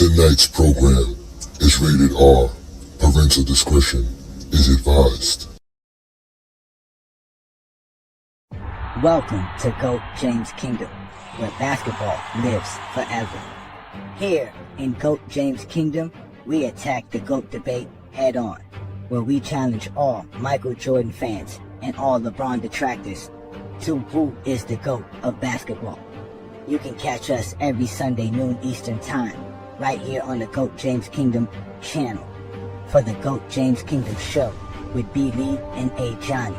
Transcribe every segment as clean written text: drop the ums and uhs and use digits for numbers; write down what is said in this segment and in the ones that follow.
Tonight's program is rated R. Parental discretion is advised. Welcome to GOAT James Kingdom, where basketball lives forever. Here in GOAT James Kingdom, we attack the GOAT debate head on, where we challenge all Michael Jordan fans and all LeBron detractors to who is the GOAT of basketball. You can catch us every Sunday noon Eastern Time, right here on the GOAT James Kingdom channel, for the GOAT James Kingdom show with B. Lee and Ajani.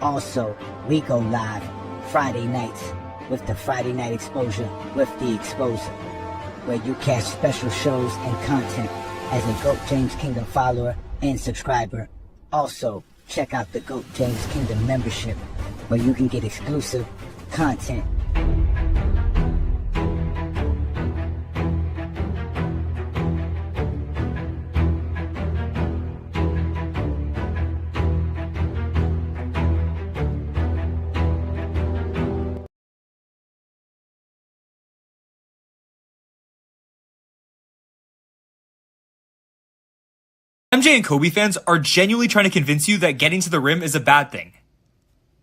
Also, we go live Friday nights with the Friday Night Exposure with the Exposer, where you catch special shows and content as a GOAT James Kingdom follower and subscriber. Also, check out the GOAT James Kingdom membership, where you can get exclusive content. MJ and Kobe fans are genuinely trying to convince you that getting to the rim is a bad thing.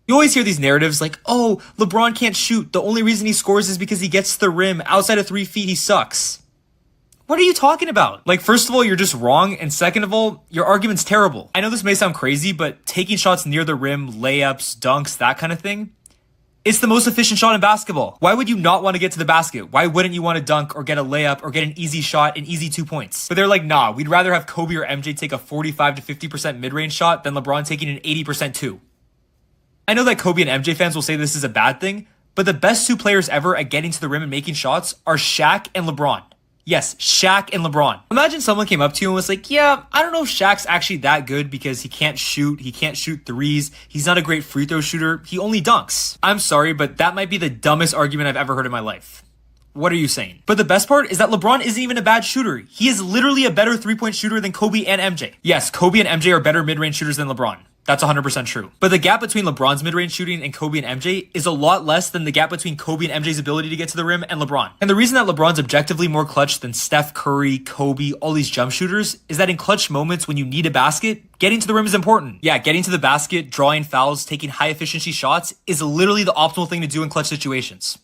You always hear these narratives like, oh, LeBron can't shoot. The only reason he scores is because he gets to the rim. Outside of 3 feet, he sucks. What are you talking about? Like, first of all, you're just wrong. And second of all, your argument's terrible. I know this may sound crazy, but taking shots near the rim, layups, dunks, that kind of thing, it's the most efficient shot in basketball. Why would you not want to get to the basket? Why wouldn't you want to dunk or get a layup or get an easy shot, an easy 2 points? But they're like, nah, we'd rather have Kobe or MJ take a 45 to 50% mid-range shot than LeBron taking an 80% too. I know that Kobe and MJ fans will say this is a bad thing, but the best 2 players ever at getting to the rim and making shots are Shaq and LeBron. Yes, Shaq and LeBron. Imagine someone came up to you and was like, yeah, I don't know if Shaq's actually that good because he can't shoot threes, he's not a great free throw shooter, he only dunks. I'm sorry, but that might be the dumbest argument I've ever heard in my life. What are you saying? But the best part is that LeBron isn't even a bad shooter. He is literally a better 3-point shooter than Kobe and MJ. Yes, Kobe and MJ are better mid-range shooters than LeBron. That's 100% true. But the gap between LeBron's mid-range shooting and Kobe and MJ is a lot less than the gap between Kobe and MJ's ability to get to the rim and LeBron. And the reason that LeBron's objectively more clutch than Steph Curry, Kobe, all these jump shooters is that in clutch moments when you need a basket, getting to the rim is important. Yeah, getting to the basket, drawing fouls, taking high efficiency shots is literally the optimal thing to do in clutch situations.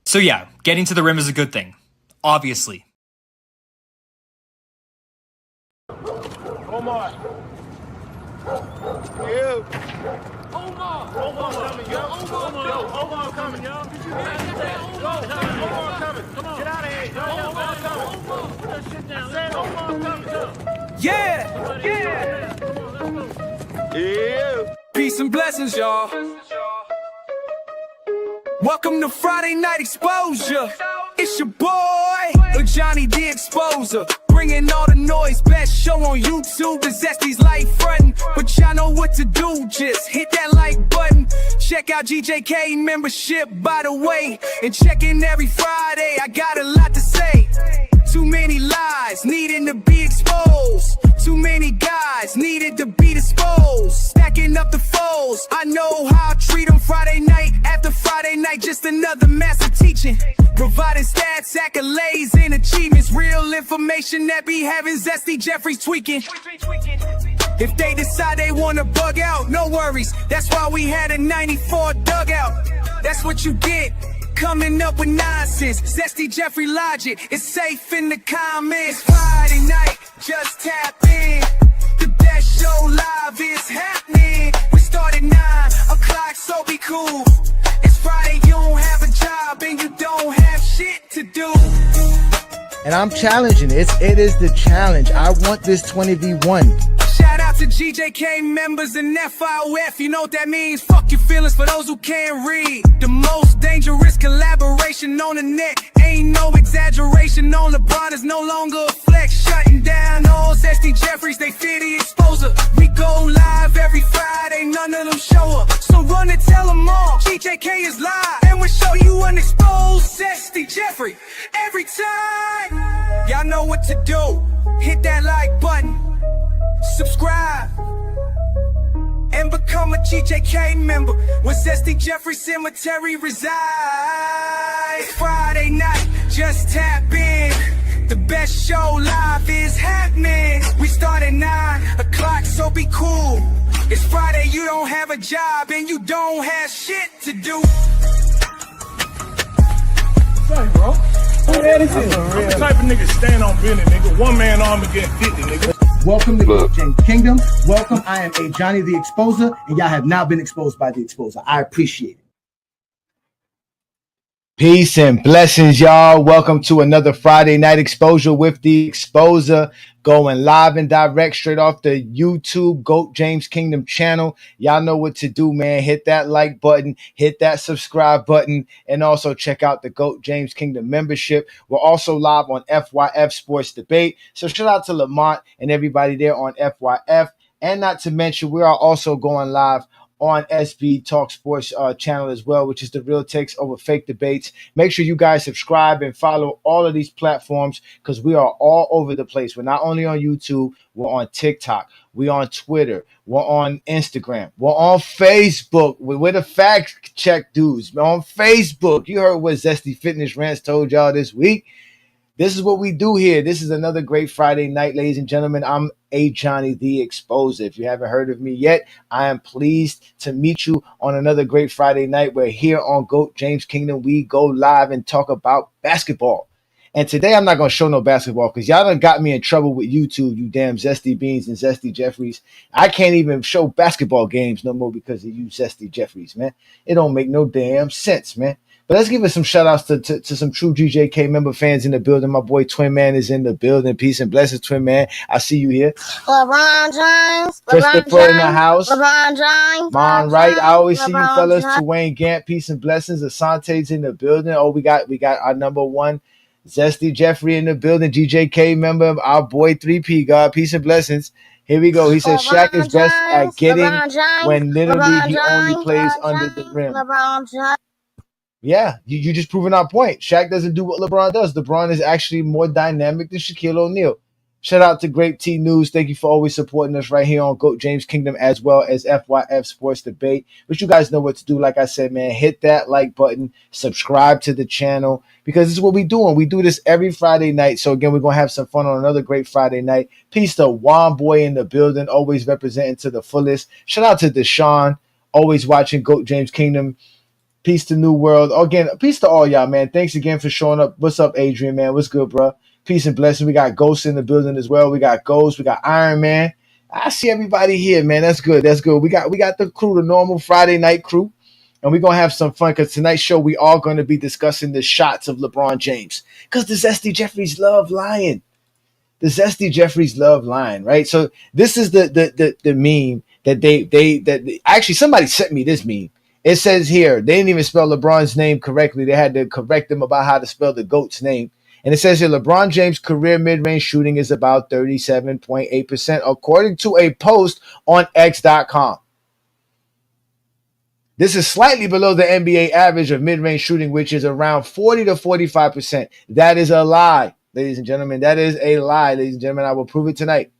So yeah, getting to the rim is a good thing. Obviously. Omar. Yeah. Omar coming, yo. Omar coming, yo. Omar coming. Come on. Get out of here, yo. Omar coming. Put that shit down. I said Omar coming, yo. Yeah. Peace and blessings, y'all. Welcome to Friday Night Exposure. It's your boy, Ajani the Exposer. Bringing all the noise, best show on YouTube. The Zesty's light frontin', but y'all know what to do. Just hit that like button. Check out GJK membership, by the way. And check in every Friday, I got a lot to say. Too many lies needing to be exposed. Too many guys needed to be disposed. Stacking up the foes, I know how I treat them. Friday night after Friday night, just another master teaching. Providing stats, accolades, and achievements. Real information that be having Zesty Jeffries tweaking. If they decide they wanna bug out, no worries. That's why we had a 94 dugout. That's what you get, coming up with nonsense. Zesty Jeffrey logic, it's safe in the comments. Friday night, just tap in. The best show live is happening. We start at 9 o'clock, so be cool. It's Friday, you don't have a job and you don't have shit to do. And I'm challenging it. It is the challenge. I want this 20v1. Shout out to GJK members and FIOF. You know what that means? Fuck your feelings for those who can't read. The most dangerous collaboration on the net. Ain't no exaggeration on LeBron is no longer a flex. Shutting down all Zesty Jeffries, they fear the exposer. We go live every Friday, none of them show up. So run and tell them all, GJK is live. And we'll show you unexposed Zesty Jeffrey every time. Y'all know what to do. Hit that like button. Subscribe and become a GJK member where Zesty Jeffrey Cemetery resides. Friday night, just tap in. The best show live is happening. We start at 9 o'clock, so be cool. It's Friday, you don't have a job and you don't have shit to do. Sorry, bro. Who that is it? I'm the type of nigga stand on business, nigga. One man arm against 50, nigga. Welcome to GOAT James Kingdom. Welcome. I am Ajani the Exposer, and y'all have now been exposed by the Exposer. I appreciate it. Peace and blessings, y'all. Welcome to another Friday night exposure with the Exposer, going live and direct straight off the YouTube GOAT James Kingdom channel. Y'all know what to do, man. Hit that like button, hit that subscribe button, and also check out the GOAT James Kingdom membership. We're also live on FYF Sports Debate. So shout out to Lamont and everybody there on FYF. And not to mention, we are also going live on SB Talk Sports channel as well, which is the real takes over fake debates. Make sure you guys subscribe and follow all of these platforms because we are all over the place. We're not only on YouTube, we're on TikTok, we're on Twitter, we're on Instagram, we're on Facebook. We're the fact check dudes. We're on Facebook. You heard what Zesty Fitness Rants told y'all this week. This is what we do here. This is another great Friday night, ladies and gentlemen. I'm Ajani the Exposer. If you haven't heard of me yet, I am pleased to meet you on another great Friday night. We're here on GOAT James Kingdom. We go live and talk about basketball. And today I'm not going to show no basketball because y'all done got me in trouble with YouTube, you damn Zesty Beans and Zesty Jeffries. I can't even show basketball games no more because of you Zesty Jeffries, man. It don't make no damn sense, man. But let's give it some shout outs to some true GJK member fans in the building. My boy Twin Man is in the building. Peace and blessings, Twin Man. I see you here. LeBron James. Christopher in the house. LeBron James. Mon, right? I always see you LeBron fellas. James. Wayne Gant, peace and blessings. Asante's in the building. Oh, we got our number one, Zesty Jeffrey in the building. GJK member, our boy 3P God. Peace and blessings. Here we go. He says Shaq is best at getting when literally he only plays under the rim. LeBron James. Yeah, you just proving our point. Shaq doesn't do what LeBron does. LeBron is actually more dynamic than Shaquille O'Neal. Shout out to Great T News. Thank you for always supporting us right here on GOAT James Kingdom as well as FYF Sports Debate. But you guys know what to do. Like I said, man, hit that like button, subscribe to the channel because this is what we're doing. We do this every Friday night. So again, we're going to have some fun on another great Friday night. Peace to Juan Boy in the building, always representing to the fullest. Shout out to Deshaun, always watching GOAT James Kingdom. Peace to New World. Again, peace to all y'all, man. Thanks again for showing up. What's up, Adrian, man? What's good, bro? Peace and blessing. We got Ghost in the building as well. We got Ghost. We got Iron Man. I see everybody here, man. That's good. That's good. We got the crew, the normal Friday night crew, and we're going to have some fun because tonight's show, we are going to be discussing the shots of LeBron James because the Zesty Jeffries love lying. The Zesty Jeffries love lying, right? So this is the meme that actually somebody sent me this meme. It says here, they didn't even spell LeBron's name correctly. They had to correct them about how to spell the GOAT's name. And it says here, LeBron James' career mid-range shooting is about 37.8%, according to a post on X.com. This is slightly below the NBA average of mid-range shooting, which is around 40 to 45%. That is a lie, ladies and gentlemen. That is a lie, ladies and gentlemen. I will prove it tonight.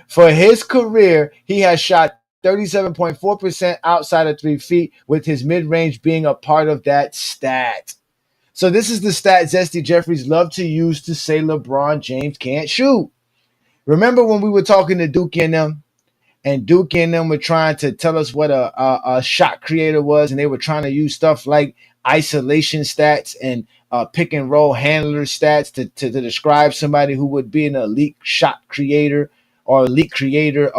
For his career, he has shot 37.4% outside of 3 feet, with his mid-range being a part of that stat. So this is the stat Zesty Jeffries love to use to say LeBron James can't shoot. Remember when we were talking to Duke and them, and Duke and them were trying to tell us what a shot creator was, and they were trying to use stuff like isolation stats and pick and roll handler stats to describe somebody who would be an elite shot creator or elite creator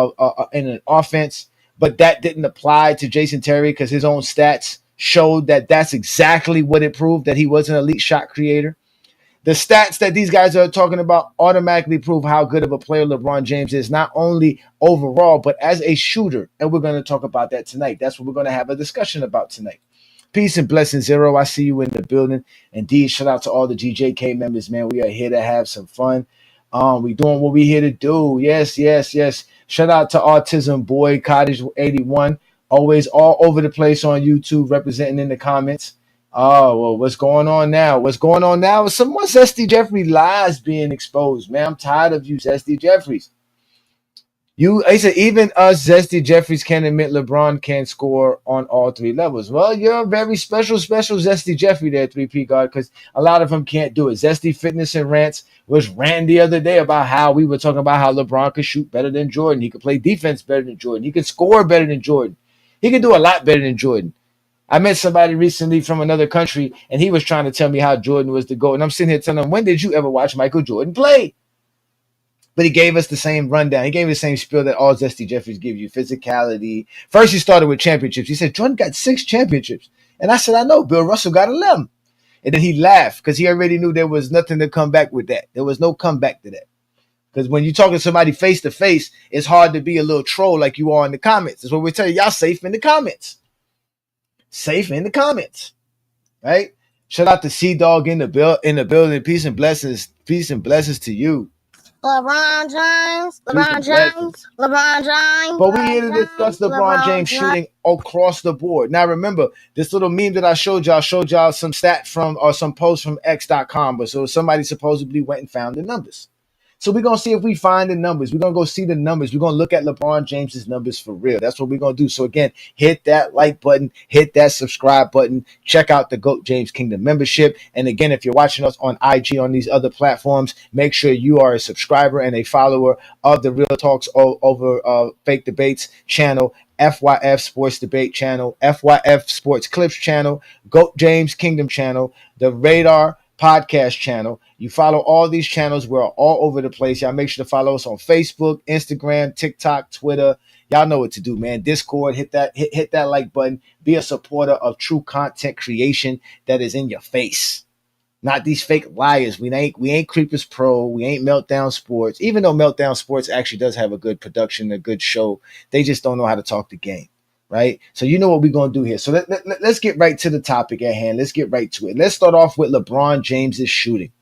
in an offense. But that didn't apply to Jason Terry because his own stats showed that that's exactly what it proved, that he was an elite shot creator. The stats that these guys are talking about automatically prove how good of a player LeBron James is, not only overall, but as a shooter. And we're going to talk about that tonight. That's what we're going to have a discussion about tonight. Peace and blessings, Zero. I see you in the building. Indeed, shout out to all the GJK members, man. We are here to have some fun. We doing what we here to do. Yes. Shout out to Autism Boy, Cottage 81. Always all over the place on YouTube, representing in the comments. Oh, well, what's going on now? What's going on now is some more Zesty Jeffrey lies being exposed, man. I'm tired of you, Zesty Jeffries. I said even us Zesty Jeffries can admit LeBron can score on all three levels. Well, you're a very special Zesty Jeffrey there, 3P guard, because a lot of them can't do it. Zesty Fitness and Rants was ran the other day about how we were talking about how LeBron could shoot better than Jordan. He could play defense better than Jordan. He could score better than Jordan. He could do a lot better than Jordan. I met somebody recently from another country, and he was trying to tell me how Jordan was the GOAT. And I'm sitting here telling him, when did you ever watch Michael Jordan play? But he gave us the same rundown. He gave us the same spiel that all Zesty Jeffries give you. Physicality. First, he started with championships. He said, Jordan got 6 championships. And I said, I know. Bill Russell got 11. And then he laughed because he already knew there was nothing to come back with that. There was no comeback to that. Because when you're talking to somebody face to face, it's hard to be a little troll like you are in the comments. That's what we're telling you. Y'all safe in the comments. Safe in the comments. Right? Shout out to C-Dog in the building. Peace and blessings. Peace and blessings to you. LeBron James. LeBron James. LeBron James. But we here to discuss LeBron James shooting across the board. Now remember, this little meme that I showed y'all some stat from or some post from X.com. But so somebody supposedly went and found the numbers. So we're going to see if we find the numbers. We're going to go see the numbers. We're going to look at LeBron James's numbers for real. That's what we're going to do. So again, hit that like button, hit that subscribe button, check out the GOAT James Kingdom membership. And again, if you're watching us on IG on these other platforms, make sure you are a subscriber and a follower of the Real Talks over Fake Debates channel, FYF Sports Debate channel, FYF Sports Clips channel, GOAT James Kingdom channel, the Radar podcast channel. You follow all these channels. We're all over the place. Y'all make sure to follow us on Facebook, Instagram, TikTok, Twitter. Y'all know what to do, man. Discord, hit that like button. Be a supporter of true content creation that is in your face. Not these fake liars. We ain't Creepers Pro. We ain't Meltdown Sports. Even though Meltdown Sports actually does have a good production, a good show, they just don't know how to talk the game. Right? So you know what we're going to do here. So let's get right to the topic at hand. Let's get right to it. Let's start off with LeBron James's shooting.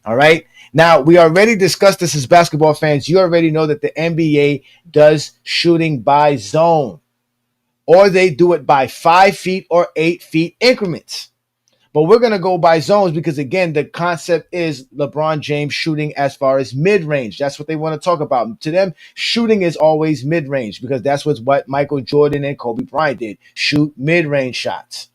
All right. Now, we already discussed this as basketball fans. You already know that the NBA does shooting by zone, or they do it by 5 feet or 8 feet increments. But we're going to go by zones because, again, the concept is LeBron James shooting as far as mid-range. That's what they want to talk about. To them, shooting is always mid-range because that's what Michael Jordan and Kobe Bryant did, shoot mid-range shots.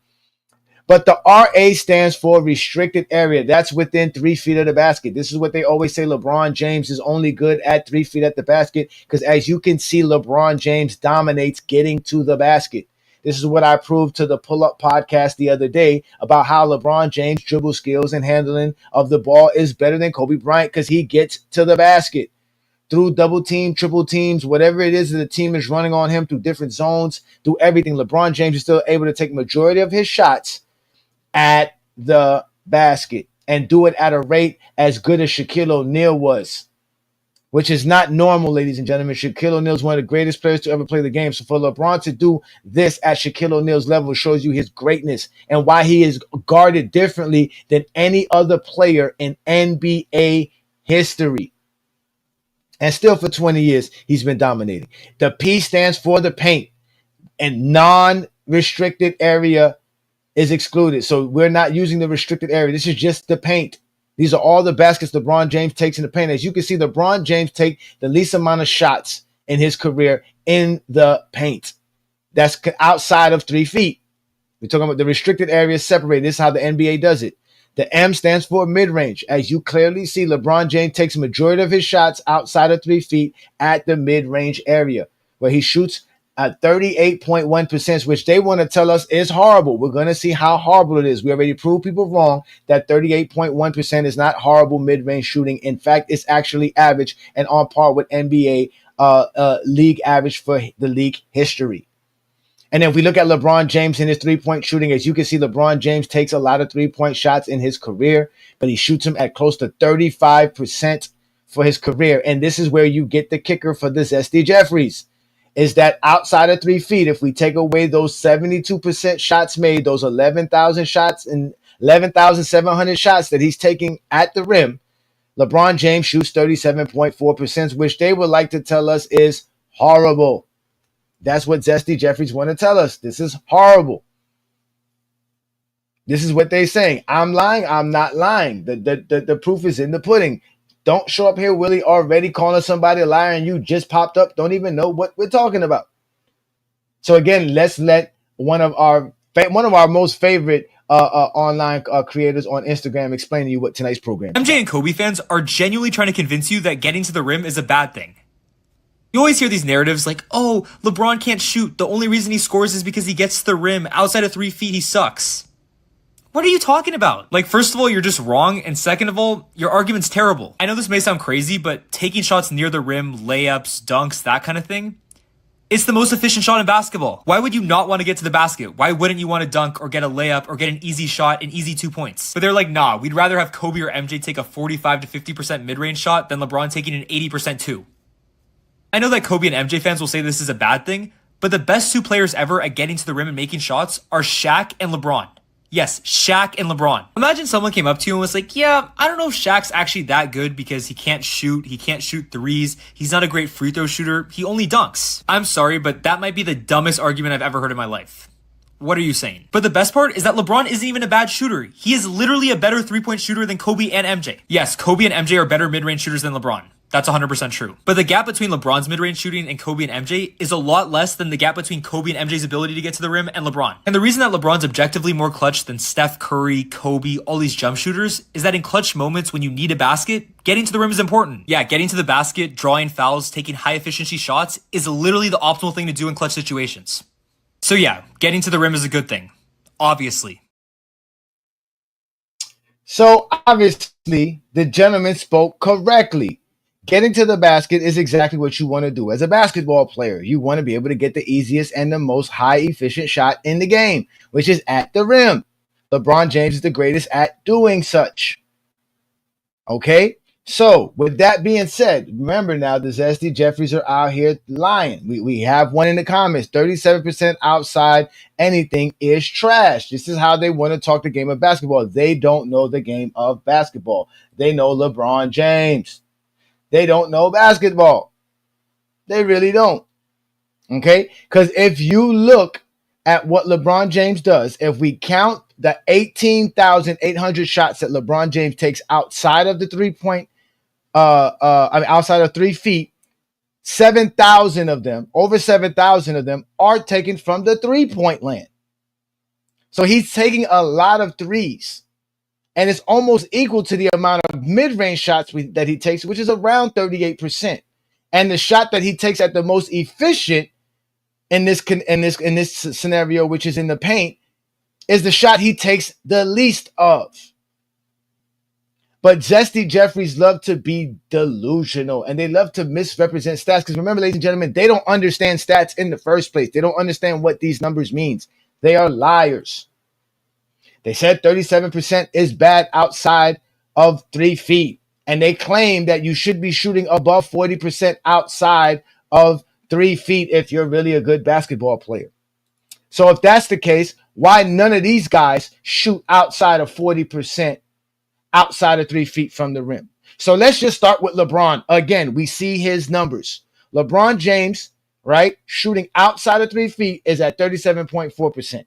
But the RA stands for restricted area. That's within 3 feet of the basket. This is what they always say. LeBron James is only good at 3 feet at the basket because, as you can see, LeBron James dominates getting to the basket. This is what I proved to the Pull-Up podcast the other day about how LeBron James' dribble skills and handling of the ball is better than Kobe Bryant because he gets to the basket through double team, triple teams, whatever it is that the team is running on him through different zones, through everything. LeBron James is still able to take majority of his shots at the basket and do it at a rate as good as Shaquille O'Neal was, which is not normal, ladies and gentlemen. Shaquille O'Neal is one of the greatest players to ever play the game. So for LeBron to do this at Shaquille O'Neal's level shows you his greatness and why he is guarded differently than any other player in NBA history. And still for 20 years, he's been dominating. The P stands for the paint, and non-restricted area is excluded. So we're not using the restricted area. This is just the paint. These are all the baskets LeBron James takes in the paint. As you can see, LeBron James take the least amount of shots in his career in the paint. That's outside of 3 feet. We're talking about the restricted area separated. This is how the NBA does it. The M stands for mid-range. As you clearly see, LeBron James takes a majority of his shots outside of 3 feet at the mid-range area, where he shoots at 38.1%, which they want to tell us is horrible. We're going to see how horrible it is. We already proved people wrong that 38.1% is not horrible mid-range shooting. In fact, it's actually average and on par with NBA league average for the league history. And if we look at LeBron James in his three-point shooting, as you can see, LeBron James takes a lot of three-point shots in his career, but he shoots them at close to 35% for his career. And this is where you get the kicker for the Zesty Jeffries. Is that outside of 3 feet, if we take away those 72% shots made, those 11,000 shots and 11,700 shots that he's taking at the rim, LeBron James shoots 37.4%, which they would like to tell us is horrible. That's what Zesty Jeffries want to tell us. This is horrible. This is what they're saying. I'm lying. I'm not lying. The proof is in the pudding. Don't show up here, Willie, already calling somebody a liar and you just popped up. Don't even know what we're talking about. So again, let's let one of our most favorite online creators on Instagram explain to you what tonight's program is. MJ and Kobe fans are genuinely trying to convince you that getting to the rim is a bad thing. You always hear these narratives like, oh, LeBron can't shoot. The only reason he scores is because he gets to the rim. Outside of 3 feet, he sucks. What are you talking about? Like, first of all, you're just wrong. And second of all, your argument's terrible. I know this may sound crazy, but taking shots near the rim, layups, dunks, that kind of thing, it's the most efficient shot in basketball. Why would you not want to get to the basket? Why wouldn't you want to dunk or get a layup or get an easy shot, an easy 2 points? But they're like, nah, we'd rather have Kobe or MJ take a 45 to 50% mid-range shot than LeBron taking an 80% too. I know that Kobe and MJ fans will say this is a bad thing, but the best two players ever at getting to the rim and making shots are Shaq and LeBron. Yes, Shaq and LeBron. Imagine someone came up to you and was like, yeah, I don't know if Shaq's actually that good because he can't shoot threes, he's not a great free throw shooter, he only dunks. I'm sorry, but that might be the dumbest argument I've ever heard in my life. What are you saying? But the best part is that LeBron isn't even a bad shooter. He is literally a better three-point shooter than Kobe and MJ. Yes, Kobe and MJ are better mid-range shooters than LeBron. That's 100% true. But the gap between LeBron's mid-range shooting and Kobe and MJ is a lot less than the gap between Kobe and MJ's ability to get to the rim and LeBron. And the reason that LeBron's objectively more clutch than Steph Curry, Kobe, all these jump shooters is that in clutch moments when you need a basket, getting to the rim is important. Yeah, getting to the basket, drawing fouls, taking high efficiency shots is literally the optimal thing to do in clutch situations. So yeah, getting to the rim is a good thing. Obviously. So obviously, the gentleman spoke correctly. Getting to the basket is exactly what you want to do as a basketball player. You want to be able to get the easiest and the most high efficient shot in the game, which is at the rim. LeBron James is the greatest at doing such. Okay? So, with that being said, remember now, the Zesty Jeffries are out here lying. We have one in the comments. 37% outside anything is trash. This is how they want to talk the game of basketball. They don't know the game of basketball. They know LeBron James. They don't know basketball. They really don't. Okay? Because if you look at what LeBron James does, if we count the 18,800 shots that LeBron James takes outside of the 3-point, outside of 3 feet, 7,000 of them, over 7,000 of them are taken from the 3-point land. So he's taking a lot of threes. And it's almost equal to the amount of mid-range shots that he takes, which is around 38%. And the shot that he takes at the most efficient in this scenario, which is in the paint, is the shot he takes the least of. But Zesty Jeffries love to be delusional and they love to misrepresent stats. Because remember, ladies and gentlemen, they don't understand stats in the first place. They don't understand what these numbers means. They are liars. They said 37% is bad outside of 3 feet. And they claim that you should be shooting above 40% outside of 3 feet if you're really a good basketball player. So if that's the case, why none of these guys shoot outside of 40% outside of 3 feet from the rim? So let's just start with LeBron. Again, we see his numbers. LeBron James, right, shooting outside of 3 feet is at 37.4%.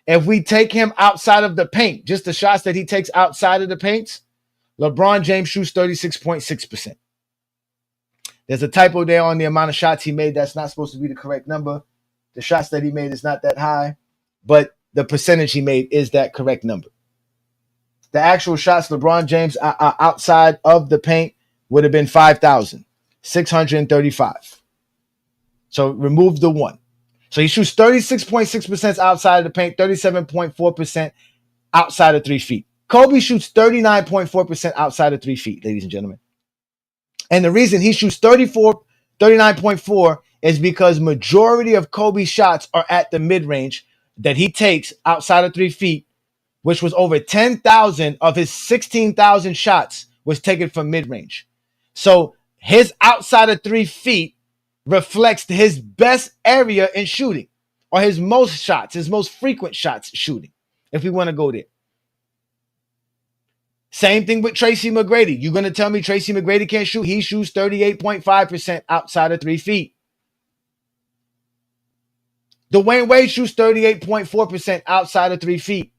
If we take him outside of the paint, just the shots that he takes outside of the paints, LeBron James shoots 36.6%. There's a typo there on the amount of shots he made. That's not supposed to be the correct number. The shots that he made is not that high, but the percentage he made is that correct number. The actual shots LeBron James outside of the paint would have been 5,635. So remove the one. So he shoots 36.6% outside of the paint, 37.4% outside of 3 feet. Kobe shoots 39.4% outside of 3 feet, ladies and gentlemen. And the reason he shoots 39.4 is because majority of Kobe's shots are at the mid-range that he takes outside of 3 feet, which was over 10,000 of his 16,000 shots was taken from mid-range. So his outside of 3 feet reflects his best area in shooting, or his most shots, his most frequent shots shooting, if we want to go there. Same thing with Tracy McGrady. You're going to tell me Tracy McGrady can't shoot? He shoots 38.5% outside of 3 feet. Dwayne Wade shoots 38.4% outside of 3 feet.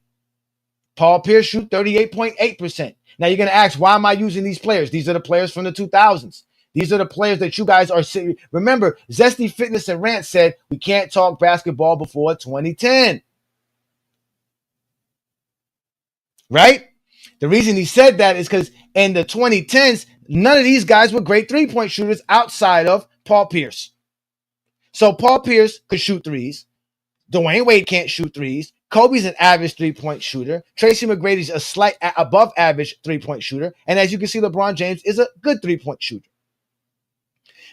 Paul Pierce shoot 38.8%. Now you're going to ask, why am I using these players? These are the players from the 2000s. These are the players that you guys are seeing. Remember, Zesty Fitness and Rant said we can't talk basketball before 2010. Right? The reason he said that is because in the 2010s, none of these guys were great three-point shooters outside of Paul Pierce. So Paul Pierce could shoot threes. Dwayne Wade can't shoot threes. Kobe's an average three-point shooter. Tracy McGrady's a slight above average three-point shooter. And as you can see, LeBron James is a good three-point shooter.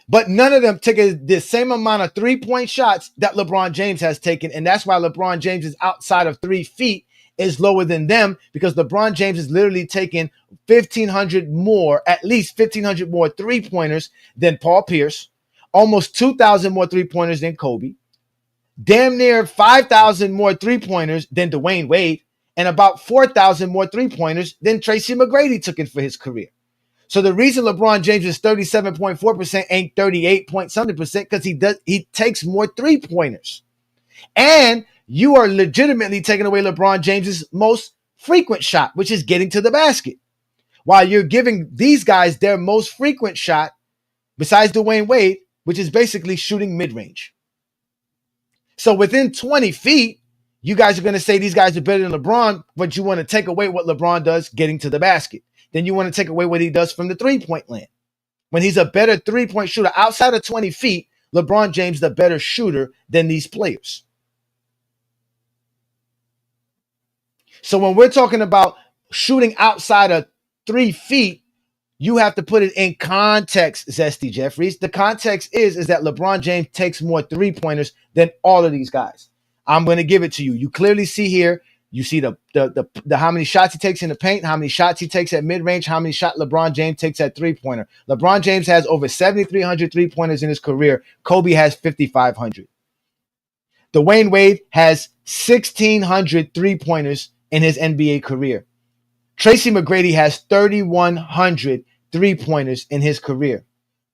But none of them took the same amount of three-point shots that LeBron James has taken. And that's why LeBron James is outside of 3 feet is lower than them, because LeBron James is literally taking 1,500 more, at least 1,500 more three-pointers than Paul Pierce, almost 2,000 more three-pointers than Kobe, damn near 5,000 more three-pointers than Dwayne Wade, and about 4,000 more three-pointers than Tracy McGrady took it for his career. So the reason LeBron James is 37.4% ain't 38 point something percent, because he takes more three-pointers. And you are legitimately taking away LeBron James's most frequent shot, which is getting to the basket. While you're giving these guys their most frequent shot, besides Dwayne Wade, which is basically shooting mid-range. So within 20 feet, you guys are going to say these guys are better than LeBron, but you want to take away what LeBron does getting to the basket. Then you want to take away what he does from the three-point land. When he's a better three-point shooter outside of 20 feet, LeBron James is a better shooter than these players. So when we're talking about shooting outside of 3 feet, you have to put it in context, Zesty Jeffries. The context is that LeBron James takes more three-pointers than all of these guys. I'm going to give it to you. You clearly see here, you see the how many shots he takes in the paint, how many shots he takes at mid-range, how many shots LeBron James takes at three-pointer. LeBron James has over 7,300 three-pointers in his career. Kobe has 5,500. Dwayne Wade has 1,600 three-pointers in his NBA career. Tracy McGrady has 3,100 three-pointers in his career.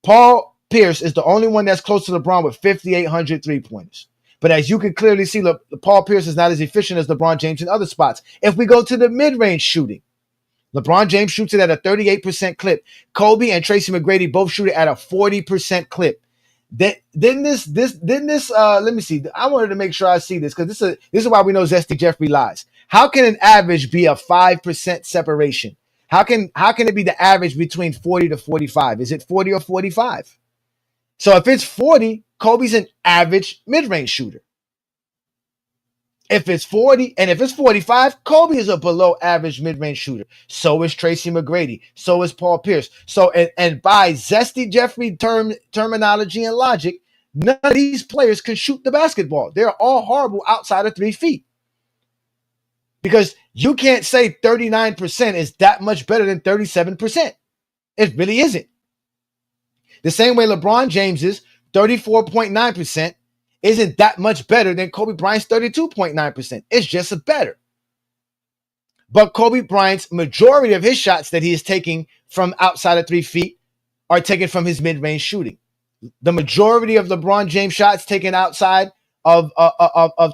Paul Pierce is the only one that's close to LeBron with 5,800 three-pointers. But as you can clearly see, Paul Pierce is not as efficient as LeBron James in other spots. If we go to the mid-range shooting, LeBron James shoots it at a 38% clip. Kobe and Tracy McGrady both shoot it at a 40% clip. Let me see. I wanted to make sure I see this, because this is why we know Zesty Jeffrey lies. How can an average be a 5% separation? How can it be the average between 40 to 45? Is it 40 or 45? So if it's 40, Kobe's an average mid-range shooter. If it's 40 and if it's 45, Kobe is a below average mid-range shooter. So is Tracy McGrady. So is Paul Pierce. So and by Zesty Jeffrey terminology and logic, none of these players can shoot the basketball. They're all horrible outside of 3 feet. Because you can't say 39% is that much better than 37%. It really isn't. The same way LeBron James is 34.9% isn't that much better than Kobe Bryant's 32.9%. It's just better. But Kobe Bryant's majority of his shots that he is taking from outside of 3 feet are taken from his mid-range shooting. The majority of LeBron James shots taken outside of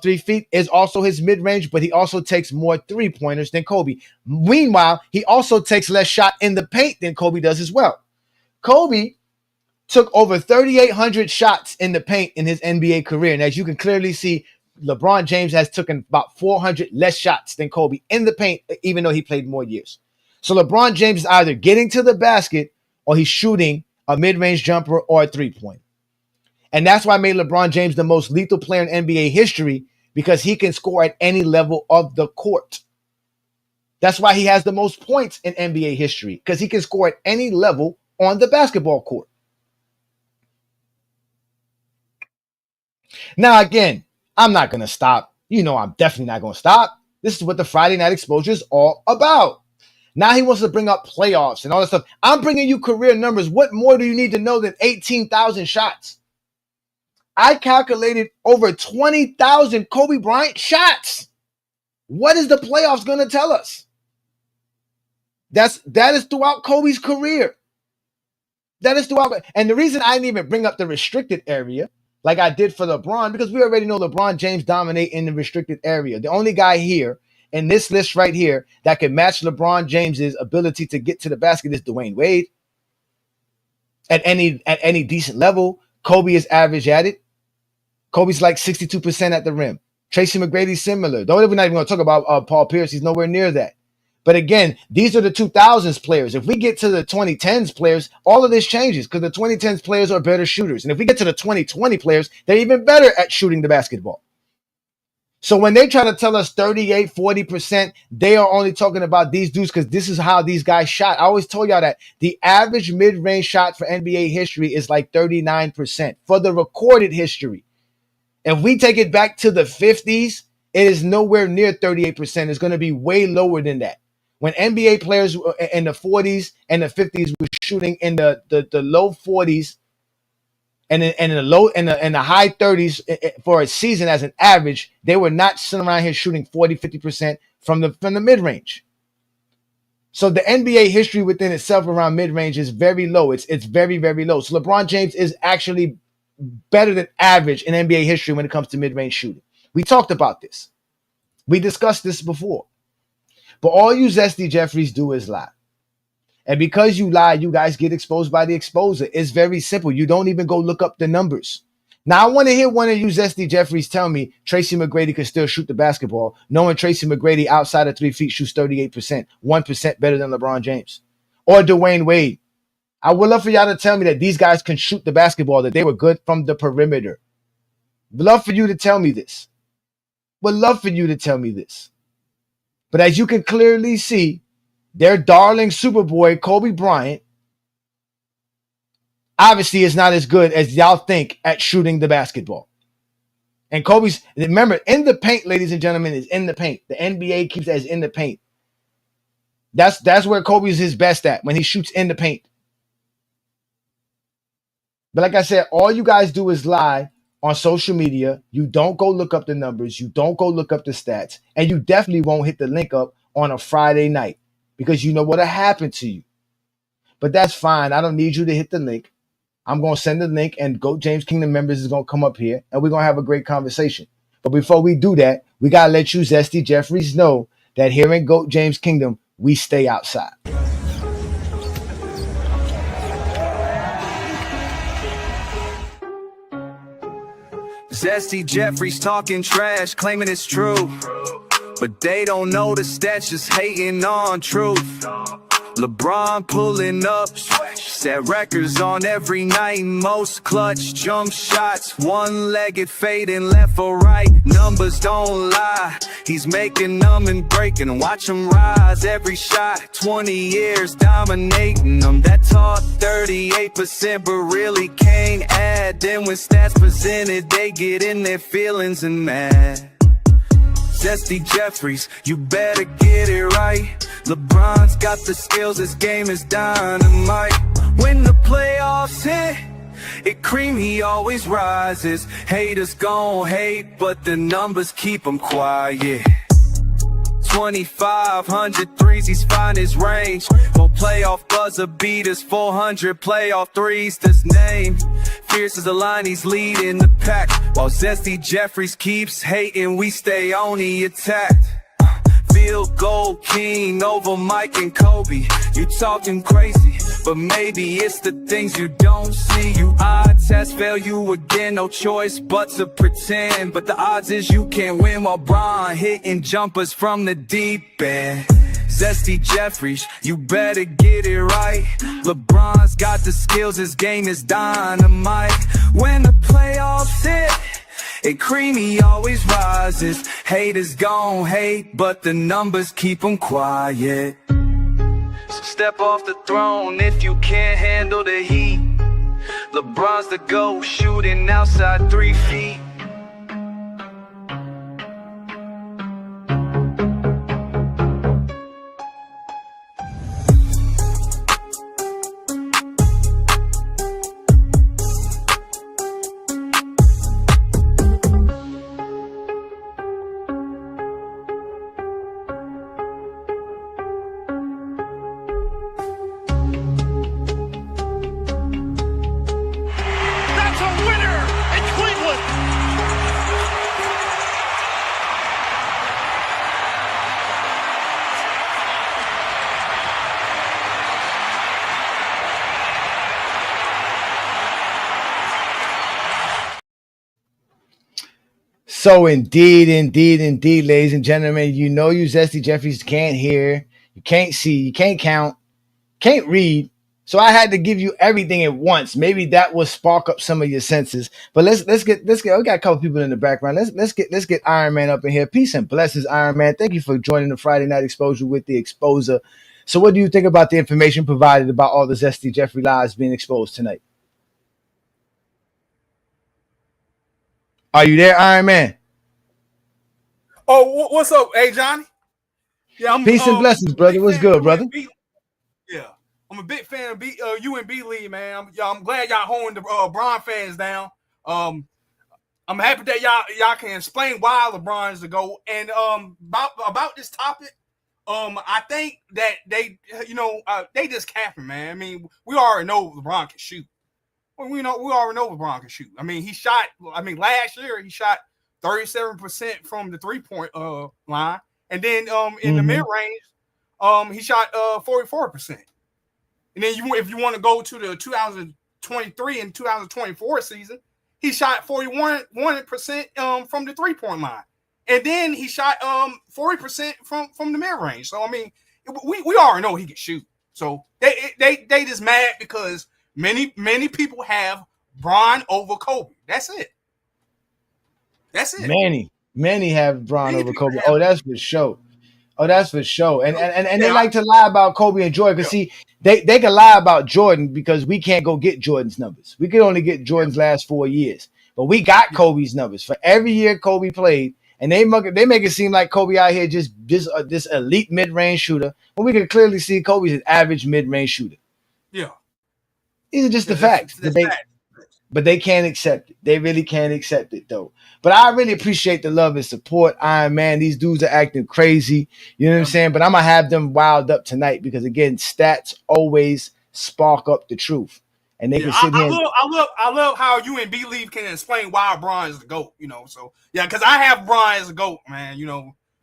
3 feet is also his mid-range, but he also takes more three-pointers than Kobe. Meanwhile, he also takes less shot in the paint than Kobe does as well. Kobe took over 3,800 shots in the paint in his NBA career. And as you can clearly see, LeBron James has taken about 400 less shots than Kobe in the paint, even though he played more years. So LeBron James is either getting to the basket or he's shooting a mid-range jumper or a three-point. And that's why I made LeBron James the most lethal player in NBA history, because he can score at any level of the court. That's why he has the most points in NBA history, because he can score at any level on the basketball court. Now, again, I'm not going to stop. You know I'm definitely not going to stop. This is what the Friday Night Exposure is all about. Now he wants to bring up playoffs and all that stuff. I'm bringing you career numbers. What more do you need to know than 18,000 shots? I calculated over 20,000 Kobe Bryant shots. What is the playoffs going to tell us? That is throughout Kobe's career. That is throughout. And the reason I didn't even bring up the restricted area like I did for LeBron, because we already know LeBron James dominate in the restricted area. The only guy here in this list right here that can match LeBron James's ability to get to the basket is Dwayne Wade. At any decent level, Kobe is average at it. Kobe's like 62% at the rim. Tracy McGrady's similar. We're not even going to talk about Paul Pierce. He's nowhere near that. But again, these are the 2000s players. If we get to the 2010s players, all of this changes because the 2010s players are better shooters. And if we get to the 2020 players, they're even better at shooting the basketball. So when they try to tell us 38, 40%, they are only talking about these dudes because this is how these guys shot. I always told y'all that the average mid-range shot for NBA history is like 39% for the recorded history. If we take it back to the 50s, it is nowhere near 38%. It's going to be way lower than that. When NBA players in the 40s and the 50s were shooting in the low 40s and in the high 30s for a season as an average, they were not sitting around here shooting 40, 50% from the mid-range. So the NBA history within itself around mid-range is very low. It's very, very low. So LeBron James is actually better than average in NBA history when it comes to mid-range shooting. We talked about this. We discussed this before. But all you Zesty Jeffries do is lie. And because you lie, you guys get exposed by the exposer. It's very simple. You don't even go look up the numbers. Now, I want to hear one of you Zesty Jeffries tell me Tracy McGrady can still shoot the basketball, knowing Tracy McGrady outside of 3 feet shoots 38%, 1% better than LeBron James. Or Dwayne Wade. I would love for y'all to tell me that these guys can shoot the basketball, that they were good from the perimeter. Would love for you to tell me this. Would love for you to tell me this. But as you can clearly see, their darling Superboy, Kobe Bryant, obviously is not as good as y'all think at shooting the basketball. And Kobe's, remember, in the paint, ladies and gentlemen, is in the paint. The NBA keeps that as in the paint. That's where Kobe's his best at, when he shoots in the paint. But like I said, all you guys do is lie on social media. You don't go look up the numbers. You don't go look up the stats. And you definitely won't hit the link up on a Friday night because you know what'll happen to you. But that's fine. I don't need you to hit the link. I'm going to send the link and GOAT James Kingdom members is going to come up here and we're going to have a great conversation. But before we do that, we got to let you Zesty Jeffries know that here in GOAT James Kingdom, we stay outside. Zesty Jeffries talking trash, claiming it's true. But they don't know the stats, just hating on truth. LeBron pulling up, set records on every night. Most clutch jump shots, one-legged fading left or right. Numbers don't lie, he's making them and breaking. Watch him rise every shot, 20 years dominating them. That talk 38%, but really can't add. Then when stats presented, they get in their feelings and mad. Zesty Jeffries, you better get it right. LeBron's got the skills, his game is dynamite. When the playoffs hit, it cream, he always rises. Haters gon' hate, but the numbers keep him quiet. 2,500 threes, he's find his range. For playoff buzzer beaters, 400 playoff threes, this name. Fierce as a line, he's leading the pack. While Zesty Jeffries keeps hating, we stay on the attack. Field goal king over Mike and Kobe. You talking crazy, but maybe it's the things you don't see. You eye test, fail you again, no choice but to pretend. But the odds is you can't win while Bron hitting jumpers from the deep end. Zesty Jeffries, you better get it right. LeBron's got the skills, his game is dynamite. When the playoffs hit, it creamy always rises. Haters gon' hate, but the numbers keep them quiet. So step off the throne if you can't handle the heat. LeBron's the GOAT, shooting outside 3 feet. That's a winner in Cleveland. So indeed, ladies and gentlemen, you know you Zesty Jeffries can't hear, you can't see, you can't count, can't read. So I had to give you everything at once. Maybe that will spark up some of your senses. But let's get. We got a couple people in the background. Let's get Iron Man up in here. Peace and blessings, Iron Man. Thank you for joining the Friday Night Exposure with the Exposer. So what do you think about the information provided about all the Zesty Jeffrey lives being exposed tonight? Are you there, Iron Man? Oh, what's up, Ajani? Yeah, I'm Peace and blessings, brother. What's good, brother? Yeah, I'm a big fan of UNB League, man. I'm glad y'all holding the Bron fans down. I'm happy that y'all can explain why LeBron is the GOAT. And about this topic, I think that they just capping, man. I mean, we already know LeBron can shoot. We already know LeBron can shoot. I mean, last year he shot 37% from the 3-point line, and then in the mid range, he shot 44%. And then if you want to go to the 2023 and 2024 season, he shot 41% from the 3-point line, and then he shot 40% from the mid range. So I mean, we already know he can shoot. So they just mad because many people have Bron over Kobe. That's it. Many have Bron over Kobe. Oh, that's for sure. And they like to lie about Kobe and Jordan because see, they can lie about Jordan because we can't go get Jordan's numbers. We could only get Jordan's last 4 years, but we got Kobe's numbers for every year Kobe played, and they make it seem like Kobe out here just this elite mid range shooter when we can clearly see Kobe's an average mid range shooter. Yeah, these are just the facts. But they can't accept it. They really can't accept it though. But I really appreciate the love and support. Iron Man, these dudes are acting crazy. You know what I'm saying? But I'm gonna have them wild up tonight because again, stats always spark up the truth. And they can sit here. I love how UNB League can explain why Bron is the GOAT. So yeah, because I have Bron as a GOAT, man.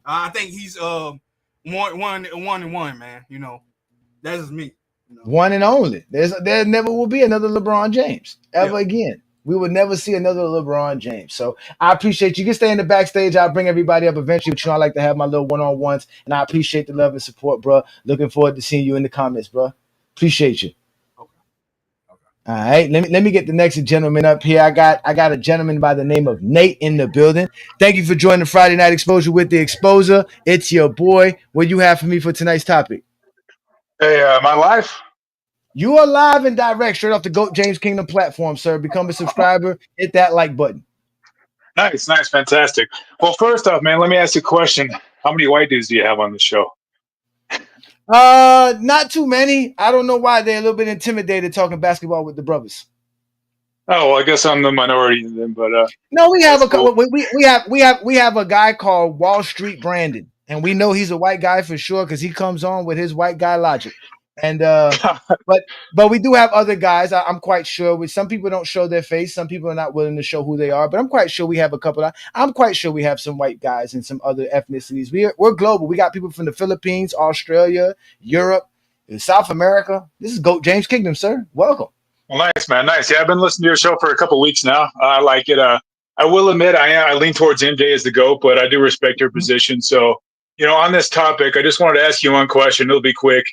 I think he's one and one, man. That is me. One and only. There never will be another LeBron James ever again. We would never see another LeBron James. So I appreciate you. You can stay in the backstage. I'll bring everybody up eventually. But I like to have my little one-on-ones. And I appreciate the love and support, bro. Looking forward to seeing you in the comments, bro. Appreciate you. Okay. All right. Let me get the next gentleman up here. I got a gentleman by the name of Nate in the building. Thank you for joining the Friday Night Exposure with the Exposer. It's your boy. What do you have for me for tonight's topic? Hey, am I live? You are live and direct straight off the GOAT James Kingdom platform, sir. Become a subscriber. Hit that like button. Nice, fantastic. Well, first off, man, let me ask you a question. How many white dudes do you have on the show? Not too many. I don't know why they're a little bit intimidated talking basketball with the brothers. Oh, well, I guess I'm the minority then. But no, we have we have a guy called Wall Street Brandon, and we know he's a white guy for sure because he comes on with his white guy logic. And but we do have other guys. I'm quite sure. With some people don't show their face. Some people are not willing to show who they are. But I'm quite sure we have a couple. I'm quite sure we have some white guys and some other ethnicities. We're global. We got people from the Philippines, Australia, Europe, South America. This is GOAT James Kingdom, sir. Welcome. Well, nice, man. Nice. Yeah, I've been listening to your show for a couple of weeks now. I like it. I will admit I lean towards MJ as the GOAT, but I do respect your position. So, on this topic, I just wanted to ask you one question. It'll be quick.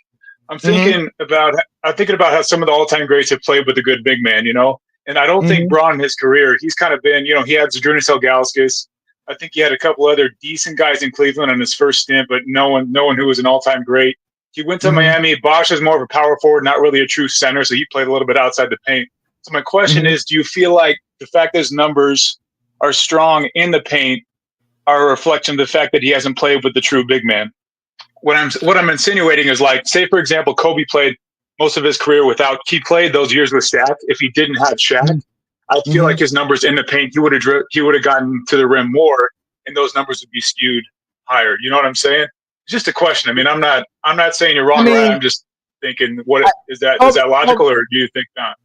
I'm thinking about how some of the all-time greats have played with a good big man, and I don't think Bron in his career, he's kind of been, he had Zydrunas Ilgauskas. I think he had a couple other decent guys in Cleveland on his first stint, but no one who was an all-time great. He went to Miami. Bosch is more of a power forward, not really a true center, so he played a little bit outside the paint. So my question is, do you feel like the fact that his numbers are strong in the paint are a reflection of the fact that he hasn't played with the true big man? What I'm insinuating is, like, say for example, Kobe played most of his career he played those years with Shaq. If he didn't have Shaq, I feel like his numbers in the paint, he would have gotten to the rim more, and those numbers would be skewed higher. You know what I'm saying? It's just a question. I mean, I'm not saying you're wrong. Right? I'm just thinking, is that logical, or do you think not?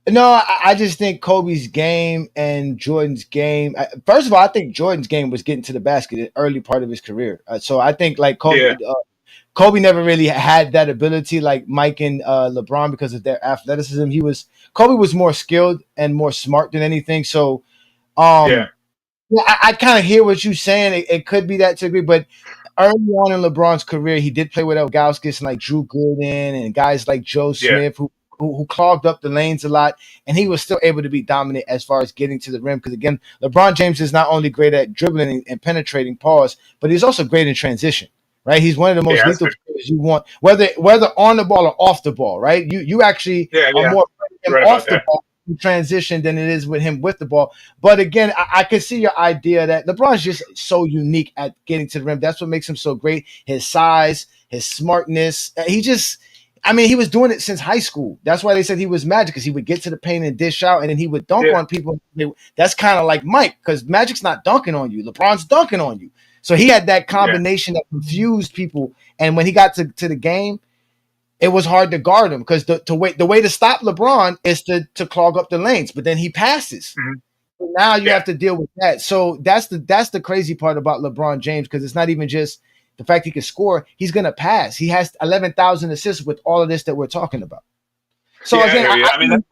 No, I just think Kobe's game and Jordan's game. First of all, I think Jordan's game was getting to the basket in the early part of his career. So I think like Kobe never really had that ability like Mike and LeBron because of their athleticism. Kobe was more skilled and more smart than anything. So Yeah, I kind of hear what you're saying. It could be that to agree, but early on in LeBron's career, he did play with Elgauskas and like Drew Gooden and guys like Joe Yeah, Smith who clogged up the lanes a lot, and he was still able to be dominant as far as getting to the rim. Because again, LeBron James is not only great at dribbling and penetrating pause, but he's also great in transition. Right, he's one of the most yeah, that's lethal good. players you want, whether on the ball or off the ball. Right, you actually Yeah, are yeah, more afraid of you're him right about off the that. ball in transition than it is with him with the ball. But again, I can see your idea that LeBron's just so unique at getting to the rim. That's what makes him so great. His size, his smartness. He was doing it since high school. That's why they said he was Magic, because he would get to the paint and dish out, and then he would dunk Yeah, on people. That's kind of like Mike, because Magic's not dunking on you. LeBron's dunking on you. So he had that yeah, combination that confused people. And when he got to the game, it was hard to guard him because the way to stop LeBron is to clog up the lanes, but then he passes. mhm, So now you yeah. have to deal with that. So that's the crazy part about LeBron James, because it's not even just the fact he can score; he's gonna pass. He has 11,000 assists with all of this that we're talking about. So Yeah, I again, hear you. I mean,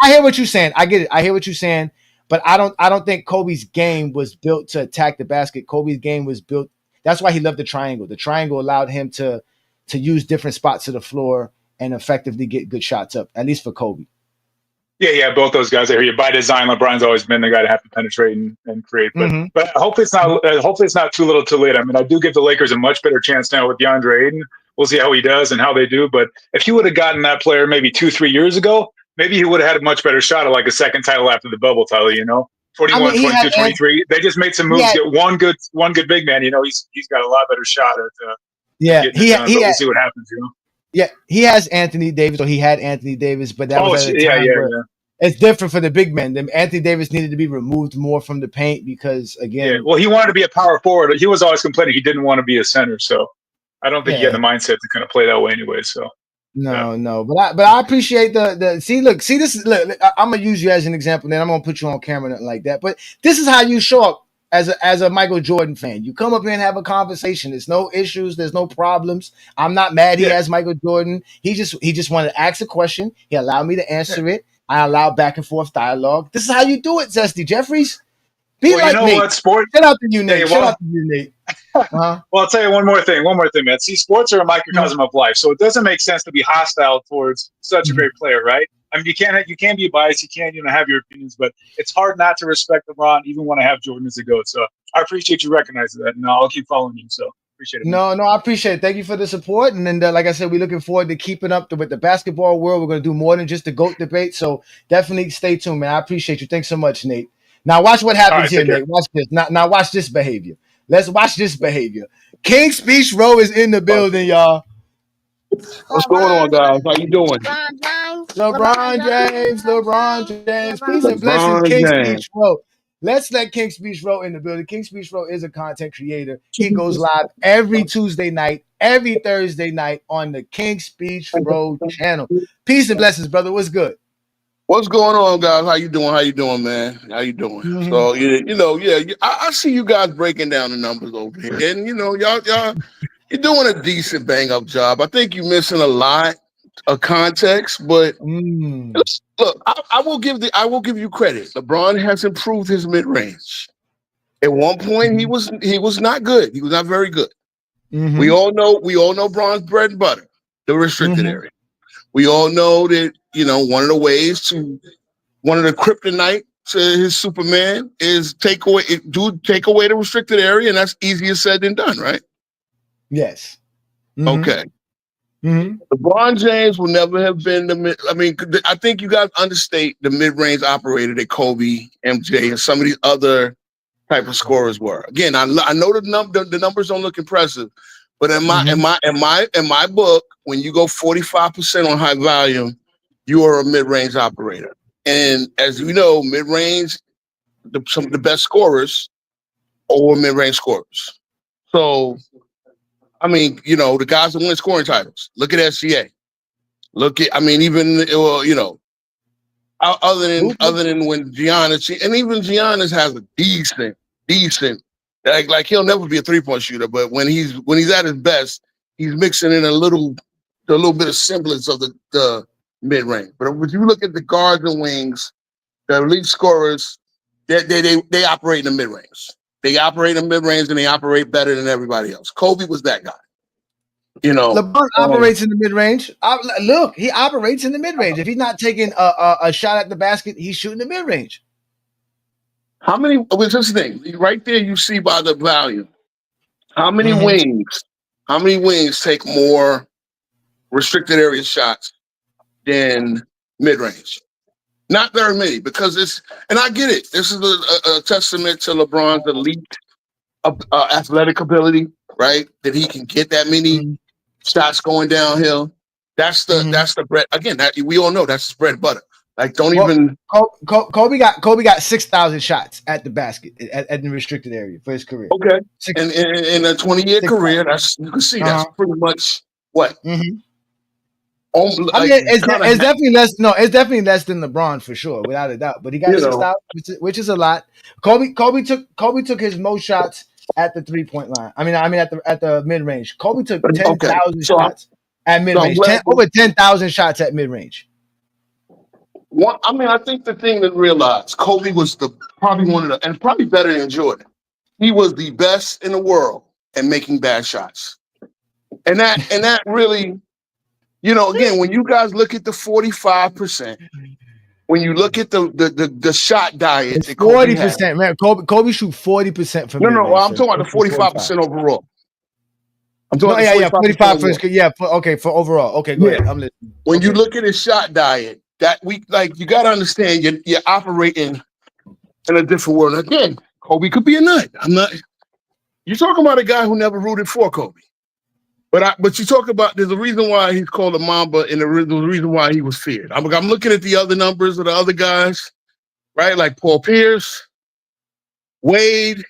I hear what you're saying. I get it. I hear what you're saying, but I don't think Kobe's game was built to attack the basket. Kobe's game was built. That's why he loved the triangle. The triangle allowed him to use different spots of the floor and effectively get good shots up. At least for Kobe. yeah, both those guys. I hear you. By design, LeBron's always been the guy to have to penetrate and create. Mm-hmm. But hopefully it's not. Hopefully it's not too little, too late. I mean, I do give the Lakers a much better chance now with DeAndre Ayton. We'll see how he does and how they do. But if he would have gotten that player maybe 2-3 years ago, maybe he would have had a much better shot at like a second title after the bubble title. You know, I mean, 21, he had 22, 23. They just made some he moves. had Get one good big man. You know, he's got a lot better shot at yeah getting it done. he But we'll had see what happens. You know. yeah he has Anthony Davis, or he had Anthony Davis, but that Oh, was at a yeah, time yeah, where yeah. it's different for the big men. Anthony Davis needed to be removed more from the paint because Yeah, again, well, he wanted to be a power forward. He was always complaining he didn't want to be a center. So I don't think he had yeah. the mindset to kind of play that way anyway. So yeah, No, but I appreciate the see this is look. I'm gonna use you as an example, then I'm gonna put you on camera, nothing like that. But this is how you show up as a Michael Jordan fan. You come up here and have a conversation. There's no issues, there's no problems. I'm not mad he yeah, has Michael Jordan. He just wanted to ask a question. He allowed me to yeah. answer it. I allow back and forth dialogue. This is how you do it, Zesty Jeffries. Be Well, you like know Nate. what, sport? Shout out to you, Hey, Nate. Shout well, out to you, Nate. Uh-huh. well, I'll tell you one more thing. One more thing, man. See, sports are a Mhm. microcosm of life, so it doesn't make sense to be hostile towards such a Mhm. great player, right? I mean, you can't be biased. You can't have your opinions, but it's hard not to respect LeBron, even when I have Jordan as a goat. So I appreciate you recognizing that, and I'll keep following you. So appreciate it, man. No, I appreciate it. Thank you for the support. And then, like I said, we're looking forward to keeping up with the basketball world. We're going to do more than just the GOAT debate. So definitely stay tuned, man. I appreciate you. Thanks so much, Nate. Now, watch what All happens right, here, take care. Nate. Watch this. Now watch this behavior. Let's watch this behavior. King Speech Row is in the building, y'all. What's going on, guys? How you doing? LeBron James. LeBron James, LeBron James. Peace and blessings, LeBron King James. Speech Row. Let's let King Speech Row in the building. King Speech Row is a content creator. He goes live every Tuesday night, every Thursday night on the King Speech Row channel. Peace and blessings, brother. What's good? What's going on, guys? How you doing? How you doing, man? How you doing? Mhm. So I see you guys breaking down the numbers over here, and y'all, you're doing a decent bang up job. I think you're missing a lot of context, but Mm. look, I will give you credit. LeBron has improved his mid range. At one point, he was not good. He was not very good. Mhm. We all know Bron's bread and butter, the restricted Mhm. area. We all know that, one of the kryptonite to his Superman is take away the restricted area, and that's easier said than done, right? Yes. Mhm. Okay. Mhm. LeBron James will never have been I think you guys understate the mid-range operator that Kobe, MJ, and some of these other type of scorers were. Again, I know the numbers don't look impressive, but in my book, when you go 45% on high volume, you are a mid-range operator. And as you know, mid-range, some of the best scorers are mid-range scorers. So, the guys that win scoring titles. Look at SCA. Other than when Giannis, and even Giannis has a decent, like he'll never be a 3-point shooter, but when he's at his best, he's mixing in a little bit of semblance of the mid range. But if you look at the guards and wings, the elite scorers, They operate in the mid range. They operate in mid range and they operate better than everybody else. Kobe was that guy. You know, LeBron operates in the mid range. Look, he operates in the mid range. If he's not taking a shot at the basket, he's shooting the mid range. How many? What's this thing? Right there, you see by the value. How many wings? How many wings take more restricted area shots than mid range? Not very many, because it's, and I get it. This is a testament to LeBron's elite athletic ability, right? That he can get that many shots going downhill. That's the bread. Again, that we all know that's his bread and butter. Like, even Kobe got 6,000 shots at the basket at the restricted area for his career. Okay, and in a 20-year career, that's, you can see that's pretty much what. It's definitely less. No, it's definitely less than LeBron for sure, without a doubt. But he got 6,000, which is a lot. Kobe took his most shots at the 3-point line. I mean at the mid range. Kobe took 10,000 shots at mid range. Over 10,000 shots at mid range. I think the thing to realize, Kobe was probably one of the, and probably better than Jordan. He was the best in the world at making bad shots, and that really. Again, when you guys look at the 45%, when you look at the shot diet, it's 40%, man. Kobe shoot 40% from no. I'm talking about the 45% overall. I'm talking about 45 for his, for overall. Okay, go ahead. I'm listening. When you look at his shot diet, that we you got to understand you're operating in a different world. Again, Kobe could be a nut. I'm not. You're talking about a guy who never rooted for Kobe. But you talk about, there's a reason why he's called a Mamba, and there's a reason why he was feared. I'm looking at the other numbers of the other guys, right? Like Paul Pierce, Wade.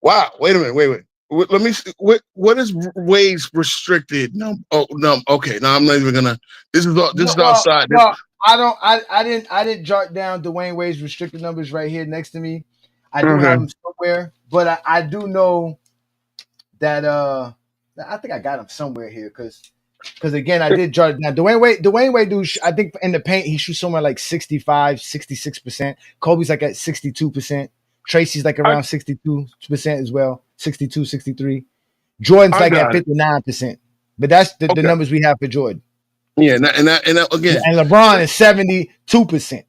Wow, wait a minute. Let me see. What is Wade's restricted? No. Oh, no. Okay, now I'm not even gonna. This is outside. Well, I didn't jot down Dwayne Wade's restricted numbers right here next to me. I do have them somewhere, but I do know that I think I got him somewhere here because again, I did jot it down. Dwayne Wade, I think in the paint, he shoots somewhere like 65, 66%. Kobe's like at 62%. Tracy's like around 62% as well, 62, 63. Jordan's like at 59%. But that's the numbers we have for Jordan. Yeah, and that again. And LeBron is 72%.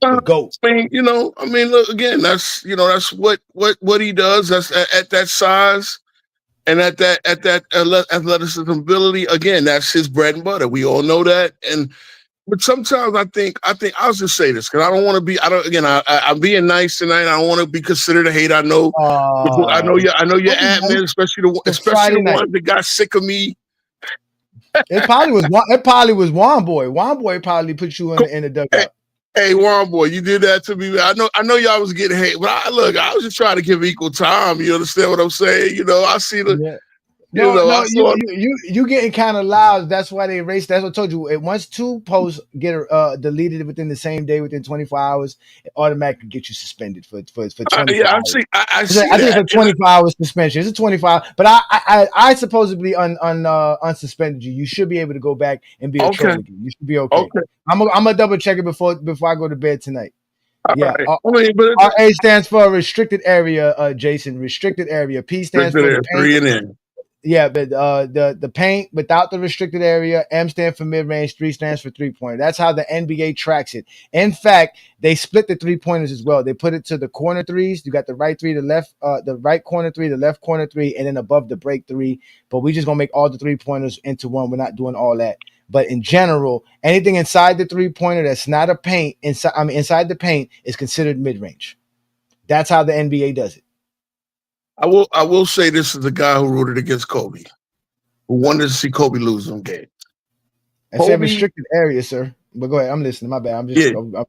The GOAT. Look, again, that's what he does. That's at that size. And at that athleticism ability, again, that's his bread and butter. We all know that. But sometimes I think I'll just say this because I don't want to be. I'm being nice tonight. I don't want to be considered a hate. I know your admin, especially the ones that got sick of me. It probably was Juan Boy. Juan Boy probably put you in the dugout. Hey, Juan Boy, you did that to me. I know y'all was getting hate, but I was just trying to give equal time. You understand what I'm saying? I see the. Yeah. You getting kind of loud. That's why they erased. That's what I told you. Once 2 posts get deleted within the same day, within 24 hours, it automatically gets you suspended for 24 hours. I think it's a 24-hour suspension. It's a 25, but I supposedly unsuspended you. You should be able to go back and be a troll again. You should be okay. I'm gonna double check it before I go to bed tonight. Yeah, right. RA stands for restricted area, Jason. Restricted area. P stands for 3 and in. Yeah, but the paint without the restricted area. M stands for mid range. 3 stands for 3-pointer. That's how the NBA tracks it. In fact, they split the 3-pointers as well. They put it to the corner threes. You got the right 3, the right corner 3, the left corner 3, and then above the break 3. But we just gonna make all the 3-pointers into one. We're not doing all that. But in general, anything inside the 3-pointer that's not a paint inside the paint is considered mid range. That's how the NBA does it. I will say this is the guy who rooted against Kobe, who wanted to see Kobe lose some games. I said restricted area, sir. But go ahead, I'm listening. My bad.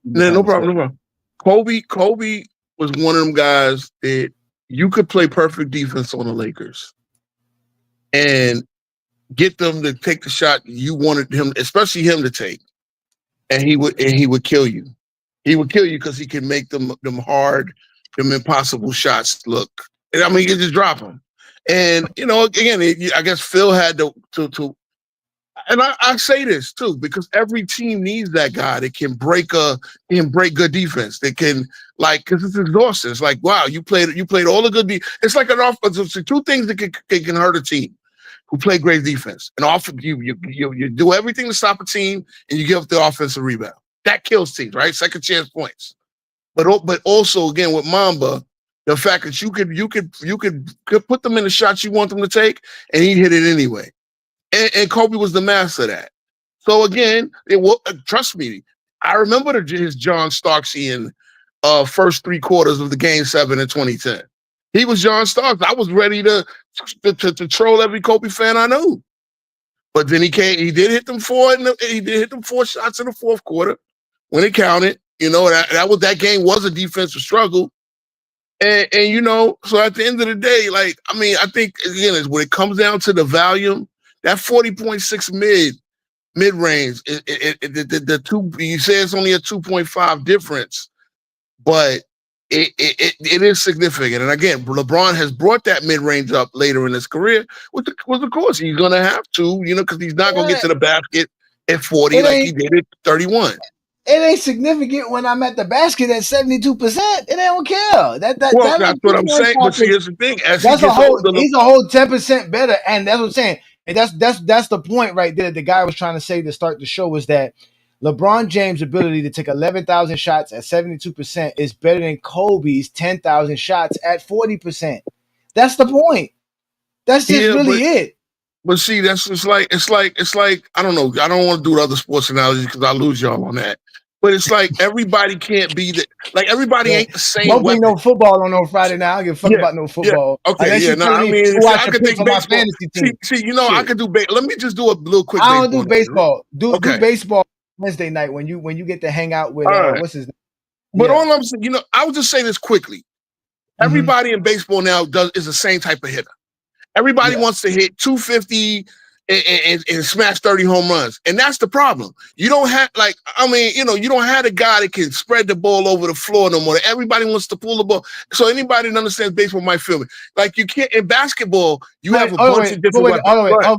No problem. Kobe was one of them guys that you could play perfect defense on the Lakers and get them to take the shot you wanted him, especially him, to take, and he would kill you. He would kill you because he can make them hard, them impossible shots look. I mean, he could just drop them. And again, I guess Phil had to. And I say this too because every team needs that guy that can break good defense. That can because it's exhausting. It's like wow, you played all the good. It's like an offensive. Two things that can hurt a team who play great defense. And often you do everything to stop a team and you give up the offensive rebound. That kills teams, right? Second chance points. But also again with Mamba, the fact that you could put them in the shots you want them to take and he hit it anyway. And Kobe was the master of that. So again, trust me, I remember his John Starksian first 3 quarters of the Game 7 in 2010. He was John Starks. I was ready to troll every Kobe fan I knew. But then he did hit them 4 shots in the fourth quarter when it counted. You know, that game was a defensive struggle. And so at the end of the day, I think again, when it comes down to the volume, that 40.6 mid range, the two, you say it's only a 2.5 difference, but it is significant. And again, LeBron has brought that mid range up later in his career, which of course he's gonna have to, because he's not gonna get to the basket at 40 like he did at 31. It ain't significant when I'm at the basket at 72%. It don't care. That's what I'm saying. But see, here's the thing: he's a whole 10% better, and that's what I'm saying. And that's the point right there. The guy was trying to say to start the show was that LeBron James' ability to take 11,000 shots at 72% is better than Kobe's 10,000 shots at 40%. That's the point. That's just it. But see, it's like I don't know. I don't want to do other sports analogies because I lose y'all on that. But it's like everybody can't be everybody ain't the same. Don't bring no football on no Friday now. I don't give a fuck about no football. Yeah. Okay, I could take baseball. See, I could do baseball. Let me just do a little quick. I don't do baseball. Do baseball Wednesday night when you get to hang out with what's his name. But all I'm saying, I would just say this quickly. Everybody in baseball now is the same type of hitter. Everybody wants to hit 250 and smash 30 home runs. And that's the problem. You don't have you don't have a guy that can spread the ball over the floor no more. Everybody wants to pull the ball. So anybody that understands baseball might feel me. Like you can't in basketball, you have a bunch of different weapons.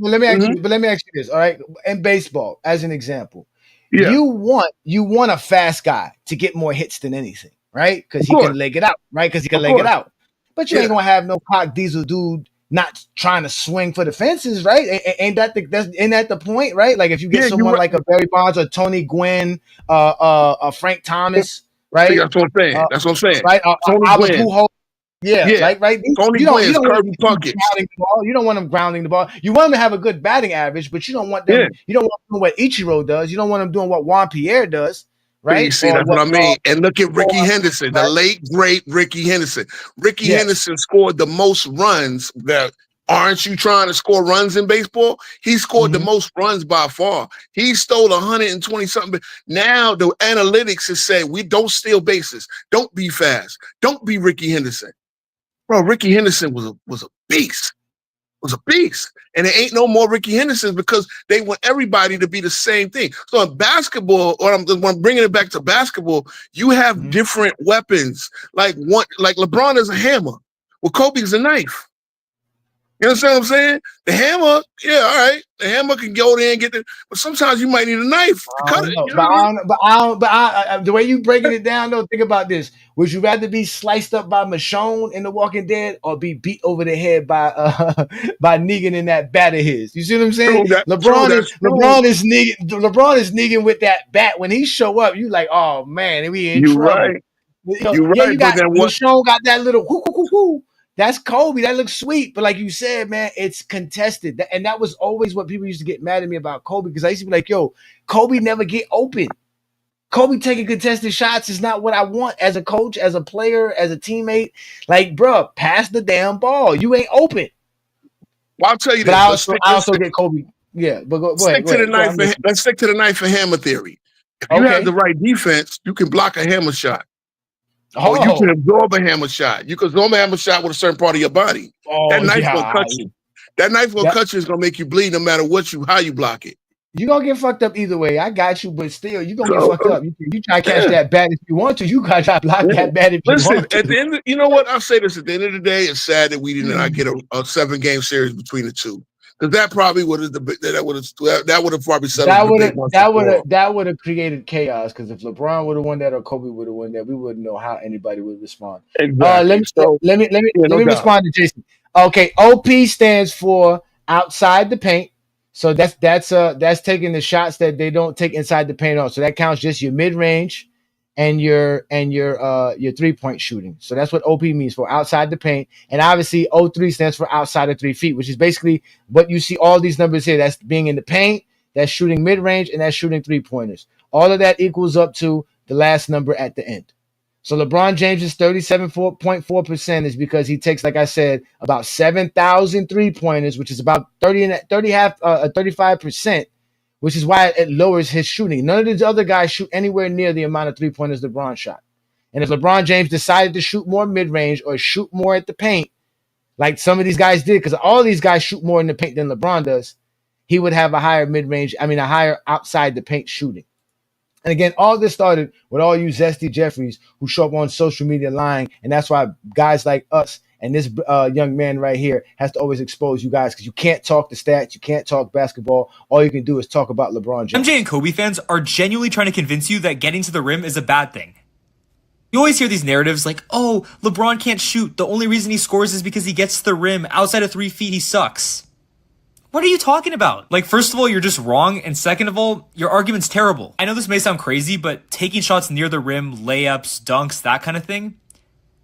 Let me ask you this, all right? In baseball, as an example, you want a fast guy to get more hits than anything, right? Because he can leg it out, right? Because he can leg it out. But you ain't gonna have no cock diesel dude not trying to swing for the fences, right? Ain't that the point, right? Like if you get someone like a Barry Bonds or Tony Gwynn, Frank Thomas, right? See, that's what I'm saying. Right? Albert Pujols. Yeah. Right. Tony Gwynn is Kirby Puckett. You don't want them grounding the ball. You want them to have a good batting average, but you don't want them. You don't want them doing what Ichiro does. You don't want them doing what Juan Pierre does. Right. See, that's what I mean. And look at Ricky Henderson, the late, great Ricky Henderson. Ricky Henderson scored the most runs. Aren't you trying to score runs in baseball? He scored the most runs by far. He stole 120 something. Now the analytics is saying we don't steal bases. Don't be fast. Don't be Ricky Henderson. Bro, Ricky Henderson was a beast. Was a beast. And there ain't no more Ricky Hendersons because they want everybody to be the same thing. So in basketball, when I'm bringing it back to basketball, you have different weapons. Like LeBron is a hammer. Well, Kobe's a knife. You understand what I'm saying? The hammer, all right. The hammer can go there and get it, but sometimes you might need a knife to cut it. But the way you breaking it down, though, think about this. Would you rather be sliced up by Michonne in The Walking Dead or be beat over the head by Negan in that bat of his? You see what I'm saying? LeBron is Negan with that bat. When he show up, you like, oh man, we in trouble. Right. You're right. You got Michonne got that little whoo. That's Kobe. That looks sweet. But like you said, man, it's contested. And that was always what people used to get mad at me about Kobe because I used to be like, yo, Kobe never get open. Kobe taking contested shots is not what I want as a coach, as a player, as a teammate. Like, bro, pass the damn ball. You ain't open. Well, I'll tell you but this. I also get Kobe. Yeah, but go ahead. Let's stick to the knife and hammer theory. If you have the right defense, you can block a hammer shot. Or you can absorb a hammer shot. You can absorb a hammer shot with a certain part of your body. That knife will cut you. That knife will cut you. Is gonna make you bleed no matter how you block it. You're gonna get fucked up either way. I got you, but still, you're gonna get fucked up. You try to catch that bat if you want to. You gotta try to block that bat if you want to. At the end, you know what? I'll say this: at the end of the day, it's sad that we did not get a 7-game series between the two. Because that probably would have probably settled the debate. That would have created chaos. Because if LeBron would have won that or Kobe would have won that, we wouldn't know how anybody would respond. Exactly. Let me respond to Jason. Okay, OP stands for outside the paint. So that's taking the shots that they don't take inside the paint on. So that counts just your mid range and your 3-point shooting. So that's what OP means for outside the paint. And obviously O3 stands for outside of 3 feet, which is basically what you see all these numbers here. That's being in the paint, that's shooting mid range, and that's shooting 3-pointers. All of that equals up to the last number at the end. So LeBron James' 37.4% is because he takes, like I said, about 7,000 3-pointers, which is about 35%, which is why it lowers his shooting. None of these other guys shoot anywhere near the amount of 3-pointers LeBron shot. And if LeBron James decided to shoot more mid-range or shoot more at the paint, like some of these guys did, because all these guys shoot more in the paint than LeBron does, he would have a higher a higher outside the paint shooting. And again, all this started with all you zesty Jeffries who show up on social media lying. And that's why guys like us and this young man right here has to always expose you guys, because you can't talk the stats. You can't talk basketball. All you can do is talk about LeBron James. MJ and Kobe fans are genuinely trying to convince you that getting to the rim is a bad thing. You always hear these narratives like, oh, LeBron can't shoot. The only reason he scores is because he gets to the rim. Outside of 3 feet, he sucks. What are you talking about? Like, first of all, you're just wrong. And second of all, your argument's terrible. I know this may sound crazy, but taking shots near the rim, layups, dunks, that kind of thing,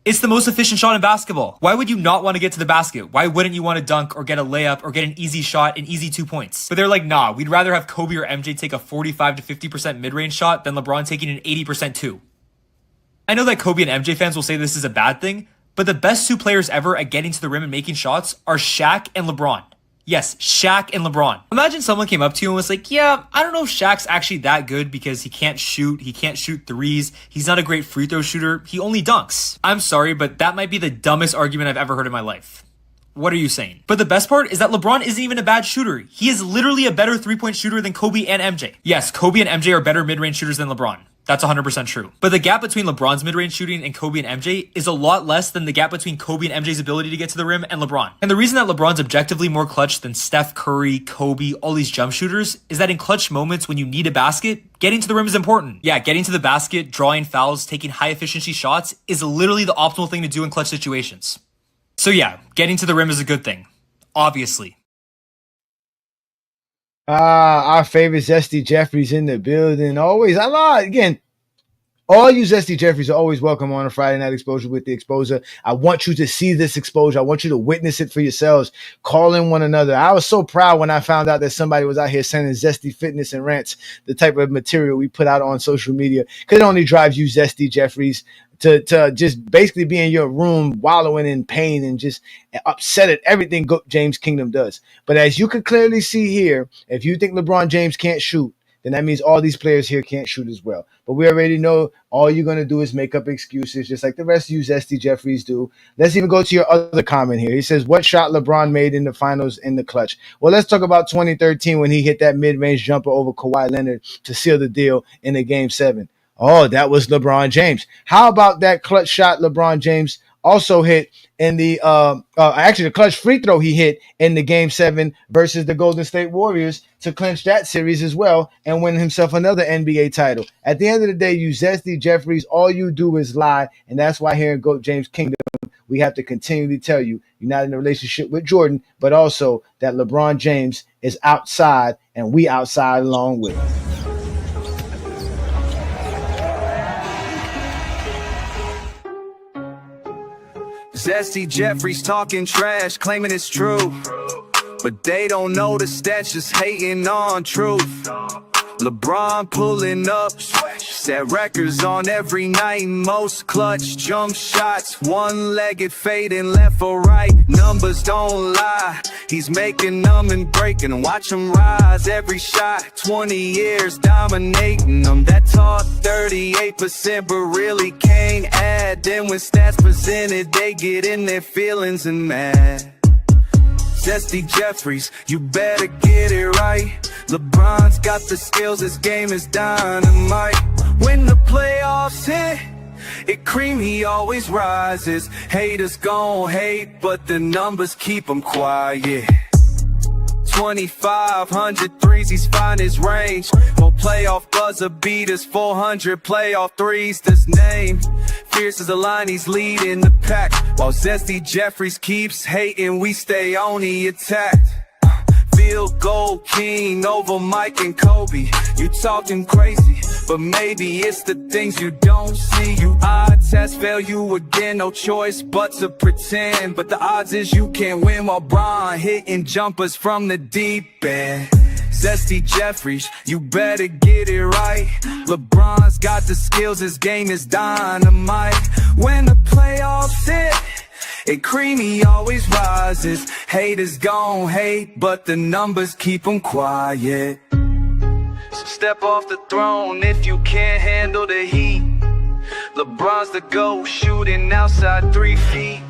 it's the most efficient shot in basketball. Why would you not want to get to the basket? Why wouldn't you want to dunk or get a layup or get an easy shot, an easy 2 points? But they're like, nah, we'd rather have Kobe or MJ take a 45 to 50% mid-range shot than LeBron taking an 80% too. I know that Kobe and MJ fans will say this is a bad thing, but the best 2 players ever at getting to the rim and making shots are Shaq and LeBron. Yes, Shaq and LeBron. Imagine someone came up to you and was like, yeah, I don't know if Shaq's actually that good because he can't shoot threes, he's not a great free throw shooter, he only dunks. I'm sorry, but that might be the dumbest argument I've ever heard in my life. What are you saying? But the best part is that LeBron isn't even a bad shooter. He is literally a better 3-point shooter than Kobe and MJ. Yes, Kobe and MJ are better mid-range shooters than LeBron. That's 100% true. But the gap between LeBron's mid-range shooting and Kobe and MJ is a lot less than the gap between Kobe and MJ's ability to get to the rim and LeBron. And the reason that LeBron's objectively more clutch than Steph Curry, Kobe, all these jump shooters is that in clutch moments when you need a basket, getting to the rim is important. Yeah, getting to the basket, drawing fouls, taking high efficiency shots is literally the optimal thing to do in clutch situations. So yeah, getting to the rim is a good thing. Obviously. Our favorite Zesty Jeffries in the building. Always, again, all you Zesty Jeffries are always welcome on a Friday Night Exposure with the Exposure. I want you to see this exposure. I want you to witness it for yourselves. Call in one another. I was so proud when I found out that somebody was out here sending Zesty Fitness and Rants, the type of material we put out on social media, because it only drives you Zesty Jeffries to just basically be in your room wallowing in pain and just upset at everything James Kingdom does. But as you can clearly see here, if you think LeBron James can't shoot, then that means all these players here can't shoot as well. But we already know all you're going to do is make up excuses, just like the rest of you Zesty Jeffries do. Let's even go to your other comment here. He says, what shot LeBron made in the finals in the clutch? Well, let's talk about 2013 when he hit that mid-range jumper over Kawhi Leonard to seal the deal in the Game 7. Oh, that was LeBron James. How about that clutch shot LeBron James also hit in the the clutch free throw he hit in the Game 7 versus the Golden State Warriors to clinch that series as well and win himself another NBA title. At the end of the day, you Zesty Jeffries, all you do is lie, and that's why here in GOAT James Kingdom, we have to continually tell you you're not in a relationship with Jordan, but also that LeBron James is outside and we outside along with him. Zesty Jeffries talking trash, claiming it's true, but they don't know the stats, just hating on truth. LeBron pulling up, set records on every night, most clutch jump shots, one-legged fading left or right, numbers don't lie, he's making them and breaking, watch them rise, every shot, 20 years dominating them, that talk 38% but really can't add, then when stats presented they get in their feelings and mad. Zesty Jeffries, you better get it right. LeBron's got the skills, his game is dynamite. When the playoffs hit, it cream, he always rises. Haters gon' hate, but the numbers keep him quiet. 2,500 threes, he's find his range. More playoff buzzer beaters, 400 playoff threes, this name. Fierce as a line, he's leading the pack. While Zesty Jeffries keeps hating, we stay on the attack. Field goal king over Mike and Kobe. You talking crazy, but maybe it's the things you don't see. You eye test, fail you again, no choice but to pretend. But the odds is you can't win while Bron hitting jumpers from the deep end. Zesty Jeffries, you better get it right. LeBron's got the skills, his game is dynamite. When the playoffs hit, and Creamy always rises. Haters gon' hate, but the numbers keep them quiet. So step off the throne if you can't handle the heat. LeBron's the GOAT, shooting outside 3 feet.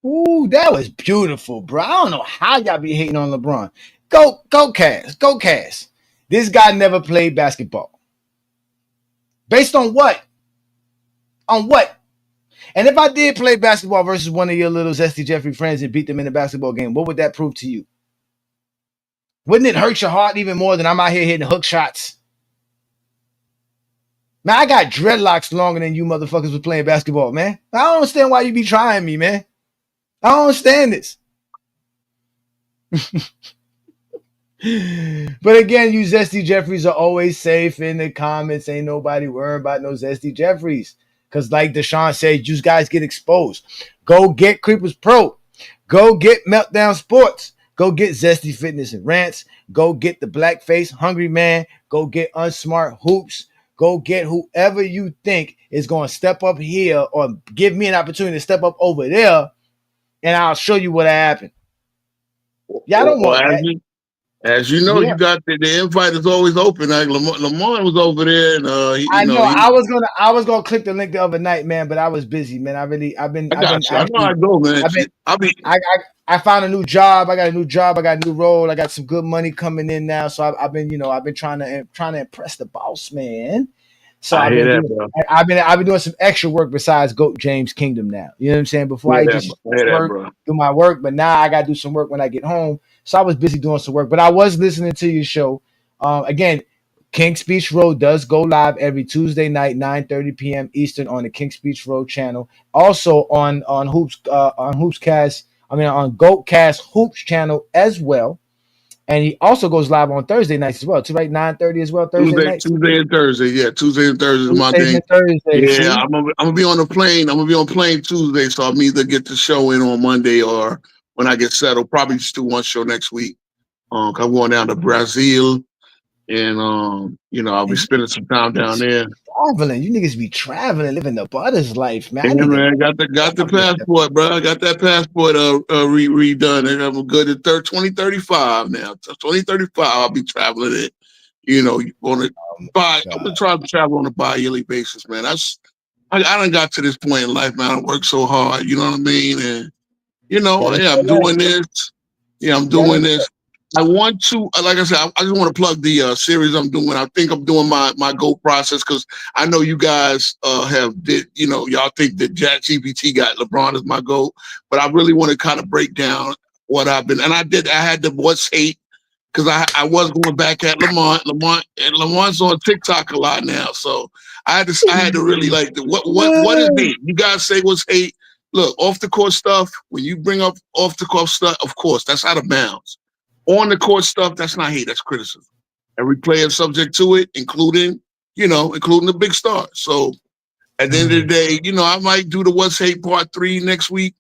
Ooh, that was beautiful, bro. I don't know how y'all be hating on LeBron. Go Cavs. Go Cavs. This guy never played basketball. Based on what? On what? And if I did play basketball versus one of your little Zesty Jeffrey friends and beat them in a basketball game, what would that prove to you? Wouldn't it hurt your heart even more than I'm out here hitting hook shots? Man, I got dreadlocks longer than you motherfuckers was playing basketball, man. I don't understand why you be trying me, man. I don't understand this. But again, you Zesty Jeffries are always safe in the comments. Ain't nobody worried about no Zesty Jeffries. Because like Deshaun said, you guys get exposed. Go get Creepers Pro. Go get Meltdown Sports. Go get Zesty Fitness and Rants. Go get the Blackface Hungry Man. Go get Unsmart Hoops. Go get whoever you think is going to step up here or give me an opportunity to step up over there. And I'll show you what happened. Y'all don't want that. As you know, you got the invite is always open. Like Lamar was over there, and I was gonna click the link the other night, man, but I was busy, man. I know, man. I found a new job. I got a new job. I got a new role. I got some good money coming in now. So I've been trying to impress the boss, man. So I've been doing some extra work besides GOAT James Kingdom now. You know what I'm saying? Before I just do my work, but now I gotta do some work when I get home. So I was busy doing some work, but I was listening to your show. Again, King Speech Road does go live every Tuesday night, 9:30 p.m. Eastern on the King Speech Road channel. Also on GoatCast Hoops channel as well. And he also goes live on Thursday nights as well, too, right? 9:30 as well, Thursday night. Tuesday and Thursday, yeah. Tuesday and Thursday is my thing. Yeah, I'm gonna be on the plane. I'm gonna be on plane Tuesday, so I'll either get the show in on Monday or when I get settled. Probably just do one show next week. I'm going down to Brazil, and I'll be spending some time down there. Traveling, you niggas be traveling, living the butters life, man. Yeah, man, got the passport, bro. I got that passport redone, and I'm good at 2035 now. 2035, I'll be traveling it. I'm gonna try to travel on a bi-yearly basis, man. I done got to this point in life, man. I work so hard, you know what I mean? And I'm doing this. Yeah, I'm doing this. I want to, like I said, I just want to plug the series I'm doing. I think I'm doing my GOAT process because I know you guys y'all think that ChatGPT got LeBron as my GOAT, but I really want to kind of break down what I've been. And I had the what's hate because I was going back at Lamont, and Lamont's on TikTok a lot now. So I had to really like what is hate? You guys say what's hate? Look, off the court stuff, when you bring up off the court stuff, of course, that's out of bounds. On the court stuff, that's not hate, that's criticism. Every player subject to it, including the big stars. So at the end of the day, I might do the What's Hate Part 3 next week.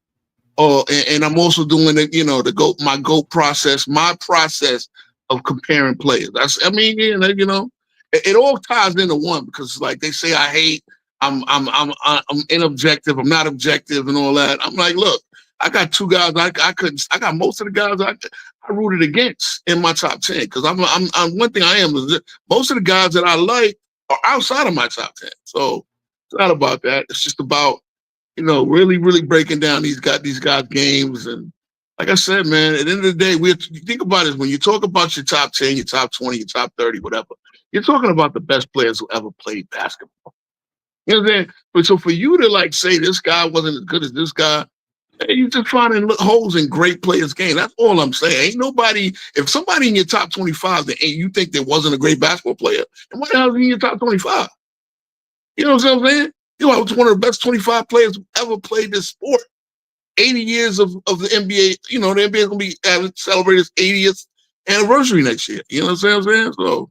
And I'm also doing my GOAT process, my process of comparing players. I mean, you know, it all ties into one because like they say, I hate, I'm inobjective, I'm not objective, and all that. I'm like, look, I got two guys I couldn't, I got most of the guys I rooted against in my top 10 because I'm one thing I am is that most of the guys that I like are outside of my top 10. So it's not about that. It's just about, you know, really, really breaking down these guys' games. And like I said, man, at the end of the day, you think about it when you talk about your top 10, your top 20, your top 30, whatever, you're talking about the best players who ever played basketball. You know what I'm saying? But so for you to like say this guy wasn't as good as this guy, hey, you just finding holes in great players' game. That's all I'm saying. Ain't nobody, if somebody in your top 25 that you think there wasn't a great basketball player, then what the hell is in your top 25? You know what I'm saying? You know, I was one of the best 25 players who ever played this sport. 80 years of the NBA, you know, the NBA is going to be celebrating its 80th anniversary next year. You know what I'm saying? So,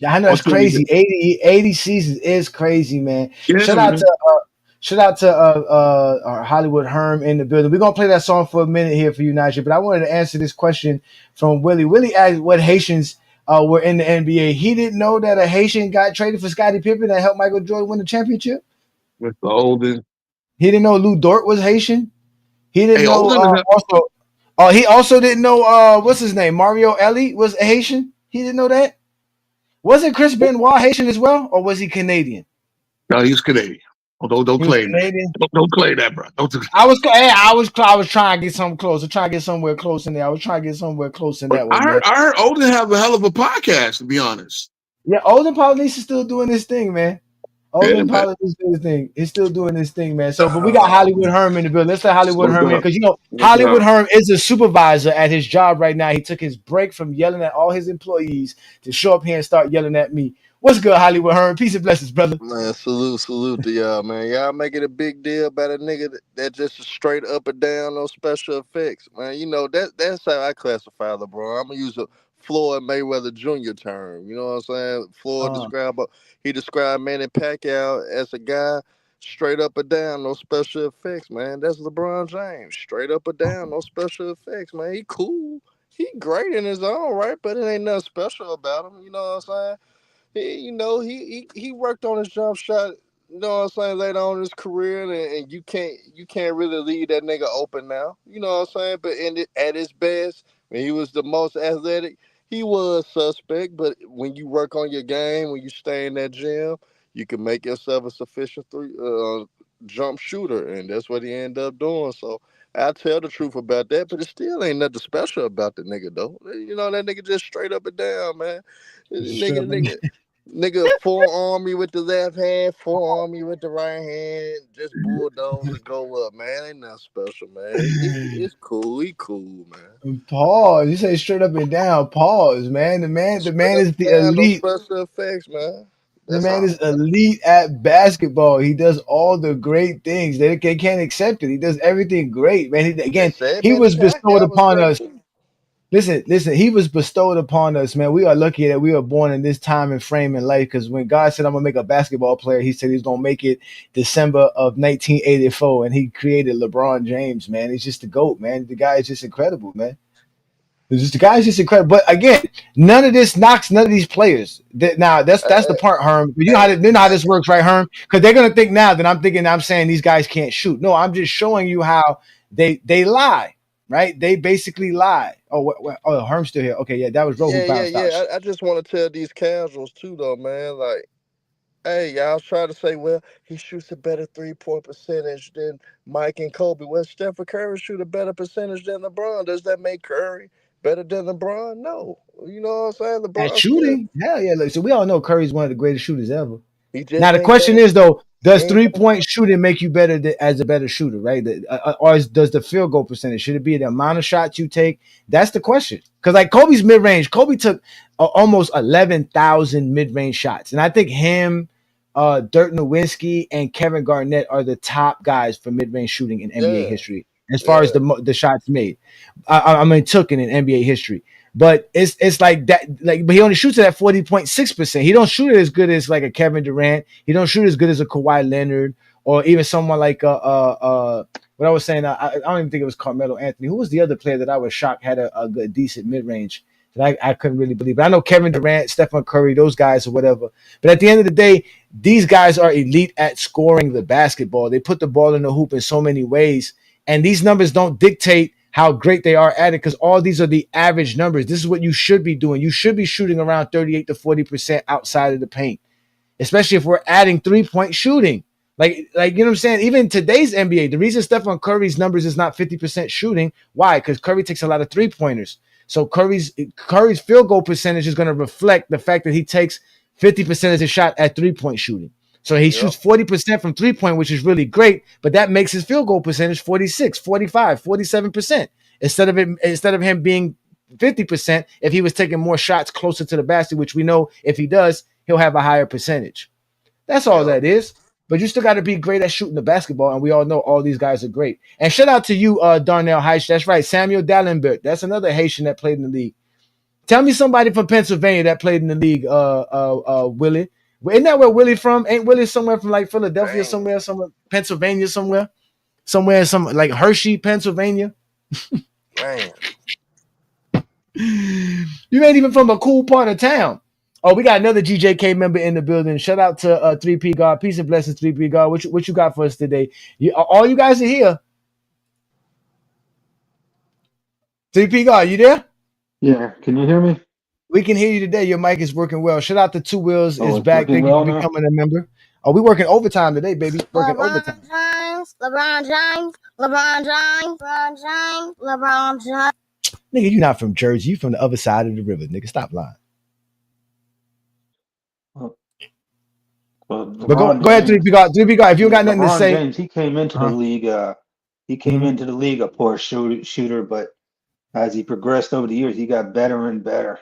Yeah, I know it's crazy. 80 seasons is crazy, man. Yeah, Shout out to Hollywood Herm in the building. We're gonna play that song for a minute here for you, Najee. But I wanted to answer this question from Willie. Willie asked what Haitians were in the NBA. He didn't know that a Haitian got traded for Scottie Pippen that helped Michael Jordan win the championship. With the Olden. He didn't know Lou Dort was Haitian. He didn't know Olden also. He also didn't know what's his name? Mario Elie was Haitian. He didn't know that. Wasn't Chris Benoit Haitian as well, or was he Canadian? No, he's Canadian. Don't claim that. Don't claim that, bro. I was trying to get something close. I'm trying to get somewhere close in there. I was trying to get somewhere close in that one. I heard Olden have a hell of a podcast, to be honest. Yeah, Olden Polynice is still doing this thing, man. Olden Polynice is doing his thing. He's still doing this thing, man. So, but we got Hollywood Herm in the building. Let's let Hollywood Herm in because you know Hollywood Herm is a supervisor at his job right now. He took his break from yelling at all his employees to show up here and start yelling at me. What's good, Hollywood Herm? Peace and blessings, brother. Man, salute to y'all, man. Y'all make it a big deal about a nigga that just straight up and down, no special effects, man. You know that's how I classify LeBron. I'm gonna use a Floyd Mayweather Jr. term. You know what I'm saying? Floyd described Manny Pacquiao as a guy straight up and down, no special effects, man. That's LeBron James, straight up and down, no special effects, man. He cool, he great in his own right, but it ain't nothing special about him. You know what I'm saying? He worked on his jump shot, you know what I'm saying, later on in his career, and you can't really leave that nigga open now. You know what I'm saying? But at his best, when he was the most athletic, he was suspect. But when you work on your game, when you stay in that gym, you can make yourself a sufficient jump shooter, and that's what he ended up doing. So I tell the truth about that, but it still ain't nothing special about the nigga though. You know, that nigga just straight up and down, man. Nigga forearm me with the left hand, forearm me with the right hand, just bulldoze and go up, man. Ain't nothing special, man. It's cool. He cool, man. Pause. You say straight up and down. Pause, man. The man is the elite. No special effects, man. The man is elite at basketball. He does all the great things. They can't accept it. He does everything great, man. He was bestowed upon us. Listen, he was bestowed upon us, man. We are lucky that we were born in this time and frame in life because when God said, I'm going to make a basketball player, he said he's going to make it December of 1984, and he created LeBron James, man. He's just the GOAT, man. The guy is just incredible, man. The guy's just incredible. But again, none of this knocks none of these players. Now, that's the part, Herm. You know how this works, right, Herm? Because they're going to think now that I'm saying these guys can't shoot. No, I'm just showing you how they lie. Right? They basically lie. Oh, Herm's still here. Okay, yeah, that was Ro who bounced out. I just want to tell these casuals too, though, man. Like, hey, y'all try to say, well, he shoots a better 3-point percentage than Mike and Kobe. Well, Stephen Curry shoot a better percentage than LeBron. Does that make Curry better than LeBron? No. You know what I'm saying? LeBron at shooting? Hell yeah. Look, so we all know Curry's one of the greatest shooters ever. Now the question is though, does 3-point shooting make you better as a better shooter, right? Or does the field goal percentage, should it be the amount of shots you take? That's the question. Because like Kobe's mid-range, Kobe took almost 11,000 mid-range shots. And I think him, Dirk Nowitzki, and Kevin Garnett are the top guys for mid-range shooting in NBA history. As far as the shots made. I mean, took in NBA history. But it's like that, but he only shoots it at 40.6%. He don't shoot it as good as like a Kevin Durant. He don't shoot as good as a Kawhi Leonard or even someone like what I was saying. I don't even think it was Carmelo Anthony. Who was the other player that I was shocked had a good decent mid range that I couldn't really believe. But I know Kevin Durant, Stephen Curry, those guys or whatever. But at the end of the day, these guys are elite at scoring the basketball. They put the ball in the hoop in so many ways. And these numbers don't dictate how great they are at it, because all these are the average numbers. This is what you should be doing. You should be shooting around 38 to 40% outside of the paint, especially if we're adding 3-point shooting. Like you know what I'm saying? Even in today's NBA, the reason Stephen Curry's numbers is not 50% shooting, why? Because Curry takes a lot of 3-pointers. So Curry's field goal percentage is going to reflect the fact that he takes 50% of his shot at 3-point shooting. So he shoots 40% from 3-point, which is really great, but that makes his field goal percentage 46, 45, 47%. Instead of him being 50%, if he was taking more shots closer to the basket, which we know if he does, he'll have a higher percentage. That's all that is. But you still got to be great at shooting the basketball, and we all know all these guys are great. And shout out to you, Darnell Heitch. That's right, Samuel Dallenberg. That's another Haitian that played in the league. Tell me somebody from Pennsylvania that played in the league, Willie. Isn't that where Willie from? Ain't Willie somewhere from like Philadelphia, somewhere, Pennsylvania, somewhere in some like Hershey, Pennsylvania? Man. You ain't even from a cool part of town. Oh, we got another GJK member in the building. Shout out to 3P God. Peace and blessings, 3P God. What you got for us today? All you guys are here. 3P God, you there? Yeah, can you hear me? We can hear you today. Your mic is working well. Shout out to Two Wheels is back. Thank you for becoming a member. Oh, we working overtime today, baby. Working overtime. LeBron James. Nigga, you not from Jersey. You from the other side of the river, nigga. Stop lying. But go ahead, 3P God. 3P God, if you got nothing to say. James, he came into the league. He came into the league a poor shooter, but as he progressed over the years, he got better and better.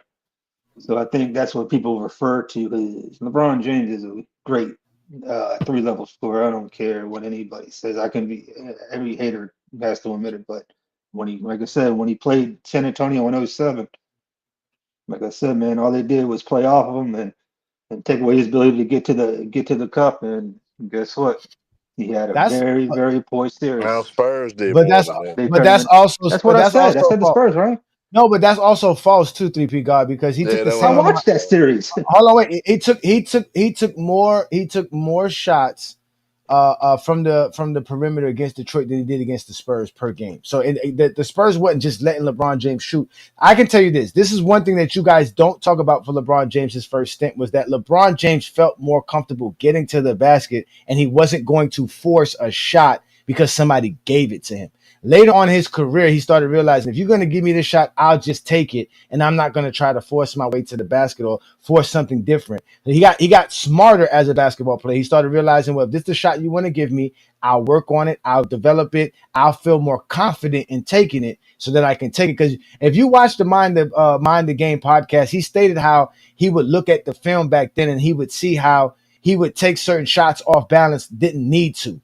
So I think that's what people refer to. LeBron James is a great 3-level scorer. I don't care what anybody says. Every hater has to admit it. But when he played San Antonio in 2007, like I said, man, all they did was play off of him and take away his ability to get to the cup. And guess what? He had a very, very poor series. Now Spurs did. But that's what I said. I said the Spurs, right? No, but that's also false too, 3P God, because he took the same. I watched that series. Hold on, wait. He took more shots from the perimeter against Detroit than he did against the Spurs per game. So the Spurs wasn't just letting LeBron James shoot. I can tell you this. This is one thing that you guys don't talk about for LeBron James's first stint, was that LeBron James felt more comfortable getting to the basket, and he wasn't going to force a shot because somebody gave it to him. Later on in his career, he started realizing, if you're going to give me this shot, I'll just take it, and I'm not going to try to force my way to the basket or force something different. He got smarter as a basketball player. He started realizing, well, if this is the shot you want to give me, I'll work on it, I'll develop it, I'll feel more confident in taking it so that I can take it. Because if you watch the Mind the Game podcast, he stated how he would look at the film back then and he would see how he would take certain shots off balance, didn't need to.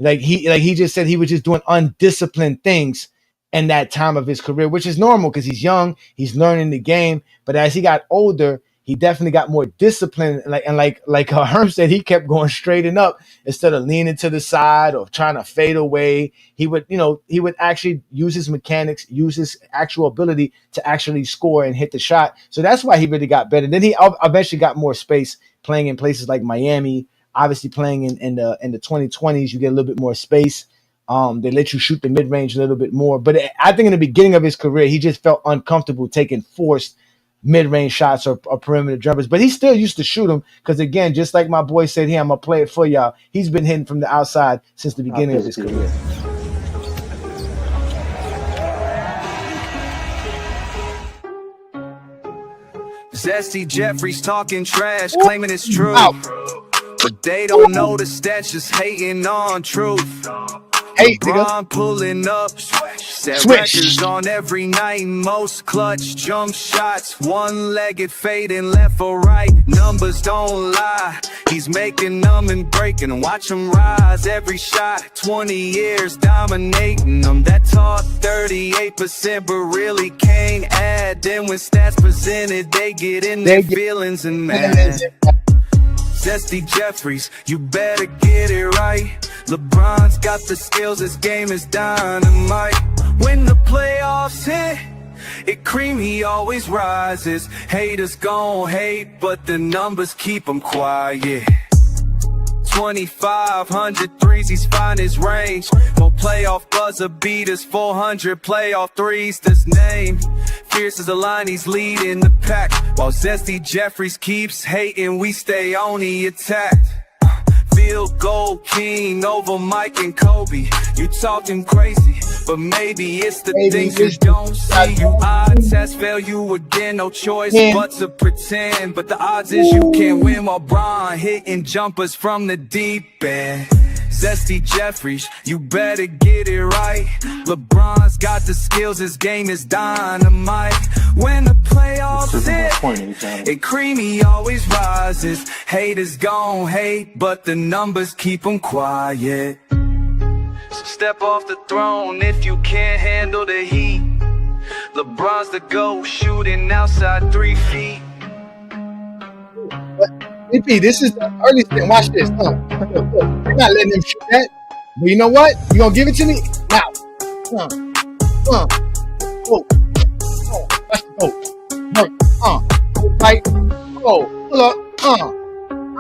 Like he just said he was just doing undisciplined things in that time of his career, which is normal because he's young, he's learning the game. But as he got older, he definitely got more disciplined. Like Herm said, he kept going straight and up instead of leaning to the side or trying to fade away. He would actually use his mechanics, use his actual ability to actually score and hit the shot. So that's why he really got better. Then he eventually got more space playing in places like Miami. Obviously, playing in the 2020s, you get a little bit more space. They let you shoot the mid range a little bit more. But I think in the beginning of his career, he just felt uncomfortable taking forced mid range shots or perimeter jumpers. But he still used to shoot them because, again, just like my boy said here, I'm gonna play it for y'all. He's been hitting from the outside since the beginning of his career. Zesty Jeffries talking trash, claiming it's true. But they don't know the stats, just hating on truth. LeBron pulling up, set records on every night. Most clutch jump shots, one-legged fading left or right. Numbers don't lie, he's making them and breaking. Watch them rise every shot, 20 years dominating them. That talk 38%, but really can't add. Then when stats presented, they get in their feelings and mad. Zesty Jeffries, you better get it right. LeBron's got the skills, his game is dynamite. When the playoffs hit, It creamy always rises. Haters gon' hate, but the numbers keep them quiet. 2,500 threes, he's find his range. More playoff buzzer beaters, 400 playoff threes, this name. Fierce as a line, he's leading the pack. While Zesty Jeffries keeps hating, we stay on the attack. Field goal king over Mike and Kobe. You talking crazy, but maybe it's the things you don't see. You eye test, fail you again, no choice but to pretend. But the odds is you can't win while Bron hitting jumpers from the deep end. Zesty Jeffries, you better get it right. LeBron's got the skills, his game is dynamite. When the playoffs hit, it creamy always rises. Haters gon' hate, but the numbers keep them quiet. So step off the throne if you can't handle the heat. LeBron's the GOAT, shooting outside 3 feet. BP, this is the early thing. Watch this. You're not letting him shoot that. But you know what? You gonna give it to me? Now. Oh. Watch the boat. Right. Oh, pull up.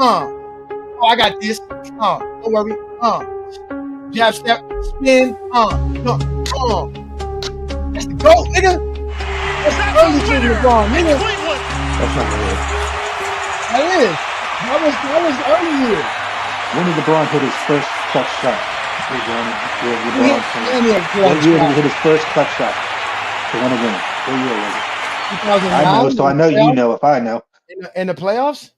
Oh, I got this. Don't worry. Jab step. Spin. That's the goal, nigga. That's the early thing you're wrong, nigga. That's not real. That is. That was early here. When did LeBron hit his first clutch shot? What year did he hit his first clutch shot to win a game? What year was it? 2009. I know, so I know you know if I know. In the playoffs?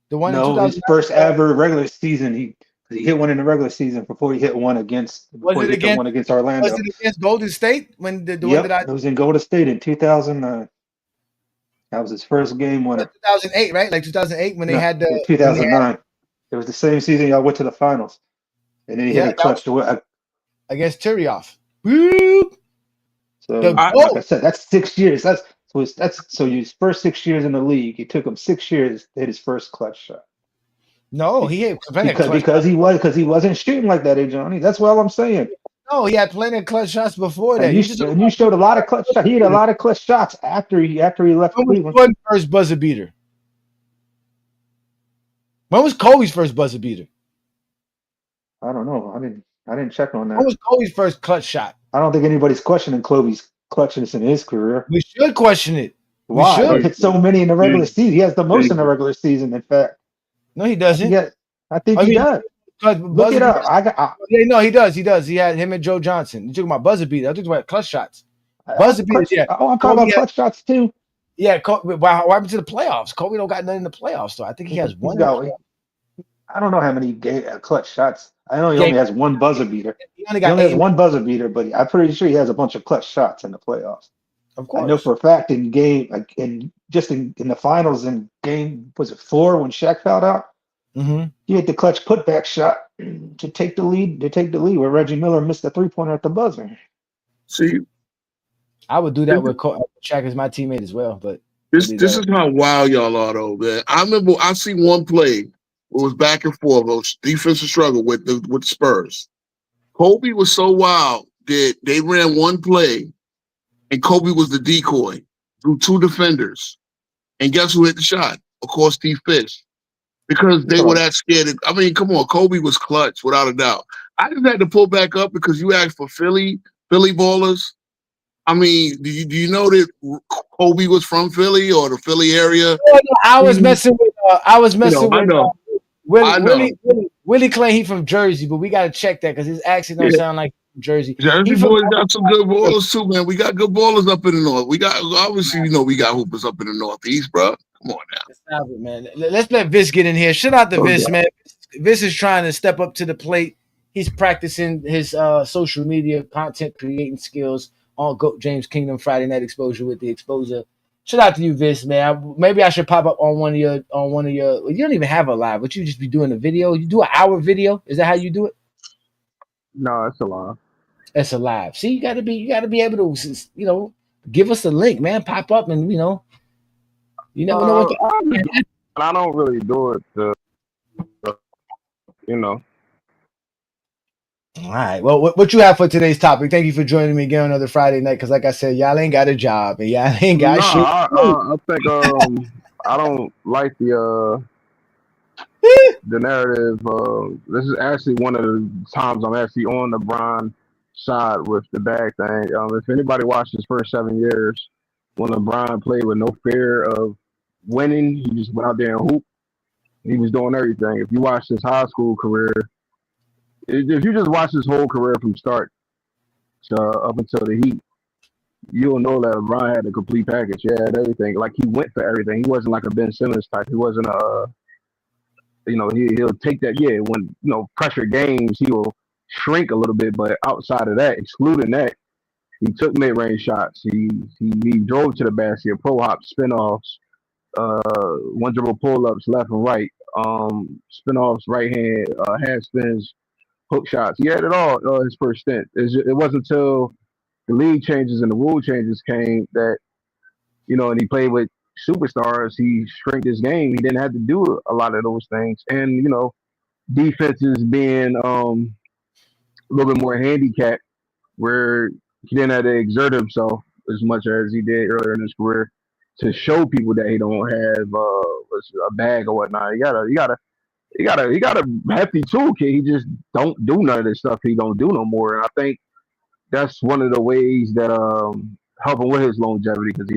The one in No, 2009? his first ever regular season. He hit one in the regular season before he hit one against the one against Orlando. Was it against Golden State when the Yep, one that it was in Golden State in 2009. That was his first game winner. 2008, right? Like 2008 when they had the 2009. It was the same season y'all went to the finals, and then he hit a clutch to win against Tyrioff. Woo! So like I said, that's 6 years. That's his first 6 years in the league. It took him 6 years to hit his first clutch shot. No, he hit because he wasn't shooting like that, Ajani. That's what I'm saying. No, he had plenty of clutch shots before that. And you showed a lot of clutch shots. He had a lot of clutch shots after he left Cleveland. When was first buzzer beater? When was Kobe's first buzzer beater? I don't know. I didn't check on that. When was Kobe's first clutch shot? I don't think anybody's questioning Kobe's clutchness in his career. We should question it. Why? He hit so many in the regular season. He has the most in the regular season, in fact. No, he doesn't. I think he does. Look it up. No, he does. He had him and Joe Johnson. You talking about buzzer beater? I'm talking about clutch shots. Buzzer beaters, yeah. Oh, I'm talking about clutch shots too. Yeah, what happened to the playoffs? Kobe don't got nothing in the playoffs, though. I think he has one. I don't know how many clutch shots. I know he only has one buzzer beater. He only has one buzzer beater, but I'm pretty sure he has a bunch of clutch shots in the playoffs. Of course. I know for a fact in the finals in game, was it 4 when Shaq fouled out? Mm-hmm. He hit the clutch putback shot to take the lead. Where Reggie Miller missed a 3-pointer at the buzzer. See, I would do that with Shaq as my teammate as well. But this is how wild y'all are, though, man. I remember I see one play. It was back and forth. It was defensive struggle with the Spurs. Kobe was so wild that they ran one play, and Kobe was the decoy through 2 defenders. And guess who hit the shot? Of course, Steve Fish. Because they were that scared. I mean, come on, Kobe was clutch without a doubt. I just had to pull back up because you asked for Philly ballers. I mean, do you know that Kobe was from Philly or the Philly area? I was messing with. I know. Willie claimed he from Jersey, but we got to check that because his accent don't sound like Jersey. Jersey boys got some good ballers too, man. We got good ballers up in the north. We got obviously, we got hoopers up in the northeast, bro. Come on now. Stop it, man. Let's let Vis get in here. Shout out to Vis, man. Vis is trying to step up to the plate. He's practicing his social media content creating skills on GOAT James Kingdom Friday Night Exposure with the Exposer. Shout out to you, Vis, man. Maybe I should pop up on one of your. You don't even have a live, but you just be doing a video. You do an hour video. Is that how you do it? No, it's a live. It's a live. See, you gotta be able to, give us the link, man. Pop up and you never know what. I don't really do it to. All right. Well, what you have for today's topic? Thank you for joining me again on another Friday night. Because, like I said, y'all ain't got a job and y'all ain't got No, shit. I think I don't like the narrative. This is actually one of the times I'm actually on the Bron side with the bag thing. If anybody watched his first 7 years, when LeBron played with no fear of winning, he just went out there and hooped. He was doing everything. If you watch his high school career, if you just watch his whole career from start to up until the Heat, you'll know that LeBron had a complete package. He had everything. Like he went for everything. He wasn't like a Ben Simmons type. He wasn't a he'll take that. Yeah, when pressure games, he will shrink a little bit. But outside of that, excluding that, he took mid range shots. He drove to the basket, pro hops, spin offs, one dribble pull ups left and right, spin offs right hand, hand spins, hook shots. He had it all his first stint. It wasn't until the league changes and the rule changes came that and he played with superstars. He shrank his game. He didn't have to do a lot of those things, and defenses being a little bit more handicapped, where he didn't have to exert himself as much as he did earlier in his career to show people that he don't have a bag or whatnot. He got a hefty toolkit. He just don't do none of this stuff he don't do no more. And I think that's one of the ways that help him with his longevity, because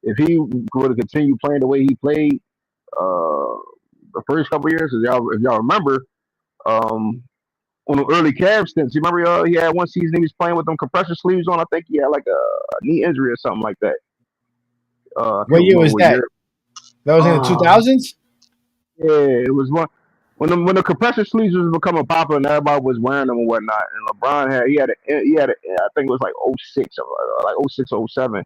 if he were to continue playing the way he played the first couple of years, if y'all remember, on the early Cavs stints, you remember he had one season he was playing with them compression sleeves on. I think he had like a knee injury or something like that. I What can't year remember was what that? year. That was in the Um, 2000s? yeah, it was one when the compression sleeves was becoming popular and everybody was wearing them and whatnot. And LeBron had I think it was like '06 or like '06 '07.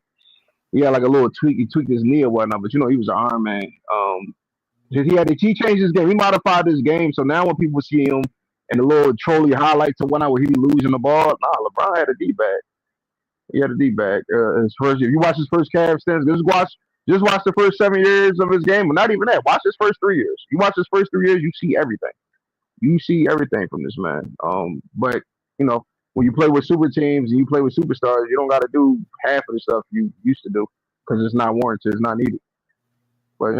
He had like a little tweak. He tweaked his knee or whatnot, but he was an Iron Man. He changed his game. He modified his game. So now when people see him and the little trolley highlights and whatnot where he be losing the ball, nah, LeBron had a D bag. He had a D bag. His first, if you watch his first Cavs stints, just watch the first 7 years of his game. But not even that. Watch his first 3 years. You watch his first 3 years, you see everything. You see everything from this man. But when you play with super teams and you play with superstars, you don't got to do half of the stuff you used to do because it's not warranted. It's not needed. But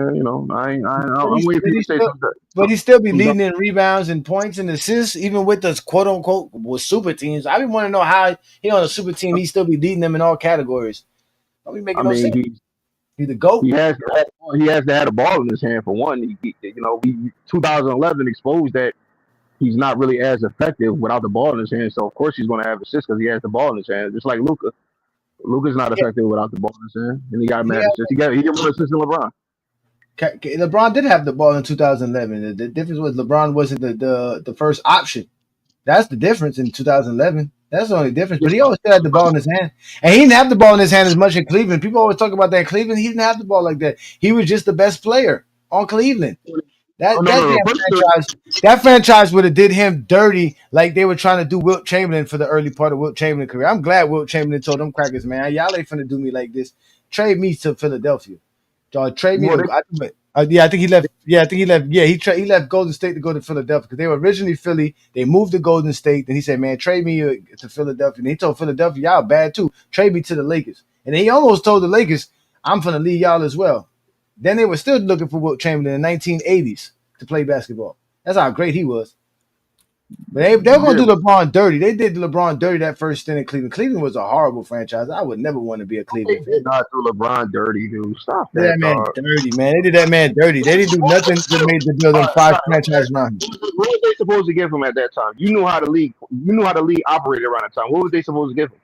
But I'm he, waiting for but you he to say still, something. but he still be Something leading in rebounds and points and assists, even with the quote unquote with super teams. I been want to know how he on a super team he still be leading them in all categories. Don't be I making no mean, sense. He the goat. he has to have a ball in his hand for one. 2011 exposed that he's not really as effective without the ball in his hand. So of course he's going to have assists because he has the ball in his hand. Just like Luka. Luka's not Yeah, effective without the ball in his hand, and he got he mad assists. He got more assists than LeBron. LeBron did have the ball in 2011. The difference was LeBron wasn't the first option. That's the difference in 2011. That's the only difference. But he always still had the ball in his hand, and he didn't have the ball in his hand as much in Cleveland. People always talk about that in Cleveland. He didn't have the ball like that. He was just the best player on Cleveland. Oh That no, that no, no. damn franchise, that franchise would have did him dirty like they were trying to do Wilt Chamberlain for the early part of Wilt Chamberlain's career. I'm glad Wilt Chamberlain told them crackers, man, y'all ain't finna do me like this. Trade me to Philadelphia. Trade me Well, to. Yeah, I think he left. Yeah, I think he left. Yeah, he left Golden State to go to Philadelphia because they were originally Philly. They moved to Golden State. Then he said, "Man, trade me to Philadelphia." And he told Philadelphia, "Y'all bad too. Trade me to the Lakers." And then he almost told the Lakers, "I'm gonna leave y'all as well." Then they were still looking for Wilt Chamberlain in the 1980s to play basketball. That's how great he was. But they're gonna yeah, do LeBron dirty. They did LeBron dirty that first stint in Cleveland. Cleveland was a horrible franchise. I would never want to be a they Cleveland fan. did not do LeBron dirty, dude. Stop They did that, that man dog. dirty, man. They did that man dirty. They didn't do nothing to make the build All them right, five all right, okay. franchise around him. What was they supposed to give him at that time? You knew how the league operated around that time. What was they supposed to give him?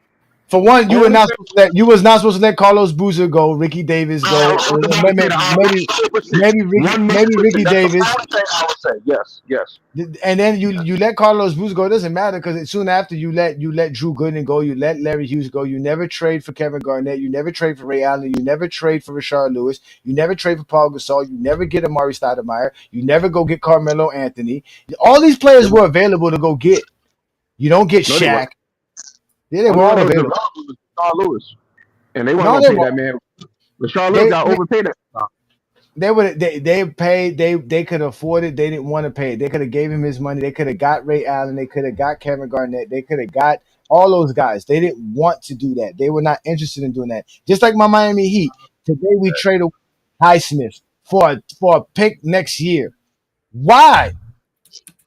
For one, Only you was not supposed to let Carlos Boozer go, Ricky Davis I go, was about to say the maybe 100%. maybe 1 million%. Ricky That's the Davis. only thing I would say. Yes, yes. And then you let Carlos Boozer go. It doesn't matter because soon after you let Drew Gooden go, you let Larry Hughes go. You never trade for Kevin Garnett. You never trade for Ray Allen. You never trade for Rashard Lewis. You never trade for Paul Gasol. You never get Amari Stoudemire. You never go get Carmelo Anthony. All these players were available to go get. You don't get No, they Shaq. weren't. Yeah, they were Only one all that was available. developed was Rashard Lewis, and they weren't No, gonna they pay were. that man. Rashard Lewis They, got they overpaid at the time. They paid. They could afford it. They didn't want to pay it. They could have gave him his money. They could have got Ray Allen. They could have got Kevin Garnett. They could have got all those guys. They didn't want to do that. They were not interested in doing that. Just like my Miami Heat. Today we traded Highsmith for a pick next year. Why?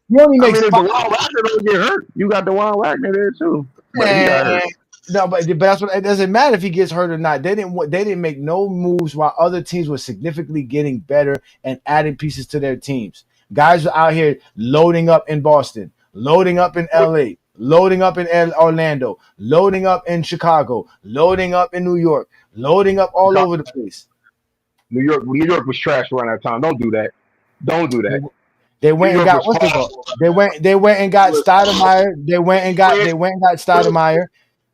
He only I makes mean, if five. DeJuan Wagner don't get hurt, you got DeJuan Wagner there too. But he got hurt. No, but that's what it doesn't matter if he gets hurt or not. They didn't make no moves while other teams were significantly getting better and adding pieces to their teams. Guys were out here loading up in Boston, loading up in LA, loading up in Orlando, loading up in Chicago, loading up in New York, loading up all over the place. New York was trash around that time. Don't do that. Don't do that. They went and got what's it called? They went and got Stoudemire. They went and got Stoudemire.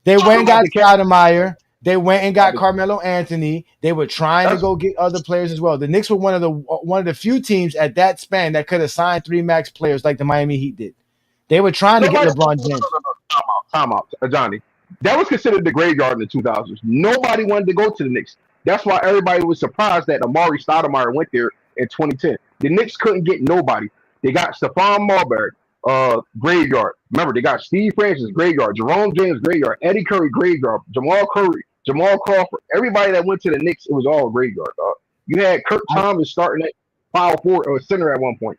They went and got Stoudemire. They went and got Carmelo Anthony. They were trying to go get other players as well. The Knicks were one of the few teams at that span that could have signed 3 max players like the Miami Heat did. They were trying to get LeBron James. Time out, Ajani. That was considered the graveyard in the 2000s. Nobody wanted to go to the Knicks. That's why everybody was surprised that Amari Stoudemire went there in 2010. The Knicks couldn't get nobody. They got Stephon Marbury, graveyard. Remember, they got Steve Francis, graveyard. Jerome James, graveyard. Eddie Curry, graveyard. Jamal Curry, Jamal Crawford. Everybody that went to the Knicks, it was all graveyard, dog. You had Kurt Thomas starting at power forward or center at one point.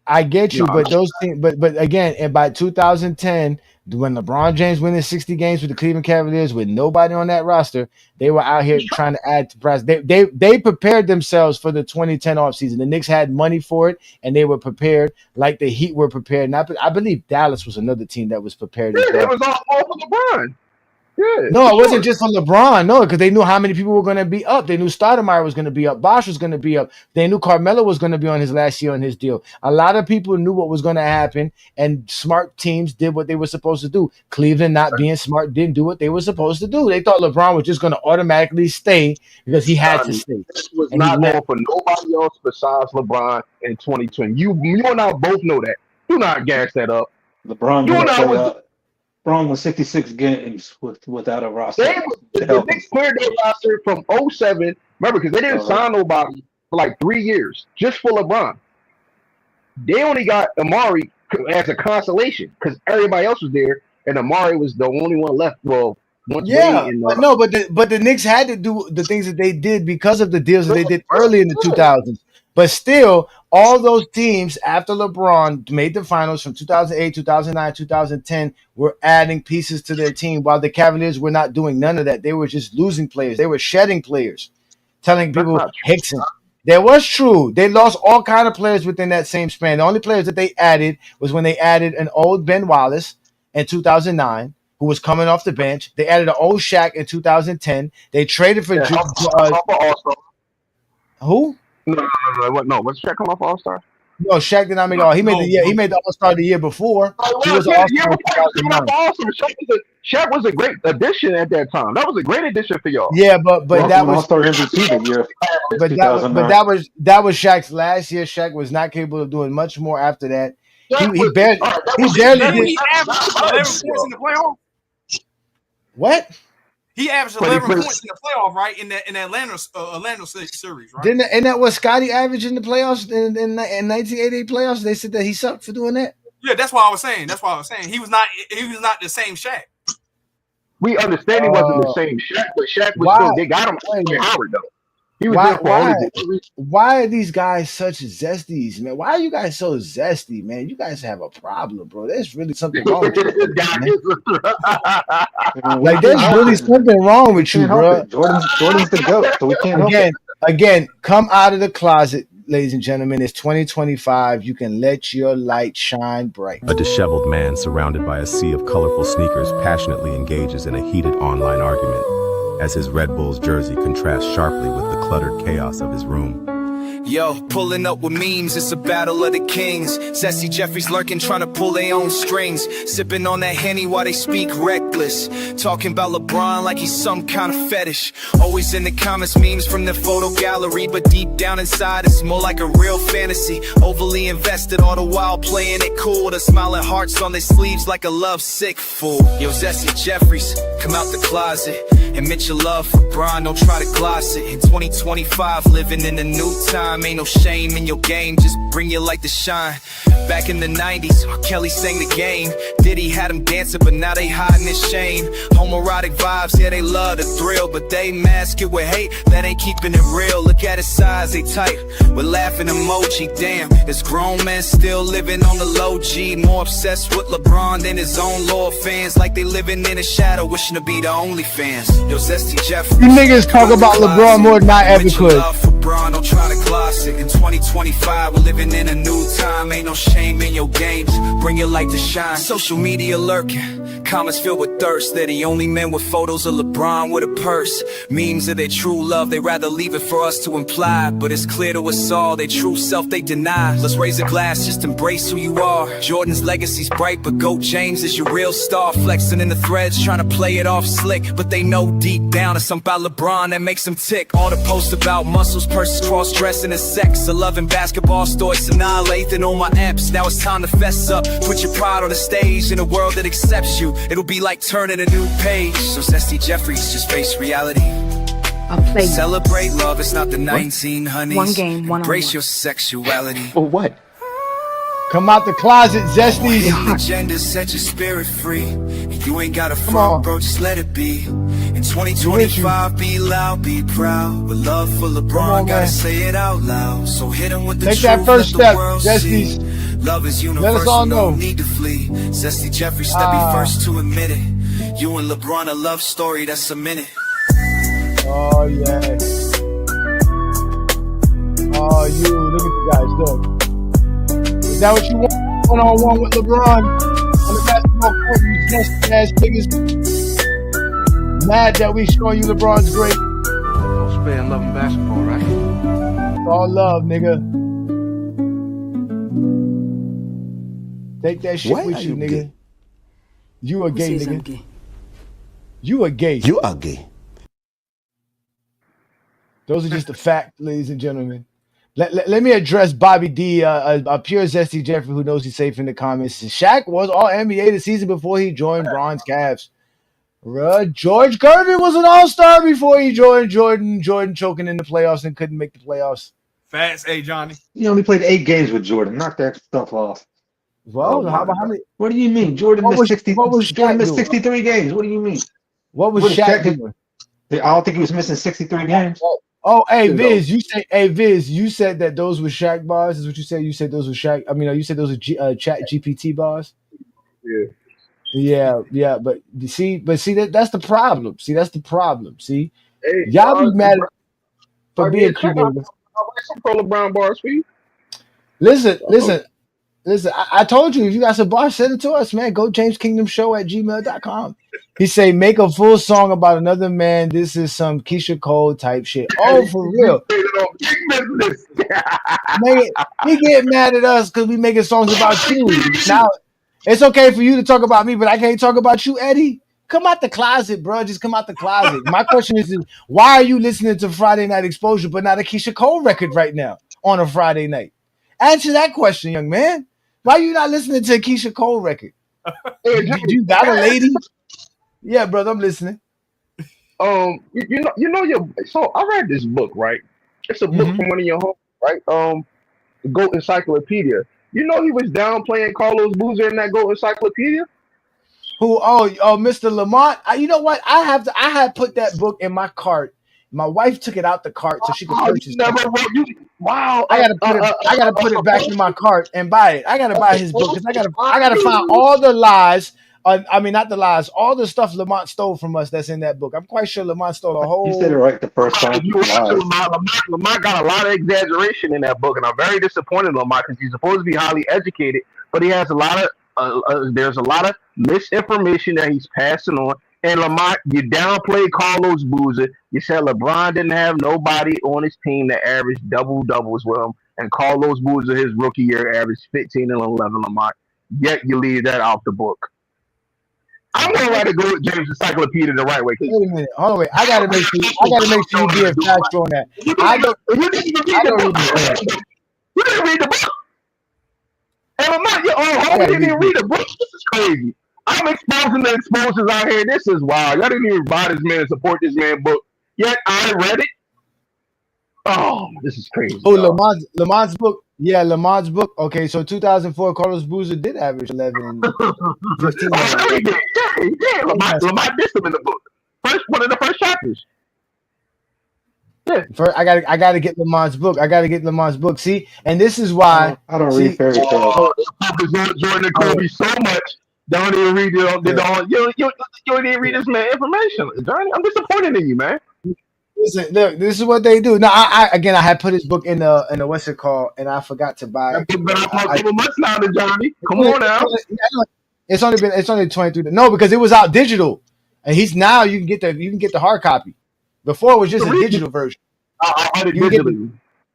I get you, but those things, but again, and by 2010, when LeBron James winning 60 games with the Cleveland Cavaliers with nobody on that roster, they were out here trying to add to price. They prepared themselves for the 2010 offseason. The Knicks had money for it, and they were prepared like the Heat were prepared. And I believe Dallas was another team that was prepared as well. It was all for LeBron. Yeah, no, it wasn't just for LeBron. No, because they knew how many people were going to be up. They knew Stoudemire was going to be up. Bosh was going to be up. They knew Carmelo was going to be on his last year on his deal. A lot of people knew what was going to happen, and smart teams did what they were supposed to do. Cleveland, not being smart, didn't do what they were supposed to do. They thought LeBron was just going to automatically stay because he had to stay. It was not going for nobody else besides LeBron in 2020. You and I both know that. Do not gas that up. LeBron was 66 games without a roster. The Knicks cleared their roster from 07. Remember, because they didn't sign nobody for like 3 years just for LeBron. They only got Amari as a consolation because everybody else was there, and Amari was the only one left. Well, but the Knicks had to do the things that they did because of the deals that they did early in the 2000s. But still, all those teams after LeBron made the finals from 2008, 2009, 2010 were adding pieces to their team while the Cavaliers were not doing none of that. They were just losing players. They were shedding players, telling people Hickson. That was true. They lost all kind of players within that same span. The only players that they added was when they added an old Ben Wallace in 2009, who was coming off the bench. They added an old Shaq in 2010. They traded for who? No. Was Shaq come off All-Star? No, Shaq did not make all. He made the All-Star the year before. He was All-Star in 2009. Shaq was a great addition at that time. That was a great addition for y'all. Yeah, but that was All-Star MVP the year. But that was Shaq's last year. Shaq was not capable of doing much more after that. He barely did. He averaged 11 points in the playoff. What? He averaged 11 points in the playoff, right? In the Atlanta series, right? Isn't that what Scotty averaged in the playoffs in 1988 playoffs? They said that he sucked for doing that. Yeah, that's what I was saying. He was not the same Shaq. We understand he wasn't the same Shaq, but Shaq was still. They got him Howard though. He was there for why are these guys such zesties, man? Why are you guys so zesty, man? You guys have a problem, bro. There's really something wrong with you, man. Like, there's really something wrong with you, bro. Jordan's the GOAT, so we can't help it. Again, come out of the closet, ladies and gentlemen. It's 2025. You can let your light shine bright. A disheveled man surrounded by a sea of colorful sneakers passionately engages in a heated online argument as his Red Bulls jersey contrasts sharply with the cluttered chaos of his room. Yo, pulling up with memes, it's a battle of the kings. Sassy Jeffries lurking, trying to pull their own strings. Sipping on that Henny while they speak reckless. Talking about LeBron like he's some kind of fetish. Always in the comments, memes from the photo gallery. But deep down inside, it's more like a real fantasy. Overly invested, all the while playing it cool. The smiling hearts on their sleeves like a lovesick fool. Yo, Sassy Jeffries, come out the closet. Admit your love for Bron, don't try to gloss it. In 2025, living in a new time. Ain't no shame in your game, just bring your light to shine. Back in the 90s, Kelly sang the game. Diddy had them dancing, but now they hiding his shame. Homoerotic vibes, yeah, they love the thrill, but they mask it with hate, that ain't keeping it real. Look at his size, they tight, with laughing emoji. Damn, this grown man still living on the low G. More obsessed with LeBron than his own loyal fans. Like they living in a shadow, wishing to be the only fans. Yo, Zesty Jeffries, You niggas talk about LeBron more than I ever could. Bron, don't try to gloss it. In 2025, we're living in a new time. Ain't no shame in your game, just bring your light to shine. Social media lurking, comments filled with thirst. They're the only men with photos of LeBron with a purse. Memes of their true love, they rather leave it for us to imply. But it's clear to us all, their true self they deny. Let's raise a glass, just embrace who you are. Jordan's legacy's bright, but GOAT James is your real star. Flexing in the threads, trying to play it off slick. But they know deep down it's something about LeBron that makes them tick. All the posts about muscles, purses, cross-dressing and sex. A loving basketball stories annihilating on my apps. Now it's time to fess up, put your pride on the stage. In a world that accepts you, it'll be like turning a new page. So Zesty Jeffries, just face reality. I'll play. Celebrate love, it's not the 19 honeys. One game, one on Embrace one. your sexuality. For what? Come out the closet, Zesty. The agenda set your spirit free. And you ain't got a front, bro, just let it be. In 2025, be loud, be proud. With love for LeBron, gotta say it out loud. So hit him with the Take truth, that first let step, the world Zesty. see. Love is Let us universal, all no know. need to flee. Zesty Jeffries, step be first to admit it. You and LeBron, a love story that's a minute. Oh, yeah. Oh, you. Look at you guys, look. Is that what you want? One-on-one with LeBron on the basketball court, you nasty ass niggas. Mad that we showing you LeBron's great. Don't spend loving basketball, right? It's all love, nigga. Take that shit Why with are you, you nigga. gay? You a Who gay says I'm nigga. gay? You a gay. You are gay. Those are just the facts, ladies and gentlemen. Let me address Bobby D, a pure Zesty Jeffrey who knows he's safe in the comments. Shaq was all NBA the season before he joined Bron's Cavs. George Gervin was an all-star before he joined Jordan. Jordan choking in the playoffs and couldn't make the playoffs. Facts, Johnny. He only played 8 games with Jordan. Knock that stuff off. Well, how many? What do you mean? Jordan What missed was 60. what was Jordan Shaq missed doing? 63 games. What do you mean? What was What is Shaq Shaq- doing? I don't think he was missing 63 games. Oh, hey Viz, you said that those were Shaq bars. Is what you said? You said those were Shaq. I mean, you said those were Chat GPT bars. Yeah. But see, that's the problem. See, Hey, y'all be mad for being check cute. out some pro LeBron bars for you. Listen. I told you if you got some bars, send it to us, man. Go JamesKingdomShow@gmail.com. He say make a full song about another man. This is some Keisha Cole type shit. Oh, for real. He get mad at us because we making songs about you. Now it's okay for you to talk about me, but I can't talk about you, Eddie. Come out the closet, bro. Just come out the closet. My question is, why are you listening to Friday Night Exposure, but not a Keisha Cole record right now on a Friday night? Answer that question, young man. Why are you not listening to a Keisha Cole record? You got a lady? Yeah, brother, I'm listening. So I read this book, right? It's a book from one of your homies, right? The GOAT Encyclopedia. You know he was downplaying Carlos Boozer in that GOAT Encyclopedia? Who? Oh, Mr. Lamont. You know what? I had put that book in my cart. My wife took it out the cart so she could purchase it. Wow! I gotta put it back in my cart and buy it. I gotta buy his book because I gotta find all the lies. Not the lies. All the stuff Lamont stole from us that's in that book. I'm quite sure Lamont stole a whole. You said it right the first time. Lamont got a lot of exaggeration in that book, and I'm very disappointed in Lamont because he's supposed to be highly educated, but he has a lot of there's a lot of misinformation that he's passing on. And Lamont, you downplayed Carlos Boozer. You said LeBron didn't have nobody on his team that averaged double doubles with him, and Carlos Boozer his rookie year averaged 15 and 11. Lamont, yet you leave that off the book. I'm gonna write a good James Encyclopedia the right way. Wait a minute, hold on, wait. I gotta make sure you being factual on that. I don't read the book. You didn't read the book. And Lamont, your own homie didn't even read the book. This is crazy. I'm exposing the exposures out here. This is wild. Y'all didn't even buy this man and support this man book. Yet I read it. Oh, this is crazy. Oh, Lamont's book. Yeah, Lamont's book. Okay, so 2004, Carlos Boozer did average 11 and 15. Yeah, Lamont dissed him in the book. One of the first chapters. Yeah. First, I gotta get Lamont's book. I gotta get Lamont's book. See, and this is why I don't read fairy tales. Jordan and Kobe so much. Don't even read it. You don't even read this man information. Johnny, I'm disappointed in you, man. Listen, look, this is what they do. No, I had put his book in the what's it called, and I forgot to buy it. It's been out for a couple months now, Johnny. Come on now. It's only 23. No, because it was out digital, and you can get the hard copy. Before it was just a digital version.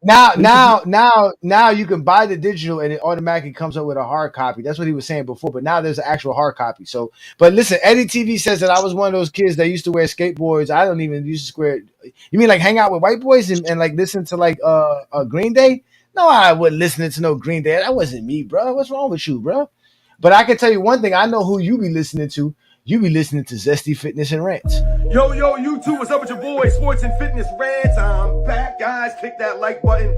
Now you can buy the digital and it automatically comes up with a hard copy. That's what he was saying before, but now there's an actual hard copy. So, but listen, Eddie TV says that I was one of those kids that used to wear skateboards. I don't even use to square. You mean like hang out with white boys and like listen to like Green Day? No, I wasn't listening to no Green Day. That wasn't me, bro. What's wrong with you, bro? But I can tell you one thing. I know who you be listening to. You be listening to Zesty Fitness and Rants. Yo, YouTube, what's up with your boy, Sports and Fitness Rants? I'm back, guys. Click that like button.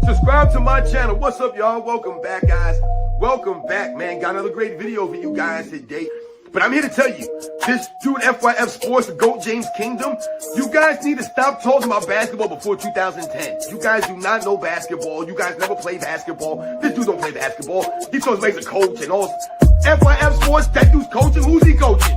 Subscribe to my channel. What's up, y'all? Welcome back, guys. Welcome back, man. Got another great video for you guys today. But I'm here to tell you, this dude, FYF Sports, the GOAT James Kingdom, you guys need to stop talking about basketball before 2010. You guys do not know basketball. You guys never play basketball. This dude don't play basketball. He talks like he's a coach and all. FYF Sports, that dude's coaching. Who's he coaching?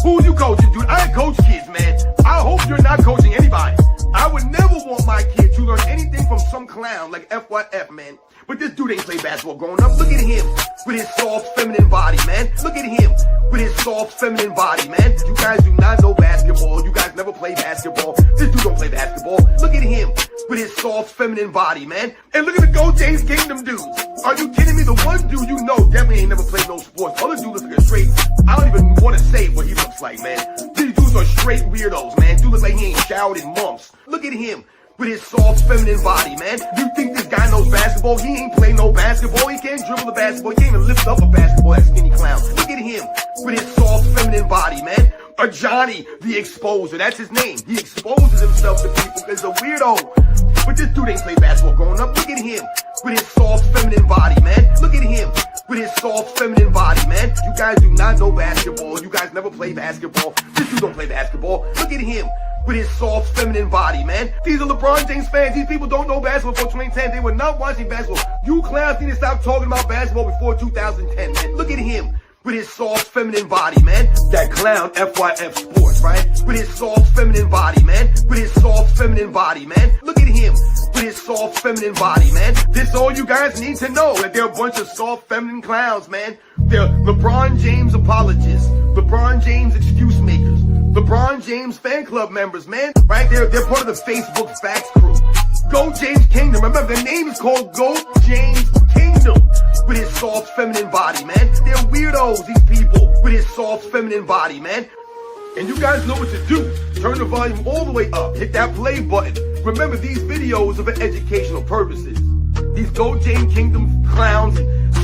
Who's you coaching, dude? I coach kids, man. I hope you're not coaching anybody. I would never want my kid to learn anything from some clown like FYF, man. But this dude ain't played basketball growing up. Look at him with his soft, feminine body, man. Look at him with his soft, feminine body, man. You guys do not know basketball. You guys never play basketball. This dude don't play basketball. Look at him with his soft, feminine body, man. And look at the GOAT James Kingdom dudes. Are you kidding me? The one dude you know definitely ain't never played no sports. Other dude looks like a straight, I don't even want to say what he looks like, man. These dudes are straight weirdos, man. Dude looks like he ain't showered in months. Look at him with his soft, feminine body, man. You think this guy knows basketball? He ain't played no basketball. He can't dribble the basketball. He can't even lift up a basketball, that skinny clown. Look at him with his soft, feminine body, man. Ajani, the exposer. That's his name. He exposes himself to people because he's a weirdo. But this dude ain't played basketball growing up. Look at him with his soft, feminine body, man. Look at him with his soft, feminine body, man. You guys do not know basketball. You guys never play basketball. This dude don't play basketball. Look at him with his soft, feminine body, man. These are LeBron James fans. These people don't know basketball before 2010. They were not watching basketball. You clowns need to stop talking about basketball before 2010, man. Look at him with his soft, feminine body, man. That clown, FYF Sports, right? With his soft, feminine body, man. With his soft, feminine body, man. Look at him with his soft, feminine body, man. This all you guys need to know, that they're a bunch of soft, feminine clowns, man. They're LeBron James apologists, LeBron James excuse makers, LeBron James fan club members, man. Right? They're part of the Facebook Facts crew. GOAT James Kingdom. Remember, their name is called GOAT James Kingdom. With his soft, feminine body, man. They're weirdos, these people, with his soft, feminine body, man. And you guys know what to do. Turn the volume all the way up. Hit that play button. Remember, these videos are for educational purposes. These GOAT James Kingdom clowns,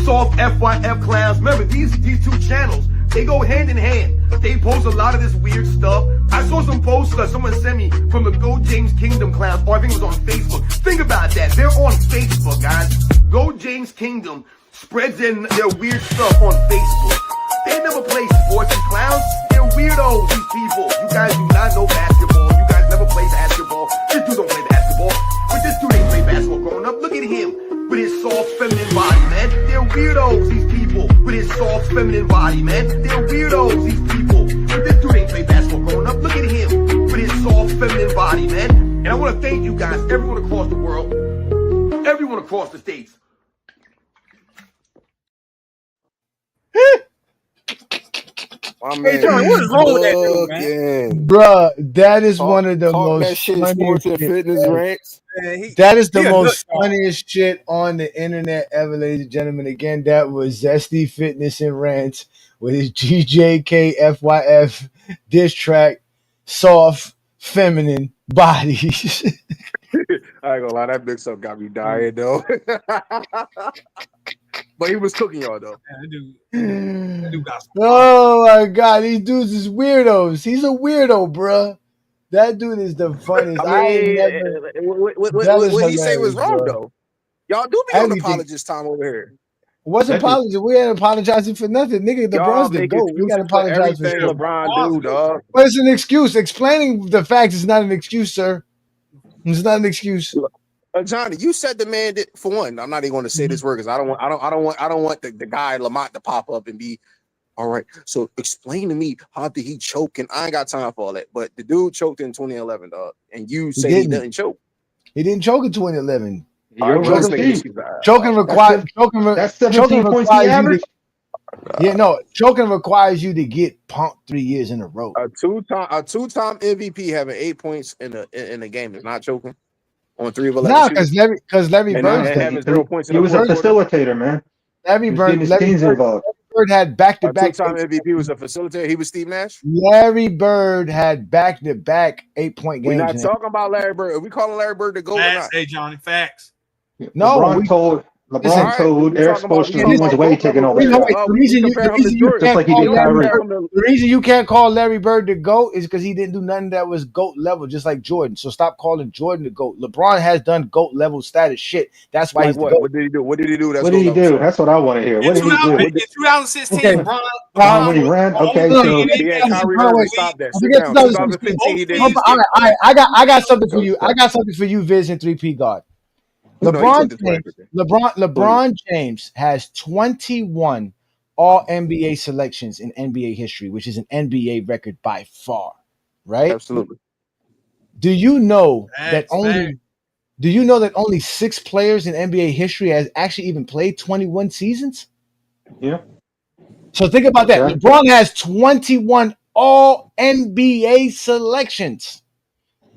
soft FYF clowns. Remember, these two channels, they go hand in hand. They post a lot of this weird stuff. I saw some posts that someone sent me from the GOAT James Kingdom clowns, or I think it was on Facebook. Think about that. They're on Facebook, guys. GOAT James Kingdom spreads in their weird stuff on Facebook. They never play sports, and clowns. They're weirdos, these people. You guys do not know basketball. You guys never play basketball. This dude don't play basketball. But this dude ain't played basketball growing up. Look at him with his soft, feminine body, man. They're weirdos, these people. With his soft, feminine body, man. They're weirdos, these people. But this dude ain't played basketball growing up. Look at him with his soft, feminine body, man. And I want to thank you guys, everyone across the world, everyone across the states. My Hey, man Johnny, be what is wrong with that dude, man? cooking. Bruh, that is Talk, one of the talk that most shit, funniest sports and shit. fitness rants. Man, That is he the a nut most job. funniest shit on the internet ever, ladies and gentlemen. Again, that was Zesty Fitness and Rants with his GJKFYF diss track, Soft Feminine Bodies. I ain't gonna lie, that mix up got me dying though. But he was cooking y'all though. Man, that dude got some Oh my god, these dudes is weirdos. He's a weirdo, bruh. That dude is the funniest. I I ain't mean, never. That is what he say was hilarious, wrong bro. though. Y'all do be on Everything. apologist time over here. What's apology? We ain't apologizing for nothing, nigga. Y'all LeBron's the make GOAT. We got to excuses for apologize for everything shit. LeBron do, dog. But it's an excuse. Explaining the facts is not an excuse, sir. It's not an excuse. Johnny, you said the man did for one. I'm not even going to say this word because I don't want the guy Lamont to pop up and be all right. So explain to me how did he choke? And I ain't got time for all that. But the dude choked in 2011, dog. And you say he didn't choke. He didn't choke in 2011. Choking requires That's choking 17 points he requires you to. averaged. Yeah, no, choking requires you to get punked 3 years in a row. A two-time MVP having 8 points in a game is not choking on 3 of 11 Nah, shooting. because Larry And Bird's having 0 points in He the was a fourth quarter. facilitator, man. Larry He was getting his Bird teams involved. had A back-to-back. two-time MVP was a facilitator. He was Steve Nash. Larry Bird had back-to-back 8-point We're games. not talking about Larry Bird. Are we calling Larry Bird the GOAT or facts. not? Hey, Johnny, facts. No, LeBron told Eric Spoelstra when he went away taking over. The reason you Just can't like he call did Larry Kyrie. Bird, the reason you can't call Larry Bird the GOAT is because he didn't do nothing that was GOAT level, just like Jordan. So stop calling Jordan the GOAT. LeBron has done GOAT level status shit. That's why Like he's what? the GOAT. What did he do? What did he do? What did he do? That's what I want to hear. What did he do? In 2016, Okay. LeBron When he ran, was okay, the so only He had NBA Kyrie Hold on, Irving wait. stop that. I Sit forget down. 2016. 2015, he did. Hold on, I got something for you. I got something for you, Viz and 3P God. No, he LeBron took the James, 2015. LeBron James has 21 all NBA selections in NBA history, which is an NBA record by far, right? Absolutely. Do you know that Facts. do you know that only 6 players in NBA history has actually even played 21 seasons? Yeah. So think about that. Okay. LeBron has 21 all NBA selections.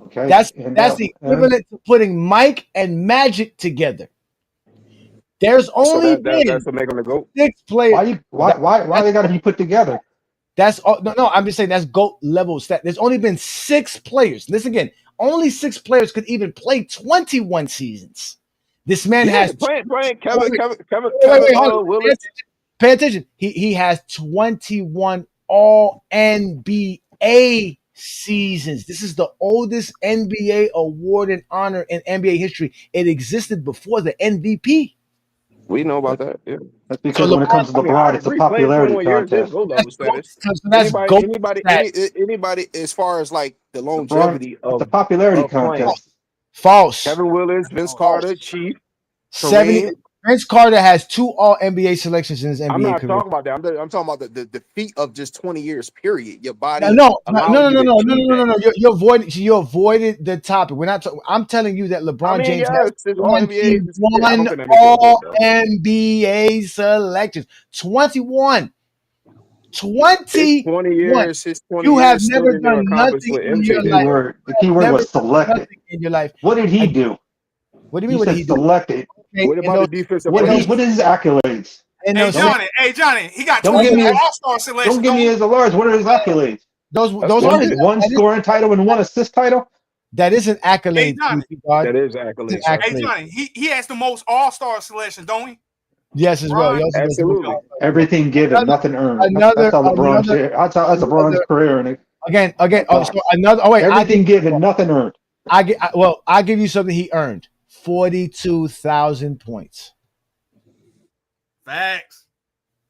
Okay. That's And the equivalent to putting Mike and Magic together. There's only been That's what make him the GOAT. 6 players. Why they got to be put together? That's all. No, I'm just saying that's GOAT level stat. There's only been 6 players. Listen again. Only 6 players could even play 21 seasons. This man has playing Kevin hold on. Willis. Pay attention. He has 21 all NBA seasons. This is the oldest NBA award and honor in NBA history. It existed before the MVP. We know about that. Yeah. That's because when it comes to LeBron, it's a popularity contest. GOAT level status. That's GOAT Anybody, as far as like the longevity it's a popularity playing. contest. False. Kevin Willis, Vince Carter, Chief, 70. Kareem. Vince Carter has 2 all NBA selections in his NBA I'm not career. talking about that. I'm talking about the feat of just 20 years. Period. Your body. No. You avoided the topic. We're not. I'm telling you that LeBron James has 21 all NBA selections. 21. 20 years. His 20 you years have still never didn't done accomplish nothing what in MJ your did. life. The key word was selected. Nothing in your life. What did he do? What do you mean? You What did said he do? selected. What about the defensive? What is his accolades? Hey, Johnny, he got Don't give 21 me All-Star selections. Don't give me his awards. What are his accolades? Those one scoring title and 1 assist title. That is an accolade. That is accolade. Hey, Johnny, he has the most All-Star selections, don't he? Yes, as well. Absolutely. Everything given, nothing earned. That's how LeBron's that's LeBron's career. And again. Everything given, nothing earned. I give you something he earned. 42,000 points. Facts.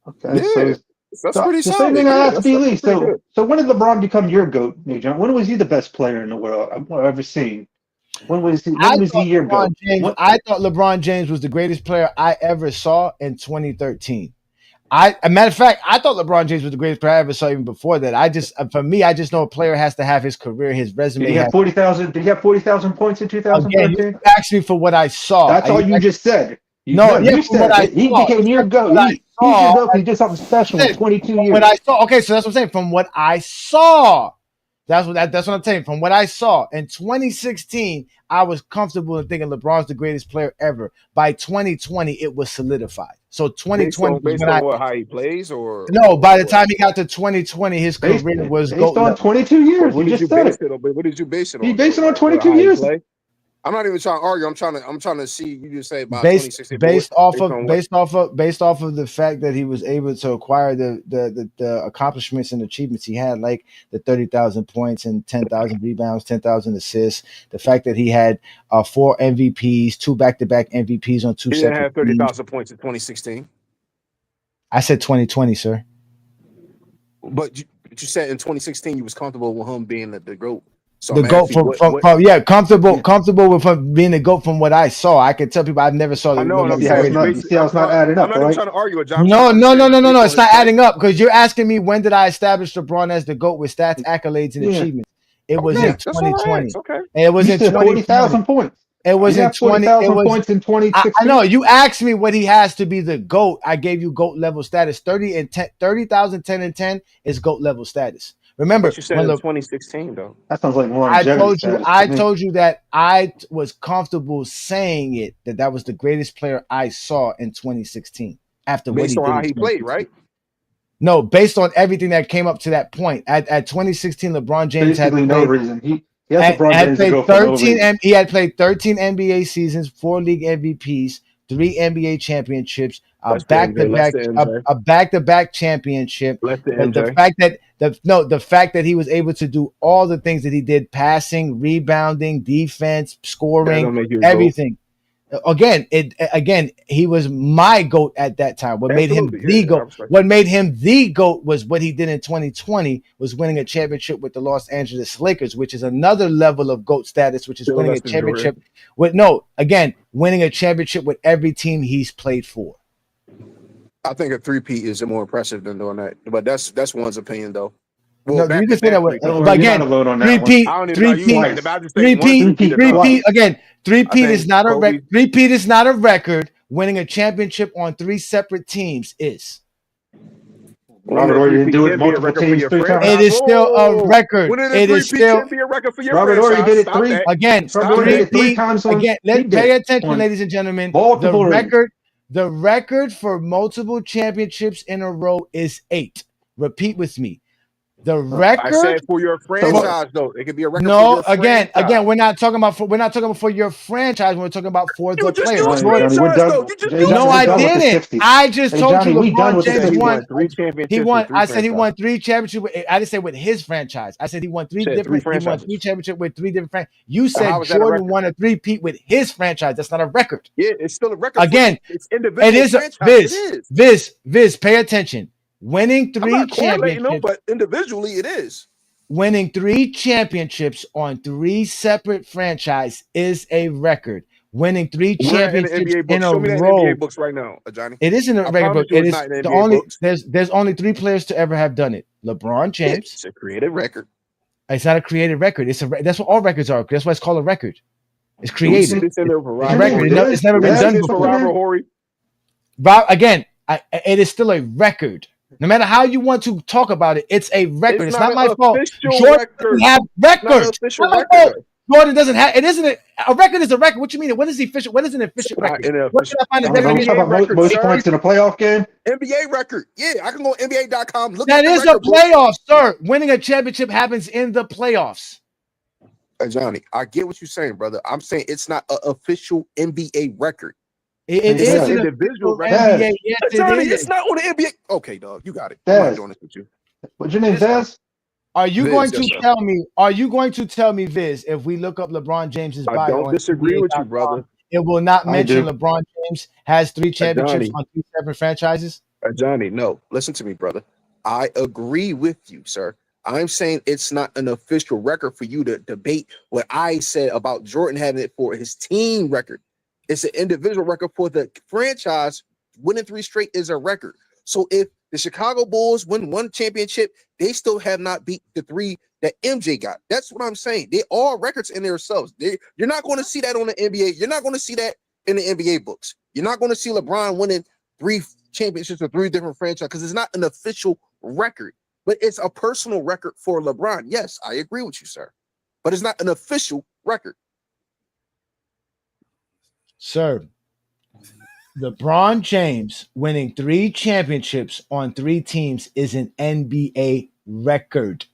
Okay, yeah, that's pretty the solid. same thing I asked B. Lee. So when did LeBron become your GOAT, Nate John? When was he the best player in the world I've ever seen? When was he your GOAT? I thought LeBron James was the greatest player I ever saw in 2013. A matter of fact, I thought LeBron James was the greatest player I ever saw even before that. For me, I just know a player has to have his career, his resume. Did he have 40,000? Did he have 40,000 points in 2013? You asked me for what I saw. That's all you just said. You said he became your GOAT. He's your saw, GOAT. He did something special in 22 from what years. I saw. Okay, so that's what I'm saying. From what I saw, that's what I'm saying. From what I saw in 2016, I was comfortable in thinking LeBron's the greatest player ever. By 2020, it was solidified. So 2020 was based when on what, how he plays, or no. By the what? time he got to 2020, his Based, career was based GOAT on level. 22 years. What You did just you said base it. it on? But what did you base it He on based though? it on Like what, 22 how he years. play? I'm not even trying to argue. I'm trying to see. You just say about based 2016. But based off of on what? based off of the fact that he was able to acquire the accomplishments and achievements he had, like the 30,000 points and 10,000 rebounds, 10,000 assists. The fact that he had 4 MVPs, 2 back-to-back MVPs on 2 He didn't separate have teams. 30,000 points in 2016. I said 2020, sir. But you said in 2016 you was comfortable with him being the GOAT. So The I'm GOAT asking from yeah, comfortable with him being the GOAT from what I saw. I can tell people I've never saw I know, and You I'm see how saying it's you not. You basically. see how it's not adding I'm up, not even right? trying to argue with John. No, it's not play. adding up because you're asking me when did I establish LeBron as the GOAT with stats, accolades, and Yeah. achievements. It was Okay, in that's all I 2020. asked. Okay. It was You in said 2020. 40,000 points. It was He in had 20. It 40,000 was. points in I 2016. know you asked me what he has to be the GOAT. I gave you GOAT level status. 30,000, 10 and 10 is GOAT level status. Remember But you said when in 2016 though. That sounds like I longevity status to me. told you that I was comfortable saying it that was the greatest player I saw in 2016 after what Based he on did how in he played, 2016. right? No, based on everything that came up to that point. At 2016, LeBron James Basically, no reason. He has LeBron had James to played go for no 13 reason. he had played 13 NBA seasons, 4 league MVPs, 3 NBA championships, Let's the MJ. Let's the MJ. a back-to-back championship. Let's the The MJ. fact that the fact that he was able to do all the things that he did, passing, rebounding, defense, That scoring, don't make you a GOAT. everything. Again, he was my GOAT at that time. What made him Absolutely. the Yeah, I GOAT? respect What made him the GOAT was what he did in 2020, was winning a championship with the Los Angeles Lakers, which is another level of GOAT status, which is Still winning a less than Jordan. championship winning a championship with every team he's played for. I think a three-peat is more impressive than doing that. But that's one's opinion though. No, Well, you can say that with, Don't but worry, you're again, not alone on that one. I don't even know you right. I just think one Three-peat enough. twice. Three-peat is not a Kobe- record. Three-peat is not a record. Winning a championship on 3 separate teams is. Robert Horry didn't do it multiple teams 3 times. It is still a record. Winning a It is three-peat still can't be a record for your Robert franchise. Horry did it Stop three. that. again. Robert Horry did it 3 Three-peat times on. again. he Let's did pay it attention, on ladies and gentlemen. multiple rings. The record for multiple championships in a row is 8. Repeat with me. The I record. said for your franchise though. It could be a record for No, your again, franchise. we're not talking about for your franchise. We're talking about for You the just player. used Johnny, we're franchise done. though. You just Hey, used No, Johnny, we're I done with the didn't. 60s. I just Hey, told Johnny, you we done LeBron with the James 60s. won. 3 championships. He won. With 3 I said he franchises. won 3 championships. I didn't say with his franchise. I said he won 3 Said different. three He won franchises. 3 championships with 3 different franchises. You So how said is that a Jordan record? won a 3-peat with his franchise. That's not a record. Yeah, it's still a record. Again, for it's individual it is a franchise. It is. Viz. Pay attention. Winning I'm 3 not correlating them, championships. but individually it is. Winning 3 championships on 3 separate franchise is a record. Winning 3 Where in the championships NBA in books? a Show me that in row. NBA books right now, Ajani. It isn't a I regular promise book. you It it's is not in the the NBA only books. there's only 3 players to ever have done it. LeBron James. It's a created record. It's not a created record. That's what all records are. That's why it's called a record. It's Do we see created. this in there for It's a Robert record. Horry? It's never Do we been see done this for before. Robert Horry? Again, it is still a record. No matter how you want to talk about it, it's a record. It's not my fault. Jordan doesn't have records. Not my fault. Jordan doesn't have. It isn't a record. Is a record. What you mean? What is the official? What is an efficient record? What can I find a Don't we talk definition? about most points in a playoff game? NBA record. Yeah, I can go on NBA.com. Look That at the is a record book. playoff, sir. Winning a championship happens in the playoffs. Johnny, I get what you're saying, brother. I'm saying it's not an official NBA record. It It's is an an individual official record. NBA. Yes, Johnny, it it's is. not on the NBA. Okay, dog, you got it. I'm not Dez. doing this with you. What's your name, Dez? Are you Viz, going yes, to sir. tell me? Are you going to tell me, Viz, if we look up LeBron James's I bio don't on disagree with you, NBA.com, brother. it will not I mention do. LeBron James has 3 championships Johnny. on 3 separate franchises? Johnny, no. Listen to me, brother. I agree with you, sir. I'm saying it's not an official record for you to debate what I said about Jordan having it for his team record. It's an individual record for the franchise. Winning 3 straight is a record. So if the Chicago Bulls win 1 championship, they still have not beat the 3 that MJ got. That's what I'm saying. They are records in themselves. You're not going to see that on the NBA. You're not going to see that in the NBA books. You're not going to see LeBron winning 3 championships with 3 different franchises because it's not an official record, but it's a personal record for LeBron. Yes, I agree with you, sir, but it's not an official record. Sir, LeBron James winning 3 championships on 3 teams is an NBA record.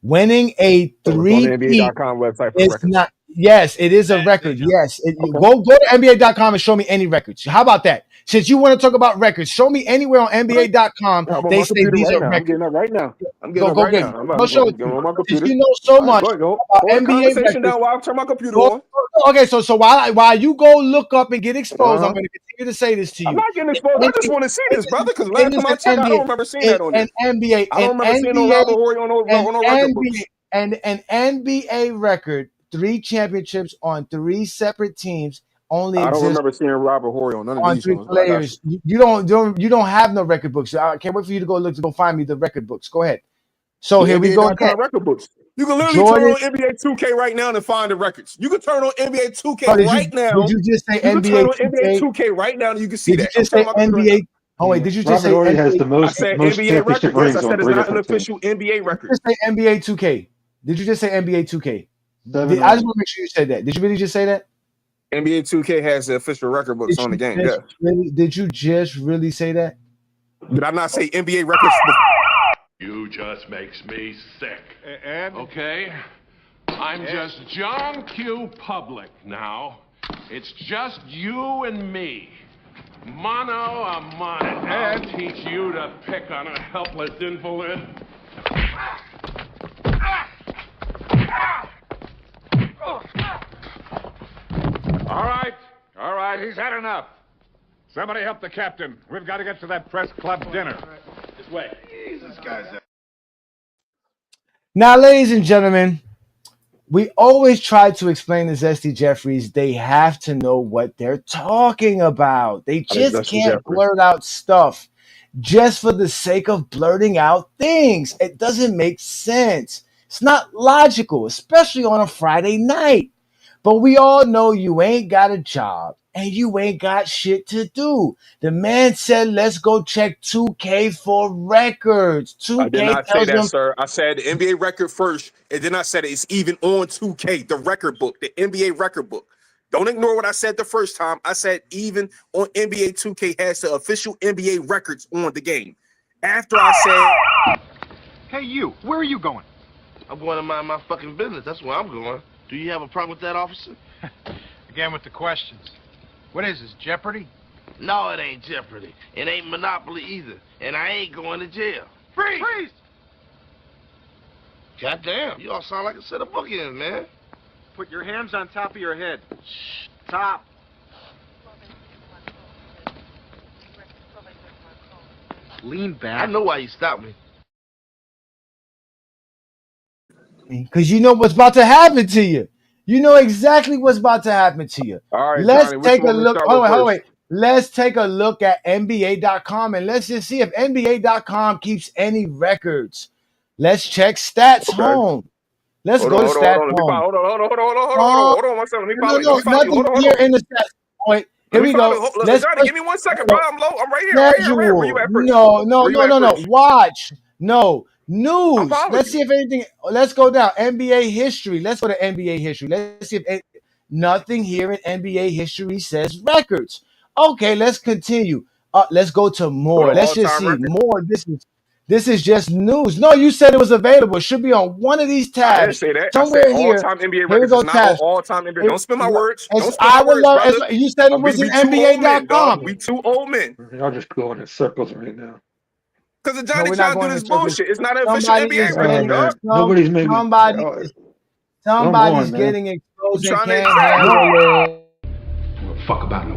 Winning a So it's on the 3-peat NBA.com website for the is records. not. Yes, it is a record. Yes, go to NBA.com and show me any records. How about that? Since you want to talk about records, show me anywhere on NBA.com I'm on they my say computer these right are now. I'm records. getting that right now. I'm getting Go that go right get now. it. I'm about Go to show go, it get to me. on my Since computer. you know so All right, much go ahead, go. about Hold the NBA conversation records. down while I turn my computer on. Okay, so while you go look up and get exposed, I'm Uh-huh. going to continue to say this to I'm you. not getting exposed. I just want to see this, brother, because last time I checked, I don't remember seeing that on there. I don't remember seeing no Robert Horry on no record books. An NBA record, 3 championships on 3 separate teams only I don't exists remember seeing Robert Horry on none of on these 3 ones, but I got you. players. You don't have no record books. I can't wait for you to go find me the record books. Go ahead. So The here we go again. NBA.com record books. You can literally Jordan. turn on NBA 2K right now and find the records. You can turn on NBA 2K Oh, right now. did you just say You can NBA turn on NBA 2K? 2K right now and you can see Did you that. I'm just say turning my computer right NBA? now. Oh wait, did you just Robert say Horry has NBA? the I most said most NBA championship record. Yes, I rings said on it's 3 not an different teams. official NBA Did record. you just say NBA 2K? Did you just say NBA 2K? 7 I just rings. want to make sure you said that. Did you really just say that? NBA 2K has the official record books on the game. Yes. Did you just really say that? Did I not say NBA records? You just makes me sick. Okay? I'm just John Q. Public now. It's just you and me. Mano a mano. I'll teach you to pick on a helpless invalid. All right, he's had enough. Somebody help the captain. We've got to get to that press club dinner. This way. Jesus, guys. Now, ladies and gentlemen, we always try to explain to Zesty Jeffries they have to know what they're talking about. They just can't blurt out stuff just for the sake of blurting out things. It doesn't make sense. It's not logical, especially on a Friday night. But we all know you ain't got a job and you ain't got shit to do. The man said, let's go check 2K for records. 2K I did not say tells that, them, sir. I said the NBA record first, and then I said it's even on 2K, the record book, the NBA record book. Don't ignore what I said the first time. I said even on NBA 2K has the official NBA records on the game. After I said, Hey, you, where are you going? I'm going to mind my fucking business. That's where I'm going. Do you have a problem with that, officer? Again with the questions. What is this, Jeopardy? No, it ain't Jeopardy. It ain't Monopoly either. And I ain't going to jail. Freeze! Freeze! Goddamn, you all sound like a set of bookends, man. Put your hands on top of your head. Shh, top. Lean back. I know why you stopped me. because you know what's about to happen to you. You know exactly what's about to happen to you. all right, Let's Johnny, which take a one we look. start Hold with on, hold on, first? wait. Let's take a look at NBA.com and let's just see if NBA.com keeps any records. Let's check stats home. Let's go to stats home. Hold on 1 second. Let me follow you. Let me follow you. Nothing Hold here on. in the stats. Wait, here we go. Let's Johnny, give me 1 second, bro. I'm low. I'm right here. I'm right here. Where you at first? No. Watch. No. News. following Let's you. see if anything. Let's go down. NBA history. Let's go to NBA history. Let's see if nothing here in NBA history says records. Okay, let's continue. Let's go to more. Let's just see more. This is just news. No, you said it was available. It should be on one of these tabs. I didn't say that. Somewhere I said here. all-time NBA Here we records go. is not on Tabs. all-time NBA. Don't spin my words. Don't spin I my would words, love. brother. You said it was in We two old men, dog. NBA.com. We two old men. Y'all just going in circles right now. Because No, Johnny we're not trying to do going in this circles. bullshit. It's not an official Somebody NBA is record, getting dog. Nobody's making. somebody Come somebody's on, man. getting exposed and Trying to can't exaggerate. handle it. Give a fuck about no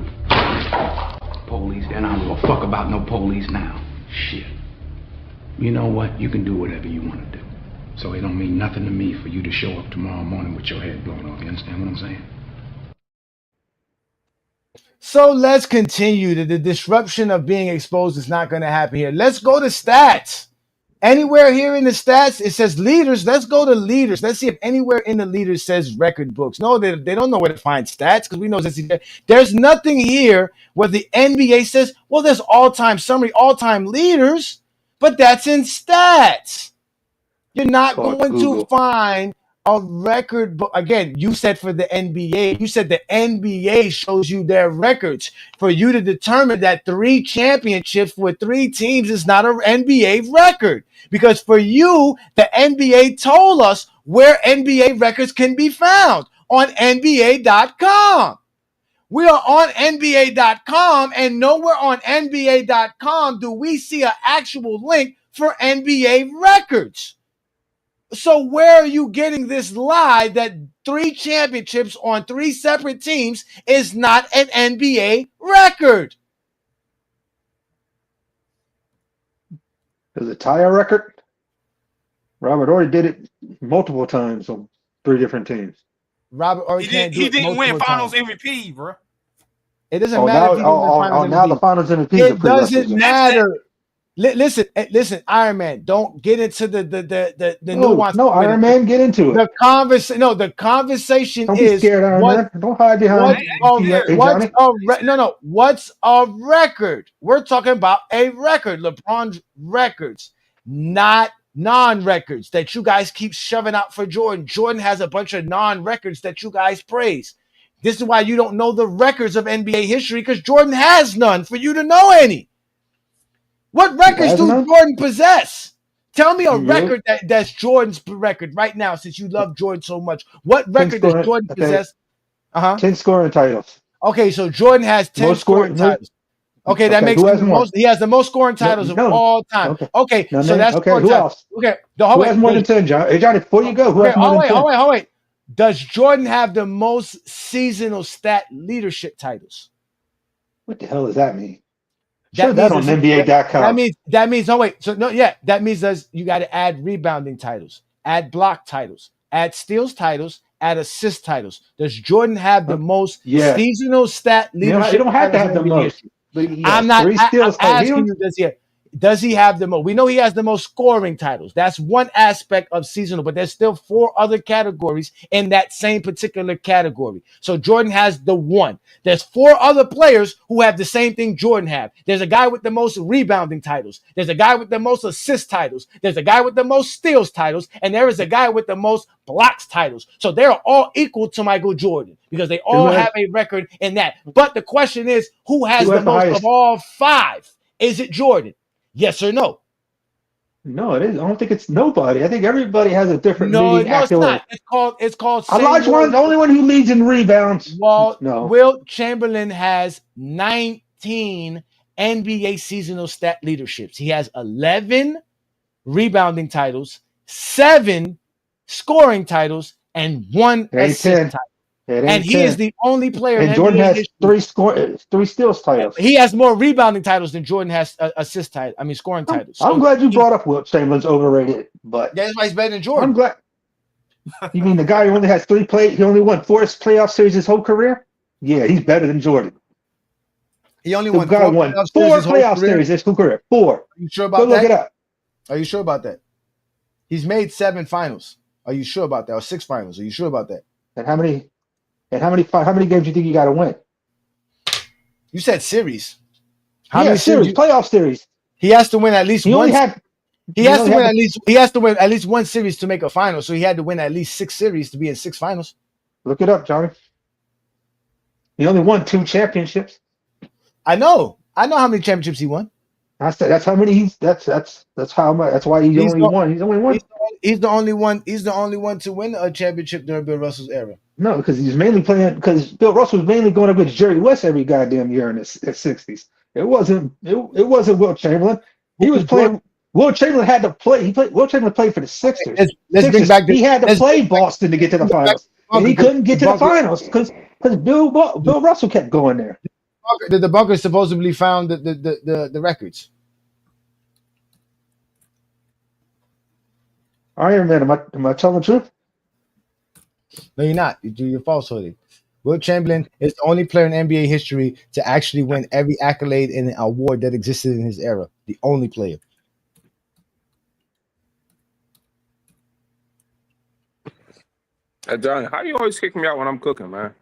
police then. I don't give a fuck about no police now. Shit. You know what? You can do whatever you want to do. So it don't mean nothing to me for you to show up tomorrow morning with your head blown off. You understand what I'm saying? So let's continue. The disruption of being exposed is not going to happen here. Let's go to stats. Anywhere here in the stats, it says leaders. Let's go to leaders. Let's see if anywhere in the leaders says record books. No, they don't know where to find stats because we know there's nothing here where the NBA says, well, there's all-time summary, all-time leaders, but that's in stats. You're not Call it going to Google. find a record book. Again, you said for the NBA, you said the NBA shows you their records for you to determine that 3 championships with 3 teams is not an NBA record. Because for you, the NBA told us where NBA records can be found on NBA.com. We are on NBA.com, and nowhere on NBA.com do we see an actual link for NBA records. So where are you getting this lie that 3 championships on 3 separate teams is not an NBA record? Does it tie a record? Robert already did it multiple times on 3 different teams. Robert already can't do it. He didn't win Finals times. MVP, bro. It doesn't matter if he didn't win Finals MVP. Now the Finals MVP. It doesn't matter. Listen, Iron Man. Don't get into the nuance. No, Iron Man, get into it. The conversation Don't be is scared, Iron Man. Don't hide behind. What's a record? We're talking about a record. LeBron's records, not non-records that you guys keep shoving out for Jordan. Jordan has a bunch of non-records that you guys praise. This is why you don't know the records of NBA history, because Jordan has none for you to know any. What records do Jordan possess? Tell me a record that's Jordan's record right now, since you love Jordan so much. What record does Jordan possess? 10 scoring titles. Okay, so Jordan has 10 scoring titles. Okay, that makes him the most. He has the most scoring titles of all time. Okay, so that's who else? Okay, who has more than 10, John? Hey, Johnny, before you go, who has more than 10? Hold wait. Does Jordan have the most seasonal stat leadership titles? What the hell does that mean? Show that on NBA.com. That means that means you got to add rebounding titles, add block titles, add steals titles, add assist titles. Does Jordan have the most seasonal stat leadership? You don't have to have the most. I'm asking you, does he have the most? We know he has the most scoring titles. That's one aspect of seasonal, but there's still 4 other categories in that same particular category. So Jordan has the one. There's 4 other players who have the same thing Jordan have. There's a guy with the most rebounding titles. There's a guy with the most assist titles. There's a guy with the most steals titles. And there is a guy with the most blocks titles. So they're all equal to Michael Jordan because they all have a record in that. But the question is, who has the most of all 5? Is it Jordan? Yes or no? No, it is. I don't think it's nobody. I think everybody has a different leading accolade. It's not. It's called. Olajuwon's the only one who leads in rebounds. Well, no. Wilt Chamberlain has 19 NBA seasonal stat leaderships. He has 11 rebounding titles, 7 scoring titles, and 1 assist title. And he is the only player. And Jordan has 3 steals titles. He has more rebounding titles than Jordan has scoring titles. I'm glad you brought up Wilt Chamberlain's overrated, but that's why he's better than Jordan. I'm glad. You mean the guy who only has 3 he only won 4 playoff series his whole career? Yeah, he's better than Jordan. He only won 4 playoff series his whole career. 4. Are you sure about that? Look it up. Are you sure about that? He's made 7 finals. Are you sure about that? Or 6 finals? Are you sure about that? And how many games do you think you got to win? You said series. How many series? Playoff series. He has to win at least one. He has to win at least 1 series to make a final. So he had to win at least 6 series to be in 6 finals. Look it up, Johnny. He only won 2 championships. I know how many championships he won. That's how many that's how much. That's why he's only one. He's only one. He's the only one. He's the only one to win a championship during Bill Russell's era. No, because he's mainly playing. Because Bill Russell was mainly going up against Jerry West every goddamn year in the '60s. It wasn't Wilt Chamberlain. He was playing. Wilt Chamberlain had to play. Wilt Chamberlain played for the Sixers. He had to play Boston to get to the finals, and he couldn't get to the finals because Bill Russell kept going there. The debunker supposedly found the records. Iron Man, am I telling the truth? No, you're not. You're falsehooding. Wilt Chamberlain is the only player in NBA history to actually win every accolade and award that existed in his era. The only player. Johnny, how do you always kick me out when I'm cooking, man?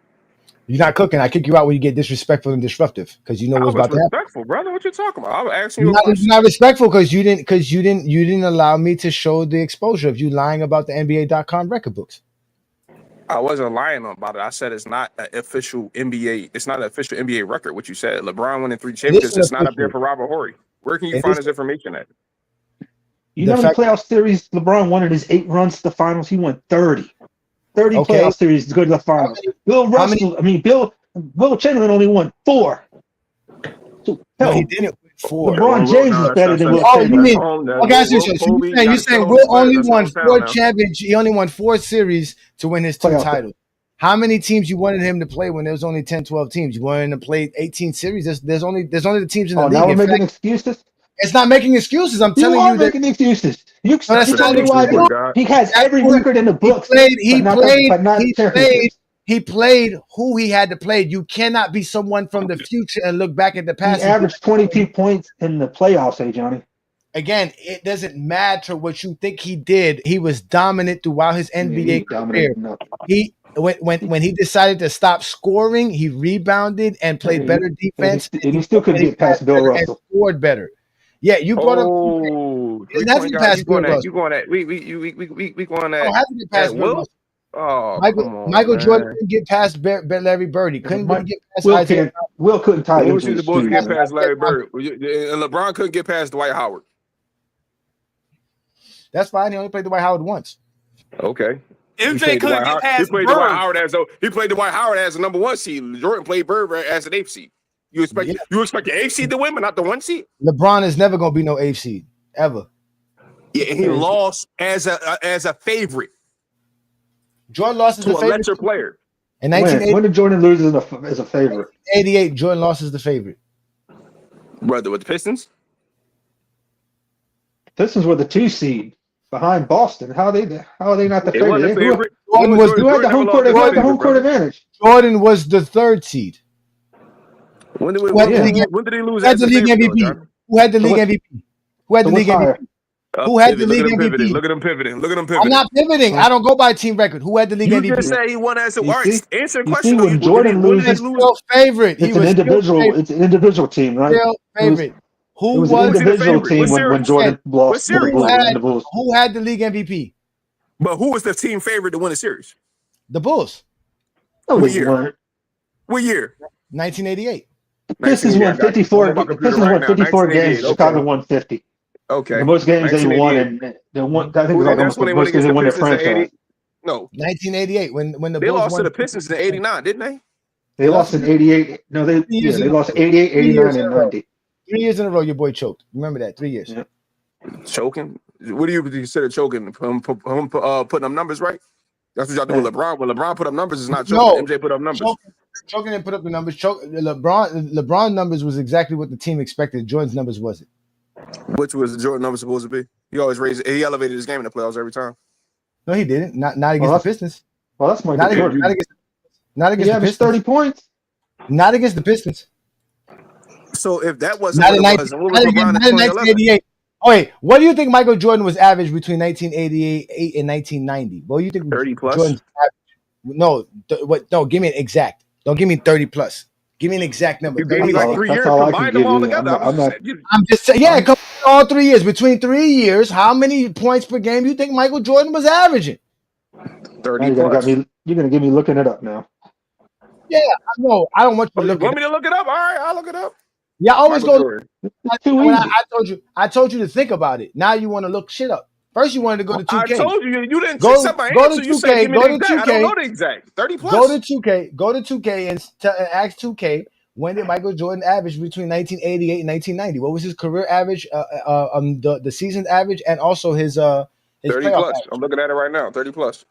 You're not cooking. I kick you out when you get disrespectful and disruptive because you know I what's was about to happen. respectful, brother. What you talking about? I was asking You're you a you're question. not respectful because you didn't allow me to show the exposure of you lying about the NBA.com record books. I wasn't lying about it. I said it's not an official NBA. It's not an official NBA record. What you said, LeBron winning 3 championships. It's not up there for Robert Horry. Where can you find this information at? You know the playoff series LeBron won in his 8 runs to the finals. He won 30. 30 Okay. playoff series to go to the finals. Bill Chamberlain only won 4. So, No, he didn't win 4. LeBron James is better than Will Oh, Chamberlain. you mean? Okay, so you're saying Will only won 4 championships. He only won 4 series to win his 2 titles. How many teams you wanted him to play when there was only 10, 12 teams? You wanted him to play 18 series. There's only the teams in the league. Now we're making excuses. It's not making excuses. I'm telling you making excuses. You no, that's tell me why he has every record in the books. He played who he had to play. You cannot be someone from the future and look back at the past. He averaged 22 points in the playoffs, Ajani. Again, it doesn't matter what you think he did. He was dominant throughout his NBA career. He when he decided to stop scoring, he rebounded and played better defense. And he still couldn't get past Bill Russell. And scored better. Yeah, you brought up. You going at we going at. I don't have to get past Bill Russell. Oh, Michael Jordan couldn't get past Larry Bird. He couldn't really get past Will couldn't tie Who was you supposed to get past Larry Bird? And LeBron couldn't get past Dwight Howard. That's fine. He only played Dwight Howard once. Okay. MJ couldn't get past He played Bird. Dwight Howard as a number 1 seed. Jordan played Bird as an 8th seed. You expect the 8th seed to win, but not the 1 seed? LeBron is never gonna be no 8th seed ever. Yeah, and he lost as a favorite. Jordan lost as to a favorite. lesser player. In 1980, when did Jordan lose as a favorite? 88, Jordan lost as the favorite. Brother, with the Pistons? Pistons were the 2 seed behind Boston. How are they not the favorite? Who had the home court advantage? Jordan was the 3rd seed. When did he lose as the league MVP? Who had the league MVP? Who had the league MVP? Who had the league MVP? Look at him pivoting. I'm not pivoting. I don't go by team record. Who had the league MVP? You just say he won as a answer the question. When Jordan loses, still favorite. It's an individual. It's an individual team, right? Still favorite. Who was an individual team when Jordan lost to the Bulls? Who had the league MVP? But who was the team favorite to win the series? The Bulls. What year? What year? 1988. Pistons won 54. Pistons won 54 games. Chicago won 50. Okay. The most games they won, and they won. I think it was almost the most games they won their franchise. No, 1988 when the they Bulls lost won to the Pistons in '89, didn't they? They lost in 88. No, they lost 88, 89, and 90. 3 years in a row, your boy choked. Remember that? 3 years. Yeah. Choking? What do you consider choking? Putting up numbers, right? That's what y'all do with LeBron. When LeBron put up numbers, it's not choking. MJ put up numbers. Choking and put up the numbers. LeBron numbers was exactly what the team expected. Jordan's numbers wasn't. Which was the Jordan number supposed to be? He always he elevated his game in the playoffs every time. No, he didn't. Not against the Pistons. Well, that's not Jordan. Not against the Pistons. 30 points. Not against the Pistons. So if that wasn't not in 1988. Oh wait, what do you think Michael Jordan was average between 1988 and 1990? What do you think? 30 plus. Jordan's average? No, give me an exact. Don't give me 30 plus. Give me an exact number. You gave me like 3 years. Combine them all together. I'm just saying, all 3 years. Between 3 years, how many points per game do you think Michael Jordan was averaging? 30 plus. You're gonna get me looking it up now. Yeah, I know. I don't want you to look. You want me to look it up? All right, I'll look it up. Yeah, I always go. I told you to think about it. Now you want to look shit up. First, you wanted to go to 2K. I told you didn't accept my go answer. To 2K, you said give me go the to exact. 2K. I don't know the exact. 30 plus. Go to 2K and ask 2K when did Michael Jordan average between 1988 and 1990? What was his career average? The season average, and also his 30 plus. Average. I'm looking at it right now. 30 plus.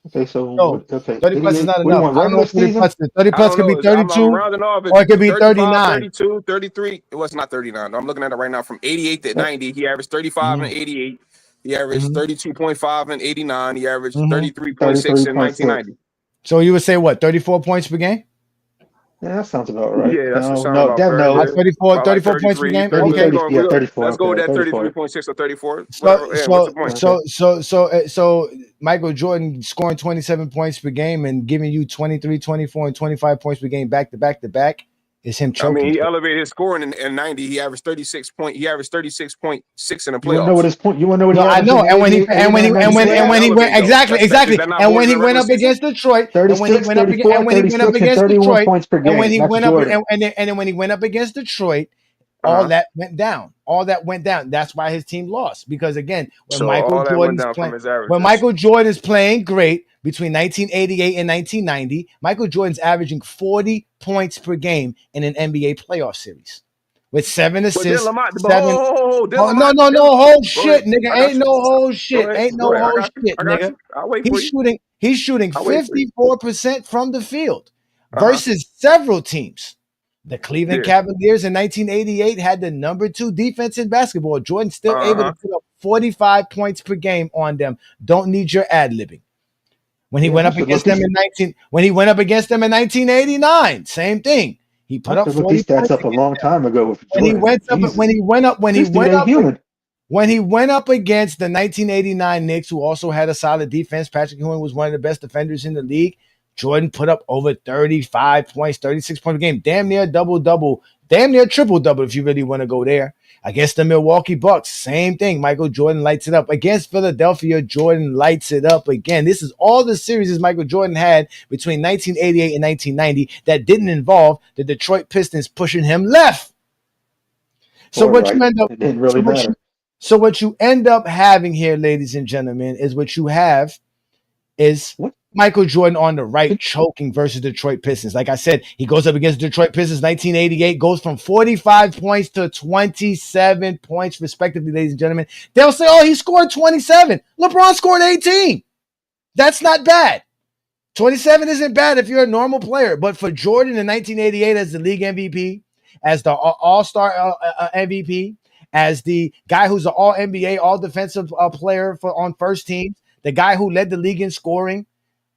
Okay, so no, 30 plus is not enough. I don't know if 30 plus could be 32 off, or it could be 39. 32, 33. It was not 39. No, I'm looking at it right now. From 88 to 90, he averaged 35 and 88. He averaged 32.5 and 89. He averaged 33.6 in 1990. So you would say what? 34 points per game? Yeah, that sounds about right. Yeah, that's what No, sound no, about Dev, fair. no. Yeah, 34, about like 34 points per 33. game. 30, Okay. 30, yeah, 34. Let's go with Okay, that 34. 33.6 or 34. So Whatever. Yeah, what's so the point? Okay. so Michael Jordan scoring 27 points per game and giving you 23, 24, and 25 points per game back to back to back is him I mean, choking. he elevated his scoring in 90. He averaged 36 point. He averaged 36.6 in the You want to know what playoffs. his point? You want to know what No, he I averaged know. in And when he 88, and when he 89, and You when said and ninety-seven? when he went elevate though. exactly, Is exactly. that not And more when than he the went regular up season? against Detroit, and when he 36, went up against 34, 36, and 31 points per and when game. he That's went up Jordan. and then when he went up against Detroit, all Uh-huh. that went down. All that went down. That's why his team lost. Because again, So all that went down from his when averages. Michael Jordan is playing great between 1988 and 1990, Michael Jordan's averaging 40 points per game in an NBA playoff series with 7 But then assists, Lamont, but 7. then Oh, no, Lamont, no, then, no whole go ahead. shit, nigga. I got Ain't you. no whole shit. Ain't no Go ahead. whole shit, I got nigga. you. I'll wait for you. He's shooting I'll wait for you. 54% from the field Uh-huh. versus several teams. The Cleveland Yeah. Cavaliers in 1988 had the number 2 defense in basketball. Jordan still able Uh-huh. to put up 45 points per game on them. Don't need your ad-libbing. When he Yeah, went I up should look against them these. in 1989, same thing. He I put up should look 40 these stats points up a long time ago with when he Jordan. went up Jesus, when he went up when he this dude went ain't up human. when he went up against the 1989 Knicks, who also had a solid defense. Patrick Ewing was one of the best defenders in the league. Jordan put up over 35 points, 36 points a game, damn near double-double, damn near triple-double if you really want to go there. Against the Milwaukee Bucks, same thing. Michael Jordan lights it up. Against Philadelphia, Jordan lights it up again. This is all the series Michael Jordan had between 1988 and 1990 that didn't involve the Detroit Pistons pushing him left. So Or what you right. end up It didn't really matter. so what you end up having here, ladies and gentlemen, is what you have is What? Michael Jordan on the right choking versus Detroit Pistons. Like I said, he goes up against Detroit Pistons 1988, goes from 45 points to 27 points, respectively, ladies and gentlemen. They'll say, oh, he scored 27. LeBron scored 18. That's not bad. 27 isn't bad if you're a normal player. But for Jordan in 1988 as the league MVP, as the all-star MVP, as the guy who's an all-NBA, all-defensive player on first teams, the guy who led the league in scoring,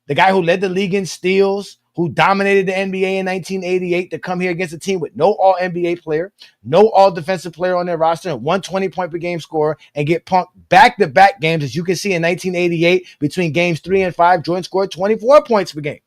the guy who led the league in steals, who dominated the NBA in 1988 to come here against a team with no all-NBA player, no all-defensive player on their roster, and 120-point per game scorer, and get punked back-to-back games. As you can see in 1988, between games 3 and 5, Jordan scored 24 points per game.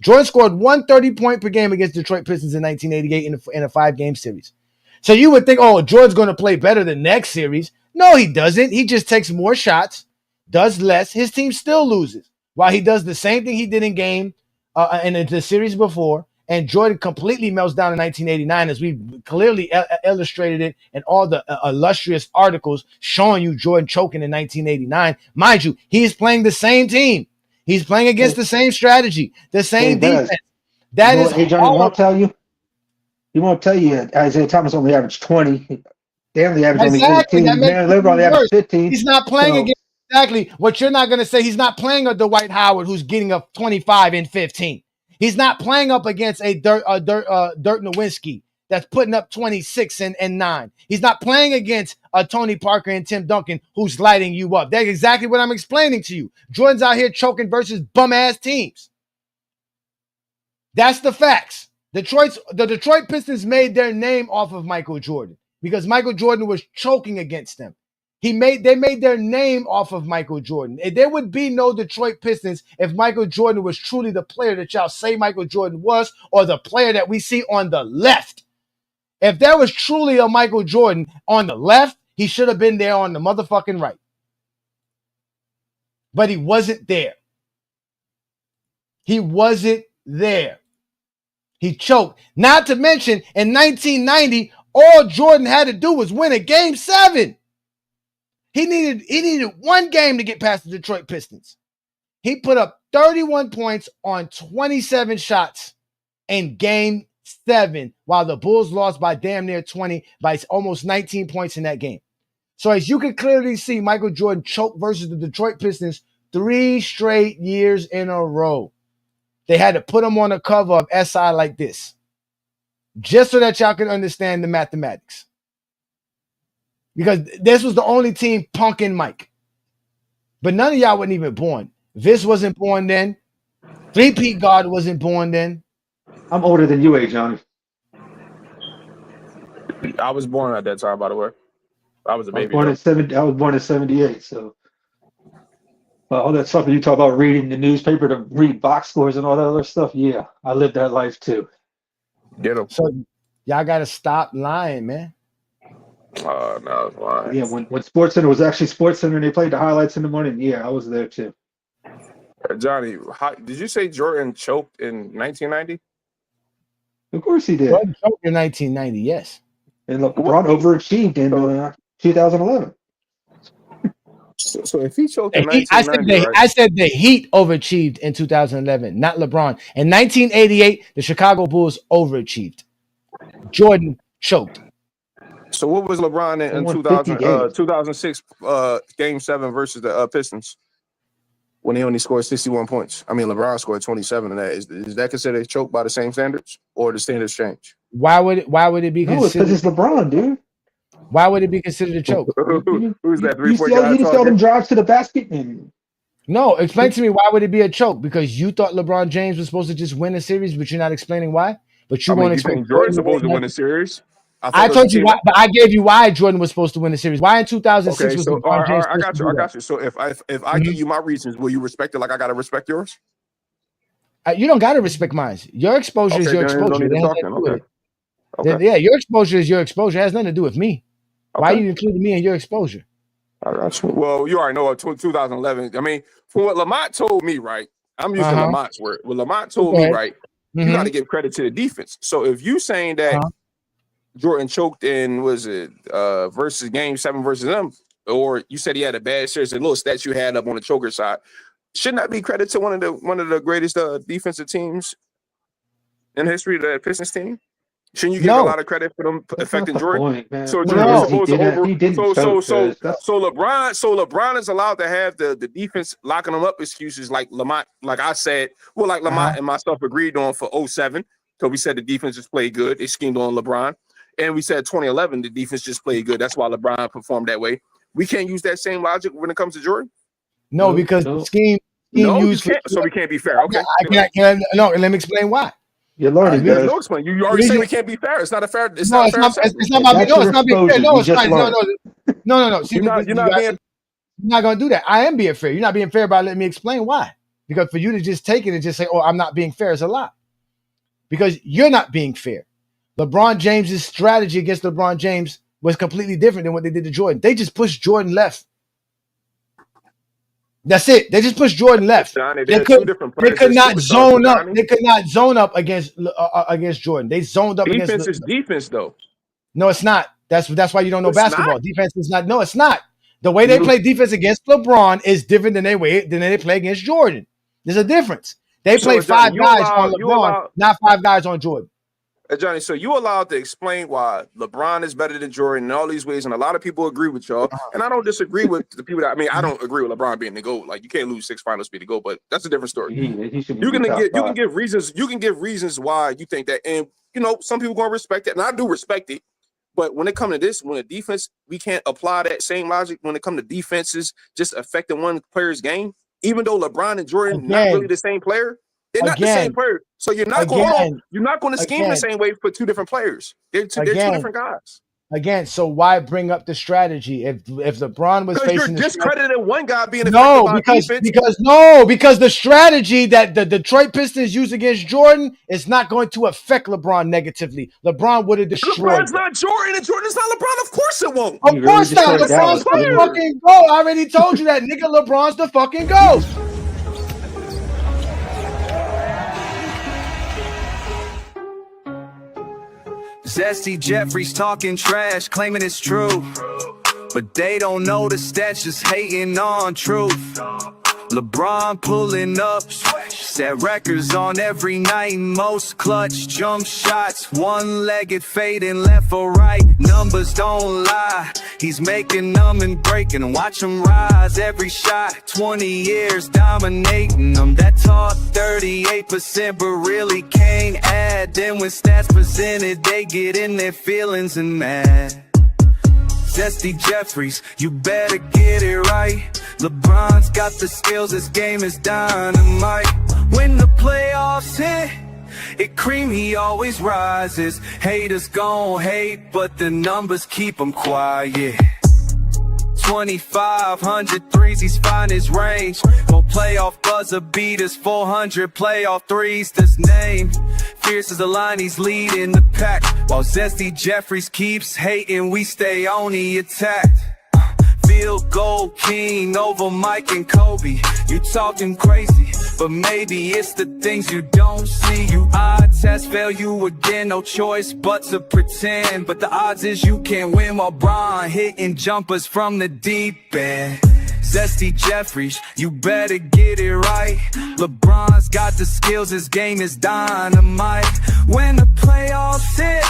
Jordan scored 130-point per game against Detroit Pistons in 1988 in a 5-game series. So you would think, oh, Jordan's going to play better the next series. No, he doesn't. He just takes more shots, does less. His team still loses. While he does the same thing he did in the series before, and Jordan completely melts down in 1989, as we clearly illustrated it in all the illustrious articles showing you Jordan choking in 1989. Mind you, he is playing the same team. He's playing against the same strategy, the same defense. That You know is what Ajani won't tell you? He won't tell you Isaiah Thomas only averaged 20. Stanley averaged only Exactly. That 18. makes Man, it LeBron even averaged worse. 15. He's not playing So, against exactly what you're not going to say. He's not playing a Dwight Howard who's getting a 25 and 15. He's not playing up against a Dirk Nowitzki that's putting up 26 and 9. He's not playing against a Tony Parker and Tim Duncan who's lighting you up. That's exactly what I'm explaining to you. Jordan's out here choking versus bum-ass teams. That's the facts. The Detroit Pistons made their name off of Michael Jordan because Michael Jordan was choking against them. They made their name off of Michael Jordan. There would be no Detroit Pistons if Michael Jordan was truly the player that y'all say Michael Jordan was, or the player that we see on the left. If there was truly a Michael Jordan on the left, he should have been there on the motherfucking right. But he wasn't there. He wasn't there. He choked. Not to mention, in 1990, all Jordan had to do was win a game 7. He needed one game to get past the Detroit Pistons. He put up 31 points on 27 shots in game 7, while the Bulls lost by damn near 20, by almost 19 points in that game. So as you can clearly see, Michael Jordan choked versus the Detroit Pistons 3 straight years in a row. They had to put him on the cover of SI like this, just so that y'all can understand the mathematics. Because this was the only team punking Mike. But none of y'all wasn't even born. Vince wasn't born then. 3P God wasn't born then. I'm older than you, Ajani. I was born at that time, by the way. I was a I was baby born in though. 70. I was born in 78. So all that stuff that you talk about reading the newspaper to read box scores and all that other stuff. Yeah, I lived that life too. Get him. So y'all gotta stop lying, man. No, it's lying. Yeah, when SportsCenter was actually SportsCenter and they played the highlights in the morning. Yeah, I was there too. Johnny, did you say Jordan choked in 1990? Of course he did. Jordan choked in 1990, yes. And LeBron overachieved in 2011. So if he choked in I said 1990, right? I said the Heat overachieved in 2011, not LeBron. In 1988, the Chicago Bulls overachieved. Jordan choked. So what was LeBron in 2006 Game 7 versus the Pistons when he only scored 61 points? I mean, LeBron scored 27 in that. Is that considered a choke by the same standards, or the standards change? Why would it be No, it's considered? because it's LeBron, dude. Why would it be considered a choke? Who's that You three-point guy see all them talking? drives to the basket. And No, explain to me why would it be a choke? Because you thought LeBron James was supposed to just win a series, but you're not explaining why. But you I mean, won't you explain. think Jordan's supposed to win a series? I told you why, but I gave you why Jordan was supposed to win the series. Why in 2006 Okay, was so LeBron James I got you. I got you. So if I give you my reasons, will you respect it like I gotta respect yours? You don't gotta respect mine. Your exposure is your then no exposure. need It to has talk nothing then. to do with Okay. it. Okay. Yeah, your exposure is your exposure. It has nothing to do with me. Why are Okay. you including me in your exposure? I got you. Well, you already know 2011. I mean, from what Lamont told me, right? I'm using Lamont's word. What Lamont told me, right? You got to give credit to the defense. So if you saying that Jordan choked in versus Game 7 versus them, or you said he had a bad series, the little stats you had up on the choker side, shouldn't that be credit to one of the greatest defensive teams in the history of the Pistons team? Shouldn't you give a lot of credit for them affecting Jordan? point, man. So What Jordan it was is, supposed to over. he didn't So choke, that's- LeBron is allowed to have the defense locking them up excuses like Lamont, like I said, like Lamont and myself agreed on for 07. So we said the defense just played good. They schemed on LeBron. And we said 2011, the defense just played good. That's why LeBron performed that way. We can't use that same logic when it comes to Jordan. No, because the scheme No, you used can't. So we can't be fair. Okay. No, let me explain why. You learned There's no explain. You already say we can't be fair. It's not a fair. It's not a fair assessment. It's not being fair. No, it's fine. No. See, You're not being. you're not gonna do that. I am being fair. You're not being fair by letting me explain why. Because for you to just take it and just say, "Oh, I'm not being fair," is a lie. Because you're not being fair. LeBron James's strategy against LeBron James was completely different than what they did to Jordan. They just pushed Jordan left. That's it. They just pushed Jordan left. Johnny, They could not zone up. They could not zone up against Jordan. They zoned up Defense against is defense, though. No, it's not. That's why you don't know It's basketball. not? Defense is not. No, it's not. The way they play defense against LeBron is different than they play against Jordan. There's a difference. They So, play five Johnny, guys on LeBron, not 5 guys on Jordan. Johnny, so you allowed to explain why LeBron is better than Jordan in all these ways, and a lot of people agree with y'all. And I don't disagree with the people that. I mean, I don't agree with LeBron being the GOAT. Like, you can't lose 6 finals to be the GOAT, but that's a different story. He should be You can top give five. reasons. You can give reasons why you think that, and some people gonna respect it, and I do respect it. But when it comes to this, when a defense, we can't apply that same logic when it comes to defenses just affecting one player's game. Even though LeBron and Jordan not really the same player, they're not the same player. So you're not going to scheme the same way for 2 different players. They're 2 different guys. Again, so why bring up the strategy if LeBron was Because facing you're discrediting one guy being no, affected by because because the strategy that the Detroit Pistons use against Jordan is not going to affect LeBron negatively. LeBron would have destroyed. LeBron's not Jordan, and Jordan's not LeBron. Of course it won't. Of course not. LeBron's the fucking GOAT. I already told you that, nigga. LeBron's the fucking GOAT. Zesty Jeffries talking trash, claiming it's true. But they don't know the stats, just hating on truth. LeBron pulling up, set records on every night. Most clutch jump shots, one-legged fading left or right. Numbers don't lie, he's making them and breaking. Watch him rise every shot, 20 years dominating them. That talk 38%, but really can't add. Then when stats presented, they get in their feelings and mad. Zesty Jeffries, you better get it right. LeBron's got the skills, this game is dynamite. When the playoffs hit, It creamy always rises. Haters gon' hate, but the numbers keep them quiet. 2,500 threes, he's find his range. More playoff buzzer beaters, 400 playoff threes, this name. Fierce as the line, he's leading the pack. While Zesty Jeffries keeps hating, we stay on the attack. Field goal king over Mike and Kobe. You talking crazy, but maybe it's the things you don't see. You eye test, fail you again, no choice but to pretend. But the odds is you can't win while Bron hitting jumpers from the deep end. Zesty Jeffries, you better get it right. LeBron's got the skills, his game is dynamite. When the playoffs hit,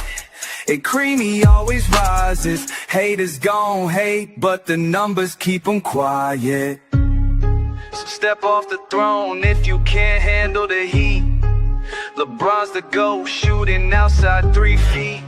it creamy always rises. Haters gon' hate, but the numbers keep them quiet. So step off the throne if you can't handle the heat. LeBron's the GOAT, shooting outside 3 feet.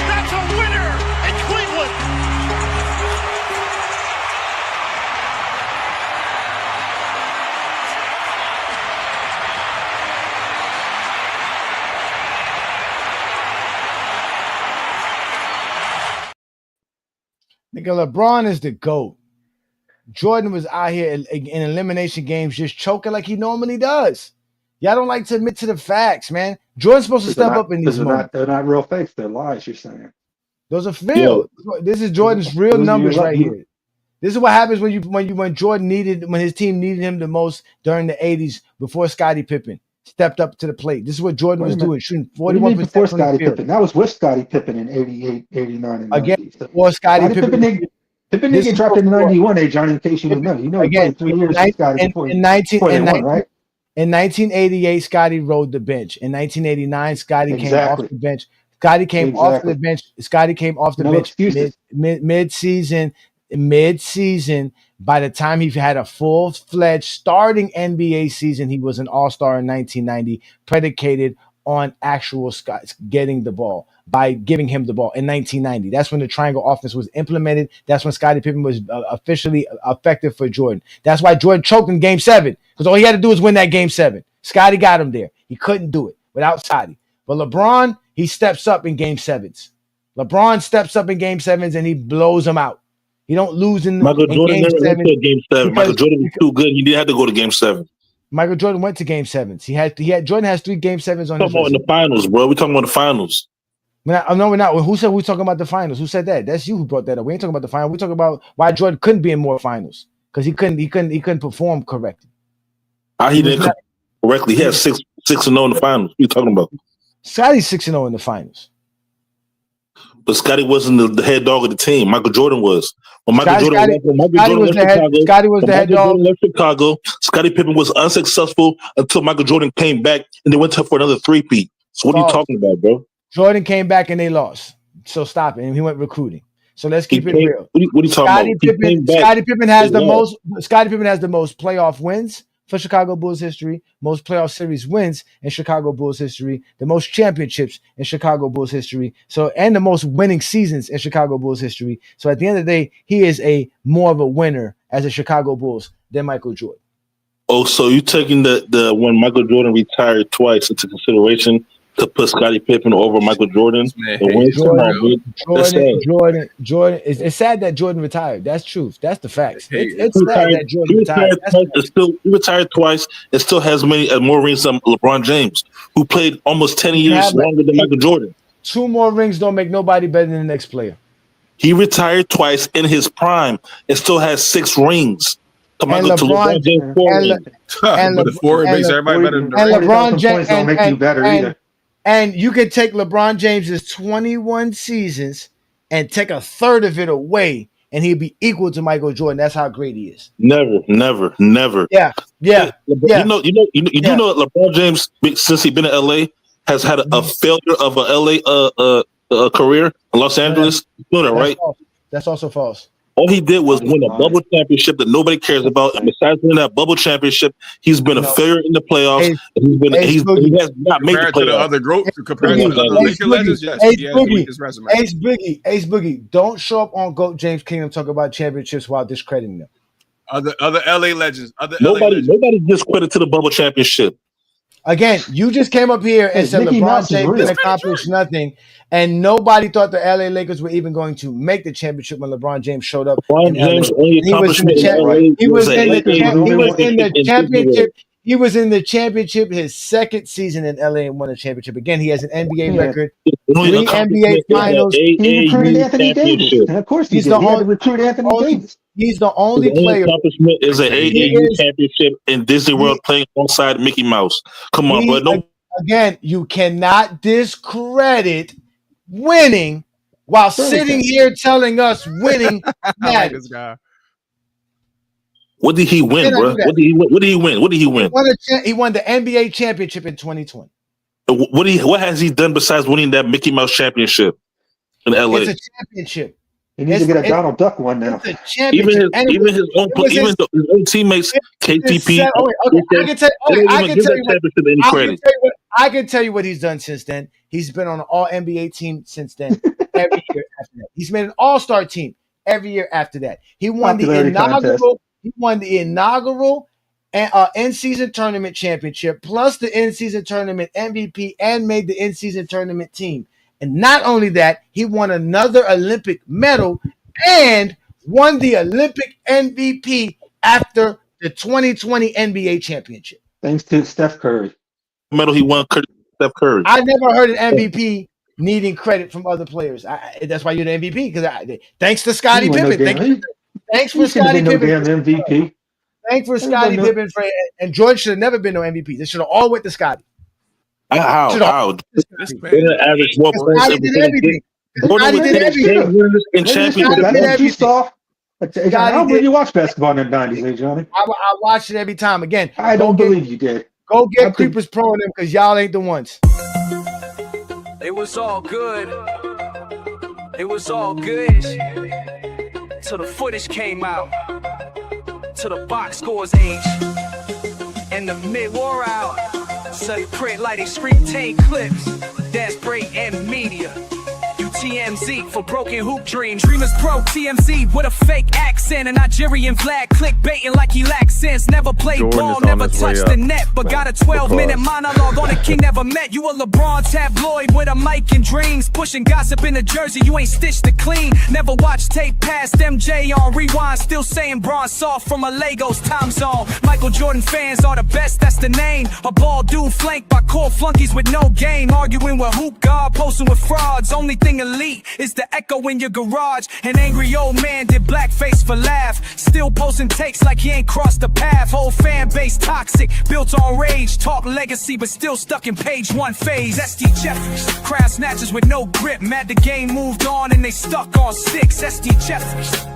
That's a winner in Cleveland. Nigga, LeBron is the GOAT. Jordan was out here in elimination games just choking like he normally does. Y'all don't like to admit to the facts, man. Jordan's supposed to step up in these moments. They're not real fakes. They're lies, you're saying. Those are real. This is Jordan's real numbers right here. This is what happens when Jordan when his team needed him the most during the 80s before Scottie Pippen stepped up to the plate. This is what Jordan was doing, shooting 41% before from the Scottie field. Pippen. That was with Scottie Pippen in 88, 89, and 90. Again, before Scottie Pippen Pippen didn't get drafted in 91, Johnny, in case you didn't know. You know, he played 3 years with Scottie before they won, right? In 1988, Scottie rode the bench. In 1989, Scottie came off the bench. Scottie came off the bench. Scottie came off the bench mid-season. By the time he had a full-fledged starting NBA season, he was an all-star in 1990, predicated on actual getting the ball by giving him the ball in 1990. That's when the triangle offense was implemented. That's when Scottie Pippen was officially effective for Jordan. That's why Jordan choked in Game 7, because all he had to do was win that Game 7. Scottie got him there. He couldn't do it without Scottie. But LeBron, he steps up in Game 7s. LeBron steps up in Game 7s and he blows them out. He don't lose in Michael Jordan Game never went 7. to Game 7. Michael Jordan was too good. He didn't have to go to Game 7. Michael Jordan went to Game 7s. Jordan has 3 Game 7s on his Talking about in the finals, bro. We're talking about the finals. No, we're not. Who said we're talking about the finals? Who said that? That's you who brought that up. We ain't talking about the finals. We're talking about why Jordan couldn't be in more finals, because he couldn't perform correctly. He didn't correctly. He had 6-0 in the finals. What are you talking about? Scottie's 6-0 in the finals. But Scottie wasn't the head dog of the team. Michael Jordan was. When Michael Jordan left Chicago, Scottie Pippen was unsuccessful until Michael Jordan came back and they went for another 3-peat. So what are you talking about, bro? Jordan came back and they lost. So stop it. And he went recruiting. So let's keep it real. What are you talking about? Scottie Pippen has the most. Scottie Pippen has the most playoff wins for Chicago Bulls history, most playoff series wins in Chicago Bulls history, the most championships in Chicago Bulls history, and the most winning seasons in Chicago Bulls history. So at the end of the day, he is more of a winner as a Chicago Bulls than Michael Jordan. Oh, so you taking the when Michael Jordan retired twice into consideration to put Scottie Pippen over Michael Jordan? Jordan. It's sad that Jordan retired. That's truth. That's the facts. It's sad that Jordan retired. He retired twice and still has more rings than LeBron James, who played almost 10 years longer than Michael Jordan. 2 more rings don't make nobody better than the next player. He retired twice in his prime and still has 6 rings. LeBron James 4 rings. But the 4 makes everybody better than the and LeBron James don't make you better either. And you can take LeBron James's 21 seasons and take a third of it away, and he'd be equal to Michael Jordan. That's how great he is. Never. Yeah. You know, LeBron James, since he's been in LA, has had a failure of a LA career in Los Angeles? You know that, right? False. That's also false. All he did was win a bubble championship that nobody cares about. And besides winning that bubble championship, he's been a failure in the playoffs. He has not made the playoffs. Compared to the other compared to the other Laker legends, yes, he has the weakest resume. Ace Boogie, don't show up on GOAT James Kingdom talk about championships while discrediting them. Other LA legends. Nobody gives credit to the bubble championship. Again, you just came up here and said LeBron James didn't accomplish nothing, and nobody thought the LA Lakers were even going to make the championship when LeBron James showed up. LeBron James' only accomplishment he was in the championship. He was in the championship his second season in LA and won a championship. Again, he has an NBA record, 3 NBA finals. He recruited Anthony Davis. And of course, he had to recruit Anthony Davis. He's the only player. Accomplishment is an AAU championship in Disney World playing alongside Mickey Mouse. Come on, bro. Again, you cannot discredit winning while sitting here telling us winning matters. What did he win, bro? What did he win? He won the NBA championship in 2020. What has he done besides winning that Mickey Mouse championship in LA? It's a championship. He needs to get a Donald Duck one now. Even his own teammates, KTP. I can tell you what he's done since then. He's been on an All NBA team since then. Every year after that, he's made an All-Star team every year after that. He won the inaugural. He won the inaugural in-season tournament championship, plus the in-season tournament MVP, and made the in-season tournament team. And not only that, he won another Olympic medal and won the Olympic MVP after the 2020 NBA championship. Thanks to Steph Curry. Medal he won, Steph Curry. I never heard an MVP needing credit from other players. That's why you're the MVP, because thanks to Scottie Pippen. Thanks for Scottie Pippen. MVP. Thanks for Scottie Pippen. And George should have never been no MVP. They should have all went to Scottie. How? Average 1 point. Scottie did everything. Scottie did everything. How did you watch basketball in the 90s, Johnny? I watched it every time. Again, I don't believe you did. Go get Creepers Pro in them because y'all ain't the ones. It was all good. It was all good. Till the footage came out. Till the box scores age. And the mid wore out. So they print like they screen 10 clips. That's break and media. TMZ for broken hoop dreams. Dreamers Pro TMZ with a fake accent. A Nigerian flag clickbaiting like he lacks sense. Never played ball, never touched the net, but got a 12-minute monologue on a king never met. You a LeBron tabloid with a mic and dreams. Pushing gossip in the jersey, you ain't stitched to clean. Never watched tape past MJ on rewind. Still saying Bron soft from a Lagos time zone. Michael Jordan fans are the best, that's the name. A ball dude flanked by core flunkies with no game. Arguing with hoop guard, posting with frauds. Only thing elite is the echo in your garage. An angry old man did blackface for laugh. Still posting takes like he ain't crossed the path. Whole fan base toxic, built on rage. Talk legacy but still stuck in page one phase. SD Jeffries, crowd snatchers with no grip. Mad the game moved on and they stuck on 6. SD Jeffries,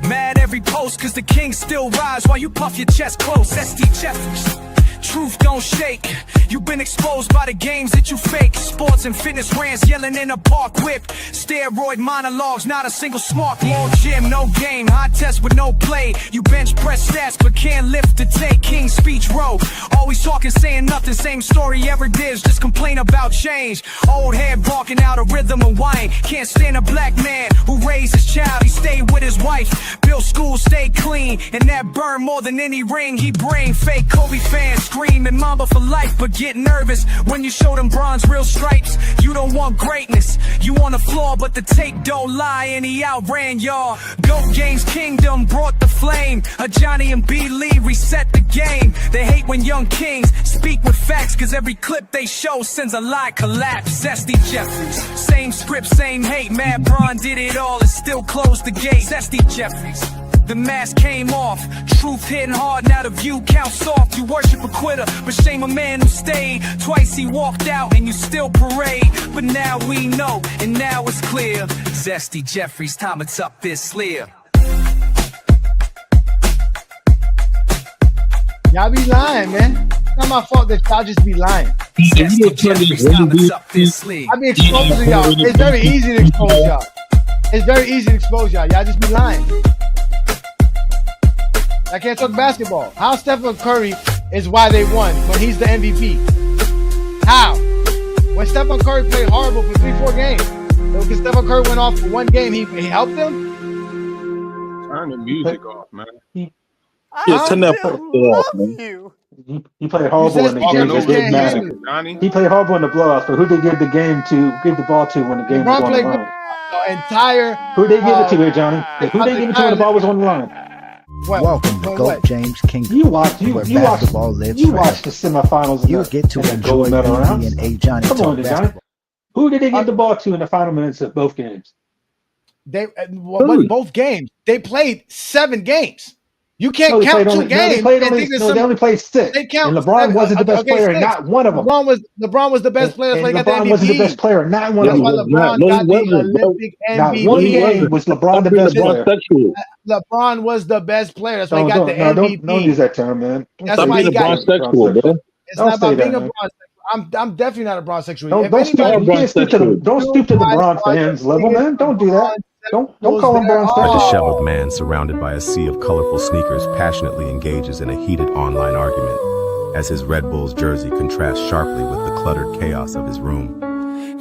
mad every post cause the kings still rise while you puff your chest close. SD Jeffries, truth don't shake. You've been exposed by the games that you fake. Sports and fitness rants yelling in a park whip. Steroid monologues, not a single smart. Long gym, no game. High test with no play. You bench press stats but can't lift to take. King speech row. Always talking, saying nothing. Same story ever did. Just complain about change. Old head barking out a rhythm of whine. Can't stand a black man who raised his child. He stayed with his wife. Built school, stayed clean. And that burned more than any ring he bring. Fake Kobe fans screaming Mamba for life, but get nervous when you show them bronze real stripes. You don't want greatness, you on the floor, but the tape don't lie, and he outran y'all. GOAT Games Kingdom brought the flame. Ajani and B. Lee reset the game. They hate when young kings speak with facts, cause every clip they show sends a lie collapse. Zesty Jeffries, same script, same hate. Mad Bron did it all and still closed the gate. Zesty Jeffries, the mask came off, truth hitting hard, now the view counts soft. You worship a quitter, but shame a man who stayed. Twice he walked out and you still parade. But now we know, and now it's clear. Zesty Jeffries, time it's up this sleeve. Y'all be lying, man. not my fault that y'all just be lying. I be exposing y'all. It's very easy to expose y'all. It's very easy to expose y'all. Y'all just be lying. I can't talk basketball. How Stephen Curry is why they won when he's the MVP? How? When Stephen Curry played horrible for 3-4 games, because Stephen Curry went off for one game, he helped them. Turn the music off, man. Yeah, turn that off, man. He played horrible in the game that didn't matter. He played horrible in the playoffs, but who did they give the ball to when the game was on the line? Who they give it to here, Johnny? Who they give it to when the ball was on the line? Welcome to GOAT James Kingdom. You watched the semifinals. You get to enjoy me and Ajani Come on, Johnny. Who did they give the ball to in the final minutes of both games? Both games. They played 7 games. You can't count 2 games. They only played 6. They count. And LeBron wasn't the best player, 6. not one of them. LeBron was the best player. And LeBron wasn't the best player, not one of them. That's why LeBron got the Olympic MVP. Not one game was LeBron the best player. LeBron was the best player. That's why he got the MVP. Don't use that term, man. That's why he got it. It's not about being a Bron sexual. I'm definitely not a Bron sexual. Don't stoop to the LeBron fans level, man. Don't do that. Don't call him Bron A sexual. disheveled man surrounded by a sea of colorful sneakers passionately engages in a heated online argument as his Red Bulls jersey contrasts sharply with the cluttered chaos of his room.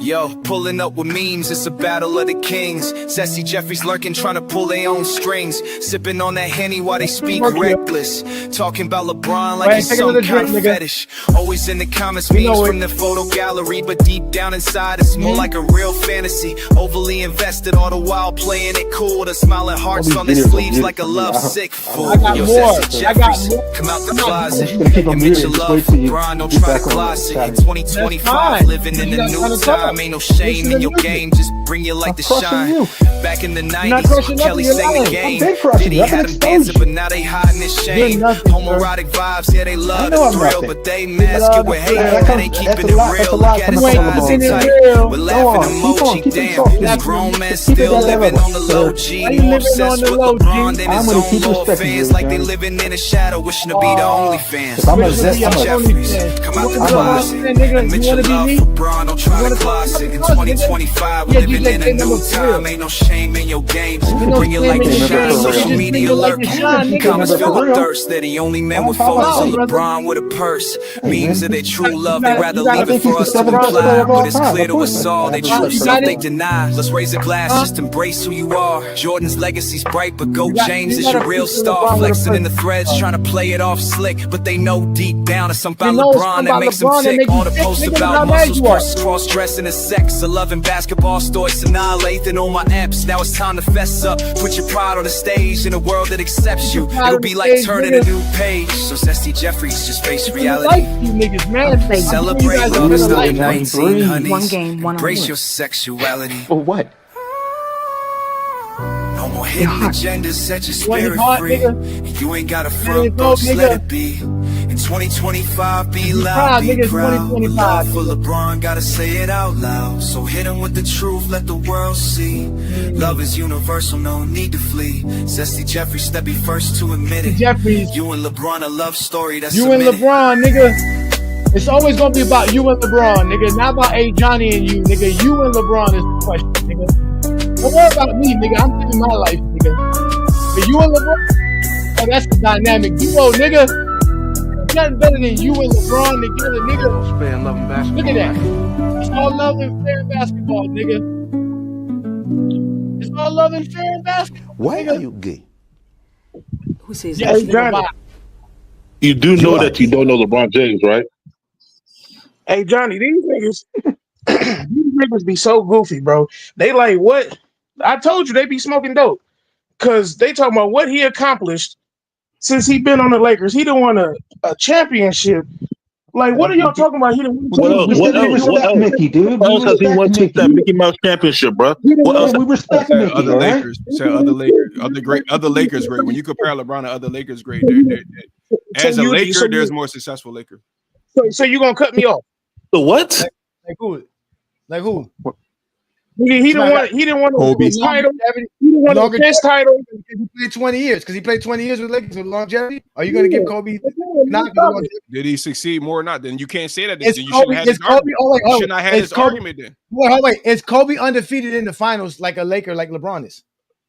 Yo, pulling up with memes, it's a battle of the kings. Sassy Jeffries lurking, trying to pull their own strings. Sipping on that Henny while they speak reckless. Talking about LeBron like he's some kind of fetish. Always in the comments, memes from the photo gallery. But deep down inside, it's more like a real fantasy. Overly invested, all the while playing it cool. The smiling hearts on their sleeves like a lovesick fool. Yo, Sassy Jeffries, come out the closet. Admit your love for LeBron, don't try to gloss it. In 2025, living in the new time. Ain't no shame in your game, just bring your light to shine. Back in the 90s, Kelly sang the game. Diddy had them dancing, but now they hiding his shame. Homoerotic vibes, yeah, they love the thrill, but they mask it with hate, and they keeping it real. Look at his eyes, they tight, with laughing emoji. Damn, this grown man still living on the low G. More obsessed with LeBron than his own Lord fans, like they living in a shadow, wishing to be the only fans. Sassy Jeffries, come out the closet. Admit your love for LeBron, don't try to closet. In 2025, we're living in a new time. Ain't no shame in your games. Bring it like the shine. Social media lurking. Comments feel the thirst. They're the only men with photos of LeBron with a purse. Memes of their true love. They'd rather leave it for us to imply. But it's clear to us all they true self they deny. Let's raise a glass, just embrace who you are. Jordan's legacy's bright, but GOAT James is your real star. Flexing in the threads, trying to play it off slick. But they know deep down it's something about LeBron that makes them tick. All the posts about muscles versus cross-dressing is sex. A loving basketball stories annihilating on my apps. Now it's time to fess up. Put your pride on the stage in a world that accepts you. It'll be like turning a new page. So Sassy Jeffries just face reality. Celebrate love is still 19, honey. Embrace your sexuality. For what? No more hidden agendas, set your spirit free. And you ain't got a front, just let it be. In 2025, be loud, be proud. With love for LeBron, gotta say it out loud. So hit him with the truth, let the world see. Love is universal, no need to flee. Sassy Jeffries, step be first to admit it. You and LeBron, a love story that's you and LeBron, nigga. It's always gonna be about you and LeBron, nigga. Not about Ajani and you, nigga. You and LeBron is the question, nigga. Don't worry about me, nigga. I'm living my life, nigga. But you and LeBron, oh, that's the dynamic duo, nigga. Nothing better than you and LeBron together, nigga. Look at that. It's all love and fair basketball, nigga. It's all love and fair basketball. Why are you gay? Who says yes, that? You do know that you don't know LeBron James, right? Hey, Johnny, these niggas be so goofy, bro. They like, what? I told you they be smoking dope. Because they talking about what he accomplished since he been on the Lakers. He done won a championship. Like, what are y'all talking about? He done won Mickey, dude. What else has he won since that Mickey Mouse championship, bro? What else? We respect Mickey, other right? Lakers, other Lakers great. When you compare LeBron to other Lakers great, as a Laker, there's more successful Laker. So you gonna cut me off? The what? Like who? Like who? He didn't want. He didn't want a title. He didn't want a chess title. He played 20 years because he played 20 years with Lakers with longevity. Are you going to give Kobe? Did he succeed more or not? Then you can't say that. Is You Kobe, shouldn't have had is this Kobe, argument. oh wait, You shouldn't have had this argument then. Wait, is Kobe undefeated in the finals like a Laker, like LeBron is?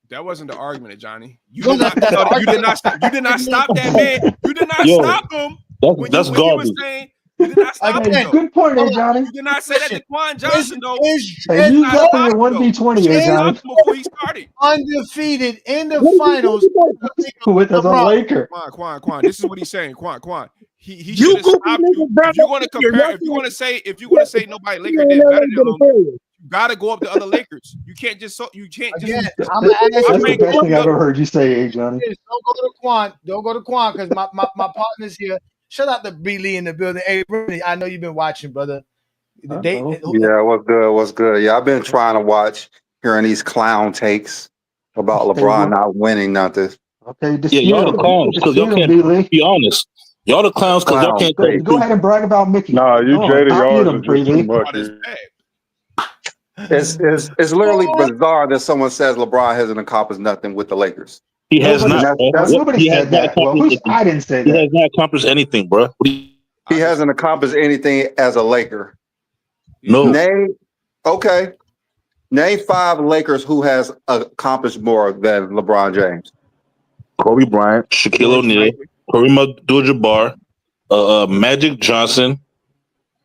That wasn't the argument, Johnny. You did not stop. You did not stop that man. You did not stop him. That's garbage. You did not stop him. Hey, good point, there, Johnny. You did not say that to Quan Johnson though. Hey, you got for your 1v20 here, Johnny. Before he started. Undefeated in the finals with us on Laker. Quan. This is what he's saying. Quan. He should have stopped you. If you're going to compare, if you're going to say nobody Laker did better than him, you got to go up to other Lakers. You can't just. That's the best thing I've ever heard you say, hey, Johnny. Don't go to Quan. Don't go to Quan because my partner's here. Shout out to B Lee in the building. Hey, Brittany, I know you've been watching, brother. Yeah, what's good? Yeah, I've been trying to watch, hearing these clown takes about LeBron not winning nothing. Okay, yeah, y'all the clowns because y'all can't be honest. Y'all the clowns because y'all can't. Go ahead and brag about Mickey. Nah, you jaded. Y'all are just too much. It's literally bizarre that someone says LeBron hasn't accomplished nothing with the Lakers. He has not. Nobody said that. Well, I didn't say that. He has not accomplished anything, bro. He hasn't accomplished anything as a Laker. No. Name 5 Lakers who has accomplished more than LeBron James. Kobe Bryant, Shaquille O'Neal, Kareem Abdul-Jabbar, Magic Johnson,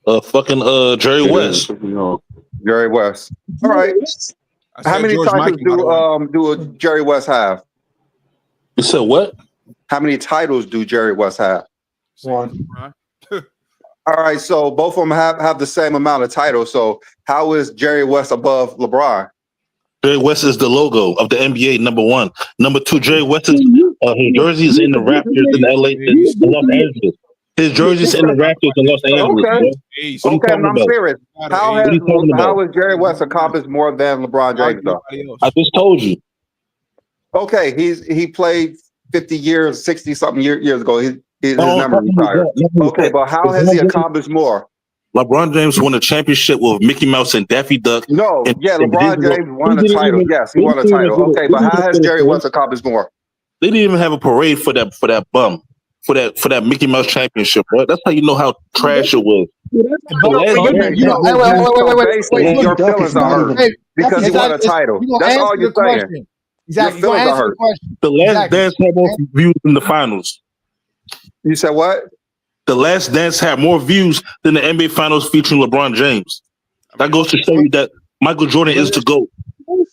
Jerry West. Jerry West. All right. How many titles do Jerry West have? You said what? How many titles do Jerry West have? 1. All right, so both of them have the same amount of titles. So how is Jerry West above LeBron? Jerry West is the logo of the NBA, number 1. Number 2, Jerry West is his jersey is in the Raptors in LA, in Los Angeles. His jersey's in the Raptors in Los Angeles. Okay, I'm serious. How has Jerry West accomplished more than LeBron James though? I just told you. Okay, he played 50 years, 60 something years ago. His memory retired. Okay, but how has he accomplished more? LeBron James won a championship with Mickey Mouse and Daffy Duck. No, LeBron James won a title. Yes, he won a title. Okay, but how has Jerry West accomplished more? They didn't even have a parade for that for that Mickey Mouse championship, bro. That's how you know how trash it was. Your feelings are hurt because he won a title. That's all you're saying. Exactly. Your feelings are hurt. The Last Dance had more views than the finals. You said what? The Last Dance had more views than the NBA Finals featuring LeBron James. That goes to show you that Michael Jordan is the GOAT.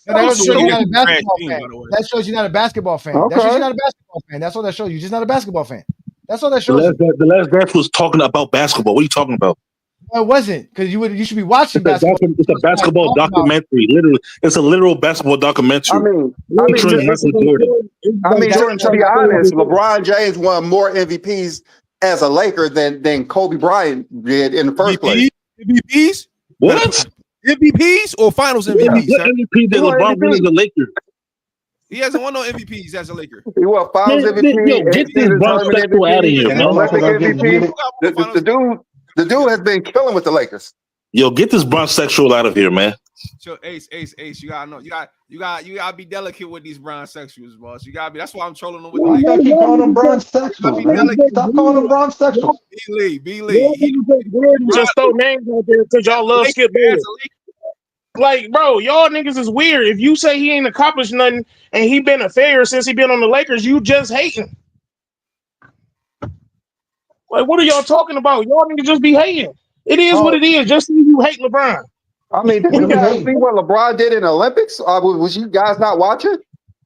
That shows you're not a basketball fan. That shows you're not a basketball fan. That shows you're not a basketball fan. That's all that shows you. You're just not a basketball fan. That's all that shows you. The Last Dance was talking about basketball. What are you talking about? No, it wasn't, because you should be watching basketball. It's a basketball documentary. Literally, it's a literal basketball documentary. To be honest, LeBron James won more MVPs as a Laker than Kobe Bryant did in the first place. MVPs? What? MVPs or Finals MVPs? What MVP did LeBron win as a Laker? He hasn't won no MVPs as a Laker. He won Finals MVP. Get this Bron sexual out of here, man. Olympic MVP. The dude has been killing with the Lakers. Yo, get this Bron sexual out of here, man. So Ace, you gotta know, you gotta be delicate with these Bron sexuals, boss. You gotta be. That's why I'm trolling them with the Lakers. Keep calling them Bron sexuals. Stop calling them Bron sexuals. B Lee. Just throw names out there because y'all love Skip Bayless. Like, bro, y'all niggas is weird. If you say he ain't accomplished nothing and he been a failure since he been on the Lakers, you just hating. Like, what are y'all talking about? Y'all niggas just be hating. It is what it is. Just so you hate LeBron. I mean, did you guys see what LeBron did in the Olympics? Was you guys not watching?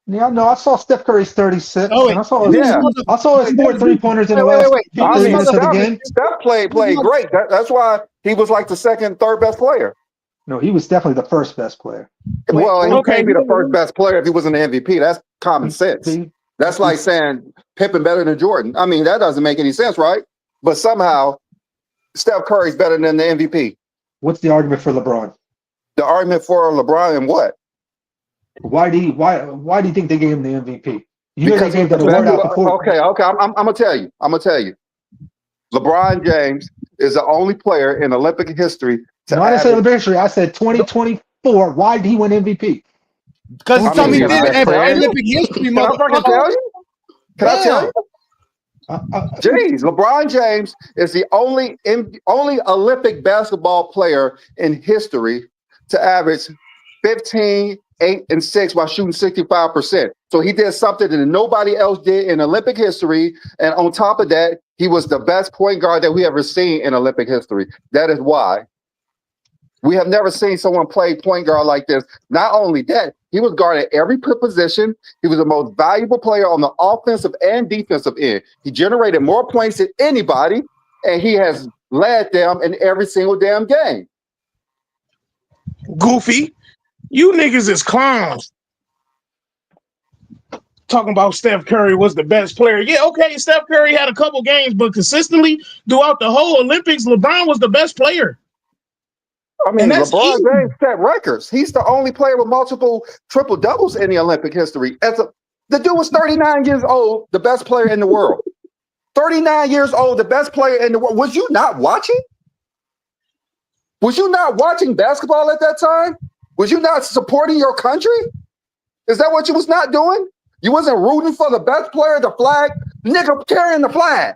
Yeah, no, I saw Steph Curry's 36. And I saw his 4 3-pointers in the last 15 minutes of the game. Steph played great. That's why he was like the second, third best player. No, he was definitely the first best player. Well, he can't be the first best player if he wasn't an MVP. That's common sense. That's like saying Pippen better than Jordan. I mean, that doesn't make any sense, right? But somehow, Steph Curry's better than the MVP. What's the argument for LeBron? The argument for LeBron and what? Why do you think they gave him the MVP? Because they gave the award out before. Okay. I'm gonna tell you. LeBron James is the only player in Olympic history. I didn't say Olympic history. I said 2020 4, why did he win MVP? Because I something mean, he did in tell you? Olympic history, Can I fucking tell you? Can I tell you? Jeez, LeBron James is the only Olympic basketball player in history to average 15, 8, and 6 while shooting 65%. So he did something that nobody else did in Olympic history. And on top of that, he was the best point guard that we ever seen in Olympic history. That is why. We have never seen someone play point guard like this. Not only that, he was guarded every position. He was the most valuable player on the offensive and defensive end. He generated more points than anybody, and he has led them in every single damn game. Goofy, you niggas is clowns. Talking about Steph Curry was the best player. Yeah, okay, Steph Curry had a couple games, but consistently throughout the whole Olympics, LeBron was the best player. I mean, LeBron James set records. He's the only player with multiple triple doubles in the Olympic history. The dude was 39 years old, the best player in the world. 39 years old, the best player in the world. Was you not watching? Was you not watching basketball at that time? Was you not supporting your country? Is that what you was not doing? You wasn't rooting for the best player, the flag? Nigga carrying the flag.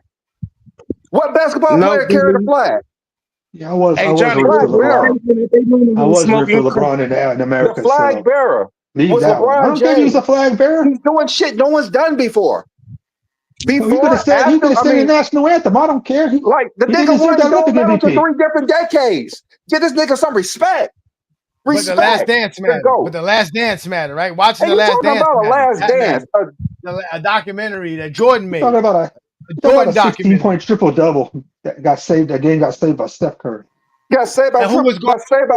What basketball player carried the flag? Yeah, I was Hey, rooting Johnny, for LeBron. I was rooting for LeBron in America. The flag bearer. Leave that one. I don't think he was a flag bearer. He's doing shit no one's done before. He could have sang the national anthem. I don't care. The nigga won gold medals in 3 different decades. Give this nigga some respect. But the last dance matter. But the last dance matter, right? Watching Hey, the last dance. About a last dance. A documentary that Jordan made. Talking about a 16-point triple-double that got saved. That game got saved by Steph Curry. Got saved by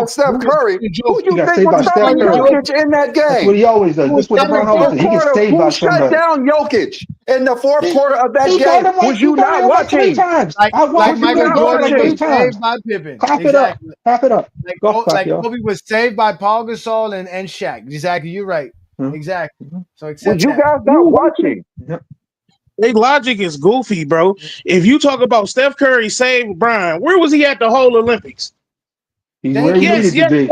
Steph Curry. Who you think was stopping Jokic in that game? That's what he always does. That's what LeBron always does. He gets saved by somebody. Who shut down Jokic in the fourth quarter of that game? Was you not watching? I watched Michael Jordan was saved by Pippen. Clap it up. Clap it up. Like Kobe was saved by Paul Gasol and Shaq. Exactly. You're right. Exactly. So was you guys not watching? Their logic is goofy, bro. If you talk about Steph Curry saved LeBron, where was he at the whole Olympics? He's where he needed to be.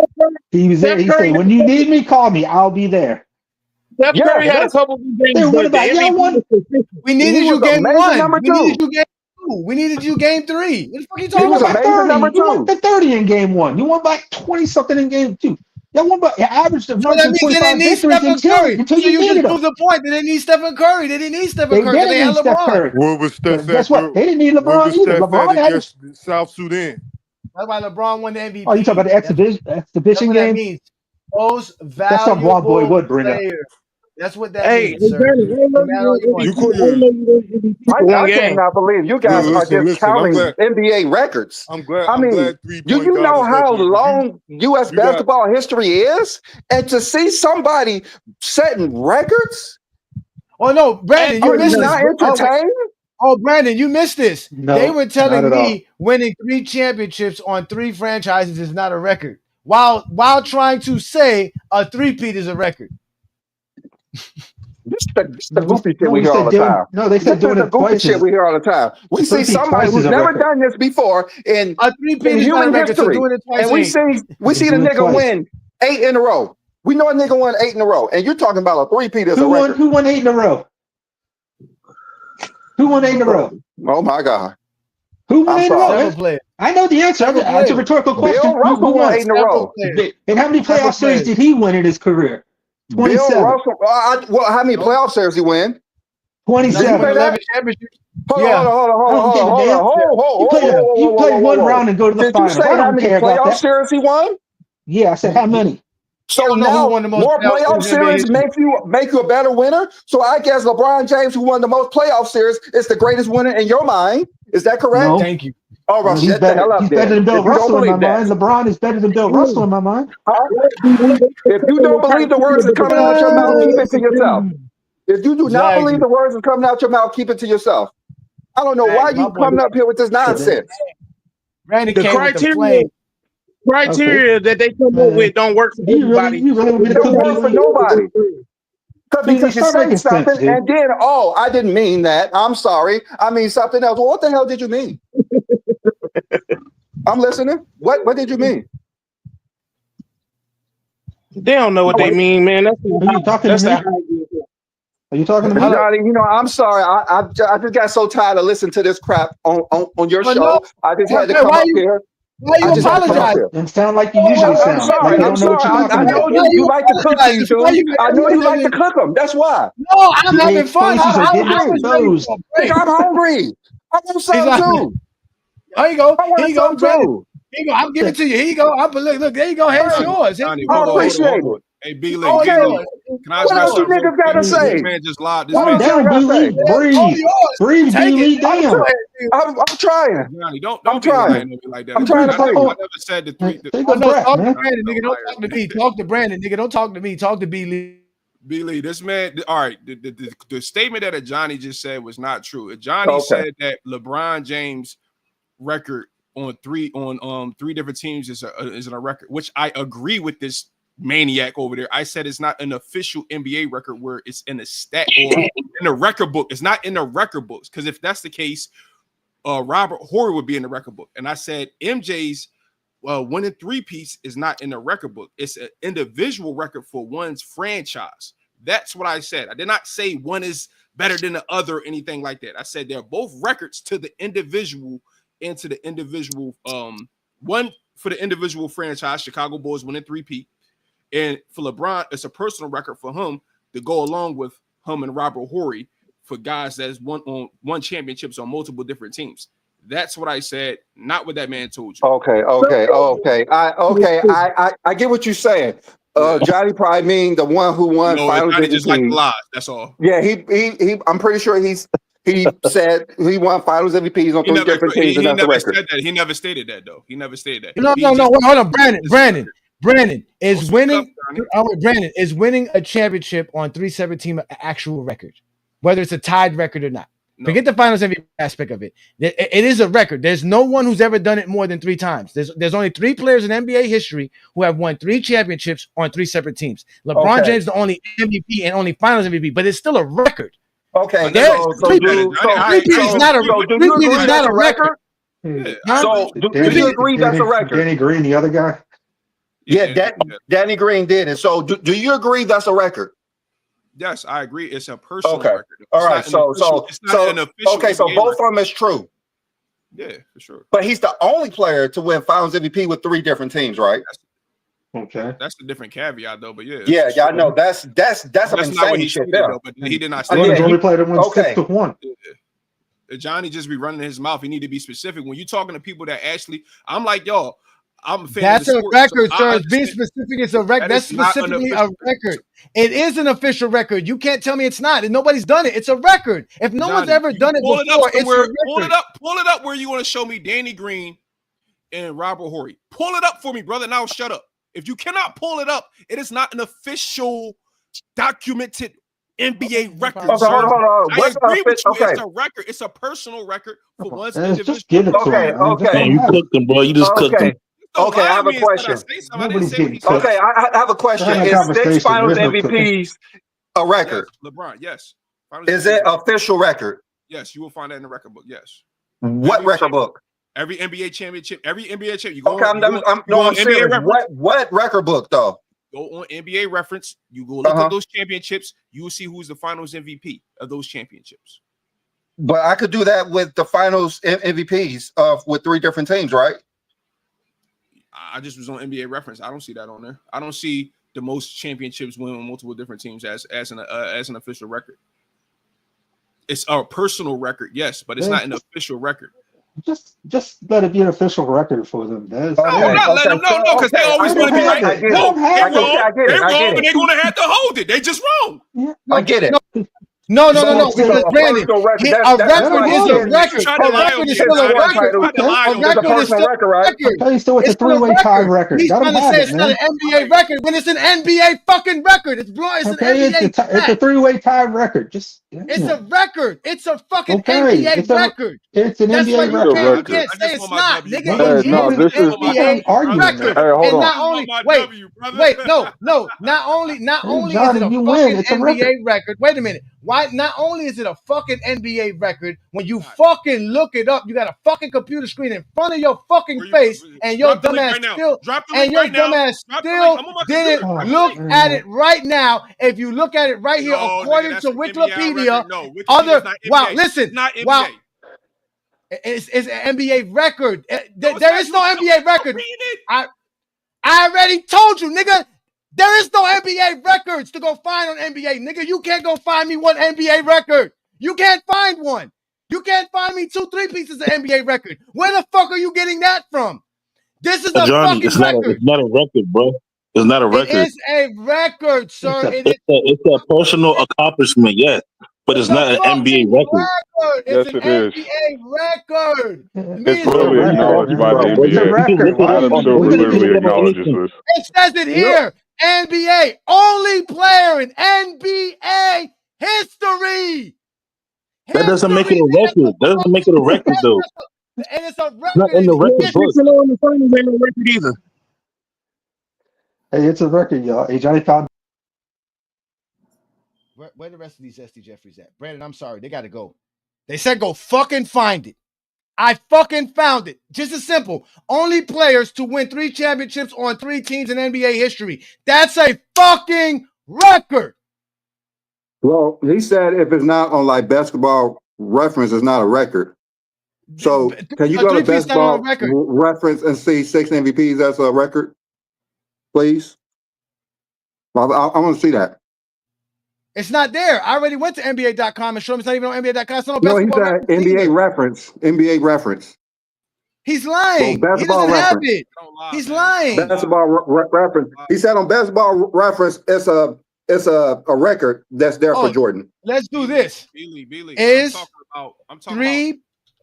He was there. He said, "When you need me, call me. I'll be there." Steph Curry had a couple of games. We needed you game 1. We needed you game 2. We needed you game 3. What the fuck are you talking about? You won the 30 in game 1. You won by 20-something in game 2. Y'all won by average of 125 victories until you needed them. Prove the point. They didn't need Stephen Curry. They didn't need Stephen Curry. They had LeBron. What was Steph? Guess what? They didn't need LeBron either. LeBron had South Sudan. That's why LeBron won the MVP. Oh, you talking about the exhibition game? That means most valuable That's something Ron Boy would bring up. That's what that means, sir. I cannot believe you guys are just counting NBA records. I'm glad. I mean, do you know how long U.S. basketball history is? And to see somebody setting records? Oh no, Brandon, you missed not entertained? Oh, Brandon, you missed this. No, they were telling me winning 3 championships on 3 franchises is not a record, while trying to say a 3-peat is a record. This is the goofy shit we hear all the time. No, they said doing it goofy shit we hear all the time. We see somebody who's never done this before in human history, and we see the nigga win 8 in a row. We know a nigga won 8 in a row, and you're talking about a 3-peat as a record. Who won 8 in a row? Who won 8 in a row? Oh my God! Who won 8 in a row? I know the answer. It's a rhetorical question. Bill Russell won 8 in a row. And how many playoff series did he win in his career? 27. Bill Russell. How many playoff series he win? 27. Hold on. You play one round and go to the finals. Did you say how many playoff series he won? Yeah, I said how many. So now more playoff series make you a better winner. So I guess LeBron James, who won the most playoff series, is the greatest winner in your mind. Is that correct? No. Thank you. Oh, well, he's better than Bill Russell in my mind. LeBron is better than Bill Russell in my mind. If you don't believe the words that are coming out your mouth, keep it to yourself. If you do not believe the words that are coming out your mouth, keep it to yourself. I don't know why you coming up here with this nonsense. The criteria that they come up with don't work for everybody. It don't work for nobody. Because you say something and then, I didn't mean that. I'm sorry. I mean something else. Well, what the hell did you mean? I'm listening. What did you mean? They don't know what they mean, man. That's Are you talking to me? Are you talking to me? Johnny, I'm sorry. I just got so tired of listening to this crap on your show. I just had to come up here. Why you apologize? And sound like you usually sound. I'm sorry. Like you don't know what you're talking I know about. you like to cook these dudes. I know you like to cook them. That's why. No, I'm having fun. Faces are getting exposed. I'm hungry. I want some too. Here you go. Here you go, Brandon. Too. Here you go. I'm giving it to you. Here you go. Look, there you go. Here's yours. Johnny, I appreciate it. Hey, B. Lee, Okay. can I address What else you niggas gotta say? This man just lied. Calm down, B. Lee. Breathe. Breathe, B. Lee. Damn. I'm trying. Johnny, don't I'm be trying. lying to me like that. I'm trying to I play. never said the three. Take a breath, talk man. to Brandon, nigga. Don't talk to me. Talk to Brandon, nigga. Don't talk to me. Talk to B. Lee. B. Lee, this man. All right, the statement that Ajani just said was not true. Ajani said that LeBron James' record on three different teams is a record, which I agree with this maniac over there. I said it's not an official NBA record where it's in a stat or in the record book. It's not in the record books, because if that's the case, Robert Horry would be in the record book. And I said MJ's winning three-piece is not in the record book. It's an individual record for one's franchise. That's what I said. I did not say one is better than the other or anything like that. I said they're both records to the individual and to the individual. One for the individual franchise, Chicago Bulls winning three-peat. And for LeBron, it's a personal record for him to go along with him and Robert Horry for guys that's won championships on multiple different teams. That's what I said, not what that man told you. Okay. I get what you're saying. Johnny probably mean the one who won finals Johnny MVP. just like lies. That's all. Yeah, he I'm pretty sure he said he won finals MVPs on three different teams. He never said that. He never stated that though. He never stated that. No. Wait, hold on, Brandon is winning. Brandon is winning a championship on 317 actual record, whether it's a tied record or not. No. Forget the finals MVP aspect of it. It is a record. There's no one who's ever done it more than 3 times. There's only 3 players in NBA history who have won 3 championships on 3 separate teams. LeBron James is the only MVP and only finals MVP, but it's still a record. Okay, three-peat is not a record. So do you agree that's a record? Danny Green, the other guy? Yeah, Danny Green did it. So do you agree that's a record? Yes, I agree. It's a personal record. All right. So both of them is true. Yeah, for sure. But he's the only player to win Finals MVP with 3 different teams, right? Okay. That's a different caveat, though. But yeah, I know. That's some insane shit there. But he did not say that. Only player that won 6-1. Johnny just be running his mouth. He need to be specific. When you're talking to people that actually, I'm like, yo, I'm a fan. That's of the a sport, record, so sir. Being specific, it's a record. That's specifically a record. It is an official record. You can't tell me it's not. And nobody's done it. It's a record. If no one's ever done it before, it's a record. Pull it up where you want to show me Danny Green and Robert Horry. Pull it up for me, brother. Now shut up. If you cannot pull it up, it is not an official documented NBA record. Hold on. I agree with you. It's a record. It's a personal record for one's individual. Just give it to him. Okay. You cooked them, bro. You just cooked them. Okay, I have a question. Okay, I have a question. Is 6 Finals MVPs a record? Yes, LeBron, yes. Is it official record? Yes, you will find that in the record book. Yes. What record book? Every NBA championship. You go. Okay, I'm serious. What record book though? Go on NBA Reference. You go look at those championships. You will see who's the Finals MVP of those championships. But I could do that with the Finals MVPs with 3 different teams, right? I just was on NBA Reference. I don't see that on there. I don't see the most championships win on multiple different teams as an official record. It's a personal record, yes, but it's not an official record. Just let it be an official record for them. No, because they always want to be right. They're wrong, and they're going to have to hold it. They just wrong. Yeah. I get it. No. Because Brandon, a record is a record. A record is still a record. A record is still a record. Still with a 3-way tie record. He's trying to say it's not an NBA record when it's an NBA fucking record. It's an NBA. It's a 3-way tie record. It's a record. It's a fucking NBA record. It's an NBA record. You can't say it's not, nigga. No, this is NBA record. Hey, hold on. Not only not only is it a fucking NBA record. Wait a minute. Why Why? Not only is it a fucking NBA record, when you fucking look it up, you got a fucking computer screen in front of your fucking face, and your dumbass still, and your dumbass still didn't look at it right now. If you look at it right here, according to Wikipedia, wow, listen, wow. It's an NBA record. There is no NBA record. I already told you, nigga. There is no NBA records to go find on NBA, nigga. You can't go find me one NBA record. You can't find one. You can't find me 2-3 pieces of NBA record. Where the fuck are you getting that from? This is a Johnny, fucking record. It's not a record, bro. It's not a record. It is a record, sir. It's a personal accomplishment, yes, but it's not an NBA record. It's an NBA record. It's literally acknowledged by the NBA. Adam Silver literally acknowledges this. It says it here. NBA, only player in NBA history. That doesn't make it a record. That doesn't make it a record, though. And it's a record. Not in the record book. In the finals ain't no record either. Hey, it's a record, y'all. Hey, Johnny found. Where the rest of these SD Jeffries at? Brandon, I'm sorry. They got to go. They said go fucking find it. I fucking found it. Just as simple. Only players to win 3 championships on 3 teams in NBA history. That's a fucking record. Well, he said if it's not on like basketball reference, it's not a record. So can you go to basketball reference and see 6 MVPs as a record, please? I want to see that. It's not there. I already went to NBA.com and showed him it's not even on NBA.com. It's not on No, he basketball said NBA reference. NBA reference. He's lying. So He doesn't have it. He's lying. Basketball reference. He said on basketball reference, it's a record that's there for Jordan. Let's do this. Is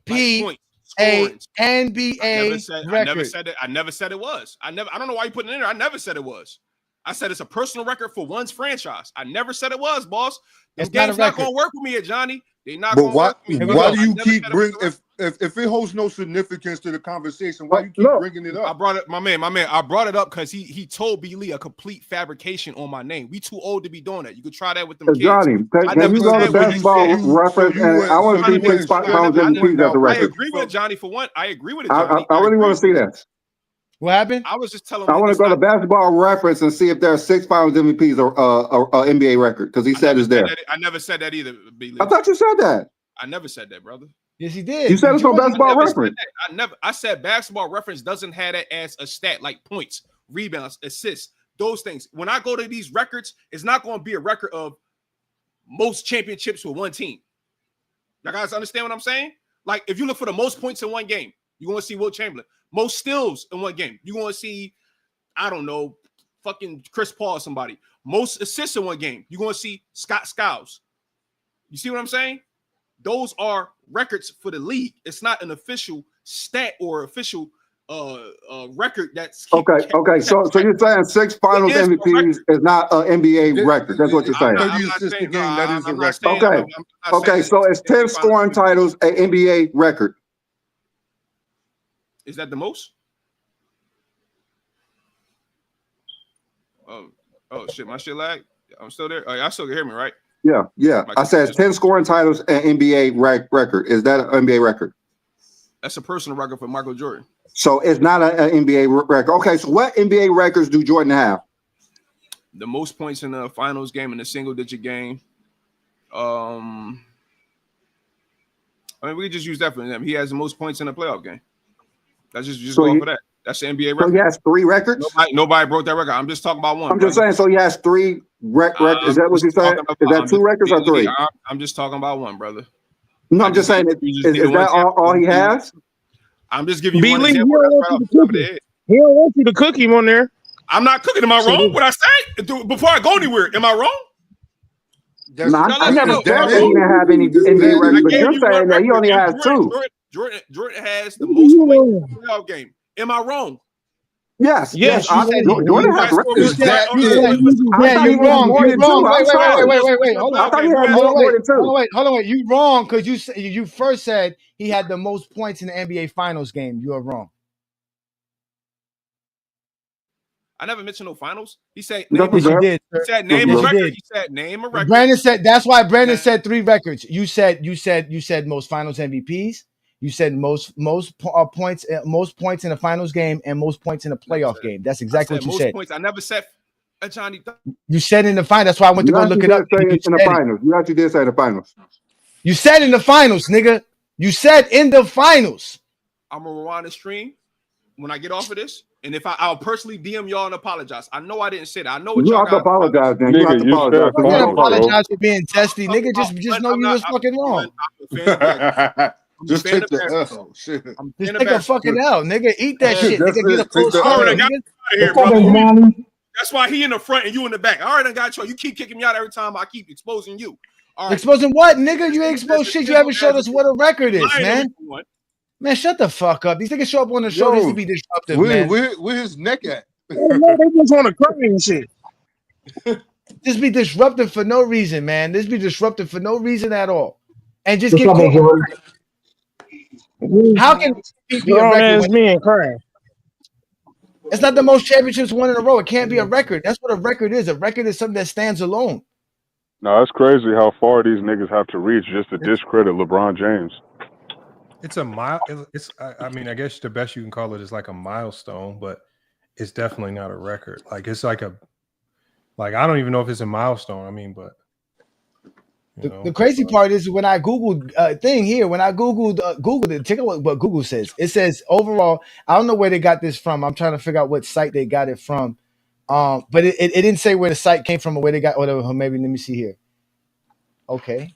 3P a NBA record? I never said it was. I don't know why you putting it in there. I never said it was. I said it's a personal record for one's franchise. I never said it was, boss. This game's not going to work with me, Ajani. They're not going to work with me. Why do you keep bringing if it holds no significance to the conversation? Why you keep bringing it up? I brought it, my man. I brought it up because he told B. Lee a complete fabrication on my name. We too old to be doing that. You could try that with them kids. Johnny, can you go to basketball reference? And I want to see 6 finals MVPs as a record. I agree with Johnny for one. I agree with it, Johnny. I really want to see that. What happened? I was just telling. I want to go to basketball reference and see if there are 6 finals MVPs or NBA record because he said it's there. I never said that either, B. Lee. I thought you said that. I never said that, brother. Yes, he did. You said it's on basketball reference. I said basketball reference doesn't have that as a stat like points, rebounds, assists, those things. When I go to these records, it's not going to be a record of most championships with one team. You guys understand what I'm saying? Like if you look for the most points in one game, you're going to see Wilt Chamberlain. Most steals in one game, you're going to see, I don't know, fucking Chris Paul or somebody. Most assists in one game, you're going to see Scott Skiles. You see what I'm saying? Those are records for the league. It's not an official stat or official record that's okay. So you're saying 6 finals MVPs is not an NBA record. That's what you're saying. That is a record. Okay. So it's 10 scoring titles, an NBA record. Is that the most? Oh shit, my shit lag. I'm still there. Oh, y'all still can hear me, right? Yeah. I said 10 scoring titles and NBA record. Is that an NBA record? That's a personal record for Michael Jordan. So it's not an NBA record. Okay, so what NBA records do Jordan have? The most points in a finals game in a single-digit game. I mean, we just use that for him. He has the most points in a playoff game. That's just going for that. That's the NBA record. So he has 3 records? Nobody broke that record. I'm just talking about one. I'm just saying, so he has 3 records. Is that what you said? Is that 2 records or 3? I'm just talking about one, brother. No, I'm just saying, is that all he has? I'm just giving you one example. He don't want you to cook him on there. I'm not cooking. Am I wrong? What I say? Before I go anywhere, am I wrong? I never said that he didn't have any NBA records, but you're saying that he only has 2. Jordan has the most points in the playoff game. Am I wrong? Yes. Jordan has records. Yeah, you're wrong. You're wrong. Wait. Hold on. I thought he had more than 2. Hold on. You wrong because you first said he had the most points in the NBA Finals game. You are wrong. I never mentioned no finals. He said That's name a what you record. did, He sir. said name Yes, a you record. did. He said name a record. Brandon said that's why Brandon said 3 records. You said most finals MVPs. You said most points in a finals game and most points in a playoff game. That's exactly what you most said. points. I never said Ajani. You said in the final. That's why I went to go look it up. Say You in the said it. finals. You actually did say the finals. You said in the finals, nigga. You said in the finals. I'm gonna rewind the stream when I get off of this, and if I'll personally DM y'all and apologize. I know I didn't say that. I know what You y'all have to got. apologize, then. You have to Nigga, you apologize. said You can't finals, bro. apologize for being testy, nigga. Just know you was fucking wrong. I'm a fan of basketball. Just take the basketball. L. Shit. I'm a Just fan of take a basketball. fucking L, nigga. Eat that shit, That's nigga. Get a it. Take full the I already serve, got nigga. out of here, What's up, brother. Ajani? That's why he in the front and you in the back. I already got you. You keep kicking me out every time I keep exposing you. All right. Exposing what, nigga? You ain't exposed shit. You haven't showed us what a record is, Lying man. Man, shut the fuck up. These niggas show up on the show just to be disruptive, man. Where his neck at? They just want to cry and shit. Just be disruptive for no reason, man. Just be disruptive for no reason at all. And just What's get up, caught. Ajani? How can it be a Grown record? ass When men crying. it's not the most championships won in a row. It can't be a record. That's what a record is. A record is something that stands alone. No, it's crazy how far these niggas have to reach just to discredit LeBron James. It's a mile. It's. I mean, I guess the best you can call it is like a milestone, but it's definitely not a record. Like it's like a. Like I don't even know if it's a milestone. I mean, but. The crazy part is when I Googled thing here, when I Googled it, check out what Google says. It says overall, I don't know where they got this from. I'm trying to figure out what site they got it from. But it didn't say where the site came from or where they got whatever. Maybe let me see here. Okay.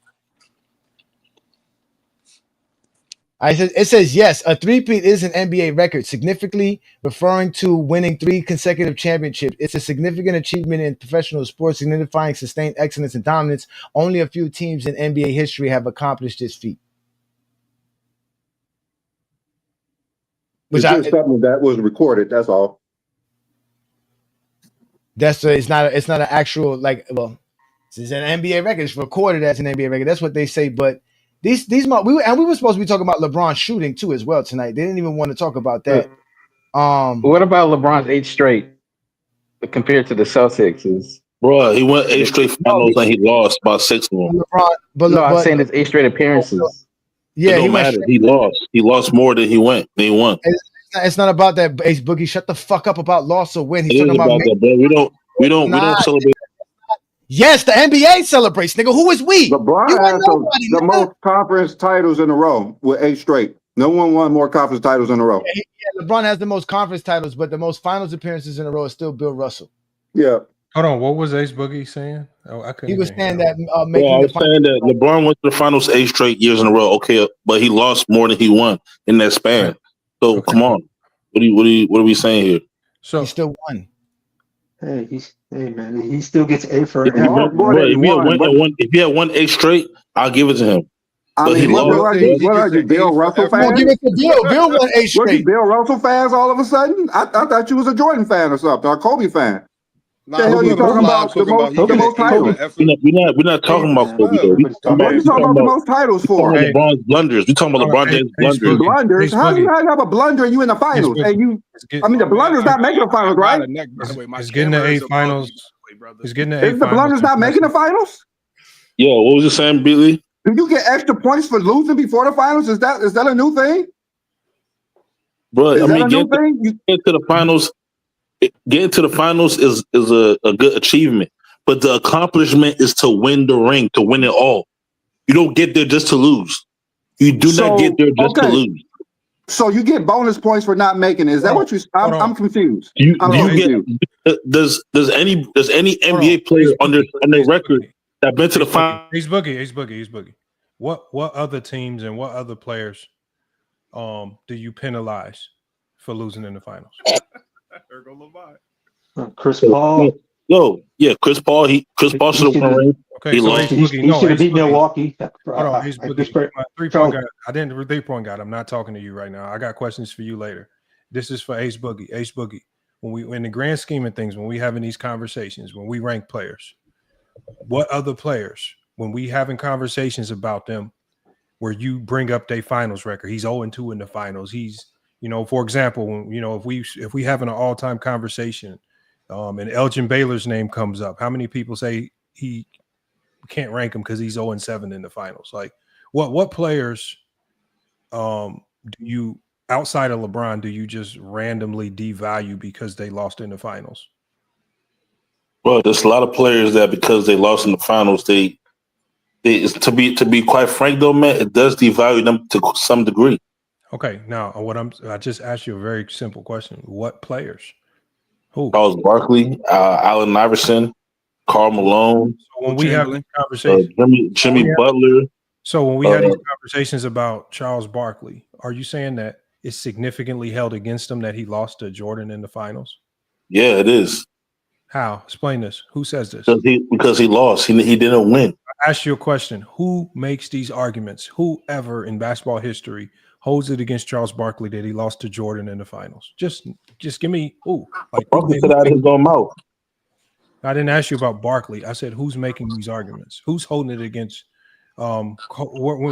It says yes, a three-peat is an NBA record, significantly referring to winning 3 consecutive championships. It's a significant achievement in professional sports, signifying sustained excellence and dominance. Only a few teams in NBA history have accomplished this feat. It's just something that was recorded. That's all. It's not an actual it's an NBA record. It's recorded as an NBA record. That's what they say, but. We were supposed to be talking about LeBron shooting too as well tonight. They didn't even want to talk about that. What about LeBron's 8 straight compared to the Celtics? Bro, he went 8 straight finals and he lost about 6 of them. I'm saying it's 8 straight appearances. Yeah, it don't matter. He lost. He lost more than he won. It's not about that. Ace Boogie, shut the fuck up about loss or win. He's It talking is about that, bro. We don't celebrate. Yes, the NBA celebrates, nigga. Who is we? LeBron has the most conference titles in a row with 8 straight. No one won more conference titles in a row. Yeah, LeBron has the most conference titles, but the most finals appearances in a row is still Bill Russell. Yeah. Hold on. What was Ace Boogie saying? Oh, I couldn't. He was saying that I was saying that LeBron went to the finals 8 straight years in a row. Okay, but he lost more than he won in that span. So come on, what are we saying here? So he still won. Hey, man, he still gets A for If he had won 8 straight, I'll give it to him. I mean, what are you, Bill Russell fan? Give it to Bill. Bill won 8 straight. What, you Bill Russell fans all of a sudden? I thought you was a Jordan fan or something, or a Kobe fan. Nah, the hell you talking about? The most titles. We're not talking about Kobe though. What are you talking about the most titles for? We're talking about LeBron's blunders. We're talking about LeBron James' blunders. Blunders? How do you have a blunder and you in the finals? And you, I mean, the blunder's not making the finals, right? He's getting the 8 finals. He's getting the 8 Is the blunder's not making the finals? Yeah, what was you saying, Billy? Do you get extra points for losing before the finals? Is that a new thing? Bro, I mean, getting to the finals. Getting to the finals is a good achievement, but the accomplishment is to win the ring, to win it all. You don't get there just to lose. You do not get there just to lose. So you get bonus points for not making it. Is that what you? I'm confused. Does any NBA player on their record that been to the final? Ace Boogie. What other teams and what other players do you penalize for losing in the finals? Chris Paul. Chris Paul. Chris Paul should have won ring. Okay, he so lost. He should have beat Milwaukee. Hold on, Ace Boogie. My 3-point guy. I didn't 3-point guy. I'm not talking to you right now. I got questions for you later. This is for Ace Boogie. Ace Boogie. When we, in the grand scheme of things, when we having these conversations, when we rank players, what other players, when we having conversations about them, where you bring up their finals record, he's 0-2 in the finals. He's, for example, when if we having an all-time conversation and Elgin Baylor's name comes up, how many people say he can't rank him because he's 0-7 in the finals? Like, what players do you, outside of LeBron, do you just randomly devalue because they lost in the finals? Well, there's a lot of players that because they lost in the finals, they to be quite frank though, man, it does devalue them to some degree. Okay, now I just asked you a very simple question. What players? Who? Charles Barkley, Allen Iverson, Karl Malone. So when we have conversations, Jimmy Butler. So when we had these conversations about Charles Barkley, are you saying that it's significantly held against him that he lost to Jordan in the finals? Yeah, it is. How? Explain this. Who says this? Because he lost. He didn't win. I asked you a question. Who makes these arguments? Whoever in basketball history holds it against Charles Barkley that he lost to Jordan in the finals? Just give me who. Like, Barkley said out of his own mouth. I didn't ask you about Barkley. I said who's making these arguments? Who's holding it against? When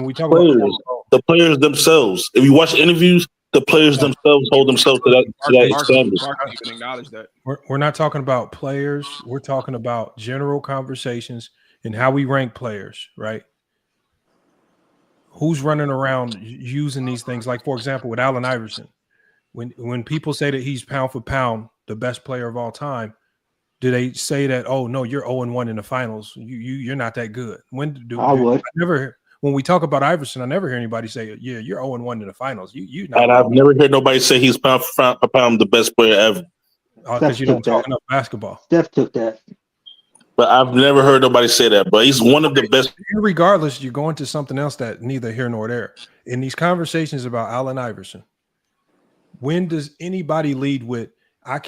we talk players, about the players themselves. If you watch interviews, the players themselves hold themselves to that standard. Even acknowledge that. We're not talking about players. We're talking about general conversations and how we rank players, right? Who's running around using these things? Like, for example, with Allen Iverson, when people say that he's pound for pound the best player of all time, do they say that, oh no, you're 0-1 in the finals, you're not that good? When we talk about Iverson, I never hear anybody say, yeah, you're 0-1 in the finals. And I've never heard nobody say he's pound for pound the best player ever. Because you don't talk enough basketball. Steph took that. But I've never heard nobody say that. But he's one of the best. Regardless, you're going to something else that neither here nor there. In these conversations about Allen Iverson, when does anybody lead with, I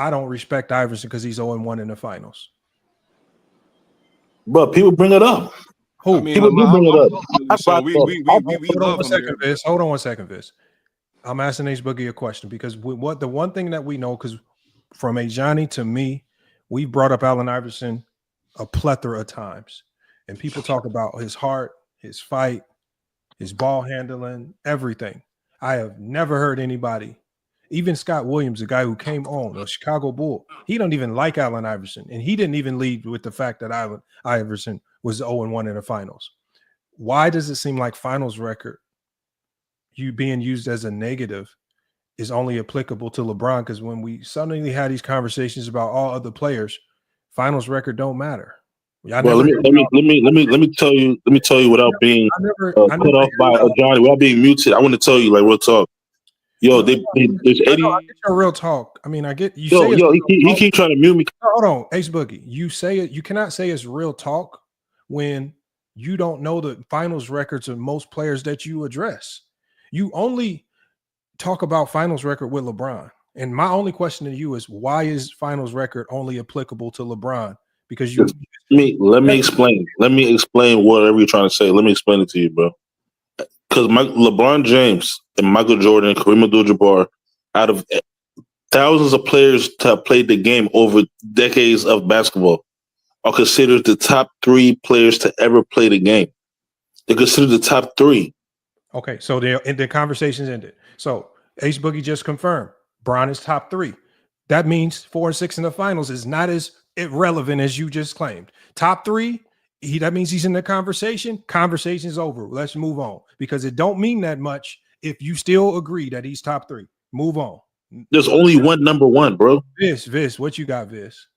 don't respect Iverson because he's 0-1 in the finals? But people bring it up. Who? I mean, People do bring it up. So we love him. Hold on one second, Viz. I'm asking Ace Boogie a question because the one thing that we know, because from Ajani to me, we brought up Allen Iverson a plethora of times, and people talk about his heart, his fight, his ball handling, everything. I have never heard anybody, even Scott Williams, the guy who came on, a Chicago Bull, he don't even like Allen Iverson, and he didn't even lead with the fact that Allen Iverson was 0-1 in the finals. Why does it seem like finals record, you being used as a negative, is only applicable to LeBron? Because when we suddenly had these conversations about all other players, finals record don't matter. Well, let me tell you without being cut off by Ajani, without being muted. I want to tell you, like, real talk. Yo, there's 80. I get your real talk. I mean, I get you. He keep trying to mute me. Hold on, Ace Boogie. You say it. You cannot say it's real talk when you don't know the finals records of most players that you address. You only talk about finals record with LeBron. And my only question to you is, why is finals record only applicable to LeBron? Because let me explain. Let me explain whatever you're trying to say. Let me explain it to you, bro. Because LeBron James and Michael Jordan, Kareem Abdul-Jabbar, out of thousands of players to have played the game over decades of basketball, are considered the top 3 players to ever play the game. They're considered the top 3. Okay, so the conversations ended. So Ace Boogie just confirmed Bron is top 3. That means 4 and 6 in the finals is not as irrelevant as you just claimed. Top 3, that means he's in the conversation. Conversation's over. Let's move on, because it don't mean that much if you still agree that he's top 3. Move on. There's only one number 1, bro. Viz, what you got, Viz?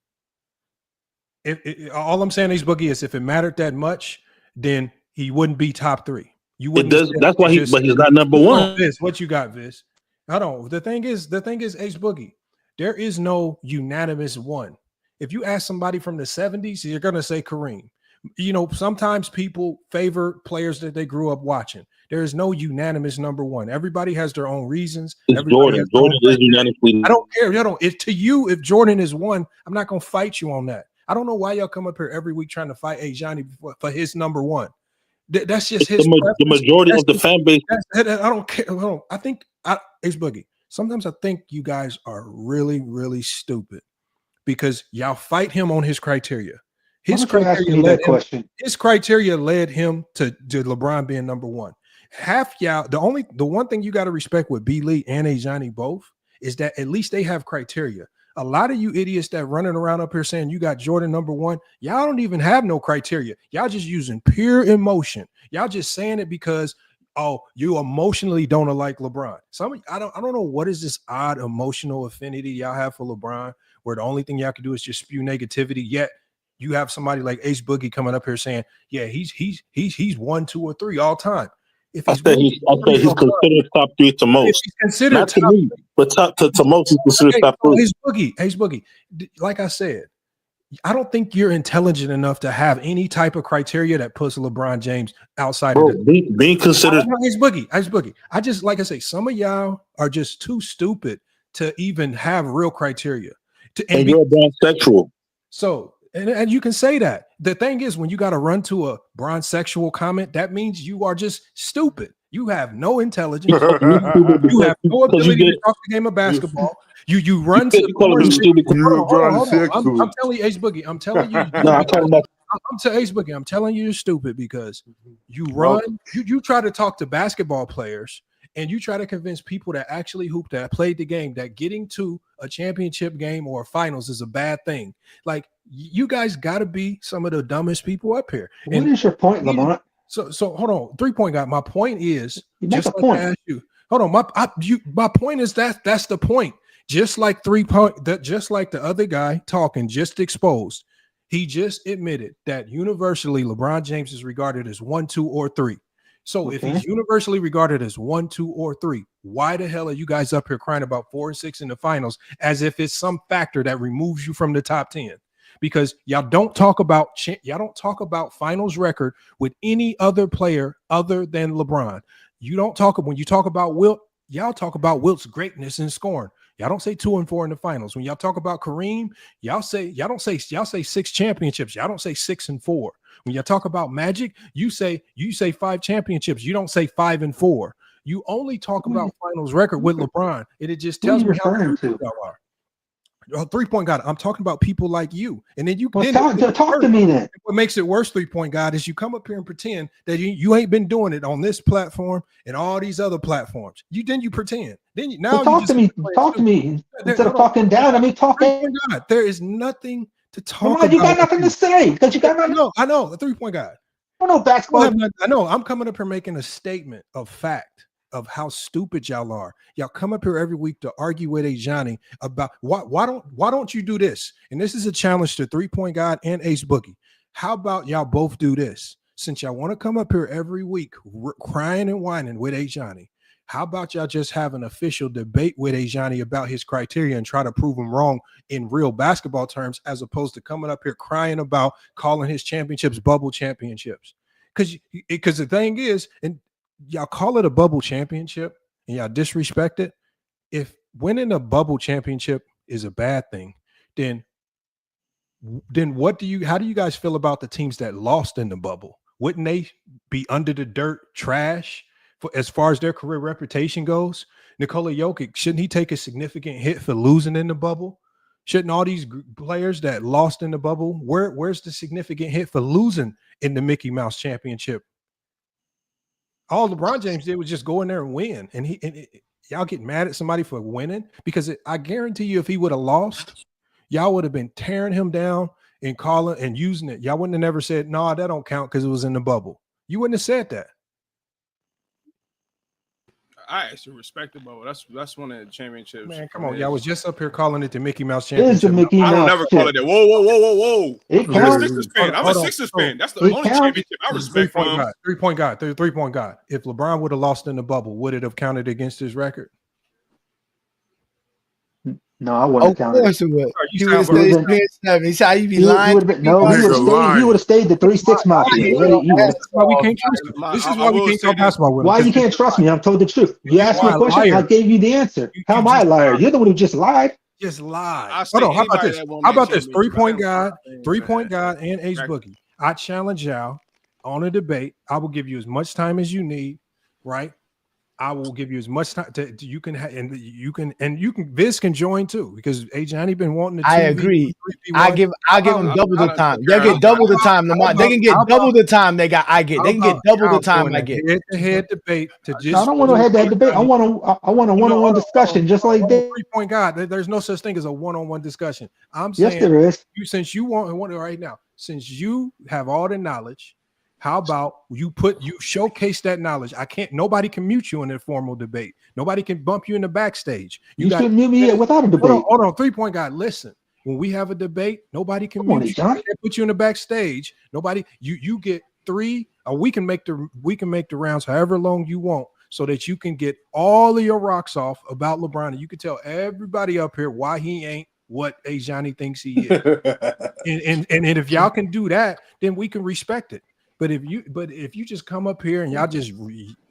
All I'm saying, Ace Boogie, is if it mattered that much, then he wouldn't be top 3. It does. That's why but he's not number 1. Viz, what you got, Viz? Hold on. The thing is, Ace Boogie, there is no unanimous one. If you ask somebody from the 70s, you're gonna say Kareem. You know, sometimes people favor players that they grew up watching. There is no unanimous number 1. Everybody has their own reasons. Jordan is unanimously. I don't care. If Jordan is 1, I'm not gonna fight you on that. I don't know why y'all come up here every week trying to fight Ajani for his number 1. That's just his. The majority of the fan base. I don't care. Hold on. I think Ace Boogie. Sometimes I think you guys are really, really stupid because y'all fight him on his criteria. His criteria led him to LeBron being number 1. Half y'all. The one thing you got to respect with B. Lee and Ajani both is that at least they have criteria. a lot of you idiots that running around up here saying you got Jordan #1, y'all don't even have no criteria. Y'all just using pure emotion. Y'all just saying it because you emotionally don't like LeBron. I don't know what is this odd emotional affinity y'all have for LeBron, where the only thing y'all can do is just spew negativity. Yet you have somebody like Ace Boogie coming up here saying, yeah, he's 1, 2, or 3 all time. If I say he's considered top 3 to most. He's considered not to me, but top to most. He's considered top 3. Ace Boogie. Like I said, I don't think you're intelligent enough to have any type of criteria that puts LeBron James outside of being considered. Ace Boogie. I just, like I say, some of y'all are just too stupid to even have real criteria. And you're a bisexual. So, and you can say that. The thing is, when you got to run to a bronzexual comment, that means you are just stupid. You have no intelligence. You have no ability to talk the game of basketball. You run to the I'm telling you, Ace Boogie. I'm telling you. I'm to Ace Boogie. I'm telling you, you're stupid because you run. You try to talk to basketball players. And you try to convince people that actually hoop, that played the game, that getting to a championship game or a finals is a bad thing. Like, you guys got to be some of the dumbest people up here. What is your point, Lamont? So hold on, 3-point guy. My point is, just like I asked you. Hold on, my point is that's the point. Just like 3-point, just like the other guy talking, just exposed. He just admitted that universally LeBron James is regarded as 1, 2, or 3. So if he's universally regarded as 1, 2, or 3, why the hell are you guys up here crying about 4 and 6 in the finals as if it's some factor that removes you from the top 10? Because y'all don't talk about finals record with any other player other than LeBron. You don't talk when you talk about Wilt. Y'all talk about Wilt's greatness in scoring. Y'all don't say 2 and 4 in the finals. When y'all talk about Kareem, y'all say 6 championships. Y'all don't say 6 and 4. When y'all talk about Magic, you say 5 championships. You don't say 5 and 4. You only talk about finals record with LeBron. It just tells me how good y'all are. 3-point God. I'm talking about people like you. And then you talk to me then. What makes it worse, 3-point God, is you come up here and pretend that you ain't been doing it on this platform and all these other platforms. You pretend. Then talk to me. Instead of talking down, I mean talking. God, there is nothing to talk about. You got nothing to say because you got nothing. No, I know, the 3-point God. I know basketball. I know. I'm coming up here making a statement of fact of how stupid y'all are. Y'all come up here every week to argue with Ajani about why don't you do this? And this is a challenge to 3-point God and Ace Boogie. How about y'all both do this? Since y'all want to come up here every week crying and whining with Ajani, how about y'all just have an official debate with Ajani about his criteria and try to prove him wrong in real basketball terms, as opposed to coming up here crying about calling his championships bubble championships? Because the thing is, and y'all call it a bubble championship and y'all disrespect it. If winning a bubble championship is a bad thing, then how do you guys feel about the teams that lost in the bubble? Wouldn't they be under the dirt trash as far as their career reputation goes? Nikola Jokic, shouldn't he take a significant hit for losing in the bubble? Shouldn't all these players that lost in the bubble, where's the significant hit for losing in the Mickey Mouse Championship? All LeBron James did was just go in there and win. And y'all get mad at somebody for winning? Because I guarantee you, if he would have lost, y'all would have been tearing him down and calling and using it. Y'all wouldn't have never said, no, that don't count because it was in the bubble. You wouldn't have said that. I actually respect the bubble. That's one of the championships. Man, come on. Y'all was just up here calling it the Mickey Mouse Championship. I don't never call it that. Whoa. I'm a Sixers fan. I'm a Sixers fan. That's the only championship I respect. 3-point God. 3-point God. If LeBron would have lost in the bubble, would it have counted against his record? No, I wouldn't count it. Of course it would. He would have stayed 7. He's how you be lying. He would have stayed the 3-6 mafia. This is why we can't trust him. This is why we can't talk basketball with him. Why you can't trust me? I'm told the truth. You asked me a question, I gave you the answer. How am I a liar? You're the one who just lied. Just lied. Hold on. How about this? How about this? 3-point God, 3-point God, and Ace Boogie. I challenge y'all on a debate. I will give you as much time as you need, right? I will give you as much time to you can Viz can join too because Ajani been wanting to. I agree. I'll give him double the time. They'll get double the time. They can get double the time they got. They can get double the time I get. Head-to-head debate to just. No, I don't want to have that debate. I want a one-on-one discussion, just like that. 3-point God. There's no such thing as a one-on-one discussion. I'm Yes, saying there is. Since you want right now, since you have all the knowledge, how about you showcase that knowledge? Nobody can mute you in a formal debate. Nobody can bump you in the backstage. You shouldn't mute me without a debate. Hold on, 3-point God. Listen, when we have a debate, nobody can mute you. They can't put you in the backstage. Nobody. You get 3. Or we can make the rounds however long you want, so that you can get all of your rocks off about LeBron, and you can tell everybody up here why he ain't what Ajani thinks he is. and if y'all can do that, then we can respect it. But if you just come up here and y'all just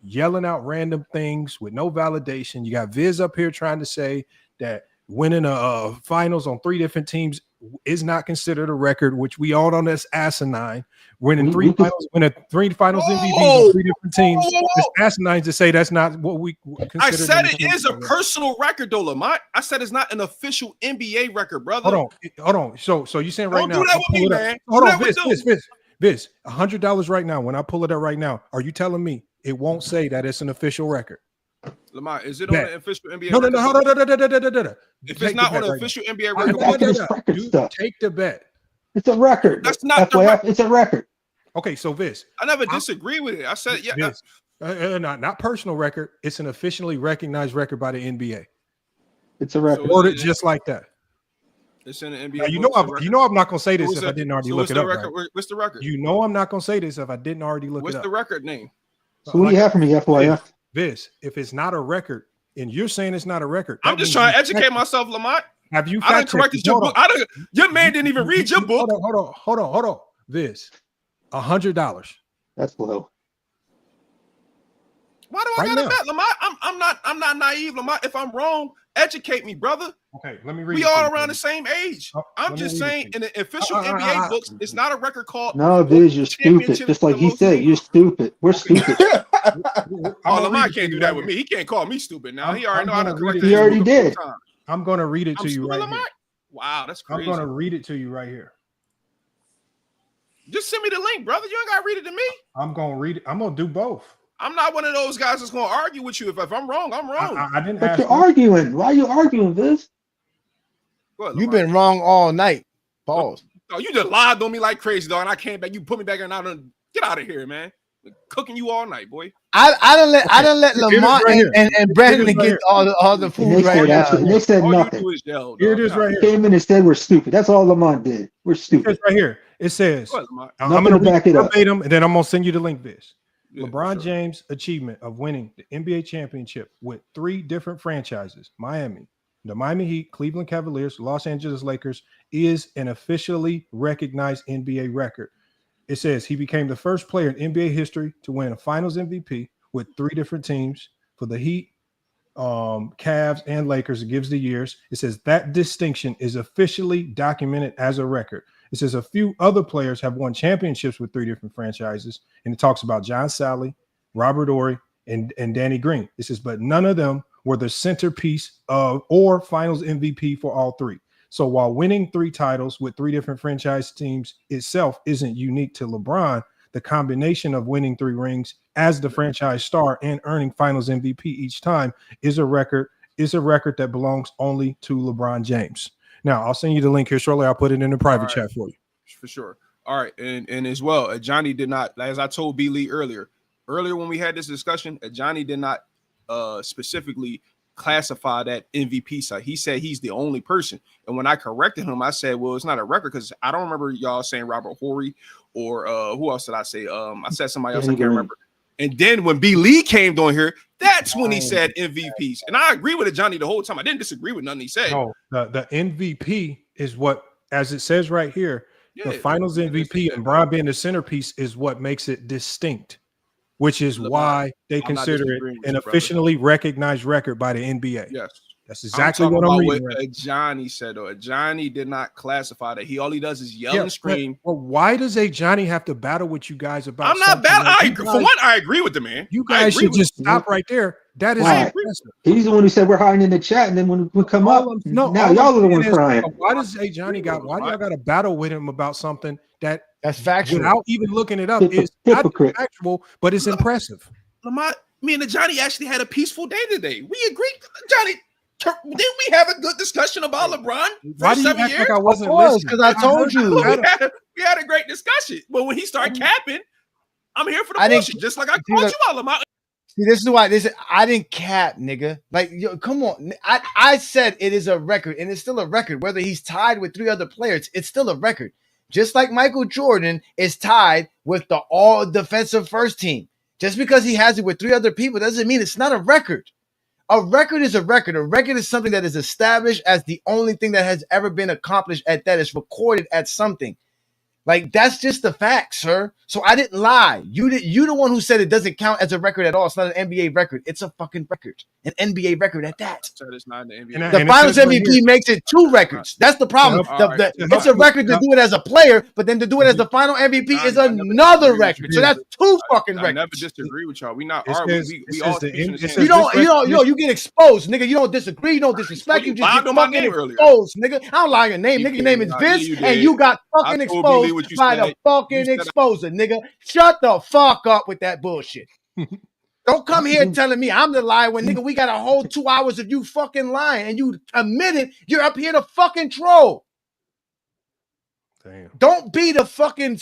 yelling out random things with no validation, you got Viz up here trying to say that winning a finals on 3 different teams is not considered a record, which we all know that's asinine. Winning 3 finals MVP on 3 different teams, it's asinine to say that's not what we consider. I said it is a personal record, though, Lamont. I said it's not an official NBA record, brother. Hold on. So you saying right now? Don't do that with me, man. Hold on, Viz, $100 right now. When I pull it up right now, are you telling me it won't say that it's an official record? Lamont, is it on the official NBA record? No. Hold on. If it's not on the official NBA record, take the bet. It's a record. That's not the record. It's a record. Okay, so Viz, I never disagree with it. I said, yeah. Not personal record. It's an officially recognized record by the NBA. It's a record. Ordered just like that. It's in the NBA. Now, you know I'm not gonna say this if I didn't already look it up. Right? What's the record? You know I'm not gonna say this if I didn't already look it up. What's the record name? So what do you have for me, FYF? Viz, if it's not a record, and you're saying it's not a record, I'm just trying to educate myself, Lamont. Have you? I done corrected your book. Your man didn't even read your book. Hold on. Viz, $100. That's low. Why do I gotta bet, Lamont? I'm not naive, Lamont. If I'm wrong, educate me, brother. Okay, let me read. We all around the same age. I'm just saying, in the official NBA books, it's not a record called. No, Viz, you're stupid. Just like he said, you're stupid. We're stupid. Lamont can't do that with me. He can't call me stupid now. He already know how to correct it. He already did. I'm going to read it to you right here. Wow, that's crazy. I'm going to read it to you right here. Just send me the link, brother. You ain't got to read it to me. I'm going to read it. I'm going to do both. I'm not one of those guys that's going to argue with you. If I'm wrong, I'm wrong. I didn't. But you're arguing. Why are you arguing, Viz? You've been wrong all night. Pause. Oh, you just lied on me like crazy, dog. And I came back. You put me back in. Get out of here, man. Cooking you all night, boy. I don't let Lamont and Brandon get all the food right now. They said nothing. Here it is right here. Came in and said we're stupid. That's all Lamont did. We're stupid. It's right here. It says, I'm going to back it up. And then I'm going to send you the link, Viz. LeBron James' achievement of winning the NBA championship with 3 different franchises, Miami, the Miami Heat, Cleveland Cavaliers, Los Angeles Lakers, is an officially recognized NBA record. It says he became the first player in NBA history to win a finals MVP with 3 different teams for the Heat, Cavs, and Lakers. It gives the years. It says that distinction is officially documented as a record. It says a few other players have won championships with 3 different franchises, and it talks about John Sally, Robert Horry, and Danny Green. It says, but none of them were the centerpiece of or finals MVP for all 3. So while winning 3 titles with 3 different franchise teams itself isn't unique to LeBron, the combination of winning 3 rings as the franchise star and earning finals MVP each time is a record that belongs only to LeBron James. Now, I'll send you the link here shortly. I'll put it in the private chat for you. For sure. All right. And as well, Johnny did not, as I told B. Lee earlier when we had this discussion, Johnny did not specifically classify that MVP side. He said he's the only person. And when I corrected him, I said, well, it's not a record because I don't remember y'all saying Robert Horry or who else did I say? I said somebody else. I can't remember. And then when B. Lee came on here, that's when he said MVPs. And I agree with Johnny the whole time. I didn't disagree with nothing he said. No, the MVP is what, as it says right here, the finals MVP and Bron being the centerpiece is what makes it distinct, which is why they consider it an officially recognized record by the NBA. Yes. That's exactly what I'm reading. What Johnny said, though. Johnny did not classify that. All he does is yell and scream. Well, why does Johnny have to battle with you guys about? I'm not battling. For one, I agree with the man. You guys should just stop right there. That is impressive. He's the one who said we're hiding in the chat, and then when we come up, now y'all are the ones crying. Why does Ajani why do y'all got to battle with him about something that's factual without even looking it up? Is hypocrite. Not factual, but it's impressive. Lamont, me and Ajani actually had a peaceful day today. We agreed, Johnny. Didn't we have a good discussion about LeBron? Why do you act like I wasn't listening? Because I told you. We had a great discussion. But when he started capping, I'm here for the bullshit. Just like I called you out, Lamont. See, this is why I didn't cap, nigga. Like, yo, come on. I said it is a record, and it's still a record. Whether he's tied with 3 other players, it's still a record. Just like Michael Jordan is tied with the all defensive first team. Just because he has it with 3 other people doesn't mean it's not a record. A record is a record. A record is something that is established as the only thing that has ever been accomplished at that. It's recorded at something. Like, that's just the fact, sir. So I didn't lie. You the one who said it doesn't count as a record at all. It's not an NBA record. It's a fucking record. An NBA record at that. So it's not an NBA. The Finals MVP makes it 2 records. That's the problem. It's a record to do it as a player, but then to do it as the final MVP is another record. So that's 2 fucking records. I never disagree with y'all. We not arguing. We all you get exposed, nigga. You don't disagree. You don't disrespect. You just get fucking exposed, nigga. I don't lie your name, nigga. Your name is Vince, and you got fucking exposed by the fucking exposer, nigga. Shut the fuck up with that bullshit. Don't come here telling me I'm the liar when, nigga, we got a whole 2 hours of you fucking lying and you admitted you're up here to fucking troll. Damn. Don't be the fucking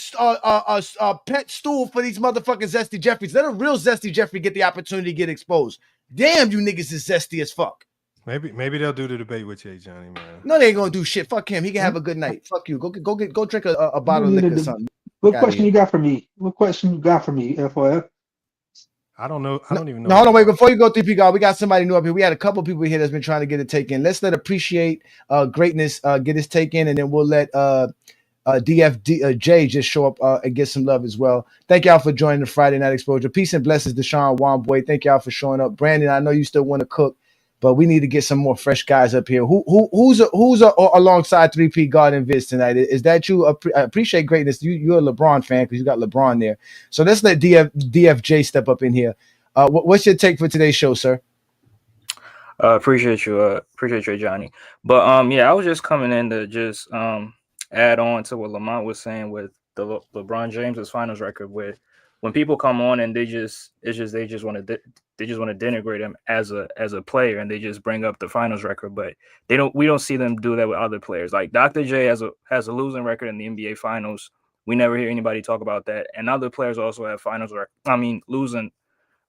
pet stool for these motherfucking Zesty Jeffries. Let a real Zesty Jeffrey get the opportunity to get exposed. Damn, you niggas is zesty as fuck. Maybe they'll do the debate with you, Johnny, man. No, they ain't gonna do shit. Fuck him. He can have a good night. Fuck you. Go drink a bottle of liquor or something. What question you got for me? What question you got for me, FYF? I don't know. I don't even know. No, hold on, wait. Before you go, 3P God, we got somebody new up here. We had a couple people here that's been trying to get a take in. Let's let Appreciate Greatness get his take in, and then we'll let DFJ just show up and get some love as well. Thank y'all for joining the Friday Night Exposure. Peace and blessings, Deshaun Womboy. Thank y'all for showing up. Brandon, I know you still want to cook, but we need to get some more fresh guys up here. Who's alongside 3P God and Viz tonight? Is that you? Appreciate Greatness. You're a LeBron fan because you got LeBron there. So let's let DFJ step up in here. What's your take for today's show, sir? Appreciate you, Johnny. But yeah, I was just coming in to just add on to what Lamont was saying with the LeBron James's finals record. With when people come on and they just want to denigrate him as a player, and they just bring up the finals record, but we don't see them do that with other players. Like Dr. J has a losing record in the NBA finals. We never hear anybody talk about that. And other players also have losing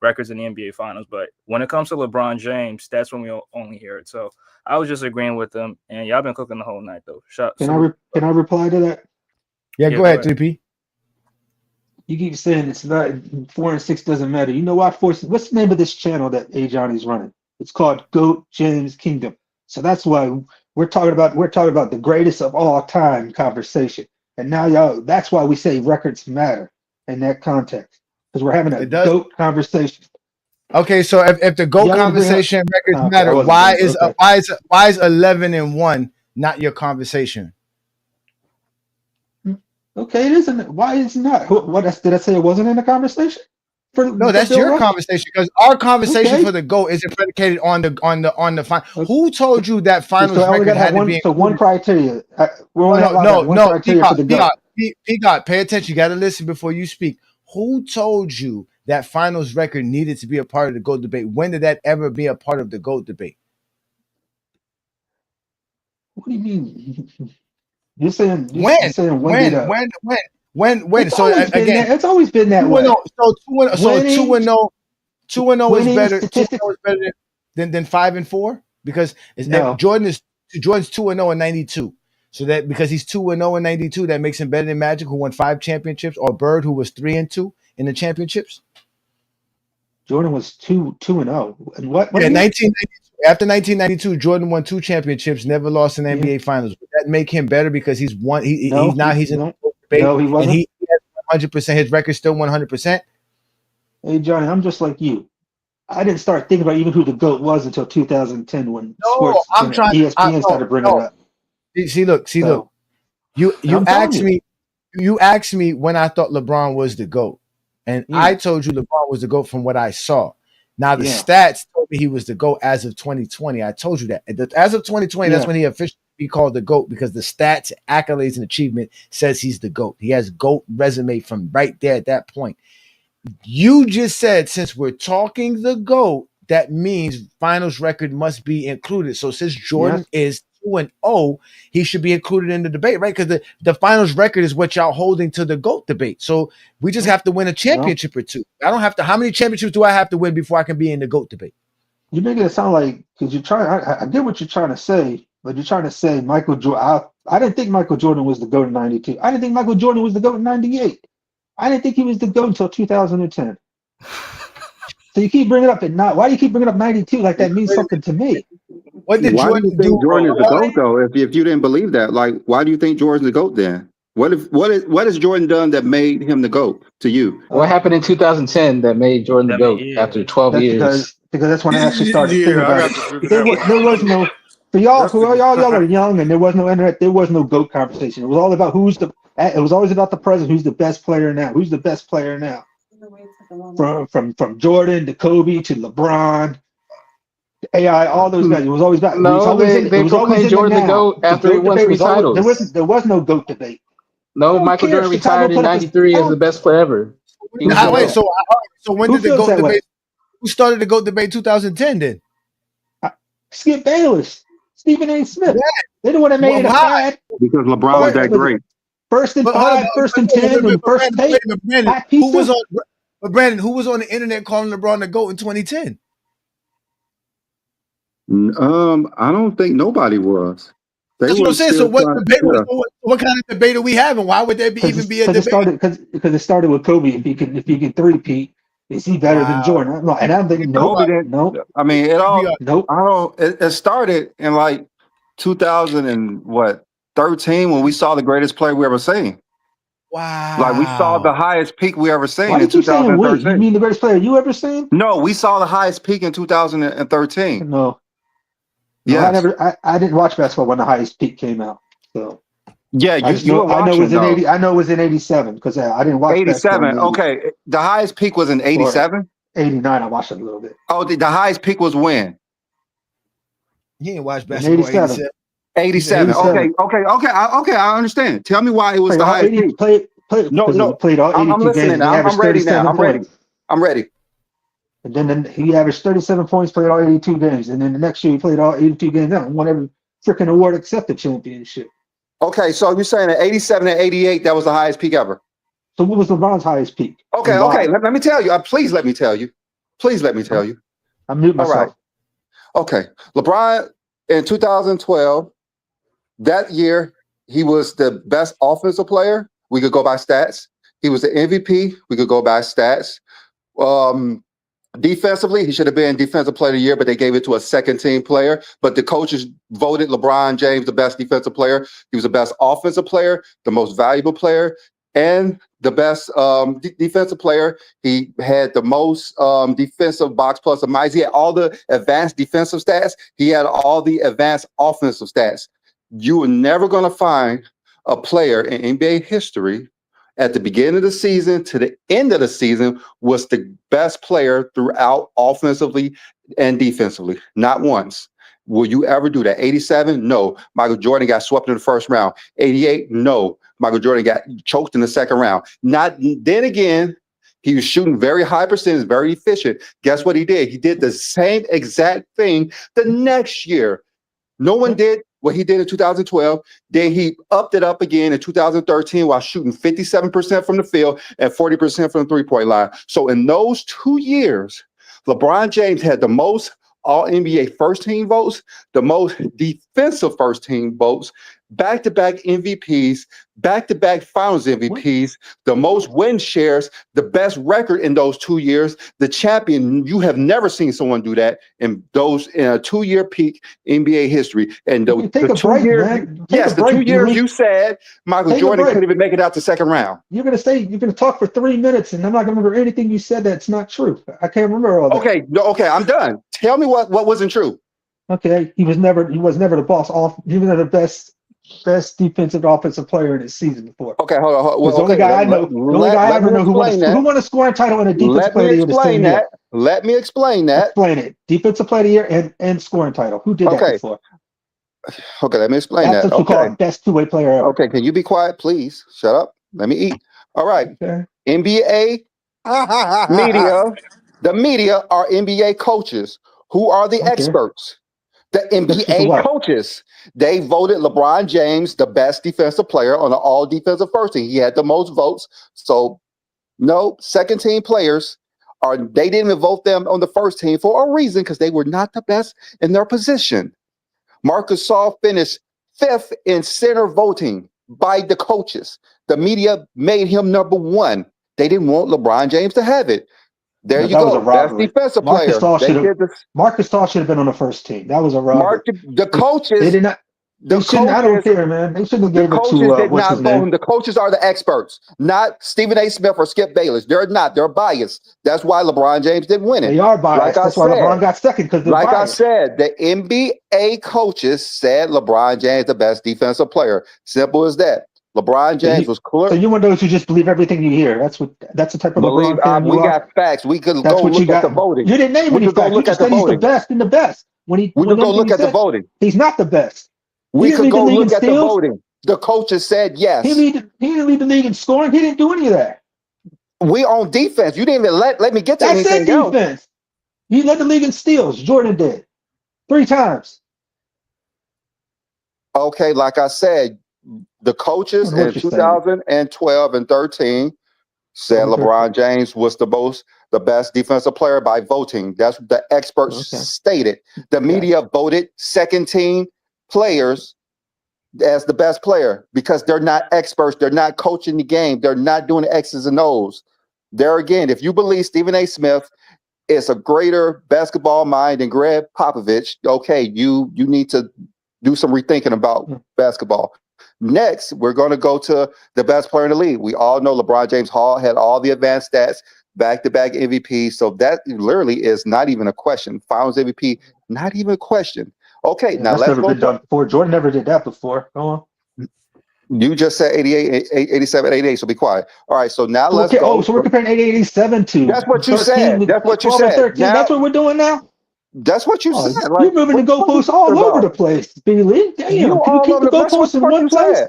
records in the NBA finals. But when it comes to LeBron James, that's when we only hear it. So I was just agreeing with them, and y'all been cooking the whole night though. Can I reply to that? Yeah, go ahead, 3P. You keep saying it's not 4 and 6 doesn't matter. You know why 4? What's the name of this channel that Ajani's running? It's called GOAT James Kingdom. So that's why we're talking about the greatest of all time conversation. And now y'all, that's why we say records matter in that context, because we're having a GOAT conversation. Okay, so if the GOAT conversation records matter, why is 11-1 not your conversation? Okay, it isn't. Why is it not? Did I say it wasn't in the conversation? No, that's your conversation, because our conversation for the GOAT isn't predicated on the final. Who told you that finals record had to be? So one criteria. No. P-God, pay attention. You got to listen before you speak. Who told you that finals record needed to be a part of the GOAT debate? When did that ever be a part of the GOAT debate? What do you mean? You're saying when? So again, it's always been that way. So 2-0 is better. 2-0 is better than 5-4, because Jordan's 2-0 in 92. So that because he's 2-0 in 92, that makes him better than Magic, who won 5 championships, or Bird, who was 3-2 in the championships. Jordan was 2-0. And what? Yeah, 1992. After 1992, Jordan won 2 championships, never lost an NBA Finals. Would that make him better because he's won? He's in the debate, no, he wasn't. And he has 100%. His record's still 100%. Hey, Johnny, I'm just like you. I didn't start thinking about even who the GOAT was until 2010 when ESPN started bringing it up. See, look. You asked me when I thought LeBron was the GOAT, and I told you LeBron was the GOAT from what I saw. Now the stats told told me he was the GOAT as of 2020. I told you that. As of 2020, that's when he officially be called the GOAT because the stats, accolades, and achievement says he's the GOAT. He has GOAT resume from right there at that point. You just said since we're talking the GOAT, that means finals record must be included. So since Jordan is 2-0, he should be included in the debate, right? Because the finals record is what y'all holding to the GOAT debate. So we just have to win a championship or two. I don't have to. How many championships do I have to win before I can be in the GOAT debate? You're making it sound like because you're trying. I get what you're trying to say, but you're trying to say Michael Jordan. I didn't think Michael Jordan was the GOAT in '92. I didn't think Michael Jordan was the GOAT in '98. I didn't think he was the GOAT until 2010. So you keep bringing up it not. Why do you keep bringing up '92 like that means something to me? What did Why Jordan do you think Jordan is the GOAT though? If you didn't believe that, like, why do you think Jordan's the GOAT then? What has Jordan done that made him the GOAT to you? What happened in 2010 that made Jordan the GOAT after 12 years? Because that's when I actually started thinking about it. There was no for y'all are young and there was no internet. There was no GOAT conversation. It was all about it was always about the present. Who's the best player now? Who's the best player now? From Jordan to Kobe to LeBron, to AI, all those guys. It was always about. No, they proclaimed Jordan the GOAT after he won 3 titles. There was no GOAT debate. No, Michael Jordan retired in '93 as the best player ever. So when did the GOAT debate? Who started the GOAT debate 2010 then? Skip Bayless, Stephen A. Smith. Yeah. They're the one that made it bad. Because LeBron was that great. First and 5, first and 10, and first take. Who was on? But Brandon, who was on the internet calling LeBron the GOAT in 2010? I don't think nobody was. That's what I'm saying. So what debate? What kind of debate are we having? Why would there even be a debate? Because it started with Kobe. If you can three-peat, is he better than Jordan? No, and I'm thinking Kobe didn't. Nope. I mean, it started in like 2013 when we saw the greatest player we ever seen. Wow! Like we saw the highest peak we ever seen. Why in 2013. You mean the greatest player you ever seen? No, we saw the highest peak in 2013. No. Yeah, I didn't watch basketball when the highest peak came out. So yeah, I know it was in 80. I know it was in 87 because I didn't watch 87. Okay, the highest peak was in 87. 89. I watched it a little bit. Oh, the highest peak was when? You didn't watch basketball. 87. Okay. I understand. Tell me why it was the highest peak. Played all 82 I'm listening. games. I'm ready now. I'm ready. And then he averaged 37 points, played all 82 games. And then the next year he played all 82 games and won every freaking award except the championship. Okay, so you're saying at 87 and 88, that was the highest peak ever. So what was LeBron's highest peak? Okay. Let me tell you. Please let me tell you. I mute myself. All right. Okay. LeBron in 2012, that year, he was the best offensive player. We could go by stats. He was the MVP. We could go by stats. Defensively, he should have been Defensive Player of the Year, but they gave it to a second-team player. But the coaches voted LeBron James the best defensive player. He was the best offensive player, the most valuable player, and the best defensive player. He had the most defensive box plus or minus. He had all the advanced defensive stats. He had all the advanced offensive stats. You were never going to find a player in NBA history at the beginning of the season to the end of the season was the best player throughout offensively and defensively. Not once. Will you ever do that? 87? No. Michael Jordan got swept in the first round. 88? No. Michael Jordan got choked in the second round. Then again, he was shooting very high percentage, very efficient. Guess what he did? He did the same exact thing the next year. No one did what he did in 2012. Then he upped it up again in 2013 while shooting 57% from the field and 40% from the three-point line. So in those 2 years, LeBron James had the most All-NBA first-team votes, the most defensive first-team votes, back-to-back MVPs, back-to-back Finals MVPs, the most win shares, the best record in those 2 years, the champion. You have never seen someone do that in a 2-year peak NBA history. And the 2 years you said Michael Jordan couldn't even make it out the second round. You're gonna talk for 3 minutes, and I'm not gonna remember anything you said that's not true. I can't remember all that. Okay, I'm done. Tell me what wasn't true. Okay, he was never the boss. He was never the best best defensive offensive player in his season before. Okay, hold on. Well, the only guy I know, the only guy I ever know who won a scoring title in a defensive player of the year the same year. Let me explain that. Explain it. Defensive player of the year and scoring title. Who did that before? Okay, let me explain that. That's what you call best two-way player ever. Okay, can you be quiet, please? Shut up. Let me eat. All right. Okay. NBA media. The media are NBA coaches. Who are the experts? The NBA coaches. They voted LeBron James the best defensive player on the all defensive first team. He had the most votes. So no, second team players they didn't even vote them on the first team for a reason, because they were not the best in their position. Marc Gasol finished 5th in center voting by the coaches. The media made him number 1. They didn't want LeBron James to have it. There you go. Best defensive player. Marc Gasol should have been on the first team. That was a robbery. The coaches. They did not. I don't care, man. They shouldn't have given it to what's his name. The coaches are the experts, not Stephen A. Smith or Skip Bayless. They're not. They're biased. That's why LeBron James didn't win it. They are biased. That's why LeBron got second, because they're biased. I said, the NBA coaches said LeBron James the best defensive player. Simple as that. LeBron James was clear. So you're one of those who just believe everything you hear. That's the type of LeBron fan you are. We got facts. We could go look at the voting. You didn't name any facts. You just said he's the best and the best. We could go look at the voting. He's not the best. We could go look at the voting. The coaches said yes. He didn't lead the league in scoring. He didn't do any of that. We on defense. You didn't even let me get to anything else. Defense. He led the league in steals. Jordan did 3 times. Okay, like I said, the coaches in 2012 and 13 said LeBron James was the best defensive player by voting. That's what the experts stated. The media voted second team players as the best player because they're not experts. They're not coaching the game. They're not doing the X's and O's. There again, if you believe Stephen A. Smith is a greater basketball mind than Greg Popovich, okay, you need to do some rethinking about basketball. Next, we're going to go to the best player in the league. We all know LeBron James had all the advanced stats, back-to-back MVP. So that literally is not even a question. Finals MVP, not even a question. Okay, now let's go. Done before. Jordan never did that before. Go on. You just said 88, 87, 88, so be quiet. All right, so now let's go. Oh, so we're comparing 88, 87 to. That's what you said. That's what you said. Now, that's what we're doing now? That's what you said. You're moving the goalposts all over the place, B-Lee. Damn, can you keep the goalposts in one place?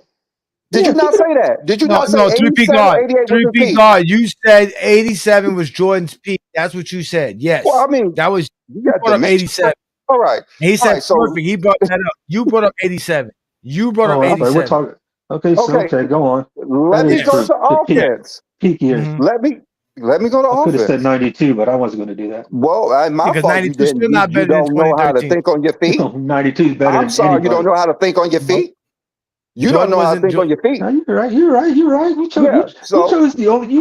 Did you not say that? Did you not say 3P guard? 3P guard. You said 87 was Jordan's peak. That's what you said. Yes. Well, I mean, that was you brought up 87. All right. And he said perfect. He brought that up. You brought up 87. You brought up 87. We're talking. Okay, go on. Let me go to offense. Peak years. Let me go to offense. I could have said 92, but I wasn't going to do that. Well, my fault. You don't know how to think on your feet. 92 is better. I'm sorry, you don't know how to think on your feet. You don't know how to think on your feet. No, you're right. You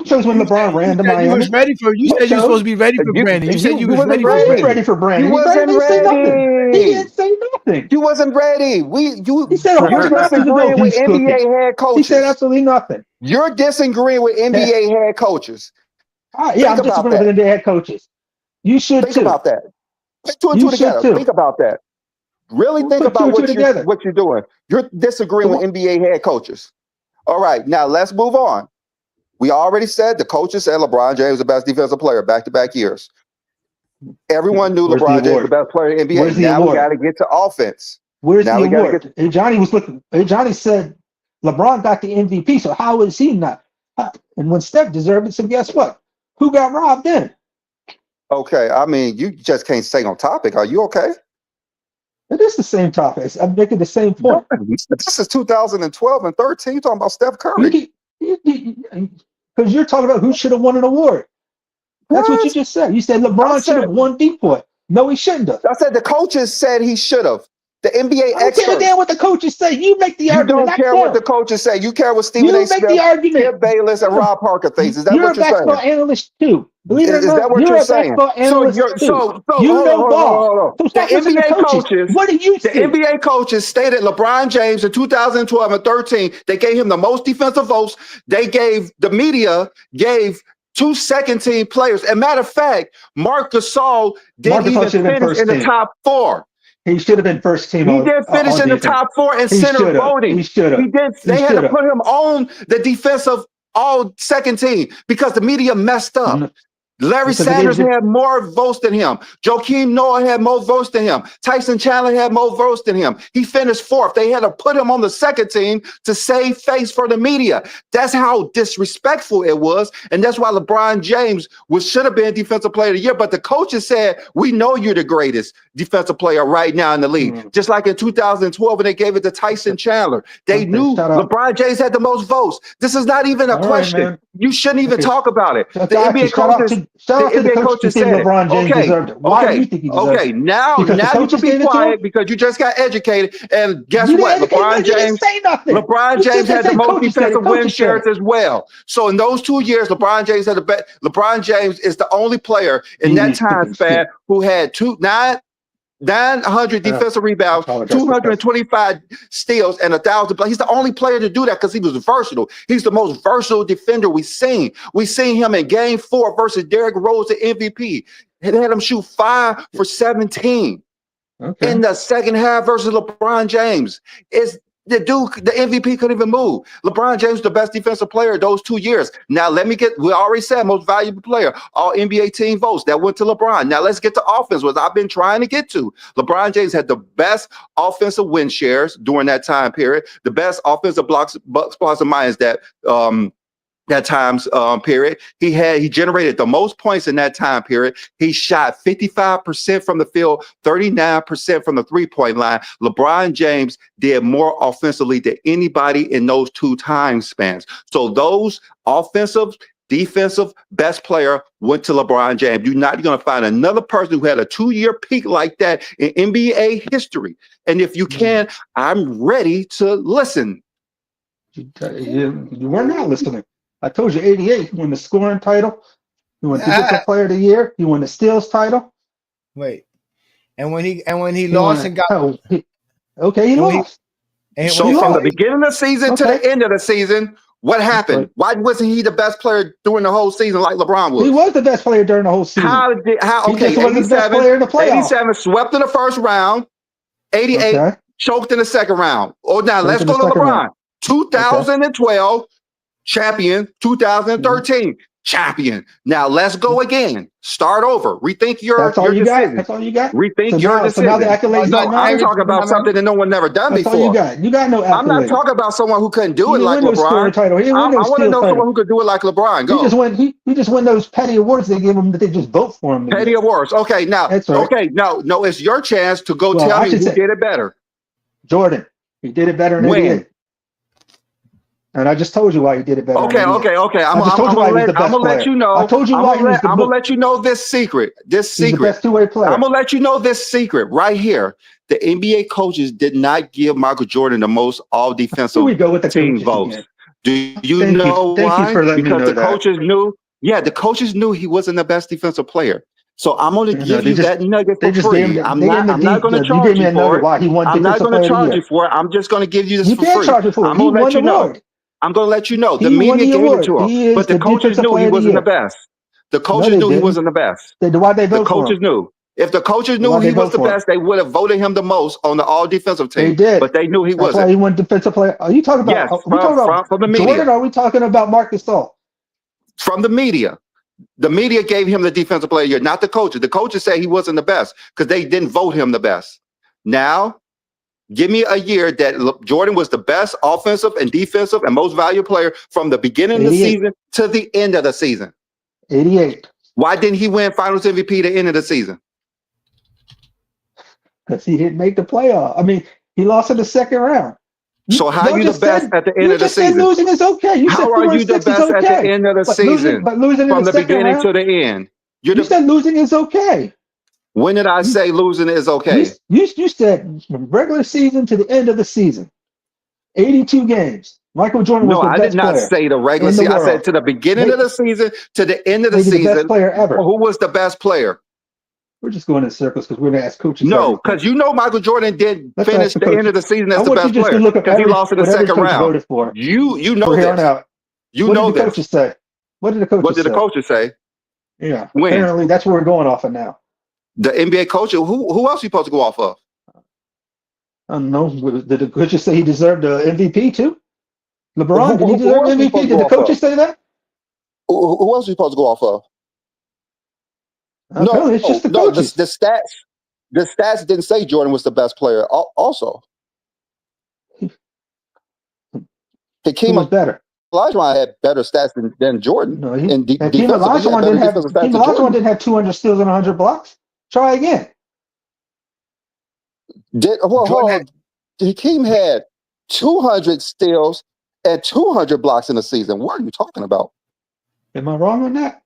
chose when LeBron ran to Miami. You was ready for. You said you were supposed to be ready for Brandon. You said you was ready for Brandon. He was ready for Brandon. You wasn't ready. He didn't say nothing. You wasn't ready. He said you're disagreeing with NBA head coaches. He said absolutely nothing. You're disagreeing with NBA head coaches. Yeah, I'm disagreeing with NBA head coaches. You should think about that. Put two and two together. Think about that. Really think about what you're doing. You're disagreeing with NBA head coaches. All right, now let's move on. We already said the coaches said LeBron James was the best defensive player back-to-back years. Everyone knew LeBron James was the best player in the NBA. Now we got to get to offense. Where's the award? Ajani was looking. Ajani said LeBron got the MVP, so how is he not? And when Steph deserved it, so guess what? Who got robbed then? Okay, I mean, you just can't stay on topic. Are you okay? It is the same topic. I'm making the same point. This is 2012 and 13. You're talking about Steph Curry. Because you're talking about who should have won an award. That's what you just said. You said LeBron should have won D-Point. No, he shouldn't have. I said the coaches said he should have. The NBA experts. I don't give a damn what the coaches say. You make the argument. You don't care what the coaches say. You care what Stephen A. Smith, Skip Bayless, and Rob Parker thinks. Is that what you're saying? You're a basketball analyst too. Believe it or not, is that what you're saying? So you know ball. The NBA coaches. What do you think? The NBA coaches stated LeBron James in 2012 and 13. They gave him the most defensive votes. The media gave 2 second-team players. As a matter of fact, Marc Gasol didn't even finish in the top 4. He should have been first team. He did finish in the top 4 in center voting. He should have. He did. They had to put him on the defensive all second team because the media messed up. Larry Sanders had more votes than him. Joakim Noah had more votes than him. Tyson Chandler had more votes than him. He finished 4th. They had to put him on the second team to save face for the media. That's how disrespectful it was. And that's why LeBron James should have been Defensive Player of the Year. But the coaches said, we know you're the greatest defensive player right now in the league. Just like in 2012 when they gave it to Tyson Chandler. They knew LeBron James had the most votes. This is not even a question. You shouldn't even talk about it. The NBA coaches... Shout out to the coach who think LeBron James deserved it. Why do you think he deserved it? Okay, now you can be quiet because you just got educated. And guess what? LeBron James had the most defensive win shares as well. So in those 2 years, LeBron James had the best. LeBron James is the only player in that time span who had 900 defensive rebounds, 225 steals, and 1,000. He's the only player to do that because he was versatile. He's the most versatile defender we've seen. We've seen him in Game 4 versus Derrick Rose at MVP. It had him shoot 5 for 17 in the second half versus LeBron James. The MVP couldn't even move. LeBron James, the best defensive player those 2 years. Now, we already said most valuable player, all NBA team votes. That went to LeBron. Now, let's get to offense, what I've been trying to get to. LeBron James had the best offensive win shares during that time period, the best offensive blocks and minus that times period. He generated the most points in that time period. He shot 55% from the field, 39% from the 3-point line. LeBron James did more offensively than anybody in those 2 time spans. So those offensive, defensive best player went to LeBron James. You're not going to find another person who had a 2-year peak like that in NBA history. And if you can, I'm ready to listen. You were not listening. I told you 88, he won the scoring title. He won Defensive Player of the Year. He won the steals title. Wait. And when he lost and got he lost. So from the beginning of the season to the end of the season, what happened? Why wasn't he the best player during the whole season like LeBron was? He was the best player during the whole season. He just wasn't the best player in the playoffs. 87 swept in the first round. 88 choked in the second round. Oh, now let's go to LeBron. 2012 champion, 2013 champion. Now let's go again. Start over. Rethink your decision. That's all you got. Rethink your decision. So now the accolades no, I'm talking about something that no one never done before. All you got. You got no accolades. I'm not talking about someone who couldn't do it like LeBron. I want to know someone who could do it like LeBron. Go. He just won those petty awards they give him that they just vote for him. Petty awards. Okay, now. That's right. Okay, no, it's your chance to go tell me who did it better. Jordan. He did it better than he did. And I just told you why he did it better. Okay. I'm gonna let you know. I told you why I'm gonna let you know this secret. He's the best two-way player. I'm gonna let you know this secret right here. The NBA coaches did not give Michael Jordan the most all-defensive team votes. Do you know why? Because the coaches knew. Yeah, the coaches knew he wasn't the best defensive player. So I'm going to give you that nugget for free. I'm not going to charge you for it. I'm not going to charge you for it. I'm just going to give you this for free. You can't charge it for it. I'm going to let you know. I'm going to let you know. The media gave it to him, but the coaches knew he wasn't the best. The coaches knew he wasn't the best. Why they vote for him? The coaches knew. If the coaches knew he was the best, they would have voted him the most on the all-defensive team. They did, but they knew he wasn't. That's why he won defensive player. Are you talking about? Yes, from the media. Jordan, or are we talking about Marc Gasol? From the media. The media gave him the defensive player of the year, not the coaches. The coaches say he wasn't the best because they didn't vote him the best. Now, give me a year that Jordan was the best offensive and defensive and most valuable player from the beginning of the season to the end of the season. 88. Why didn't he win Finals MVP at the end of the season? Because he didn't make the playoff. I mean, he lost in the second round. So how are you the best at the end of the season? You just said losing is okay. You how are you the best at the end of the season? But losing from the beginning to the end. You said losing is okay. When did I say losing is okay? You said from regular season to the end of the season. 82 games. Michael Jordan was the best player. No, I did not say the regular season. I said to the beginning of the season to the end of the season. The best player ever. Who was the best player? We're just going in circles because we're going to ask coaches. No, because you know Michael Jordan did finish the end of the season as the best player because he lost in the second round. You know this. You know this. What did the coaches say? What did the coaches say? What did the coaches say? Yeah. When? Apparently, that's what we're going off of now. The NBA coach. Who else are you supposed to go off of? I don't know. Did the coaches say he deserved the MVP too? LeBron, did he deserve MVP? Did the coaches say that? Who else are you supposed to go off of? No, it's just the coaches. The stats didn't say Jordan was the best player. Also, Who was better? Olajuwon had better stats than Jordan. No, in Hakeem Olajuwon didn't have 200 steals and 100 blocks. Try again. Hakeem had 200 steals and 200 blocks in a season. What are you talking about? Am I wrong on that?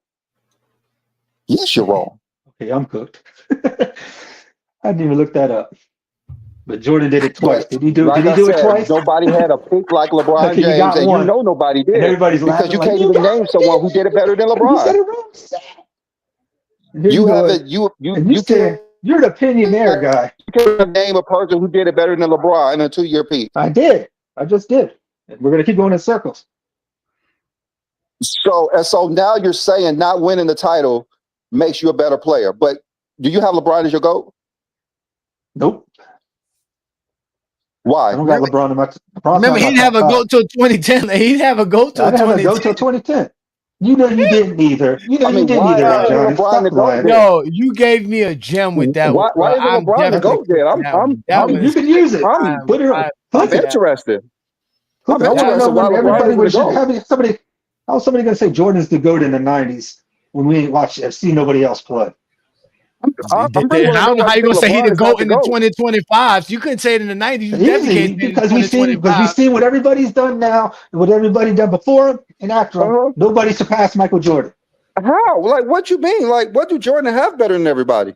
Yes, you're wrong. Okay, I'm cooked. I didn't even look that up. But Jordan did it twice. Did he do it twice? Nobody had a pick like LeBron Okay, James, and you know nobody did. And everybody's because laughing you like, can't even name someone who did it better than You said LeBron. it wrong. You said you're the opinionaire guy. You can't name a person who did it better than LeBron in a 2-year peak. I did. I just did. We're gonna keep going in circles. So now you're saying not winning the title makes you a better player. But do you have LeBron as your GOAT? Nope. Why? I don't got LeBron in my. Remember, he didn't have a GOAT till 2010. He didn't have a GOAT till 2010. I didn't have a GOAT till 2010. You know you didn't either. You know you didn't either, Johnny. Stop lying. Yo, you gave me a gem with that one. Why isn't LeBron the GOAT there? You can use it. I'm interested. I'm I interested. know Why when everybody LeBron is the was GOAT? somebody. How was somebody gonna say Jordan's the GOAT in the '90s when we ain't watched see nobody else play? I don't know how you gonna say he the GOAT in the 2025s. You couldn't say it in the 90s. You definitely can't say it Because in we've seen what everybody's done now and what everybody done before him and after him. Nobody surpassed Michael Jordan. How? Like, what you mean? Like, what do Jordan have better than everybody?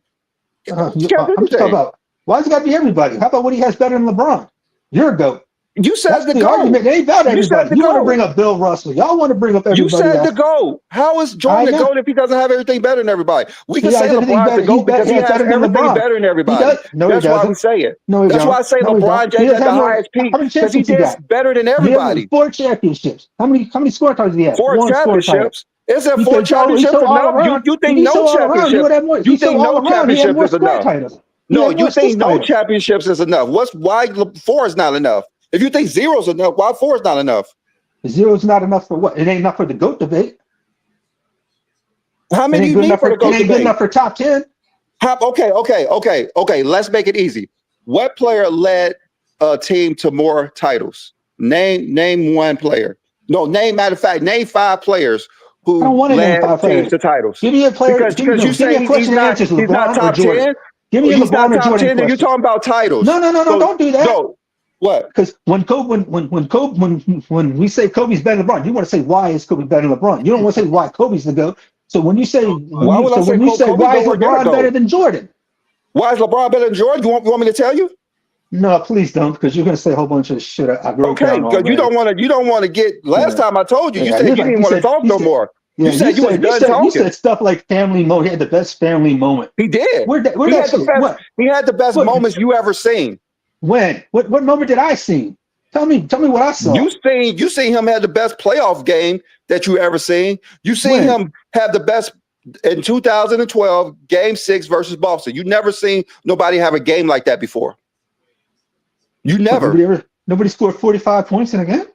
I'm just talking about. Why does it got to be everybody? How about what he has better than LeBron? You're a GOAT. You said the GOAT. Argument. It ain't about everybody. You want to bring up Bill Russell. Y'all want to bring up everybody. You said else. the GOAT. How is Jordan the GOAT if he doesn't have everything better than everybody? We can say LeBron's the GOAT because he has everything better than everybody. That's why we say it. That's why I say LeBron James at the highest peak because he did better than everybody. 4 championships. How many scorecards did he have? 4 championships. Is it 4 championships enough? You think no championship? You think no championship is enough? No, you think no championships is enough. Why 4 is not enough? If you think 0 is enough, why 4 is not enough? 0 is not enough for what? It ain't enough for the GOAT debate. How many you need for the GOAT debate? It ain't good enough for top 10. Okay. Let's make it easy. What player led a team to more titles? Name one player. No, matter of fact, name 5 players who led teams to titles. Give me a player. Because you say he's not top 10. Give me a LeBron or Jordan. And you're talking about titles. No, don't do that. No. What? Because when we say Kobe's better than LeBron, you want to say why is Kobe better than LeBron? You don't want to say why Kobe's the GOAT. So when you say why is LeBron better than Jordan? Why is LeBron better than Jordan? You want me to tell you? No, please don't, because you're going to say a whole bunch of shit. I wrote down already. You don't want to get. Last time I told you, you said you didn't want to talk no more. Yeah, you said you was done talking. You said stuff like family moment. He had the best family moment. He did. He had the best moments you ever seen. When? What moment did I see? Tell me what I saw. You seen him have the best playoff game that you ever seen. You seen him have the best in 2012 Game 6 versus Boston. You never seen nobody have a game like that before. You never. Nobody scored 45 points in a game.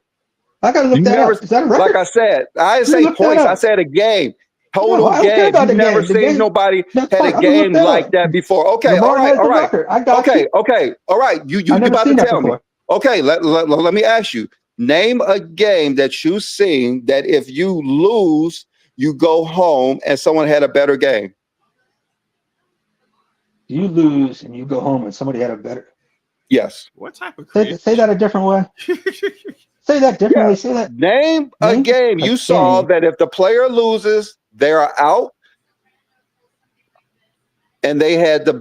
I gotta look that up. Is that a record? Like I said, I didn't say points. I said a game. Total game. You've never seen nobody had a game like that before. Okay, all right. Okay, all right. You about to tell me. Okay, let me ask you. Name a game that you've seen that if you lose, you go home and someone had a better game. You lose and you go home and somebody had a better. Yes. What type of say that a different way? Say that differently. Say that. Name a game you saw that if the player loses, they are out, and they had a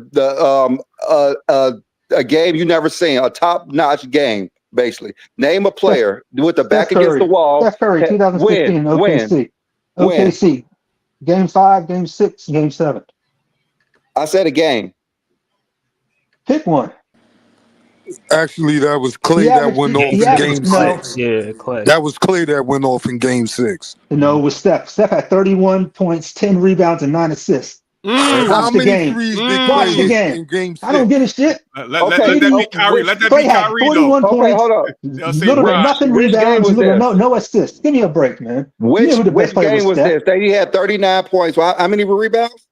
game you never seen, a top-notch game, basically. Name a player with the back against the wall. Steph Curry, 2015, OKC. OKC. Game 5, Game 6, Game 7. I said a game. Pick one. Actually, that was Clay that went off in Game 6. Yeah, Clay. That was Clay that went off in Game 6. No, it was Steph. Steph had 31 points, 10 rebounds, and 9 assists. How many threes did Clay hit in game 6? I don't give a shit. Let that be Kyrie. Let that Clay be had Kyrie, 41 though. Okay, points. hold up. They'll say Little to Bron. nothing Which game rebounds. was Little this? no assists. Give me a break, man. You Which know who the best player game was Steph. this? That he had 39 points. How many rebounds?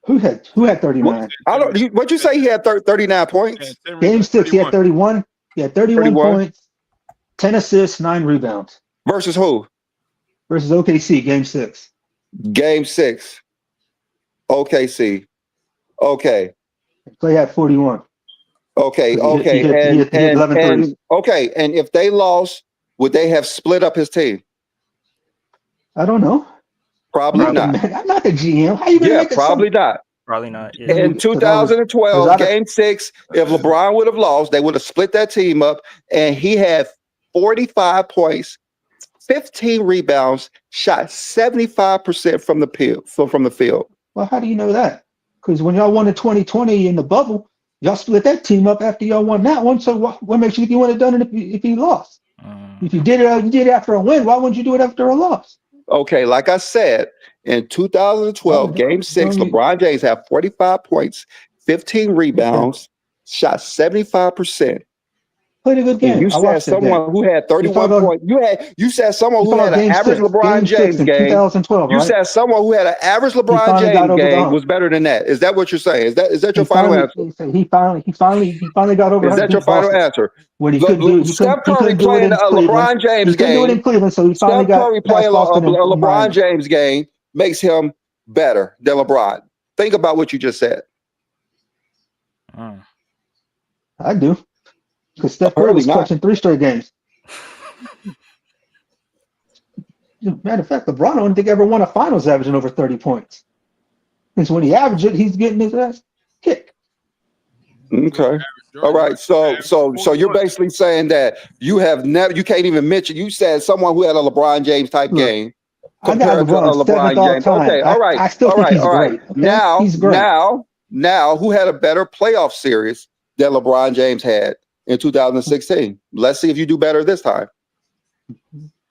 Who had 39? What'd you say he had 39 points? Game 6, he had 31. He had 31 points, 10 assists, 9 rebounds. Versus who? Versus OKC, game 6. Game 6. OKC. Okay. Clay had 41. Okay. He hit 11 threes. Okay. And if they lost, would they have split up his team? I don't know. Probably not. I'm not the GM. How you gonna make it? Probably not. Probably not. Yeah. In 2012, game 6, if LeBron would have lost, they would have split that team up, and he had 45 points, 15 rebounds, shot 75% from the field. Well, how do you know that? Because when y'all won in 2020 in the bubble, y'all split that team up after y'all won that one. So what makes you think you would have done it if you lost? If you did it after a win, why wouldn't you do it after a loss? Okay, like I said, in 2012, game 6, LeBron James had 45 points, 15 rebounds, shot 75%. Played a good game. You said someone who had 31 points. You said someone who had an average LeBron James game. 2012, you said someone who had an average LeBron James game was better than that. Is that what you're saying? Is that your final answer? He finally got over. Is that your final answer? When he couldn't do it, Steph Curry playing a LeBron James game. He couldn't do it in Cleveland, so he finally got Curry playing a LeBron James game makes him better than LeBron. Think about what you just said. I do. Because Steph Curry was clutching 3 straight games. Matter of fact, LeBron I don't think ever won a finals averaging over 30 points. Because when he averages it, he's getting his ass kicked. Okay. All right. So you're basically saying that you can't even mention. You said someone who had a LeBron James type game. I got LeBron James. Okay. All right. I still think he's great. Okay? He's great. Now, who had a better playoff series than LeBron James had in 2016? Let's see if you do better this time.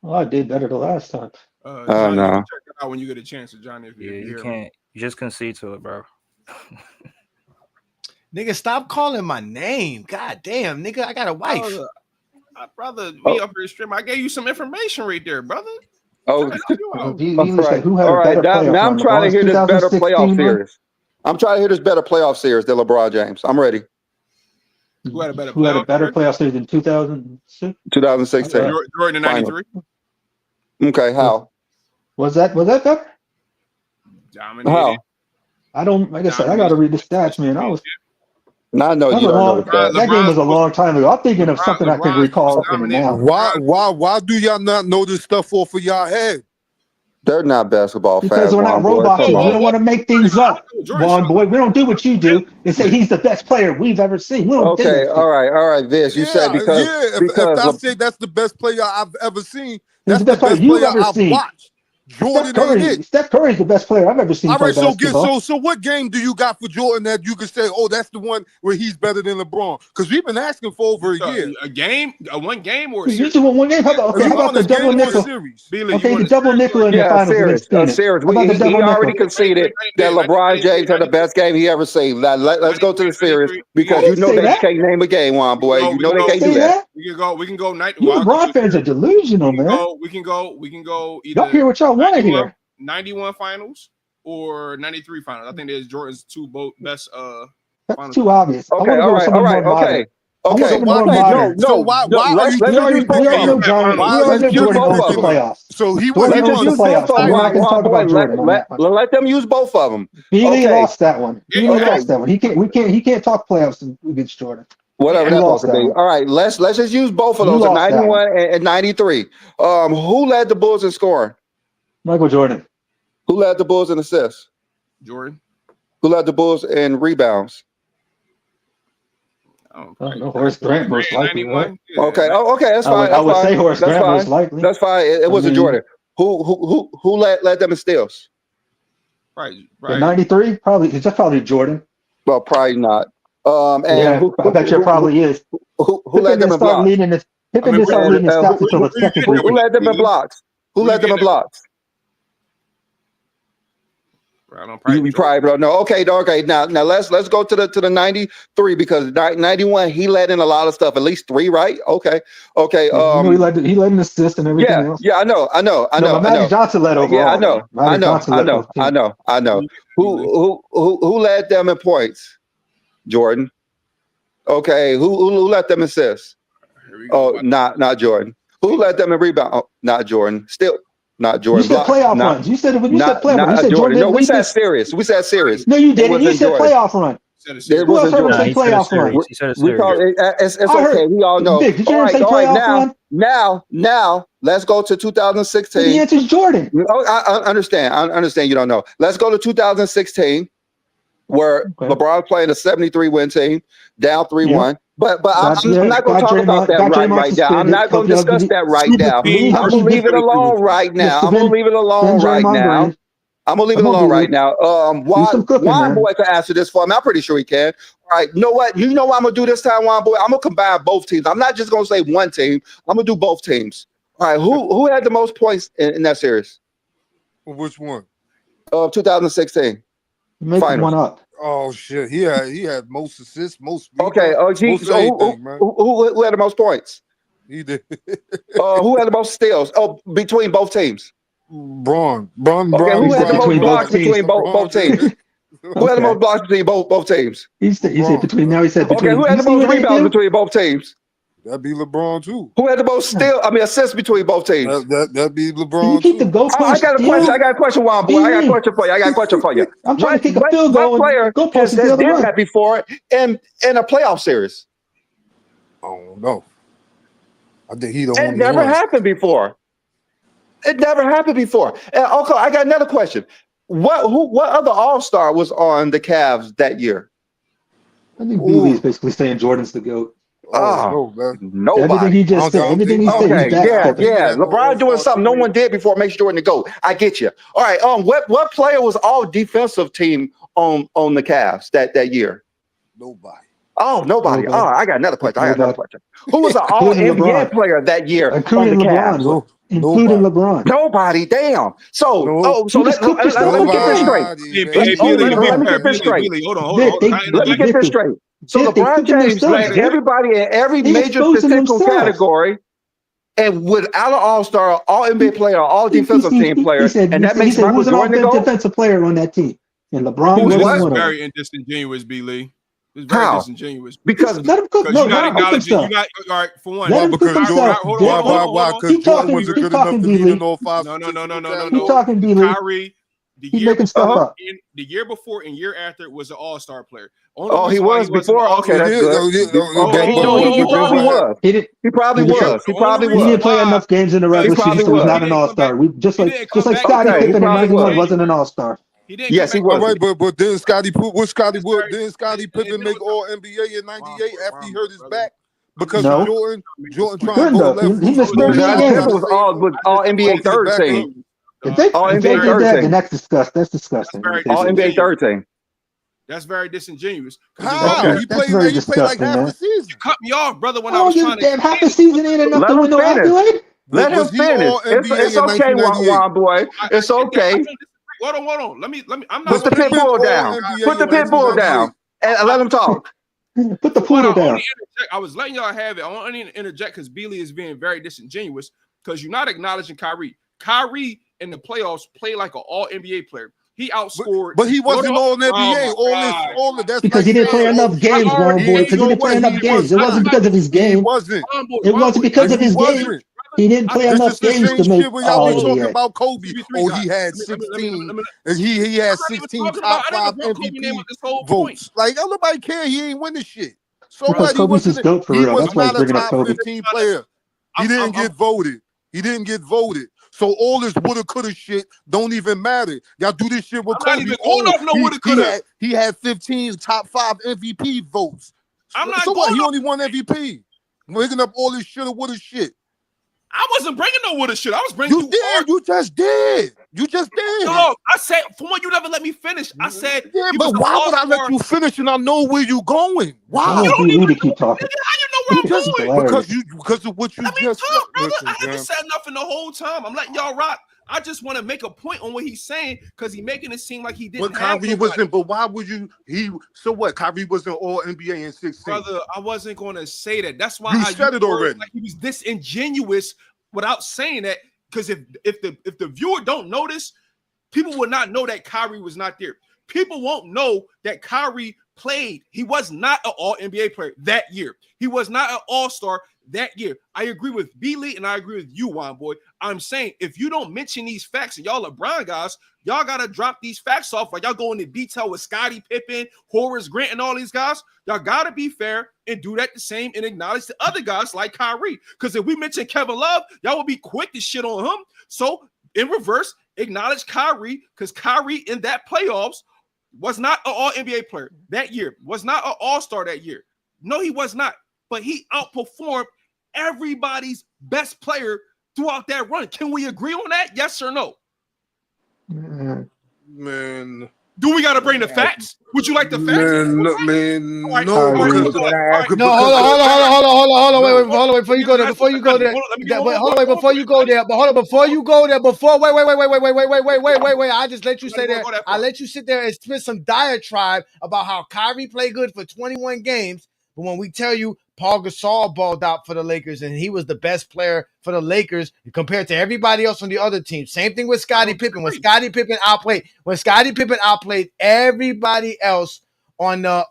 Well, I did better the last time. Johnny, no. Check it out when you get a chance, Johnny. If you can't. You just concede to it, bro. Nigga, stop calling my name. God damn, nigga, I got a wife. Brother, me up here stream. I gave you some information right there, brother. Oh, right. Who had all right. Now I'm trying to hear this better playoff series. I'm trying to hear this better playoff series than LeBron James. I'm ready. Who had a better playoff series than 2006? 2016. Jordan in 93. Okay, how? Was that better? How? I don't. Like I said, I got to read the stats, man. I know you don't know that game was a long time ago. I'm thinking of something I can recall now. Why do y'all not know this stuff off of y'all head? They're not basketball fans. Because we're not robots. We don't want to make things up, Vaughn boy. We don't do what you do and say he's the best player we've ever seen. We don't do that. All right, Viz. You said because if I say that's the best player I've ever seen, that's the best player you've ever seen. Watched. Jordan Steph Curry's the best player I've ever seen. All right, so what game do you got for Jordan that you can say, oh, that's the one where he's better than LeBron? Because we've been asking for over a year. One game or a series? You want one game? How about the double nickel? Okay, the double nickel in the finals. Series. He already conceded that LeBron James had the best game he ever seen. Let's go to the series because you know they can't name a game, Juan boy. You know they can't do that. We can go night. You LeBron fans are delusional, man. We can go either. Y'all hear what y'all want to hear? 91 finals or 93 finals. I think there's Jordan's two best That's too obvious. Okay, all right. Okay. Why are you doing playoffs? So he was let them use both of them. Beanie lost that one. He can't talk playoffs against Jordan. Whatever that was to be. All right, let's just use both of those, 91 and 93. Who led the Bulls in scoring? Michael Jordan. Who led the Bulls in assists? Jordan. Who led the Bulls in rebounds? Horace Grant most likely. Right? Okay. That's fine. I would say Horace Grant most likely. That's fine. It wasn't Jordan. Who led them in steals? Right. 93 probably. It's probably Jordan. Well, probably not. I bet you probably is. Who led them in blocks? Pippen didn't start leading the stats until the second. Who led them in blocks? Who led them in blocks? You probably don't know. Okay. Now let's go to the 93 because 91 he let in a lot of stuff, at least 3, right? Okay. He led an assist and everything else. Yeah, I know. But Magic Johnson led overall. Yeah, I know. Who led them in points? Jordan. Okay, who let them assist? Oh, not Jordan. Who led them in rebound? Oh, not Jordan. Still not Jordan. You said playoff runs. You said playoff runs. You said Jordan. No, we said series. No, you didn't. You said playoff run. Who else heard him say playoff run? It's okay. We all know. Vic, did you hear him say playoff run? Now, let's go to 2016. The answer is Jordan. Oh, I understand. I understand you don't know. Let's go to 2016, where LeBron playing a 73 win team, down 3-1. But I'm not going to talk about that right now. I'm not going to discuss that right now. I'm going to leave it alone right now. I'm going to leave it alone right now. Juan Boy can answer this for me. I'm pretty sure he can. All right. You know what? You know what I'm going to do this time, Juan Boy? I'm going to combine both teams. I'm not just going to say one team. I'm going to do both teams. All right. Who had the most points in that series? Which one? 2016. Make one up. Oh shit! He had most assists, most. Okay. Who had the most points? He did. Who had the most steals? Oh, between both teams. Braun. Okay. Who had the most blocks between both teams? Who had the most blocks between both teams? He said between. Now he said between. Okay. Who had the most rebounds between both teams? That'd be LeBron too. Who had the most assists between both teams? That'd be LeBron. Keep the goal I got a question, Juan Boy. I got a question for you. I'm trying to kick a field goal. What player has did that before in a playoff series? Oh no. I think he the only one. It never happened before. And okay, I got another question. What other All-Star was on the Cavs that year? I think Beasley is basically saying Jordan's the GOAT. Nobody. Everything he just said. Everything he said. Yeah. LeBron doing something no one did before makes Jordan the GOAT. I get you. All right. What player was all defensive team on the Cavs that year? Nobody. Oh, nobody. Oh, I got another question. Who was an all NBA player that year on the Cavs? Including LeBron. Nobody. Damn. So let me get this straight. Let me get this straight. So LeBron James led everybody in every major statistical category, and without an All-Star, all NBA player, all defensive team player, and that makes Michael Jordan the defensive player on that team. And LeBron was very disingenuous, B. Lee. It's very disingenuous. Because let him cook. You're not acknowledging. You're not all right. For one, because Jordan, because Jordan wasn't good enough to lead in all 5. No. Keep talking, B. Lee. Kyrie. The year before and year after was an all-star player. He was before. Okay, that's good. He probably was. He didn't play enough games in the regular season, so he's not an all-star. Just like Scottie Pippen in '91 wasn't an all-star. Yes, he was. All right, but didn't Scottie Pippen make All NBA in '98 after he hurt his back? Because of Jordan trying to go left. He missed 30 games. Was all NBA third team. If they did that, then that's disgusting. That's disgusting. All NBA third team. That's very disingenuous. How? He played like half the season. You cut me off, brother, when I was trying to. Half the season ain't enough to win no accolade. Let him finish. It's okay, Juan Boy. It's okay. Hold on. Let me. I'm not. Put the pit bull down. Put the pit bull down and let him talk. Put the poodle down. I was letting y'all have it. I want to interject because Beasley is being very disingenuous because you're not acknowledging Kyrie. Kyrie in the playoffs played like an All NBA player. He outscored, but he wasn't All NBA. All of that's because he didn't play enough games, Juan Boy. Because he didn't play enough games. It wasn't because of his game. It wasn't because of his game. He didn't play enough games to make All NBA. Talking about Kobe. He had 16. He had 16 top 5 MVP votes. Like nobody care. He ain't win this shit. So Kobe's his GOAT for real. That's why he's bringing up Kobe. 15 player. He didn't get voted. So all this woulda, coulda shit don't even matter. Y'all do this shit with Kobe. He had 15 top 5 MVP votes. So what? He only won MVP. Bringing up all this shoulda, woulda shit. I wasn't bringing no woulda shit. I was bringing you did. You just did. No, I said for one, you never let me finish. I said, but why would I let you finish and I know where you going? Why? You don't need to keep talking. How you know where I'm going? Because of what you just said. Listen, I haven't said nothing the whole time. I'm letting y'all rock. I just want to make a point on what he's saying because he's making it seem like he didn't. But Kyrie wasn't. But why would you? So what? Kyrie wasn't all NBA in 16. Brother, I wasn't going to say that. That's why I said it already. Like he was disingenuous without saying that. Because if the viewer don't notice, people will not know that Kyrie was not there. People won't know that Kyrie played. He was not an all-NBA player that year. He was not an all-star that year. I agree with B. Lee and I agree with you, Juan Boy. I'm saying if you don't mention these facts and y'all LeBron guys, y'all got to drop these facts off. Like y'all go into detail with Scottie Pippen, Horace Grant, and all these guys. Y'all got to be fair and do that the same and acknowledge the other guys like Kyrie. Because if we mention Kevin Love, y'all will be quick to shit on him. So in reverse, acknowledge Kyrie because Kyrie in that playoffs was not an all-NBA player that year, was not an all-star that year. No, he was not. But he outperformed everybody's best player throughout that run. Can we agree on that? Yes or no? Man. Do we got to bring the facts? Would you like the facts? Man, right, no. Hold on. Wait, before you go there. Before you go there. Wait. I just let you stay there. I let you sit there and spit some diatribe about how Kyrie played good for 21 games. But when we tell you Paul Gasol balled out for the Lakers and he was the best player for the Lakers compared to everybody else on the other team. Same thing with Scottie Pippen. When Scottie Pippen outplayed everybody else on the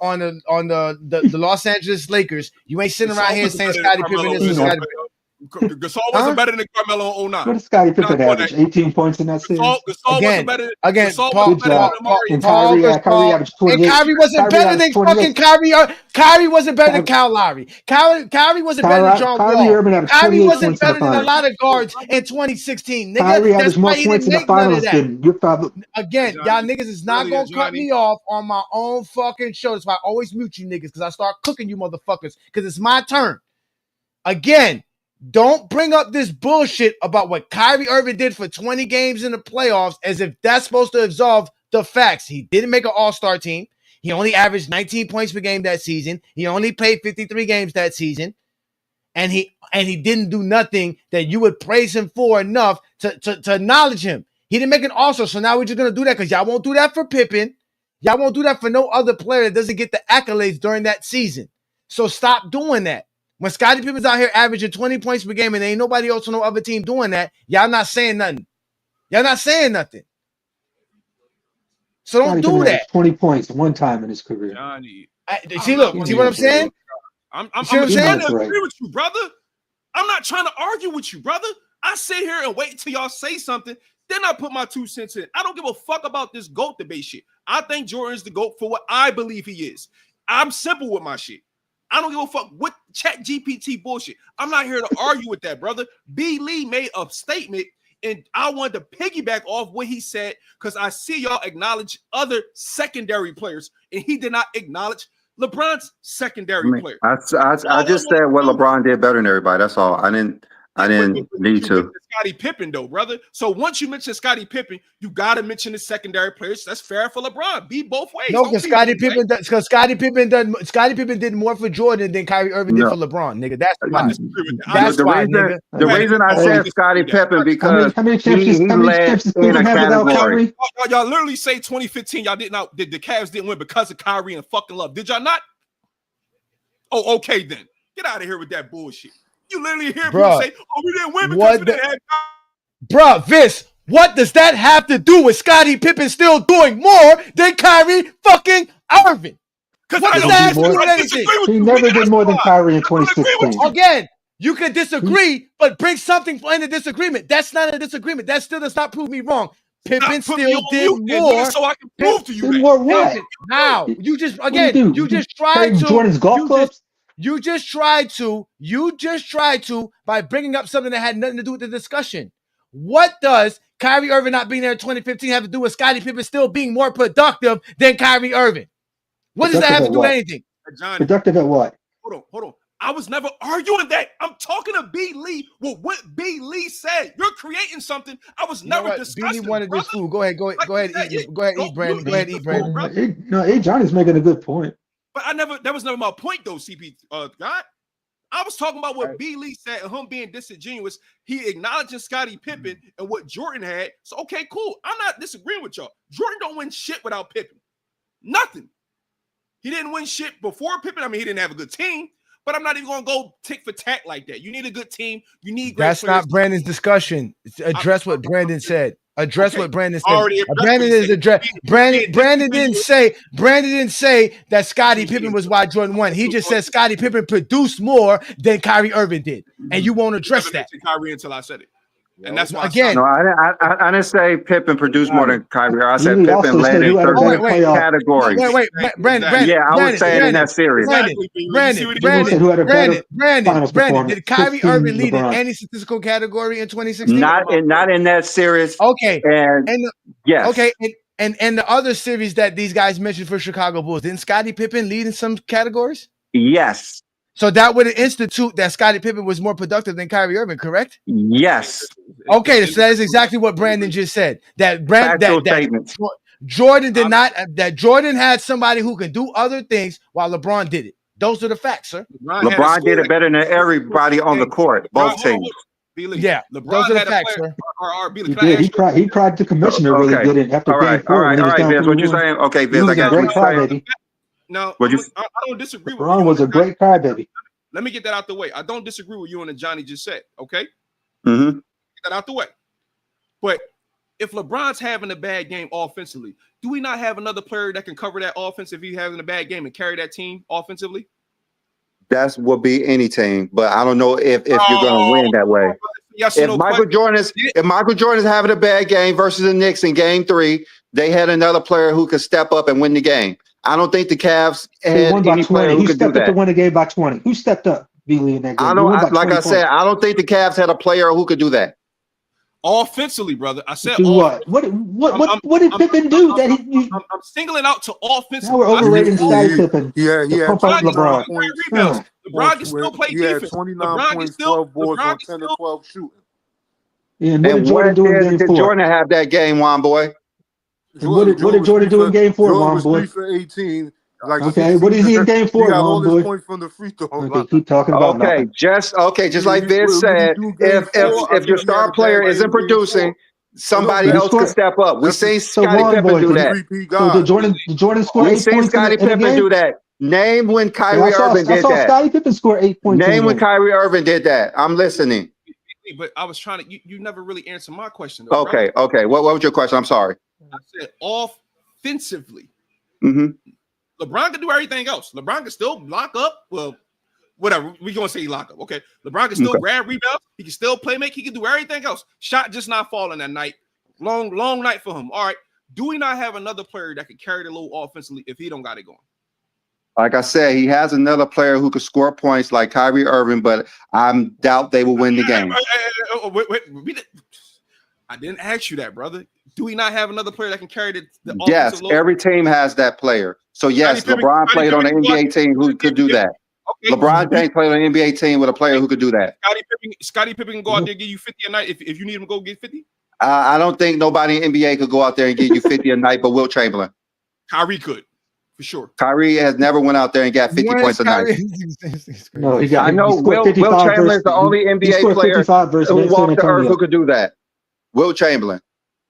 Los Angeles Lakers, you ain't sitting around here saying Scottie Pippen is Scottie Pippen. Gasol wasn't better than Carmelo in 09. What did Scottie Pippen average? 18 points in that series. Gasol wasn't better than Good job. And Kyrie averaged 28. And Kyrie wasn't better than fucking Kyrie. Kyrie wasn't better than Kyle Lowry. Kyrie wasn't better than John Wall. Kyrie wasn't better than a lot of guards in 2016. Nigga, Kyrie averaged more points in the finals than your father. Again, y'all niggas is not gonna cut me off on my own fucking show. That's why I always mute you niggas because I start cooking you motherfuckers because it's my turn. Again. Don't bring up this bullshit about what Kyrie Irving did for 20 games in the playoffs as if that's supposed to absolve the facts. He didn't make an all-star team. He only averaged 19 points per game that season. He only played 53 games that season. And he didn't do nothing that you would praise him for enough to acknowledge him. He didn't make an all-star, so now we're just going to do that because y'all won't do that for Pippen. Y'all won't do that for no other player that doesn't get the accolades during that season. So stop doing that. When Scottie Pippen's out here averaging 20 points per game and ain't nobody else on no other team doing that, y'all not saying nothing. Y'all not saying nothing. So don't do that. 20 points one time in his career. See what I'm saying? I'm trying to agree with you, brother. I'm not trying to argue with you, brother. I sit here and wait until y'all say something. Then I put my 2 cents in. I don't give a fuck about this GOAT debate shit. I think Jordan's the GOAT for what I believe he is. I'm simple with my shit. I don't give a fuck what chat GPT bullshit. I'm not here to argue with that, brother. B. Lee made a statement, and I wanted to piggyback off what he said because I see y'all acknowledge other secondary players, and he did not acknowledge LeBron's secondary player. I just said what LeBron did better than everybody. That's all. I didn't need to. Scottie Pippen, though, brother. So once you mention Scottie Pippen, you got to mention the secondary players. That's fair for LeBron. Be both ways. No, because Scottie Pippen did more for Jordan than Kyrie Irving did for LeBron, nigga. That's why. The reason I said Scottie Pippen because he led in a category. Y'all literally say 2015. Y'all the Cavs didn't win because of Kyrie and fucking Love. Did y'all not? Oh, okay then. Get out of here with that bullshit. You literally hear people say, "Oh, we didn't win because we didn't have." Bruh, Vince, what does that have to do with Scottie Pippen still doing more than Kyrie fucking Irving? What does that have to do with anything? He never did more than Kyrie in 2016. Again, you can disagree, but bring something in the disagreement. That's not a disagreement. That still does not prove me wrong. Pippen still did more. So I can prove to you that. More what? How? You just tried to Jordan's golf clubs. You just tried to by bringing up something that had nothing to do with the discussion. What does Kyrie Irving not being there in 2015 have to do with Scottie Pippen still being more productive than Kyrie Irving? What does that have to do with anything? Productive at what? Hold on. I was never arguing that. I'm talking to B. Lee with what B. Lee said. You're creating something. I was never discussing. B. Lee wanted this food. Go ahead, eat, Brandon. Go ahead, eat, Brandon. Johnny's making a good point. But that was never my point though, CP God. I was talking about what B. Lee said and him being disingenuous. He acknowledging Scottie Pippen and what Jordan had. So, okay, cool. I'm not disagreeing with y'all. Jordan don't win shit without Pippen. Nothing. He didn't win shit before Pippen. I mean, he didn't have a good team, but I'm not even going to go tick for tack like that. You need a good team. You need great That's players. not Brandon's discussion. Address what Brandon said. Address what Brandon said. Already Brandon is address. Brandon didn't say that Scottie Pippen was why Jordan won. He just said Scottie Pippen produced more than Kyrie Irving did, and you won't address that. Kyrie until I said it, and that's why again. No, I didn't say Pippen produced more than Kyrie. I said Pippen led in certain categories. Wait, Brandon. Yeah, I was saying in that series. Brandon, did Kyrie Irving lead in any statistical category in 2016? Not in that series. Okay, yes. Okay, and the other series that these guys mentioned for Chicago Bulls, didn't Scottie Pippen lead in some categories? Yes. So that would institute that Scottie Pippen was more productive than Kyrie Irving, correct? Yes. Okay, so that is exactly what Brandon just said. That Jordan did not. That Jordan had somebody who could do other things while LeBron did it. Those are the facts, sir. LeBron did it better than everybody on the court, both teams. Yeah, LeBron those are the had a facts, player, sir. He cried the commissioner really good in after game 4. All right, Vince, what you saying? Okay, Vince, I got you. Crybaby. Now, I don't disagree with you. LeBron was a great crybaby. Let me get that out the way. I don't disagree with you and Ajani just said, okay? Mm-hmm. Get that out the way. But if LeBron's having a bad game offensively, do we not have another player that can cover that offense if he's having a bad game and carry that team offensively? That would be any team, but I don't know if you're going to win that way. Yes, if Michael Jordan is having a bad game versus the Knicks in Game 3, they had another player who could step up and win the game. I don't think the Cavs had any player who could do that. Who stepped up to win a game by 20? Who stepped up, Billy, in that game? I don't think the Cavs had a player who could do that. Offensively, brother. I said do what? What did Pippen do? I'm singling out to offense. Now we're overrating Scottie Pippen. Yeah. LeBron. LeBron can still play defense. 29 points, 12 boards on 10 to 12 shooting. Yeah, and what did Jordan do in game 4? Jordan have that game, Juan boy? What did Jordan do in game 4, Juan boy? 3 for 18. Okay, what is he in game 4, He got all Juan boy? his points from the free throw. Okay, keep talking about nothing. just like Vince said, if your star player isn't producing, somebody else can step up. We've seen Scottie Pippen do that. So did Jordan score 8 points? We've seen Scottie Pippen do that. Name when Kyrie Irving did that. I saw Scottie Pippen score 8 points. Name when Kyrie Irving did that. I'm listening. But I was trying to. You never really answered my question. Though, okay. What was your question? I'm sorry. I said offensively. Mm-hmm. LeBron can do everything else. LeBron can still lock up. Well, whatever. We're going to say he lock up. Okay. LeBron can still grab rebounds. He can still play make. He can do everything else. Shot just not falling that night. Long night for him. All right. Do we not have another player that can carry the load offensively if he don't got it going? Like I said, he has another player who could score points like Kyrie Irving, but I doubt they will win the game. Wait. I didn't ask you that, brother. Do we not have another player that can carry the yes, offensive load? every team has that player. So yes, LeBron played on an NBA team who could do that. Okay. LeBron James played on an NBA team with a player who could do that. Scottie Pippen can go out there and give you 50 a night if you need him to go get 50? I don't think nobody in NBA could go out there and give you 50 a night, but Will Chamberlain. Kyrie could. For sure. Kyrie has never went out there and got 50 points a night. No, I know Will Chamberlain is the only NBA player who walked the earth who could do that. Will Chamberlain.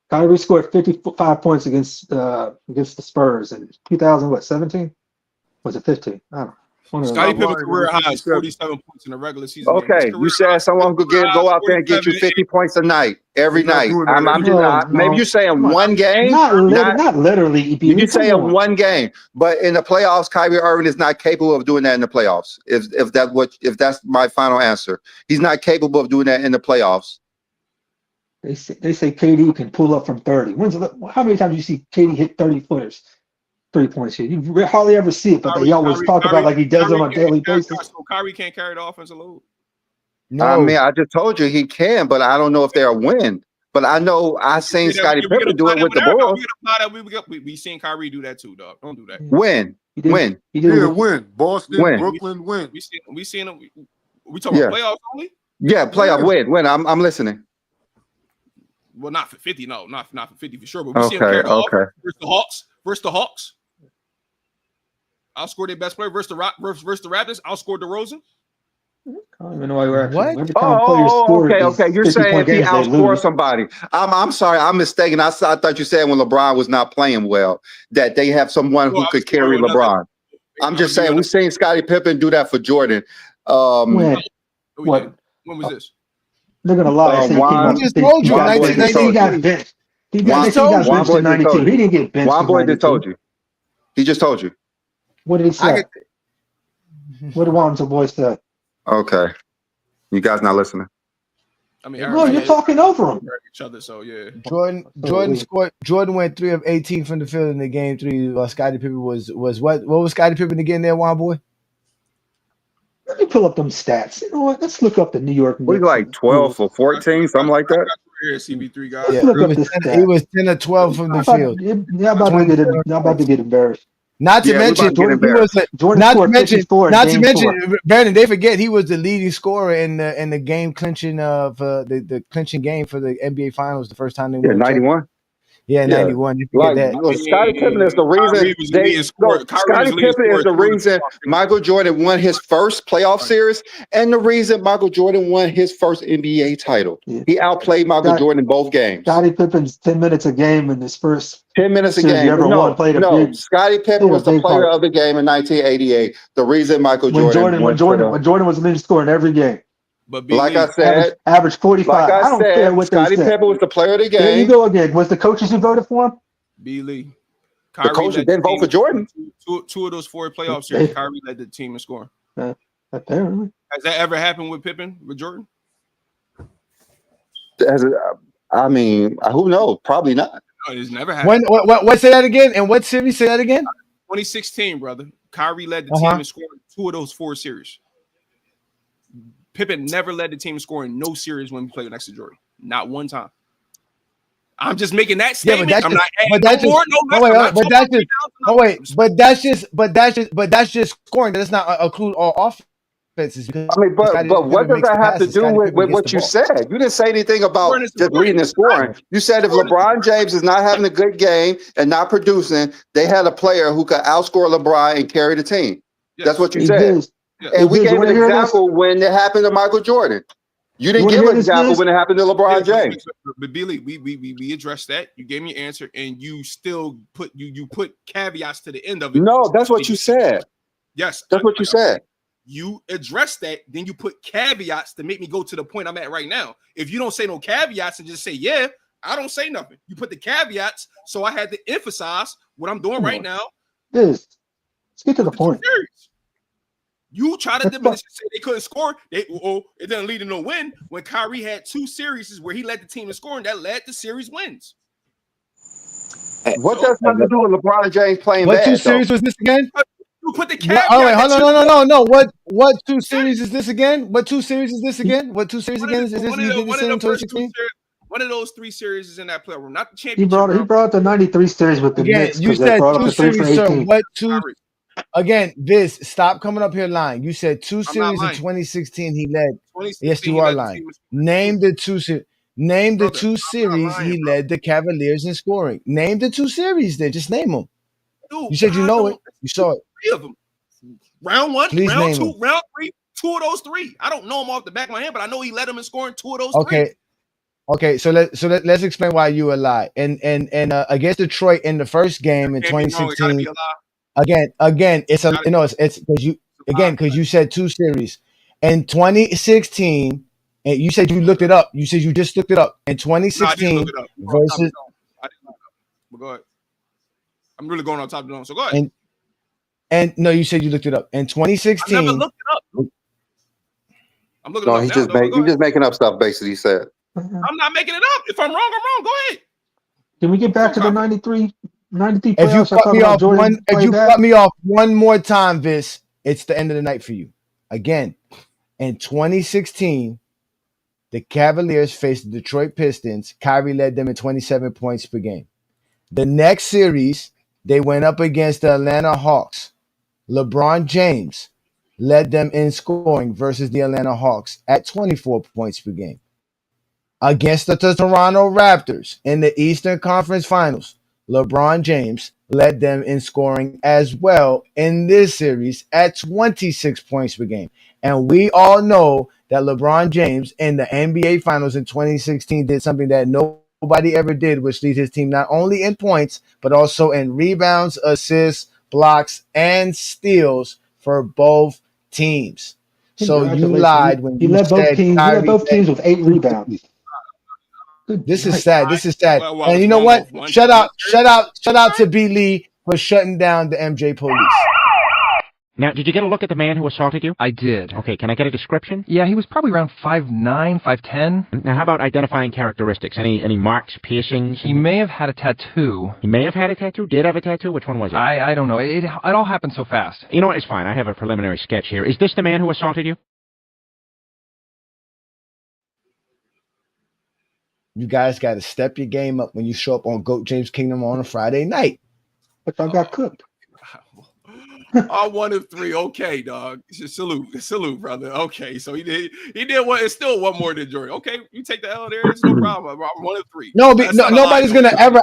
Kyrie scored 55 points against the Spurs in 2017? Was it 15? I don't know. Scottie Pippen's career high is 47 points in the regular season. Okay, you said someone who could go out there and get you 50 points a night every night. Maybe you're saying one game. Not literally. You're saying one game, but in the playoffs, Kyrie Irving is not capable of doing that in the playoffs. If that's my final answer, he's not capable of doing that in the playoffs. They say KD can pull up from 30. How many times do you see KD hit 30-footers? 3-point shit. You hardly ever see it, but they always talk about like he does it on a daily basis. So Kyrie can't carry the offensive load. No. I mean, I just told you he can, but I don't know if they're a win. But I know I've seen Scottie Pippen do it with the Bulls. We seen Kyrie do that too, dog. Don't do that. Win. Win. Boston, Brooklyn, win. We seen him. We talking about playoffs only? Yeah, playoff win. I'm listening. Well, not for 50, no, not for 50 for sure. But we see him carry the offense versus the Hawks. Outscored their best player versus the Raptors. Outscored DeRozan. I don't even know why we're actually. What? Every time players score Okay, these okay. You're 50 saying point if he games, they outscores lose. somebody. I'm sorry, I'm mistaken. I thought you said when LeBron was not playing well that they have someone who could carry LeBron. I'm just saying we've seen Scottie Pippen do that for Jordan. When? What? When was this? They're gonna lie and say he came He up. just told you in They say he 1998. got benched. He just told you. benched in 92. He didn't get benched in Boy just 92. told you. He just told you. What did he say? What did Wonderful Boy say? Okay. You guys not listening. I mean, No, you're talking over him. Each other, so yeah. Jordan scored. Jordan went 3 of 18 from the field in the game 3. Scottie Pippen was what? What was Scottie Pippen again there, Juan boy? Let me pull up them stats. You know what? Let's look up the New York Knicks. What like 12 or 14, something like that? Here, CB3 guys. Let's look up this stat. He was 10 or 12 from the field. Yeah, about to get embarrassed. Not to mention, Jordan Brandon, they forget he was the leading scorer in the game clinching the clinching game for the NBA Finals the first time they won. 91. Yeah, 91. You forget that. Scottie Pippen is the reason. Scottie Pippen is the reason Michael Jordan won his first playoff series, and the reason Michael Jordan won his first NBA title. Yeah. He outplayed Michael Jordan in both games. Scottie Pippen's 10 minutes a game in his first 10 minutes a game. Scottie Pippen was the player of the game in 1988. The reason Michael Jordan when Jordan was leading scorer in every game. But like I said, average 45. Like I don't care what Scottie they said. Pippen was the player of the game. There you go again. Was the coaches who voted for him? B. Lee. The coaches didn't vote for Jordan. Two of those 4 playoff series, Kyrie led the team in scoring. Apparently. Has that ever happened with Pippen, with Jordan? I mean, who knows? Probably not. No, it's never happened. What say that again? And what series? Say that again. 2016, brother. Kyrie led the team in scoring 2 of those 4 series. Pippen never led the team scoring no series when we played next to Jordan. Not one time. I'm just making that statement. Yeah, but that's just scoring. That's not include all offenses. I mean, but what does that have to do with what you said? You didn't say anything about just leading and scoring. You said if LeBron James is not having a good game and not producing, they had a player who could outscore LeBron and carry the team. Yes. That's what you said. And we gave an example when it happened to Michael Jordan. You didn't give an example when it happened to LeBron James. But Billy, we addressed that. You gave me your answer, and you still put you put caveats to the end of it. No, that's what you said. Yes, that's what you said. You addressed that, then you put caveats to make me go to the point I'm at right now. If you don't say no caveats and just say yeah, I don't say nothing. You put the caveats, so I had to emphasize what I'm doing right now. Let's get to the point. You try to diminish and say they couldn't score. It didn't lead to no win when Kyrie had 2 series where he led the team in scoring that led to series wins. What does that have to do with LeBron James playing what bad? What 2 series was this again? You put the caveat. Oh wait, no. What 2 series is this again? What 2 series is this again? What 2 series again is this? You did this in 2016. One of those 3 series is in that playoff room, not the championship. He brought the 93 series with the Knicks. You said 2 series, sir. What 2? Again, stop coming up here lying. You said 2 series in 2016 he led. Yes, you are lying. Name the 2 series. Name the 2 series he led the Cavaliers in scoring. Name the 2 series then. Just name them. Dude, you said you know it. You saw it. 3 of them. Round 1, Please round 2, them. round 3. 2 of those 3. I don't know them off the back of my hand, but I know he led them in scoring 2 of those 3. Okay, so let's explain why you a lie. And against Detroit in the first game in 2016. Again, it's because you said 2 series. In 2016, and you said you looked it up. You said you just looked it up. In 2016 versus. I didn't look it up. But go ahead. I'm really going on top of the dome. So go ahead. And no, you said you looked it up. In 2016. I never looked it up. I'm looking it up. No, he's just making up stuff, basically, he said. I'm not making it up. If I'm wrong, I'm wrong. Go ahead. Can we get back to the 93 playoffs? If you cut me off one more time, Vis, it's the end of the night for you. Again, in 2016, the Cavaliers faced the Detroit Pistons. Kyrie led them in 27 points per game. The next series, they went up against the Atlanta Hawks. LeBron James led them in scoring versus the Atlanta Hawks at 24 points per game. Against the Toronto Raptors in the Eastern Conference Finals, LeBron James led them in scoring as well in this series at 26 points per game. And we all know that LeBron James in the NBA Finals in 2016 did something that nobody ever did, which leads his team not only in points, but also in rebounds, assists, blocks, and steals for both teams. So you lied when you said he led both teams with 8 rebounds. This is sad. This is sad. And you know what? Shout out to B. Lee for shutting down the MJ police. Now, did you get a look at the man who assaulted you? I did. Okay, can I get a description? Yeah, he was probably around 5'9", 5'10". Now, how about identifying characteristics? Any marks, piercings? He may have had a tattoo. He may have had a tattoo? Did have a tattoo? Which one was it? I don't know. It all happened so fast. You know what? It's fine. I have a preliminary sketch here. Is this the man who assaulted you? You guys got to step your game up when you show up on GOAT James Kingdom on a Friday night. But I got cooked. All 1 of 3. Okay, dog. Salute, brother. Okay, so he did one. It's still one more than Jordan. Okay, you take the L there. It's no problem. I'm 1 of 3. Nobody's gonna ever.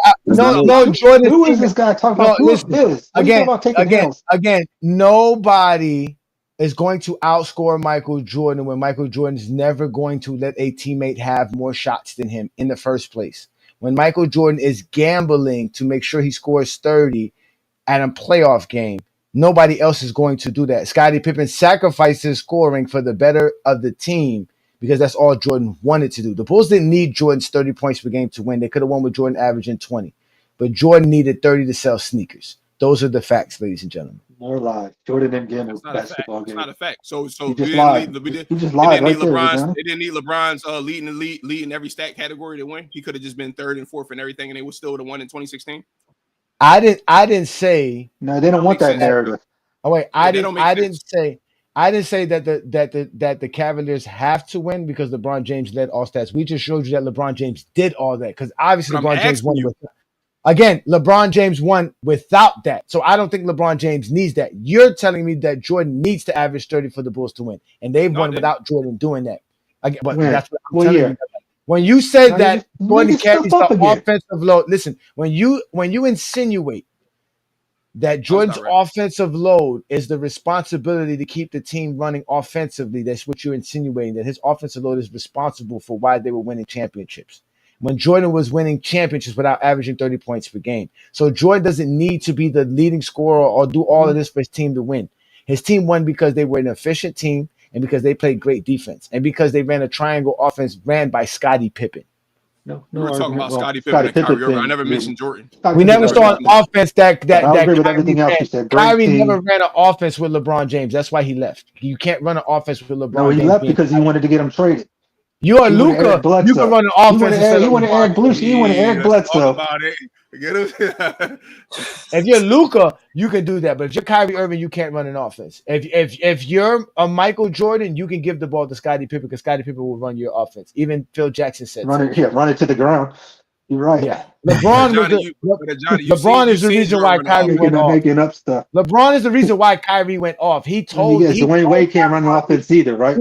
Jordan. Who is this guy talking about? Who is this? Again, nobody is going to outscore Michael Jordan when Michael Jordan is never going to let a teammate have more shots than him in the first place. When Michael Jordan is gambling to make sure he scores 30 at a playoff game, nobody else is going to do that. Scottie Pippen sacrificed his scoring for the better of the team because that's all Jordan wanted to do. The Bulls didn't need Jordan's 30 points per game to win. They could have won with Jordan averaging 20. But Jordan needed 30 to sell sneakers. Those are the facts, ladies and gentlemen. More lies. Jordan didn't gamble basketball game. It's not a fact. So he just lied. He just lied right there. They didn't need LeBron's lead in every stat category to win. He could have just been 3rd and 4th and everything, and they would still have won in 2016. I didn't say. No, they don't want that narrative. Oh wait, I didn't say that the Cavaliers have to win because LeBron James led all stats. We just showed you that LeBron James did all that because obviously LeBron James won. Again, LeBron James won without that. So I don't think LeBron James needs that. You're telling me that Jordan needs to average 30 for the Bulls to win, and they've won without Jordan doing that. But that's what I'm telling you. When you said that Jordan carries the offensive load, listen. When you insinuate that Jordan's offensive load is the responsibility to keep the team running offensively, that's what you're insinuating, that his offensive load is responsible for why they were winning championships. When Jordan was winning championships without averaging 30 points per game. So Jordan doesn't need to be the leading scorer or do all of this for his team to win. His team won because they were an efficient team and because they played great defense and because they ran a triangle offense ran by Scottie Pippen. We were talking about Scottie Pippen and Kyrie Irving. I never mentioned Jordan. We never saw an offense that Kyrie team. never ran an offense with LeBron James. That's why he left. You can't run an offense with LeBron. No, he left because he wanted to get him traded. You're Luka. You can run an offense. He wanted Eric Bledsoe. If you're Luka, you can do that. But if you're Kyrie Irving, you can't run an offense. If you're a Michael Jordan, you can give the ball to Scottie Pippen because Scottie Pippen will run your offense. Even Phil Jackson said run it to the ground. You're right. Yeah. LeBron is the reason why Kyrie went off. Making up stuff. LeBron is the reason why Kyrie went off. Dwayne Wade can't run an offense either, right?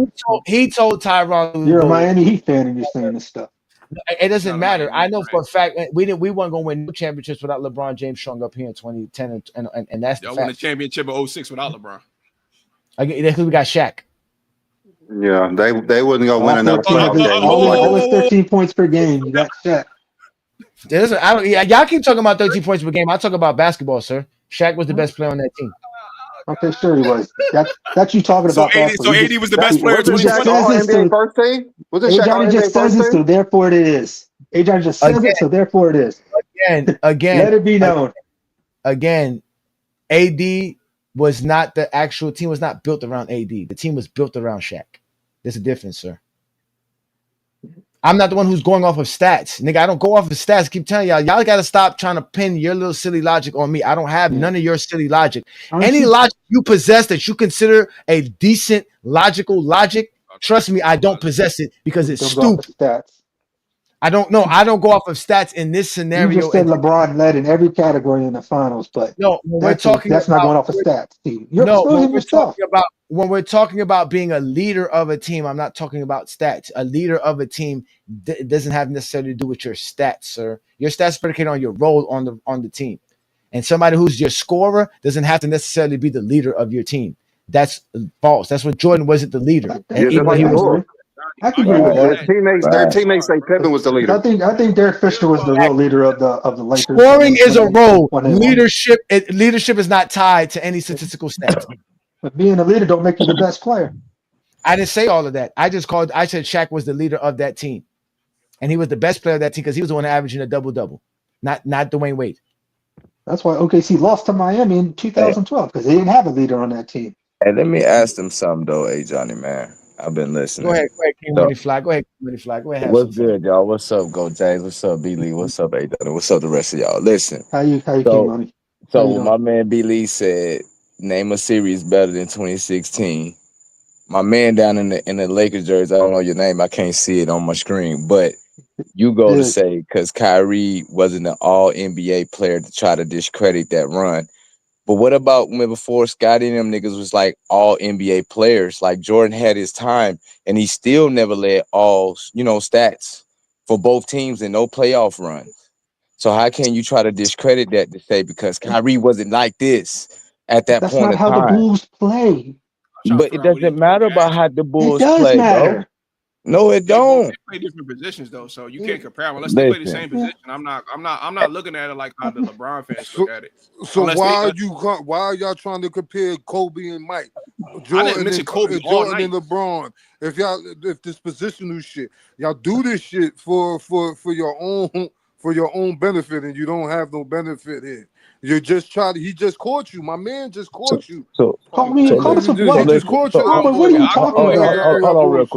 He told Tyronn. You're a Miami Heat fan and you're saying this stuff. It doesn't matter. I know for a fact we weren't going to win no championships without LeBron James showing up here in 2010, and that's y'all won a championship in 06 without LeBron. That's because we got Shaq. Yeah, they wouldn't go win another playoff game. Always 13 points per game. You got Shaq. Listen, y'all keep talking about 13 points per game. I talk about basketball, sir. Shaq was the best player on that team. Okay, sure he was. That's you talking about. So AD was the best player. Was Shaq all NBA first team? Was it Shaq all NBA just says it, so therefore it is. Ajani just says it, so therefore it is. Again. Let it be known. Again, AD was not the actual team. Was not built around AD. The team was built around Shaq. There's a difference, sir. I'm not the one who's going off of stats. Nigga, I don't go off of stats. I keep telling y'all got to stop trying to pin your little silly logic on me. I don't have none of your silly logic. Any logic you possess that you consider a decent logical logic, trust me, I don't possess it because it's stupid. I don't know. I don't go off of stats in this scenario. You just said LeBron led in every category in the finals, but no, that's not going off of stats. You're we're talking about when we're talking about being a leader of a team, I'm not talking about stats. A leader of a team doesn't have necessarily to do with your stats, sir. Your stats predicate on your role on the team. And somebody who's your scorer doesn't have to necessarily be the leader of your team. That's false. That's what Jordan wasn't the leader. And Yeah, just like Bull. I can agree with that. Their teammates say Pippen was the leader. I think Derek Fisher was the real leader of the Lakers. Scoring is a role. When they won. Leadership is not tied to any statistical stats. But being a leader don't make you the best player. I didn't say all of that. I said Shaq was the leader of that team. And he was the best player of that team because he was the one averaging a double-double, not Dwayne Wade. That's why OKC lost to Miami in 2012 because they didn't have a leader on that team. Hey, let me ask them something though, Johnny, man. I've been listening. Go ahead, King Money Fly. Go ahead, Money Fly. Go ahead. What's good, y'all? What's up, Go James? What's up, B Lee? What's up, Johnny? What's up, the rest of y'all? Listen. How you King Money? So my man B Lee said, name a series better than 2016. My man down in the Lakers jersey, I don't know your name, I can't see it on my screen, but you go to say because Kyrie wasn't an all NBA player to try to discredit that run. But what about when before Scotty and them niggas was like all NBA players? Like Jordan had his time and he still never led all, stats for both teams and no playoff runs. So how can you try to discredit that to say because Kyrie wasn't like this at that That's point not in how time? the Bulls play. But it doesn't matter about how the Bulls does play, matter. bro. No, it don't. They play different positions though, so you can't compare them unless they play the same position. I'm not looking at it like how the LeBron fans look at it. So why are y'all trying to compare Kobe and Mike, Jordan and LeBron? If this positional shit, y'all do this shit for your own benefit, and you don't have no benefit here. You're just trying to. He just caught you. My man just caught you. Call us a what? He just caught you. But what are you talking about?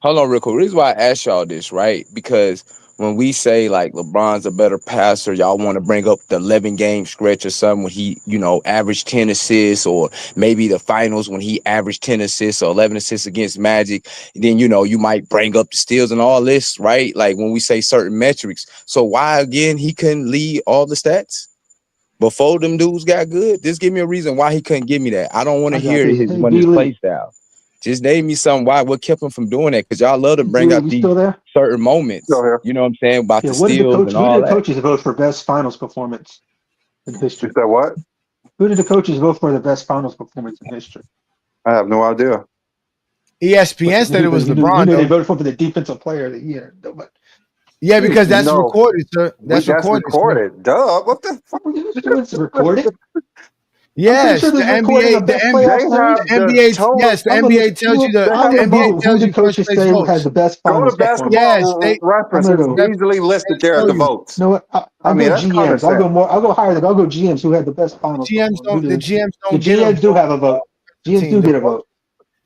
Hold on real quick. The reason why I asked y'all this, right? Because when we say like LeBron's a better passer, y'all want to bring up the 11-game stretch or something when he, averaged 10 assists, or maybe the finals when he averaged 10 assists or 11 assists against Magic. And then, you might bring up the steals and all this, right? Like when we say certain metrics. So why, again, he couldn't lead all the stats? Before them dudes got good, just give me a reason why he couldn't give me that. I don't want to hear his play style. Just name me something. What kept him from doing that? Because y'all love to bring out these certain moments. You know what I'm saying? About the steals and all that. Who did the coaches vote for best finals performance in history? You said what? Who did the coaches vote for the best finals performance in history? I have no idea. ESPN said it was LeBron. They voted for the defensive player of the year. But yeah, because that's recorded, sir. That's recorded. Duh. What the fuck? It's recorded. Yes, the NBA. The NBA tells you the NBA tells you coaches say has the best finals. Go to basketball references. Easily listed there at the votes. No, I mean GMs. I'll go higher. I'll go GMs who had the best finals. The GMs do have a vote. GMs do get a vote.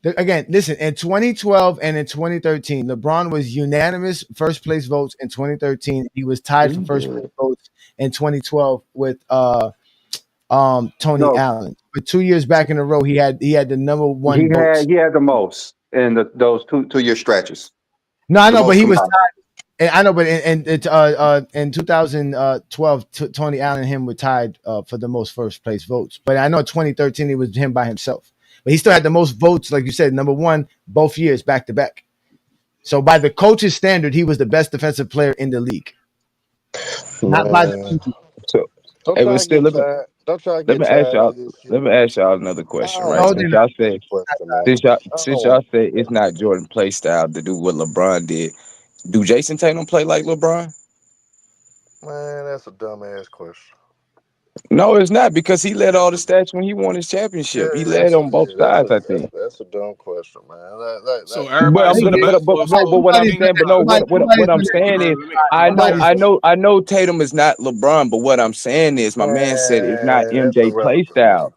Again, listen, in 2012 and in 2013, LeBron was unanimous first place votes in 2013. He was tied for first place votes in 2012 with Tony Allen. But 2 years back in a row, he had the number one. He had the most in those two-year stretches. No, I know, but he was tied. And I know, but in 2012, Tony Allen and him were tied for the most first place votes. But I know in 2013 it was him by himself. But he still had the most votes, like you said, number one, both years back to back. So by the coach's standard, he was the best defensive player in the league. Not by the Let me ask y'all another question, right? Since y'all say it's not Jordan play style to do what LeBron did, do Jason Tatum play like LeBron? Man, that's a dumbass question. No, it's not, because he led all the stats when he won his championship. He led on both sides, I think. That's a dumb question, man. So everybody what I'm saying is, I know Tatum is not LeBron, but what I'm saying is, my man said it's not MJ play style.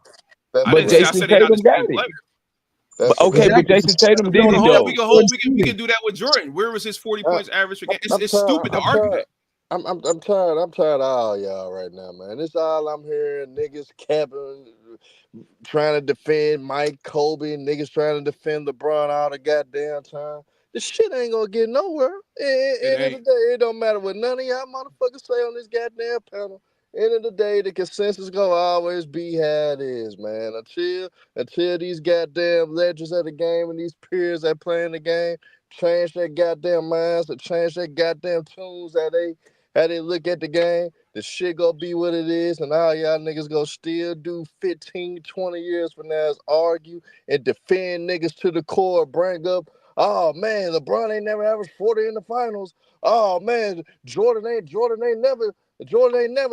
But Jason Tatum got it. But Jason Tatum did it though. We can do that with Jordan. Where was his 40 points average per game? It's stupid to argue that. I'm tired of all y'all right now, man. It's all I'm hearing. Niggas capping, trying to defend Mike, Kobe, niggas trying to defend LeBron all the goddamn time. This shit ain't gonna get nowhere. End of the day, it don't matter what none of y'all motherfuckers say on this goddamn panel. End of the day, the consensus gonna always be how it is, man. Until these goddamn legends of the game and these peers that play in the game change their goddamn minds or change their goddamn tunes, how they look at the game, the shit gonna be what it is, and all y'all niggas gonna still do 15, 20 years from now is argue and defend niggas to the core, bring up, oh man, LeBron ain't never averaged 40 in the finals. Oh man, Jordan ain't never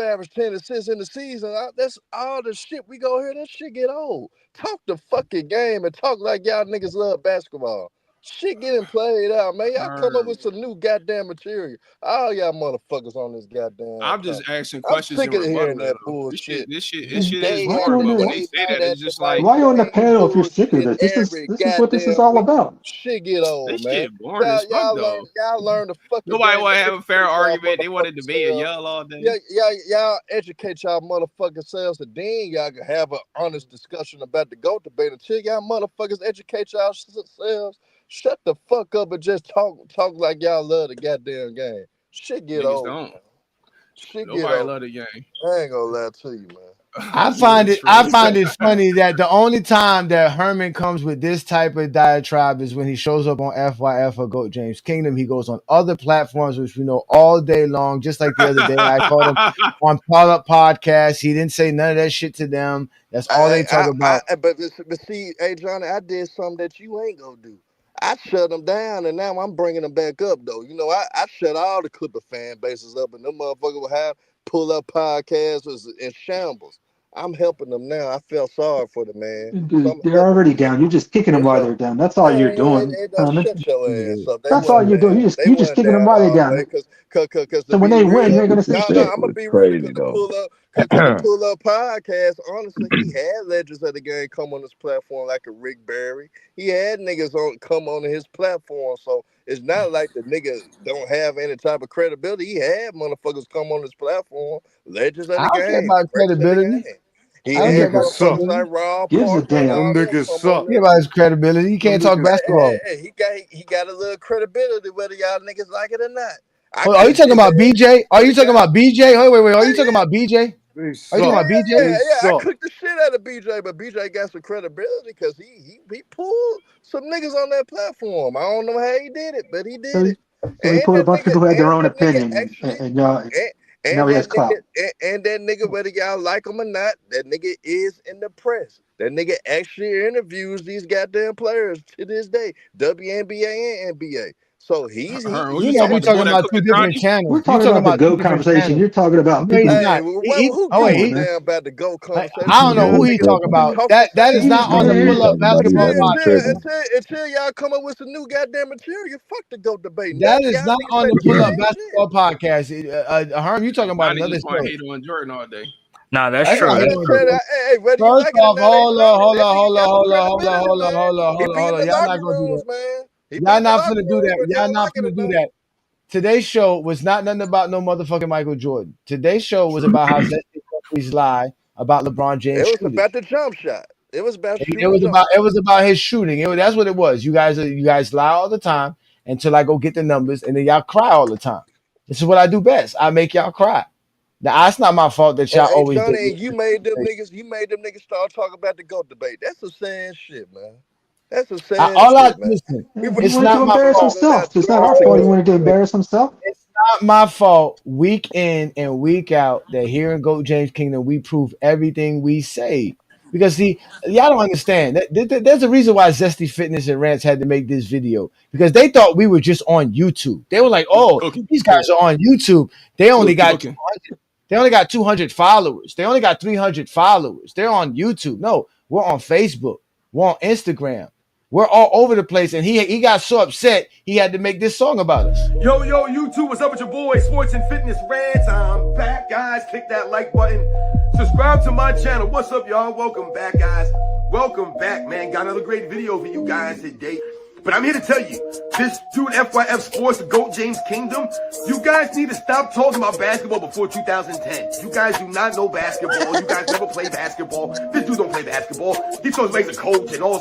averaged 10 assists in the season. That's all the shit we go hear. That shit get old. Talk the fucking game and talk like y'all niggas love basketball. Shit getting played out, man. Y'all come up with some new goddamn material. All y'all motherfuckers on this goddamn. I'm just asking I'm questions. sick of hearing that This bullshit. shit is hard, but when they say that, it's just like, why on the panel if you're sick of this? This is what this is all about. Shit get old, this man. shit boring as fuck, though. Y'all learn the fucking. Nobody want to have a fair argument. They want to debate and yell all day. Y'all educate y'all motherfucking selves, and then y'all can have an honest discussion about the GOAT debate. Until y'all motherfuckers educate y'all selves, shut the fuck up and just talk like y'all love the goddamn game. Shit get old. Don't. Shit Nobody get old. love the game. I ain't gonna lie to you, man. I find it funny that the only time that Herman comes with this type of diatribe is when he shows up on FYF or GOAT James Kingdom. He goes on other platforms, which we know all day long. Just like the other day, I called him on Pull Up Podcast. He didn't say none of that shit to them. That's all they talk about. But see, hey Johnny, I did something that you ain't gonna do. I shut them down, and now I'm bringing them back up, though. You know, I shut all the Clipper fan bases up, and them motherfuckers will have Pull Up Podcasts in shambles. I'm helping them now. I feel sorry for the man. Dude, they're already down. You're just kicking them while they're down. That's all you're doing. Shut your ass up. That's all you're doing. You're just kicking them while they're down. So when they win, you're gonna say shit. I'm gonna be real, because the Pull Up Podcast, honestly, he had legends of the game come on his platform like a Rick Barry. He had niggas come on his platform, so it's not like the nigga don't have any type of credibility. He had motherfuckers come on his platform, legends of the I don't care game. about credibility. He I don't care about motherfuckers like Rob Gives a Parker. damn. Them niggas suck. Care about his credibility. You can't talk basketball. Hey, he got a little credibility, whether y'all niggas like it or not. Are you talking about BJ? Are you talking about BJ? Wait. Are you talking about BJ? Are you talking about BJ? Yeah, I cooked the shit out of BJ, but BJ got some credibility because he pulled some niggas on that platform. I don't know how he did it, but he did it. So he pulled a bunch of people who had their own opinion, and y'all. Now he has clout. And that nigga, whether y'all like him or not, that nigga is in the press. That nigga actually interviews these goddamn players to this day, WNBA and NBA. So he's you know we're talking about two different channels. We're talking about the GOAT conversation. You're talking about no, people. he's not. Who gives a damn about the GOAT conversation? I don't know who he's talking about. That is not on the Pull Up Basketball Podcast. Until y'all come up with some new goddamn material, fuck the GOAT debate. That is not on the Pull Up Basketball Podcast. Herm, you talking about another show? I hate on Jordan all day. Nah, that's true. Hey, First off, hold on. Y'all not gonna do that. Y'all not finna do that. Y'all not finna do that. Today's show was not nothing about no motherfucking Michael Jordan. Today's show was about how Zesty lie about LeBron James. It was about the jump shot. It was about shooting. It was about his shooting. That's what it was. You guys lie all the time until I go get the numbers, and then y'all cry all the time. This is what I do best. I make y'all cry. Now it's not my fault that y'all always. Johnny, you made them niggas start talking about the GOAT debate. That's a sad shit, man. That's a sad shit, man. Listen, it's not to embarrass himself. It's not our fault. He wanted to embarrass himself. It's not my fault. Week in and week out, that here in GOAT James Kingdom, we prove everything we say. Because see, y'all don't understand. There's a reason why Zesty Fitness and Rants had to make this video, because they thought we were just on YouTube. They were like, "Oh, these guys are on YouTube. They only got 200. They only got 200 followers. They only got 300 followers. They're on YouTube." No, we're on Facebook. We're on Instagram. We're all over the place, and he got so upset he had to make this song about us. Yo, YouTube, what's up with your boy, Sports and Fitness Rants? I'm back, guys. Click that like button. Subscribe to my channel. What's up, y'all? Welcome back, guys. Welcome back, man. Got another great video for you guys today. But I'm here to tell you, this dude, FYF Sports, the GOAT James Kingdom, you guys need to stop talking about basketball before 2010. You guys do not know basketball. You guys never play basketball. This dude don't play basketball. He talks like the coach and all.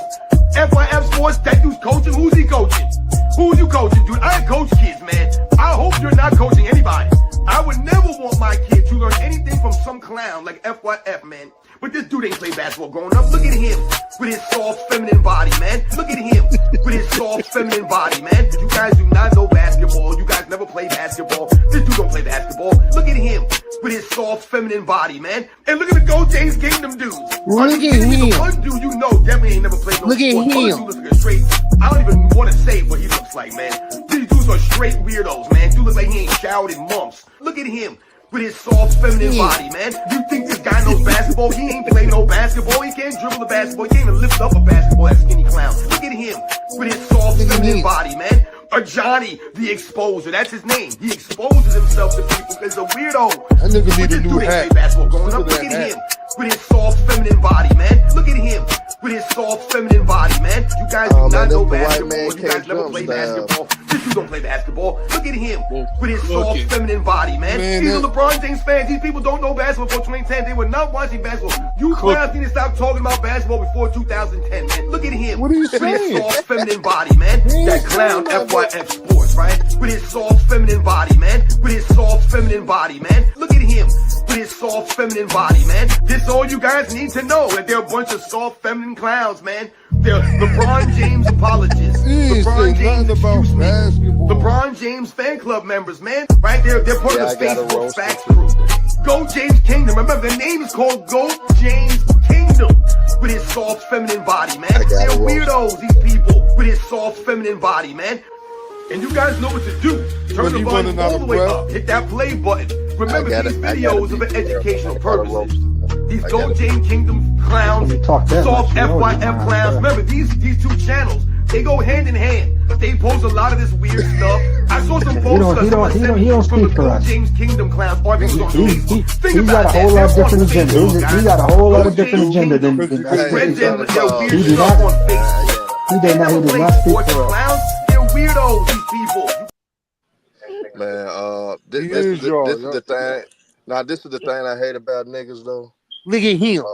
FYF Sports, that dude's coaching. Who's he coaching? Who's you coaching, dude? I coach kids, man. I hope you're not coaching anybody. I would never want my kid to learn anything from some clown like FYF, man. But this dude ain't played basketball growing up. Look at him with his soft feminine body, man. Look at him with his soft feminine body, man. You guys do not know basketball. You guys never play basketball. This dude don't play basketball. Look at him with his soft feminine body, man. And look at the Go James Kingdom dudes. Look at him. The one dude you know definitely ain't never played no Look at sport. him. Other dude looks like a straight. I don't even want to say what he looks like, man. These dudes are straight weirdos, man. Dude looks like he ain't showered in months. Look at him with his soft feminine body, man. You think this guy knows basketball? He ain't played no basketball. He can't dribble a basketball. He can't even lift up a basketball, that skinny clown. Look at him with his soft feminine body, man. Ajani, the exposer. That's his name. He exposes himself to people because he's a weirdo. That nigga need a new hat. Basketball growing up. Look at him with his soft feminine body, man. Look at him with his soft feminine body, man. You guys do not know basketball. You guys never play basketball. This dude don't play basketball. Look at him with his soft feminine body, man. These are LeBron James fans. These people don't know basketball before 2010. They were not watching basketball. You clowns need to stop talking about basketball before 2010, man. Look at him with his soft feminine body, man. That clown FYF Sports, right? With his soft feminine body, man. With his soft feminine body, man. Look at him with his soft feminine body, man. This all you guys need to know, that they're a bunch of soft feminine clowns, man. They're LeBron James apologists. LeBron James excuse me. LeBron James fan club members, man. Right? They're part of the Facebook Facts crew. Go James Kingdom. Remember, the name is called Go James Kingdom. With his soft feminine body, man. They're weirdos, these people. With his soft feminine body, man. And you guys know what to do. Turn the volume all the way up. Hit that play button. Remember, these videos are for educational purposes. These Go James Kingdom clowns, soft FYF clowns. Remember, these two channels, they go hand in hand. They post a lot of this weird stuff. I saw some posts He don't from the speak for Go us. James Kingdom clowns. Or I think it was on Facebook. Think He's about got a that. whole lot of They're different on agenda. Facebook, He got a whole lot of Go different James agenda Kingdom. than Spread them weird he stuff do on not. Facebook. He did not speak Sports for us. clowns, they're weirdos, these people. Man, this is the thing. Now, this is the thing I hate about niggas though. Look at him.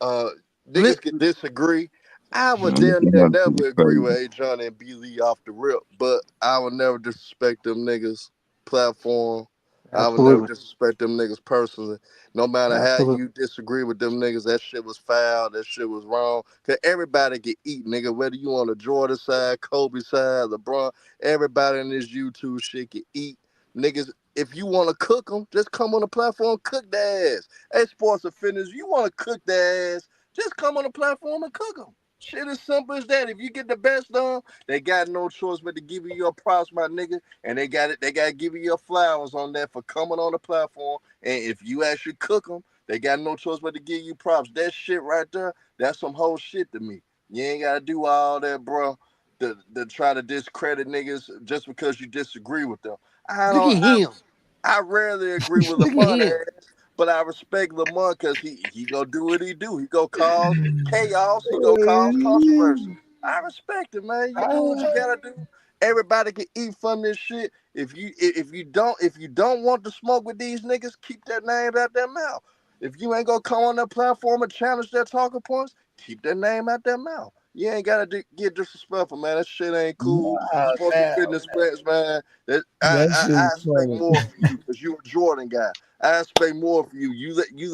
Niggas can disagree. I would damn near never agree with Ajani and B Lee off the rip, but I would never disrespect them niggas' platform. I would never disrespect them niggas personally. No matter how you disagree with them niggas, that shit was foul, that shit was wrong. Cause everybody can eat, nigga. Whether you on the Jordan side, Kobe side, LeBron, everybody in this YouTube shit can eat. Niggas, if you want to cook them, just come on the platform, cook their ass. Hey, Sports and Fitness, you want to cook their ass, just come on the platform and cook them. Shit as simple as that. If you get the best done, they got no choice but to give you your props, my nigga. And they got to give you your flowers on that for coming on the platform. And if you actually cook them, they got no choice but to give you props. That shit right there, that's some whole shit to me. You ain't got to do all that, bro, to try to discredit niggas just because you disagree with them. Look at him. I rarely agree with Lamont, but I respect Lamont because he gonna do what he do. He gonna cause chaos. He gonna cause controversy. I respect it, man. You do what you gotta do. Everybody can eat from this shit. If you don't want to smoke with these niggas, keep their name out their mouth. If you ain't gonna come on that platform and challenge their talking points, keep their name out their mouth. You ain't gotta get disrespectful, man. That shit ain't cool. Sports and fitness friends, man. I expect more from you because you're a Jordan guy. I expect more from you. You let me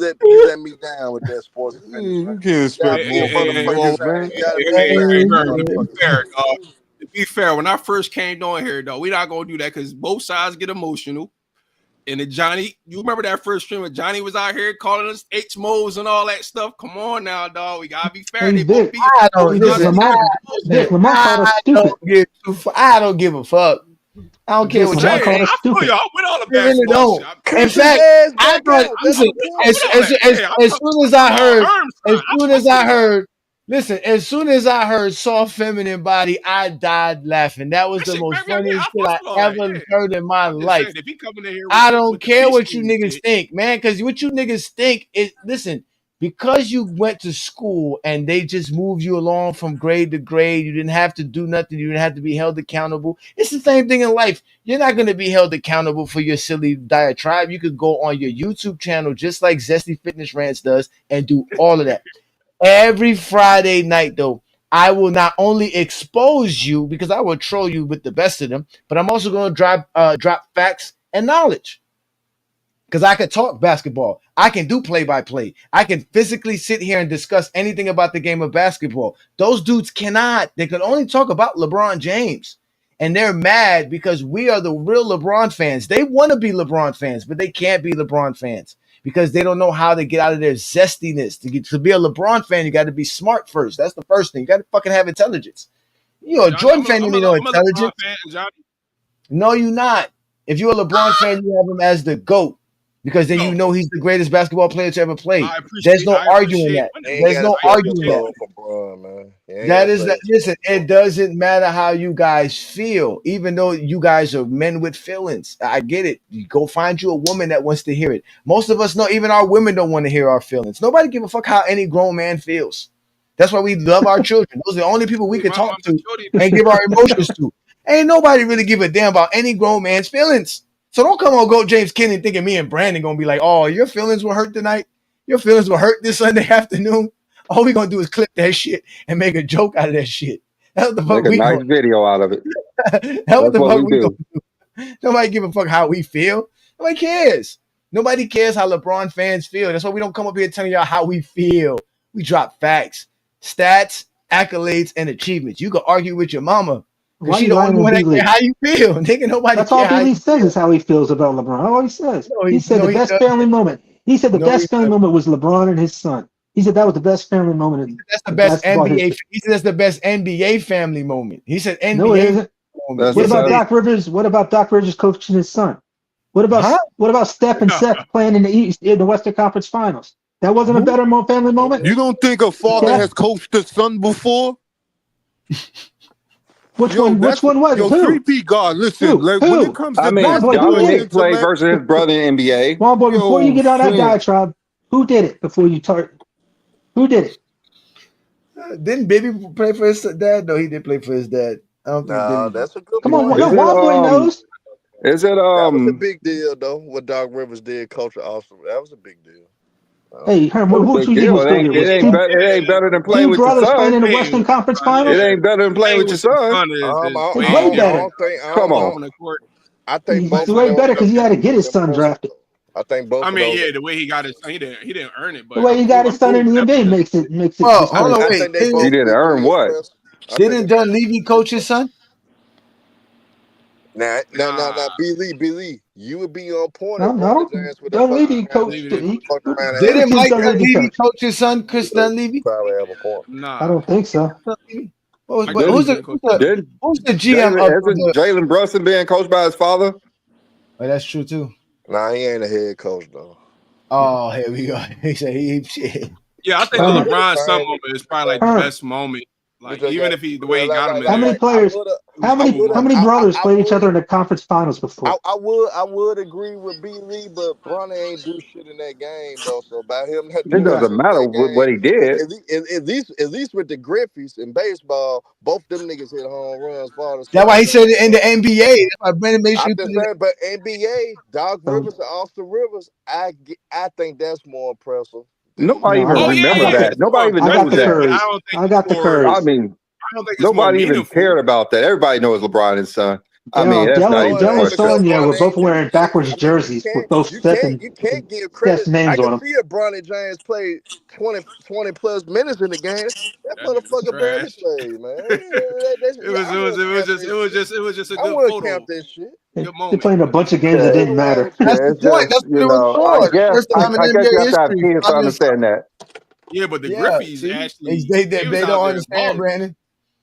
down with that sports and fitness. You can't expect more from them niggas, man. To be fair, when I first came on here, though, we're not gonna do that because both sides get emotional. And then Johnny, you remember that first stream when Johnny was out here calling us H-Mo's and all that stuff? Come on now, dog. We gotta be fair. They both be. I don't give a fuck. I don't care what y'all call it. I feel y'all with all the Really basketball don't. shit. In fact, I thought, listen, as soon as I heard soft feminine body, I died laughing. That was the most funniest shit I ever heard in my life. I don't care what you niggas think, man, because what you niggas think is, listen, because you went to school and they just moved you along from grade to grade, you didn't have to do nothing. You didn't have to be held accountable. It's the same thing in life. You're not going to be held accountable for your silly diatribe. You could go on your YouTube channel, just like Zesty Fitness Rants does, and do all of that. Every Friday night, though, I will not only expose you because I will troll you with the best of them, but I'm also going to drop facts and knowledge. Because I could talk basketball. I can do play-by-play. I can physically sit here and discuss anything about the game of basketball. Those dudes cannot. They can only talk about LeBron James. And they're mad because we are the real LeBron fans. They want to be LeBron fans, but they can't be LeBron fans because they don't know how to get out of their zestiness. To be a LeBron fan, you got to be smart first. That's the first thing. You got to fucking have intelligence. You know, a Jordan fan, you need no intelligence. No, you're not. If you're a LeBron fan, you have him as the GOAT because then you know he's the greatest basketball player to ever play. There's no arguing that. There's no arguing that. That is that. Listen, it doesn't matter how you guys feel, even though you guys are men with feelings. I get it. You go find you a woman that wants to hear it. Most of us know, even our women don't want to hear our feelings. Nobody give a fuck how any grown man feels. That's why we love our children. Those are the only people we can talk to and give our emotions to. Ain't nobody really give a damn about any grown man's feelings. So don't come on Go James Kennedy thinking me and Brandon gonna be like, oh, your feelings were hurt tonight. Your feelings were hurt this Sunday afternoon. All we gonna do is clip that shit and make a joke out of that shit. That's what the fuck make a nice video out of it. That's what the fuck we gonna do. Nobody give a fuck how we feel. Nobody cares. Nobody cares how LeBron fans feel. That's why we don't come up here telling y'all how we feel. We drop facts, stats, accolades, and achievements. You can argue with your mama. Why she you the lying only one that on care how you feel. Nigga, nobody That's care all Billy says is how he feels about LeBron. All he says. He said the best family moment. He said the best family moment was LeBron and his son. He said that was the best family moment. That's the best NBA. He said that's the best NBA family moment. He said NBA. No, it isn't. Moment. What about Doc Rivers? What about Doc Rivers coaching his son? What about Steph and Seth playing in the Western Conference Finals? That wasn't a better family moment. You don't think a father has coached a son before? Which one was it? Yo, 3P God, listen, like, when it comes to Dominic played versus his brother in NBA. Well, boy, before you get on that diatribe, who did it before you start? Who did it? Didn't Baby play for his dad? No, he did play for his dad. I don't think that's a good Come on, point. no, Wild Boy knows. Is it that was a big deal though? What Doc Rivers did, Coach Austin, that was a big deal. Hey, Herman, who do you think it ain't better than playing with your brothers son. playing in the Western Conference Finals. It ain't better than playing with your son. It's way better. Come on. I think It's way better because he had to get his son drafted. I think both. I mean, yeah, the way he got his son, he didn't earn it, but The way he got his son in the NBA makes it. Well, hold on, wait. He didn't earn what? Didn't Dunleavy coach his son? Now, B. Lee, you would be on point. Dunleavy coached. Didn't Mike Dunleavy coach his son, Chris Dunleavy? Probably have a point. I don't think so. Who's the GM of Jalen Brunson being coached by his father? Oh, that's true too. Nah, he ain't a head coach though. Oh, here we go. He said he shit. Yeah, I think the LeBron son moment is probably like the best moment. Like even if the way he got him. How many players? How many brothers played each other in the conference finals before? I would agree with B. Lee, but Bronny ain't do shit in that game though. So about him, it doesn't matter what he did. At least with the Griffeys in baseball, both them niggas hit home runs. That's why he said it in the NBA. That's why Brandon made sure. I'm just saying, but NBA, Doc Rivers and Austin Rivers, I think that's more impressive. Nobody even remember that. Nobody even knows that. I got the Curry. I mean, nobody even cared about that. Everybody knows LeBron and son. I mean, that's not even Dell and Sonia were both wearing backwards jerseys with both Steph and Steph's names on them. I can see if Bronny James played 20 plus minutes in the game. That motherfucker barely played, man. It was just a good photo. Count this shit. They're playing a bunch of games that didn't matter. That's the point. That's what it was for. I guess you have to have kids to understand that. Yeah, but the Griffeys actually they don't understand, Brandon.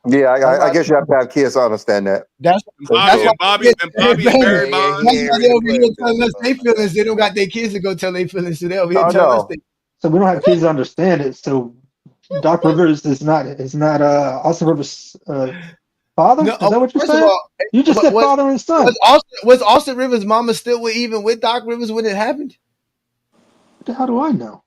Yeah, I guess you have to have kids to understand that. That's why Bobby Barry Bonds. That's why they over here telling us their feelings. They don't got their kids to go tell their feelings to them. Over here telling us so we don't have kids to understand it. So Doc Rivers is not Austin Rivers' father. No, is that what you're saying? You just said father and son. Was Austin Rivers' mama still even with Doc Rivers when it happened? How do I know?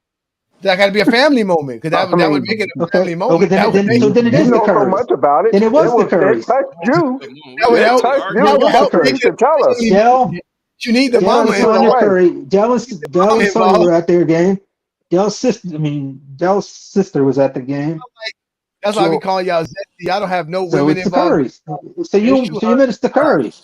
That got to be a family moment because that would make it a family moment. Then it is the Currys. So much about it. Then it was the Currys. It touched you. That would help. You should tell us. You need the mama. Dell and Sonya were at their game. Dell's sister was at the game. That's why we call y'all zesty. Y'all don't have no women involved. So you missed the Currys.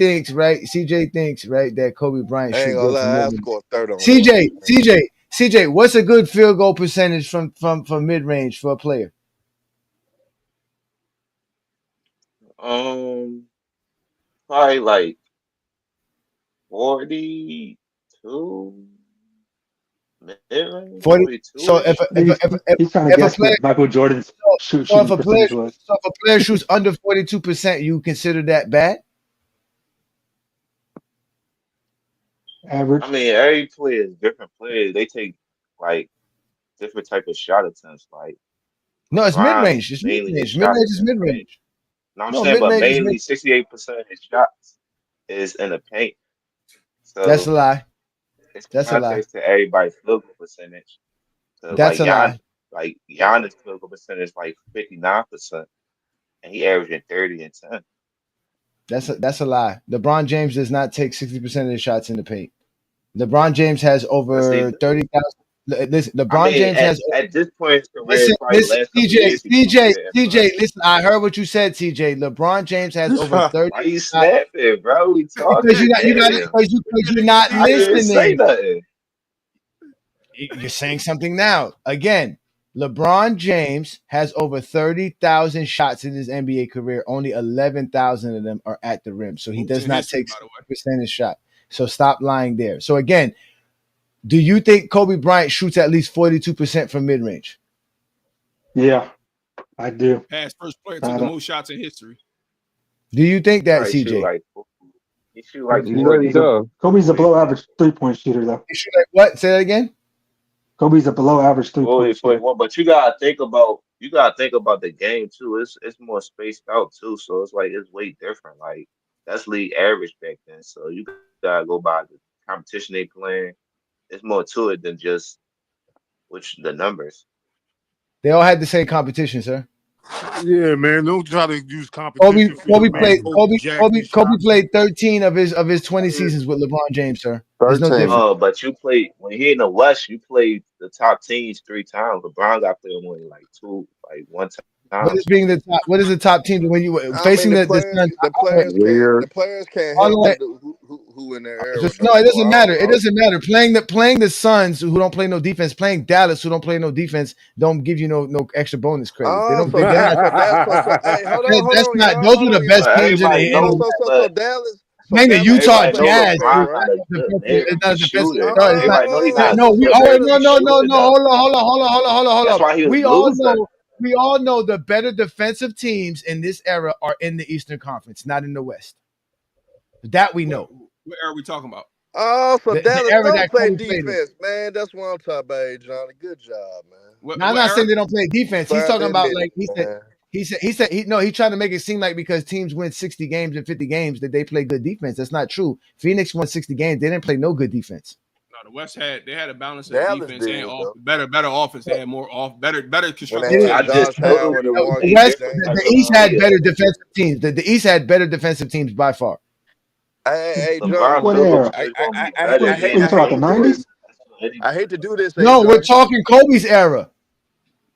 thinks, right? CJ thinks, right, that Kobe Bryant I ain't should gonna go for lie, I more than scored 30 on CJ. LeBron. CJ, what's a good field goal percentage from mid range for a player? Probably like 42 mid-range, 40. So 42-ish. He's trying to if a guess player what Michael Jordan's so if shooting a player percentage was. shoots under 42%, you consider that bad? Average. I mean, every player is different players. They take like different type of shot attempts. Like No, it's mid LeBron, range. It's mid mainly his range. Mid shot range is is in mid the paint. range. No, I'm No, saying, mid but range is mainly 68% of his shots is in the paint. That's a So lie. it's That's a lie. context to everybody's field goal percentage. So That's a lie. Like Giannis field goal percentage like 59%, and he averaging 30 and 10. That's a lie. LeBron James does not take 60% of his shots in the paint. LeBron James has Let's see. over 30,000. Listen, I LeBron mean, James has. at this point in his career, probably the Listen, last couple of years, he probably didn't. But Listen, I heard what you said, TJ. LeBron James has over 30. why you snapping, bro? We Because talking, damn. you're not I didn't even say listening. nothing. You're saying something now. Again, LeBron James has over 30,000 shots in his NBA career. Only 11,000 of them are at the rim. So he does not take 60% shot. So stop lying there. So again, do you think Kobe Bryant shoots at least 42% from mid range? Yeah, I do. Past first player took the most shots in history. Do you think that, Probably shoot CJ? like he shoot like He really 40. does. Kobe's a below average 3-point shooter, though. You shoot like what? Say that again. Kobe's a below average 3-point shooter. 41, but you gotta think about the game too. It's more spaced out too, so it's like it's way different. Like that's league average back then, so you gotta go by the competition they playing. It's more to it than just the numbers. They all had the same competition, sir. Yeah, man. Don't try to use competition. Kobe played 13 of his 20 seasons with LeBron James, sir. There's no difference. But you played when he in the West, you played the top teams 3 times. LeBron got played only like one time. What is being the top? What is the top team when you facing the Suns? The players can't help who in their era. No, it doesn't matter. It doesn't matter. Playing the Suns who don't play no defense, playing Dallas who don't play no defense, don't give you no extra bonus credit. They don't. Hey, hold on. Those were the best teams in the So Dallas. Playing the Utah Jazz. No, we all hold on. We all know the better defensive teams in this era are in the Eastern Conference, not in the West. That we know. What era are we talking about? Oh, so Dallas don't play Kobe defense, man. That's what I'm talking about, Johnny. Good job, man. Now, I'm not saying they don't play defense. He's talking about like he said he's trying to make it seem like because teams win 60 games and 50 games that they play good defense. That's not true. Phoenix won 60 games. They didn't play no good defense. No, the West had a balance of defense and better offense. They had more better construction. The East had better defensive teams. The East had better defensive teams by far. Hey, what era? I hate to do this. No, we're talking Kobe's era.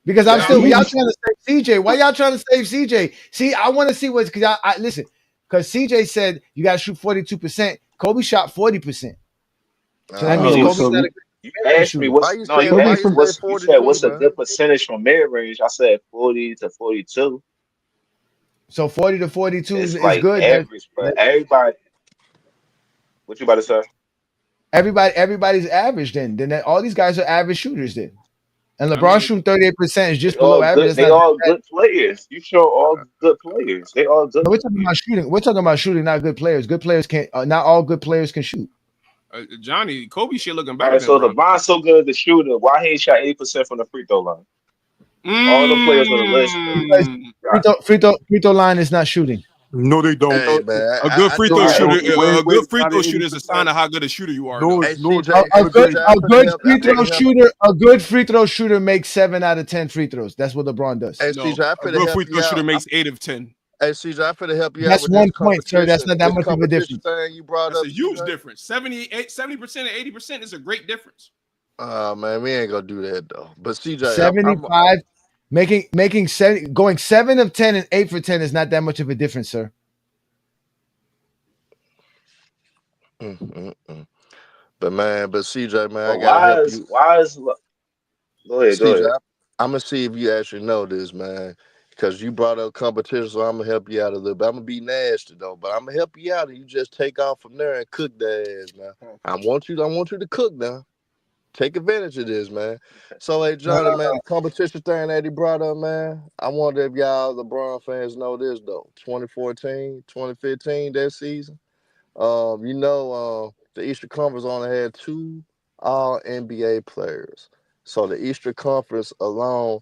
Because y'all trying to save CJ. Why y'all trying to save CJ? See, I want to see what's because I listen. Because CJ said you got to shoot 42%. Kobe shot 40%. So that means Kobe's not a you asked me what's a good percentage from mid range. I said 40 to 42. So 40 to 42 is like good. Average, but everybody. What you about to say? Everybody's average then. All these guys are average shooters then. And LeBron shooting 38% is just below average. They all good players. You show all good players. They all good. We're talking about shooting. We're talking about shooting, not good players. Good players can't. Not all good players can shoot. Johnny, Kobe shit looking better. Right, so LeBron's so good as the shooter. Why he ain't shot 80% from the free throw line? All the players on the list. Free throw line is not shooting. No, they don't. Hey, man, a good free throw shooter is a sign of how good a shooter you are. A good free throw shooter makes 7 out of 10 free throws. That's what LeBron does. Hey, CJ, a good free throw shooter makes 8 of 10. Hey, CJ, I finna help you That's out. That's 1 point, sir. That's not that much of a difference. You brought That's up a huge difference. 70% and 80% is a great difference. Man, we ain't gonna do that though. But CJ, 75, making 70, going 7 of 10 and 8 for 10 is not that much of a difference, sir. But CJ, man, I But gotta help you. go ahead, go CJ, ahead. I'm gonna see if you actually know this, man. Because you brought up competition, so I'm gonna help you out a little bit. I'm gonna be nasty though, but I'm gonna help you out, and you just take off from there and cook that ass now. I want you to cook now. Take advantage of this, man. So, hey, Johnny, man, the competition thing that he brought up, man, I wonder if y'all LeBron fans know this, though. 2014, 2015, that season, the Eastern Conference only had 2 All-NBA players. So the Eastern Conference alone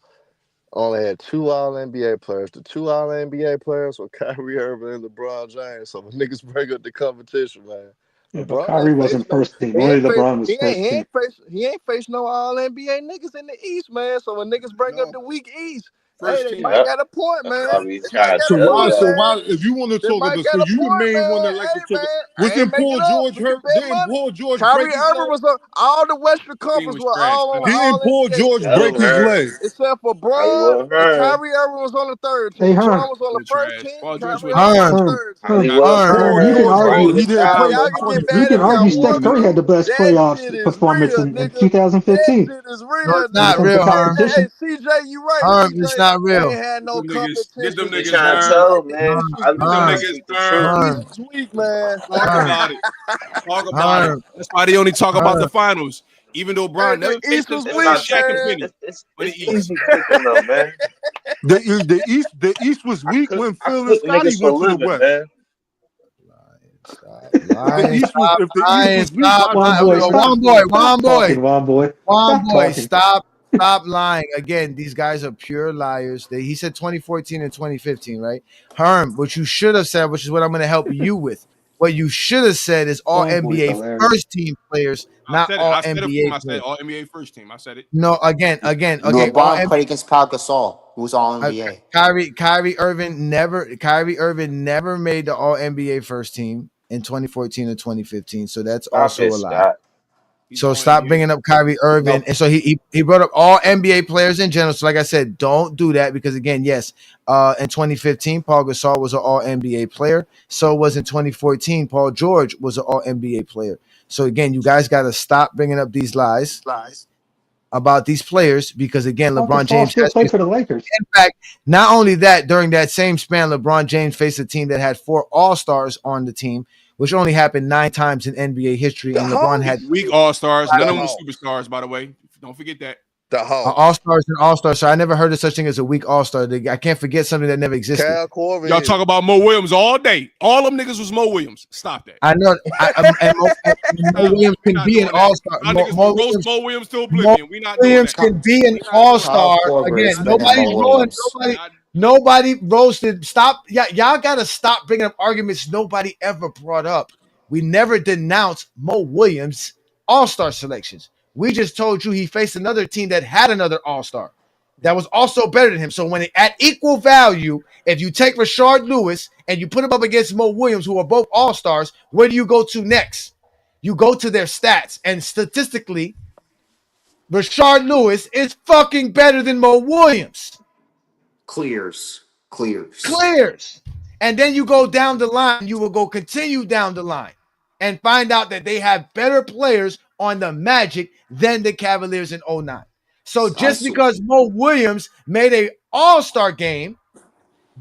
only had 2 All-NBA players. The 2 All-NBA players were Kyrie Irving and LeBron James. So when niggas bring up the competition, man, Yeah, but LeBron Kyrie ain't faced wasn't no. first team. Only LeBron was first team. He ain't faced no All NBA niggas in the East, man. So when niggas bring up the weak East, hey, First they team. might Yep. got a point, That's man. what I be They might trying to got So a tell why? point, So y'all. man. why? If you want to They talk might about, so got a you the point, main one man. that like to Hey, talk. man, I ain't Wasn't make Paul it up. George We can hurt? bet Didn't money. Paul George break Kyrie his Irving leg? was on all the Western Team Conference was were trash. all on the Didn't All Paul NBA George team, break Hell, his her. leg? except for Probably Bron wasn't and her. Kyrie Irving was on the third Hey, team. Bron Herm, was on the They're first trash. team. Paul George Kyrie wasn't Irving on trash. the Herm, third team. Probably Herm, was So Herm. her. You can hey, Oh, argue. he didn't hey, play y'all in can get You mad 2015. can if y'all argue Steph want Curry had to. the best That playoffs shit is performance real, in nigga. That 2015 shit is no, real, it's when it not nigga. comes to real, Hey, Herm. hey, competition. CJ, you right, Herm, it's CJ. not They real. ain't had no Get them competition. We niggas, trying to You Herm. right. tell, The man. East was I Get be them weak. trying Herm, to niggas, speak the The Herm. truth. East Herm, was weak, man. Talk Herm, about it. Talk about it. Herm, That's why they only talk about the Herm. finals. Even though Hey, Bron never the faced East was It's weak, not Shaq and tricking. man. Penny on the It's East. easy picking them, man. The East was weak when I Phil and cook Scotty niggas for a went to the living, West. man. Stop The lying. East was Stop if the East lying. was weak, Stop why One lying. Phil boy, and Scotty stop, still in it? stop talking, one boy. Stop talking. Stop lying. Again, these guys are pure liars. He said 2014 and 2015, right? Herm, what you should have said, which is what I'm going to help you with. What you should have said is all One boy's NBA hilarious. first team players, I not said it. all I said it for him. NBA I said players. all NBA first team. I said it. No, again, okay. All LeBron played against Pau Gasol, who's all NBA. Kyrie Irving never made the All NBA first team in 2014 or 2015. So that's Stop also it, a lie. Scott. He's So all stop NBA. bringing up Kyrie Irving. No, And so he brought up all NBA players in general. So like I said, don't do that because again, yes, in 2015, Paul Gasol was an all NBA player. So was in 2014, Paul George was an all NBA player. So again, you guys got to stop bringing up these lies about these players because again, Paul LeBron Gasol James still has played faced. for the Lakers. In fact, not only that, during that same span, LeBron James faced a team that had 4 All-Stars on the team, which only happened 9 times in NBA history. The And LeBron had Hawks. Weak all stars. None The of them were Hawks. superstars, by the way. Don't forget that. The Hawks. All-Stars and All-Stars. So I never heard of such thing as a weak All-Star. I can't forget something that never existed. Cal Y'all Corver. talk about Mo Williams all day. All them niggas was Mo Williams. Stop that. I know. And Mo Stop. Williams We're can not be an doing that. All-Star. Y'all niggas will roast Mo Williams to Mo oblivion. We're not doing Williams that. can be an We're not doing that. Kyle All-Star. Korver Again, is better than nobody's Mo rolling. Williams. Nobody roasted. Stop. Y'all got to stop bringing up arguments nobody ever brought up. We never denounced Mo Williams' All-Star selections. We just told you he faced another team that had another All-Star that was also better than him. So when at equal value, if you take Rashard Lewis and you put him up against Mo Williams, who are both All-Stars, where do you go to next? You go to their stats. And statistically, Rashard Lewis is fucking better than Mo Williams. Clears. And then you go down the line, you will go continue down the line and find out that they have better players on the Magic than the Cavaliers in 09. So just because Mo Williams made a all-star game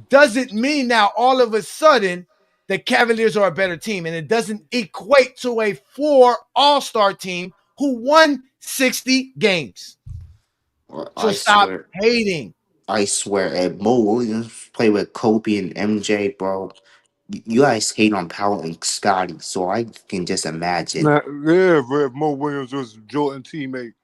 doesn't mean now all of a sudden the Cavaliers are a better team. And it doesn't equate to a 4 all-star team who won 60 games. So stop hating. I swear, if Mo Williams played with Kobe and MJ, bro, you guys hate on Powell and Scotty, so I can just imagine. Now, yeah, if Mo Williams was Jordan teammate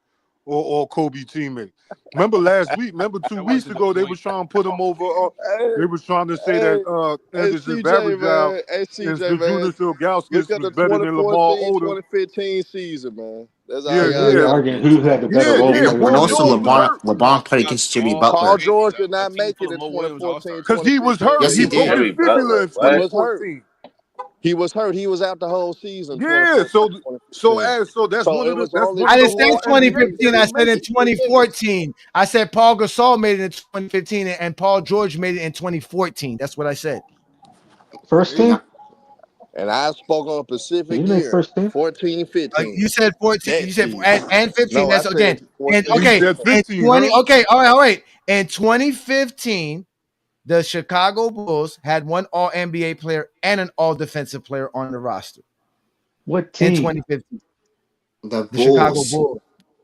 or Kobe teammate. Remember last week? Remember 2 weeks ago? They was trying to put him over. They was trying to say that Anderson CJ, Varejao man. Hey, and CJ, man. Julius Look Ilgauskas at was the better than Lamar 2014, Odom. 2015 season, man. That's all Yeah, y'all They're yeah, got to arguing do. who had the better role yeah. players And Paul in also, that George was team. hurt LeBron played against Jimmy Paul Butler. George did A not team make it full of in Mo Williams 2014, because he was 2015, hurt. Yes, man. he He He was broke did. his hurt. Jimmy Butler, fibula in He what? was hurt. 2014. He was hurt. He was out the whole season, Yeah, 2014, so 2015. that's So one it of the was only I didn't two say All NBA 2015. that I didn't said make in it. 2014. I said Paul Gasol made it in 2015 and Paul George made it in 2014. That's what I said. First team? And I spoke on a specific You made year, first team. 14, 15. You said 14. That You said season. and 15. No, I That's again. said And 14. okay. said And 15, 20. huh? Okay. All right. In 2015, the Chicago Bulls had one All NBA player and an All Defensive player on the roster. What In team? 2015, The the Chicago Bulls. Bulls.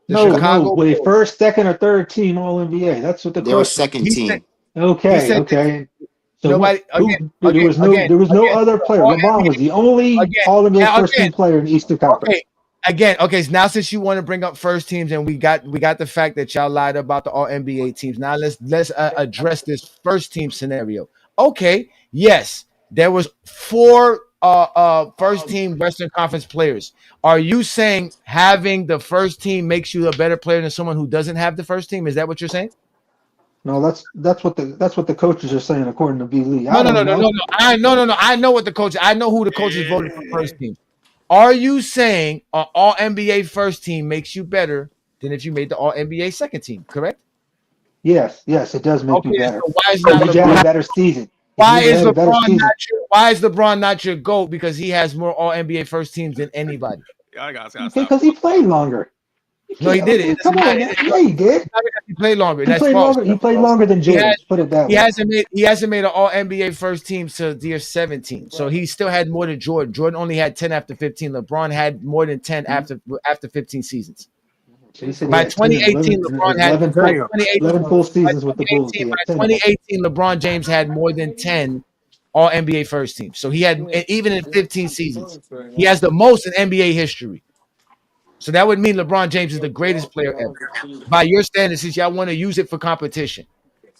The No, Chicago wait, Bulls. first, second, or third team All NBA. That's what the They were question. second He said. team. He Okay, said okay. So nobody. who? Again. There was no other The player. All LeBron was NBA the only again. All NBA Yeah, first team player in the Eastern Conference. Okay. So now since you want to bring up first teams, and we got the fact that y'all lied about the All NBA teams. Now let's address this first team scenario. Okay, yes, there was 4 first team Western Conference players. Are you saying having the first team makes you a better player than someone who doesn't have the first team? Is that what you're saying? No, that's what the coaches are saying according to B. Lee. No. I don't know. I know what the coach. I know who the coaches voted for first team. Are you saying an All NBA first team makes you better than if you made the All NBA second team? Correct. Yes, it does make you Okay. better So why is because not you had a LeBron? better season. Why You is had a better LeBron season. why is LeBron not your GOAT? Because he has more All NBA first teams than anybody. I gotta stop. Because he played longer. No, he didn't. Come on, man. Yeah, he did. He played longer. He That's played false. longer. He played longer than Jordan. Let's put it that way. He hasn't made an All NBA first team till year 17. So he still had more than Jordan. Jordan only had 10 after 15. LeBron had more than 10 after 15 seasons. So he said By he had 10 and 2018, LeBron had 11 full seasons with the Bulls. He had 10 of them. 2018, LeBron James had more than 10 All NBA first teams. So he had, even in 15 seasons, he has the most in NBA history. So that would mean LeBron James is the greatest player ever. By your standards, since y'all want to use it for competition,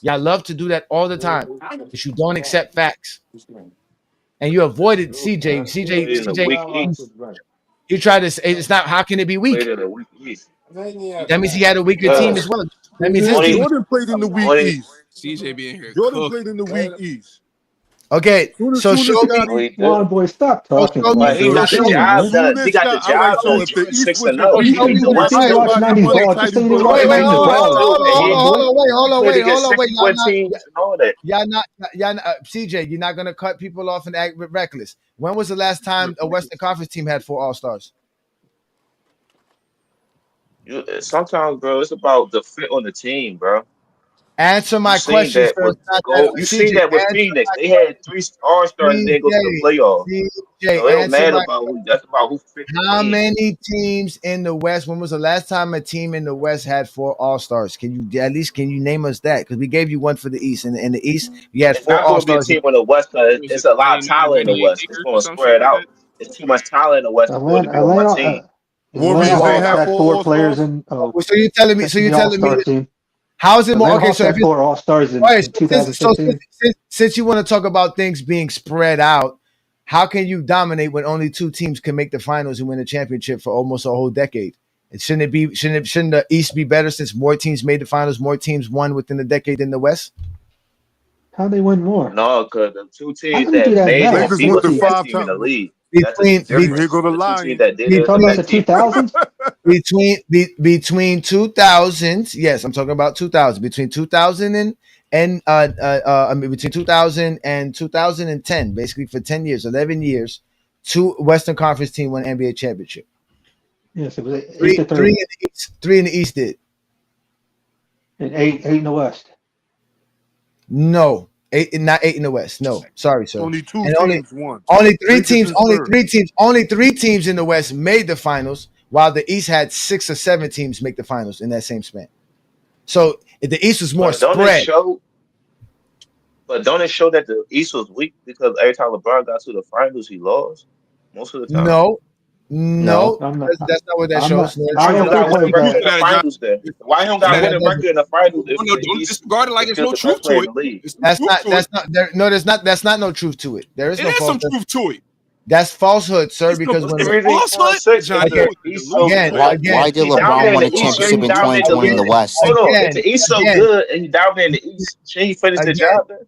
y'all love to do that all the time. But you don't accept facts, and you avoided CJ. Played in the weak East. You try to say it's not. How can it be weak? Played in the weak East. That means he had a weaker team as well. That means his team. Jordan played in the weak East. CJ being here. Jordan played in the weak East. Okay, so show me. Come on, boy, stop talking. He got the job done. He got the job done. If the East 6-0. was He beat the West. You didn't watch 90s ball. Just say you didn't watch 90s ball. Wait. All that. Y'all not, CJ, you're not gonna cut people off and act reckless. When was the last time a Western Conference team had 4 All-Stars? Sometimes, bro, it's about the fit on the team, bro. Answer my question, sir. You seen that with Phoenix. They had 3 All-Stars and then go to the playoffs. So it don't matter about who. That's about who fit the How team. many teams in the West? When was the last time a team in the West had 4 All-Stars? Can you name us that? Because we gave you one for the East. And in the East, you had 4 Not going to be a All-Stars. team in the West because it's a lot of talent in the West. It's going to spread out. It's too much talent in the West for it to be on one team. Atlanta had 4 players in. So you're telling me? So you're telling me? Team. How is it more? Okay, so if 4 All-Stars in 2015. Since you want to talk about things being spread out, how can you dominate when only 2 teams can make the finals and win a championship for almost a whole decade? And shouldn't the East be better since more teams made the finals, more teams won within the decade than the West? How they win more? No, because the 2 teams that that made math? it was the best team in the league. Between here go the line. You talking about the 2000s? Between 2000s, yes, I'm talking about 2000. Between 2000 between 2000 and 2010, basically for 10 years, 11 years, 2 Western Conference team won NBA championship. Yes, it was 3 in the East. 3 in the East did. And 8 in the West. No. 8, not 8 in the West. No, sorry, sir. Only 2 teams won. Only 3 teams. Only 3 teams in the West made the finals, while the East had 6 or 7 teams make the finals in that same span. So the East was more spread. But don't it show that the East was weak because every time LeBron got to the finals, he lost most of the time? No, that's not what that shows. Why he don't got winning record in the finals then? Why he don't got winning record in the finals? Don't disregard it like there's no truth to it. That's not no truth to it. There is no some truth to it. That's falsehood, sir. Because when Why did LeBron win a championship in 2020 in the West? Hold on, if the East so good and he dominated the East, shouldn't he finish the job then?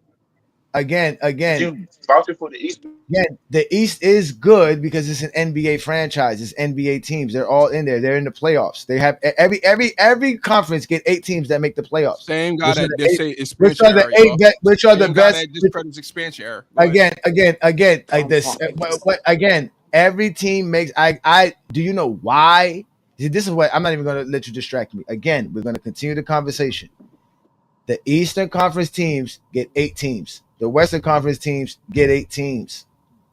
again. You vouching for the East? Again, the East is good because it's an NBA franchise. It's NBA teams. They're all in there. They're in the playoffs. They have every conference get 8 teams that make the playoffs. Same guy that they say Which expansion are the era, 8 y'all. which are the Same guy best? that discredits expansion era. Go ahead. Again, like this. Again, every team makes. I do you know why? See, this is what I'm not even going to let you distract me. Again, we're going to continue the conversation. The Eastern Conference teams get 8 teams. The Western Conference teams get 8 teams.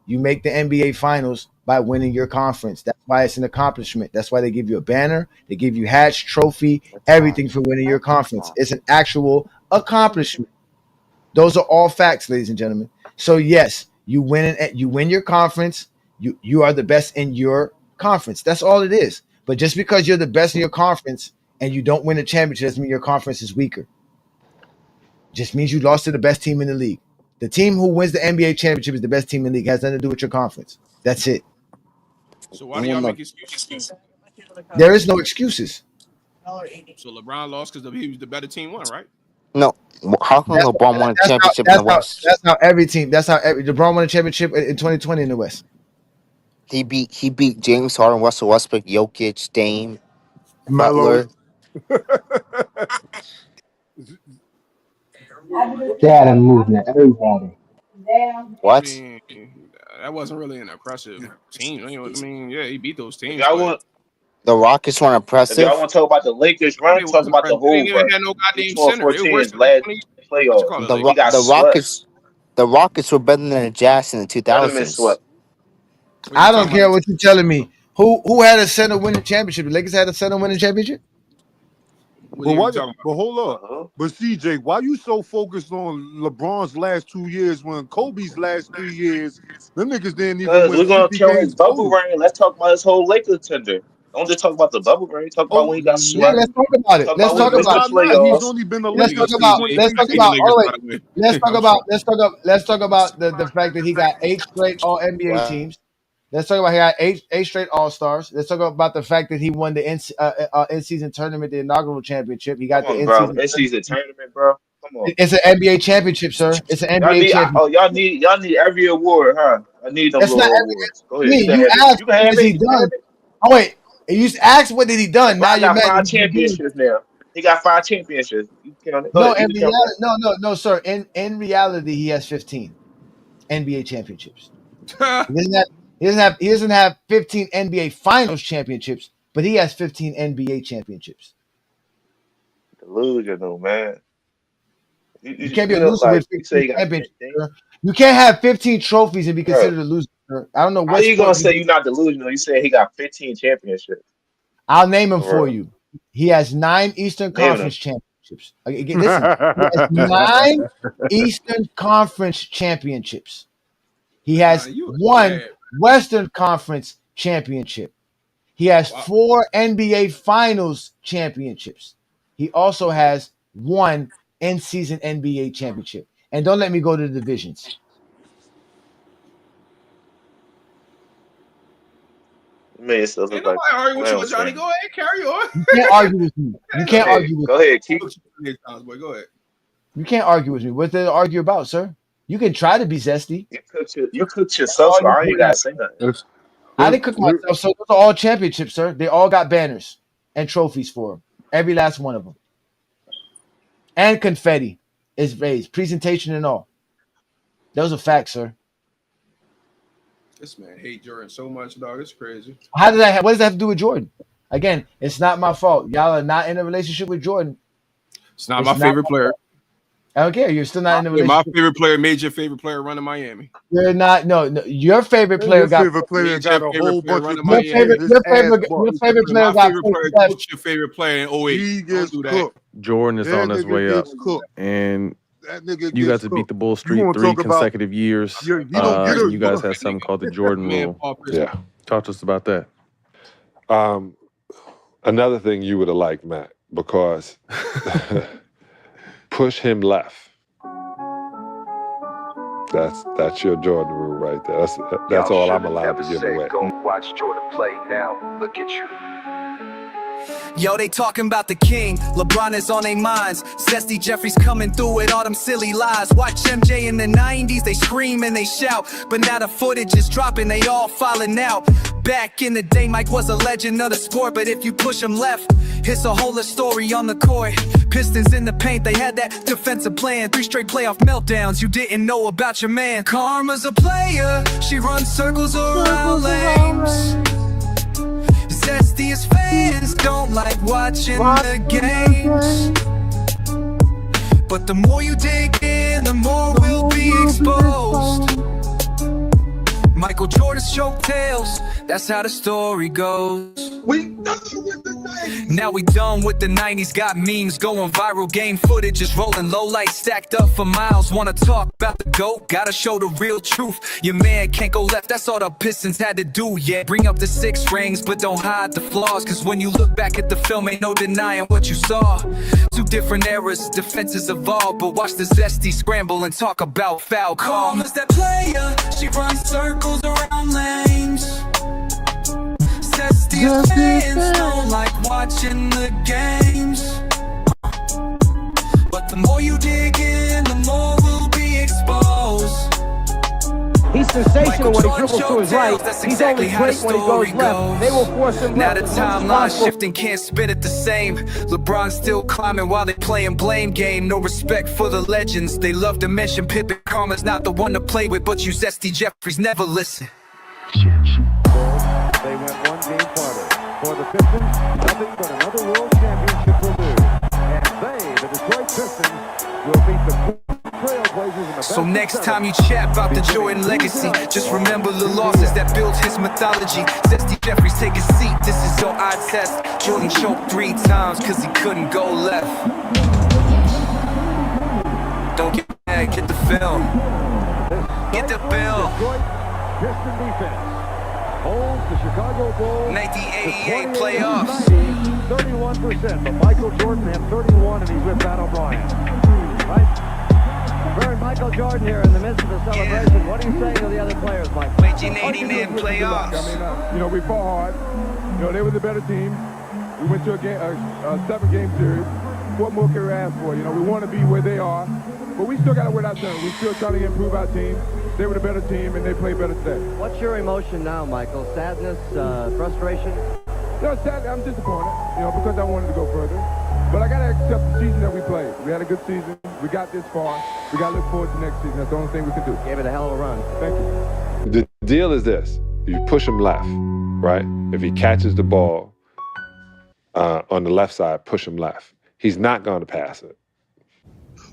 You make the NBA Finals by winning your conference. That's why it's an accomplishment. That's why they give you a banner, they give you hats, trophy, everything for winning your conference. It's an actual accomplishment. Those are all facts, ladies and gentlemen. So yes, you win your conference. You are the best in your conference. That's all it is. But just because you're the best in your conference and you don't win a championship doesn't mean your conference is weaker. Just means you lost to the best team in the league. The team who wins the NBA championship is the best team in the league. It has nothing to do with your conference. That's it. So why do y'all make excuses? There is no excuses. So LeBron lost because he was the better team won, right? No, how come LeBron won a championship in the West? That's how every team. That's how LeBron won a championship in 2020 in the West. He beat James Harden, Russell Westbrook, Jokic, Dame, Melo. Butler. Data movement. Everybody. What? I mean, that wasn't really an impressive team. You know what I mean? Yeah, he beat those If teams. y'all But want, The Rockets weren't if impressive. y'all want to talk about the Lakers I run, mean, it talk wasn't about the impressive. They whole didn't even run. have no goddamn center. It was 2014 worse is than last 20. What you playoff. call it? The Lakers? He got the swept. Rockets were better than the Jazz in the Letterman 2000s. swept. What you I don't talking care about? what you're telling me. Who had a center winning championship? The Lakers had a center winning championship. What But are you why? talking about? But hold up. But CJ, why you so focused on LeBron's last 2 years when Kobe's last 3 years, them niggas didn't even Because win we're gonna 50 count his games bubble total. reign. Let's talk about his whole Lakers tender. Don't just talk about the bubble reign. Talk about when he got Yeah, swept. let's talk about it. Talk Let's about when talk he missed about the Nah. He's playoffs. only been the let's Lakers talk since about oh wait. 2015. Let's talk about the fact that he got 8 straight all NBA teams. Let's talk about he got eight straight All Stars. Let's talk about the fact that he won the in season tournament, the inaugural championship. He got Come the on, in bro. season. In-season tournament, bro. Come on. It's an NBA championship, sir. It's an Y'all NBA need championship. y'all need every award, huh? I need them That's not little every. awards. Go ahead. You Me, can you have it. asked You can what have has it. he You can have done? it. Oh wait, you asked what did he done? Now LeBron you're got mad. 5 championships now. He got 5 championships. You can count it. Go No, ahead. You in can count that. reality, no, sir. In reality, he has 15 NBA championships. He doesn't have 15 NBA Finals championships, but he has 15 NBA championships. Delusional, man. You You can't be a feel loser with like you say 15 you got championships, 15? sir. You can't have 15 trophies and be Bro, considered a loser, sir. I don't know how what you gonna sport you say do. you're not delusional? You said he got 15 championships. I'll name them For for real. you. He has 9 Eastern Naming Conference them. championships. Again, listen, he has 9 Eastern Conference championships. He Nah, has you was 1 bad. Western Conference championship. He has Wow. 4 NBA Finals championships. He also has 1 in-season NBA championship. And don't let me go to the divisions. Man, still Ain't look like nobody a arguing with you, clown, Johnny. man. Go ahead, carry on. You can't argue with me. You Go can't ahead. argue with Go me. ahead. Keep Boy, go ahead. You can't argue with me. What's there to argue about, sir? You can try to be zesty. you cooked yourself, so I ain't gotta say nothing. I didn't cook myself, so those are all championships, sir. They all got banners and trophies for them. Every last one of them. And confetti is raised, presentation and all. Those are facts, sir. This man hate Jordan so much, dog. It's crazy. How did that? What does that have to do with Jordan? Again, it's not my fault. Y'all are not in a relationship with Jordan. It's not my favorite player. Fault. I don't care. You're still not in a My relationship. favorite player made your favorite player run to Miami. You're not. No. Your favorite player Your got. favorite player got a whole bunch of Your dudes favorite. getting his Your ass favorite. bust. Your favorite player My got. favorite player coached your favorite player in 08. He Don't gets do that. cooked. Jordan is That on his nigga way up, gets cooked. and That nigga you got gets to beat cooked. the Bull You Street want to 3 talk about? consecutive years. He don't get And you guys it. had something called the Jordan Man, Rule. Paul Pierce. Yeah. Talk to us about that. Another thing you would have liked, Matt, because push him left. That's your Jordan rule right there. That's all I'm allowed to give away. Go watch Jordan play now. Look at you. Yo, they talking about the king, LeBron is on their minds. Zesty Jeffries coming through with all them silly lies. Watch MJ in the 90s, they scream and they shout. But now the footage is dropping, they all falling out. Back in the day, Mike was a legend of the sport. But if you push him left, it's a whole other story on the court. Pistons in the paint, they had that defensive plan. 3 straight playoff meltdowns, you didn't know about your man. Karma's a player, she runs circles around lanes. Zesty as fans don't like watching the games. But the more you dig in, the more will be exposed. Michael Jordan's choke tails, that's how the story goes. Now we done with the 90s, got memes going viral. Game footage is rolling, low lights stacked up for miles. Wanna talk about the GOAT, gotta show the real truth. Your man can't go left, that's all the Pistons had to do. Yeah, bring up the 6 rings, but don't hide the flaws. Cause when you look back at the film, ain't no denying what you saw. 2 different eras, defenses evolve. But watch the Zesty scramble and talk about foul call. Karma's that player, she runs circles around lanes. Zesty fans don't like watching the games. But the more you dig in, the more will be exposed. He's sensational when he dribbles to his right. He's only great when he goes left. They will force him now left. the timeline shifting, can't spin it the same. LeBron's still climbing while they playing blame game. No respect for the legends. They love to mention Pippen. Karma's not the one to play with, but you Zesty Jeffries never listen. They went 1 game farther. For the Pistons, nothing but another world championship will do. And they, the Detroit Pistons, will beat the Trailblazers in the So next time you chat about the Jordan legacy, just remember the losses that built his mythology. Zesty Jeffries, take a seat, this is your eye test. Jordan choked 3 times cause he couldn't go left. Don't get mad, get the film. Get the bill. Piston defense holds the Chicago Bulls 1988 playoffs. 31%, but Michael Jordan had 31 and he's with Pat O'Brien. Right? Vern, Michael Jordan here in the midst of the celebration. Yeah. What are you saying to the other players, Mike? 1989 playoffs. I mean, we fought hard. They were the better team. We went to a 7-game series. What more can we ask for? We want to be where they are, but we still got to win our turn. We're still trying to improve our team. They were the better team, and they played better today. What's your emotion now, Michael? Sadness, frustration? Sadly, I'm disappointed, because I wanted to go further. But I got to accept the season that we played. We had a good season. We got this far. We got to look forward to next season. That's the only thing we can do. Gave it a hell of a run. Thank you. The deal is this. You push him left, right? If he catches the ball on the left side, push him left. He's not going to pass it.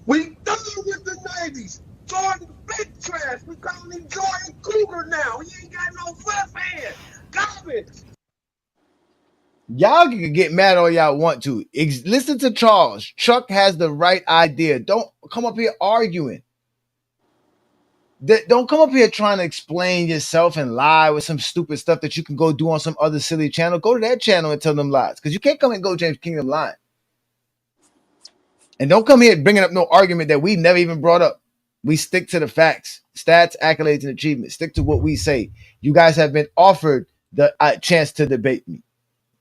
We done with the 90s. Jordan big trash. We calling him Jordan Cougar now. He ain't got no left hand. Garbage. Y'all can get mad all y'all want to. Listen to Charles. Chuck has the right idea. Don't come up here arguing. Don't come up here trying to explain yourself and lie with some stupid stuff that you can go do on some other silly channel. Go to that channel and tell them lies. Because you can't come and go James Kingdom lying. And don't come here bringing up no argument that we never even brought up. We stick to the facts, stats, accolades, and achievements. Stick to what we say. You guys have been offered the chance to debate me.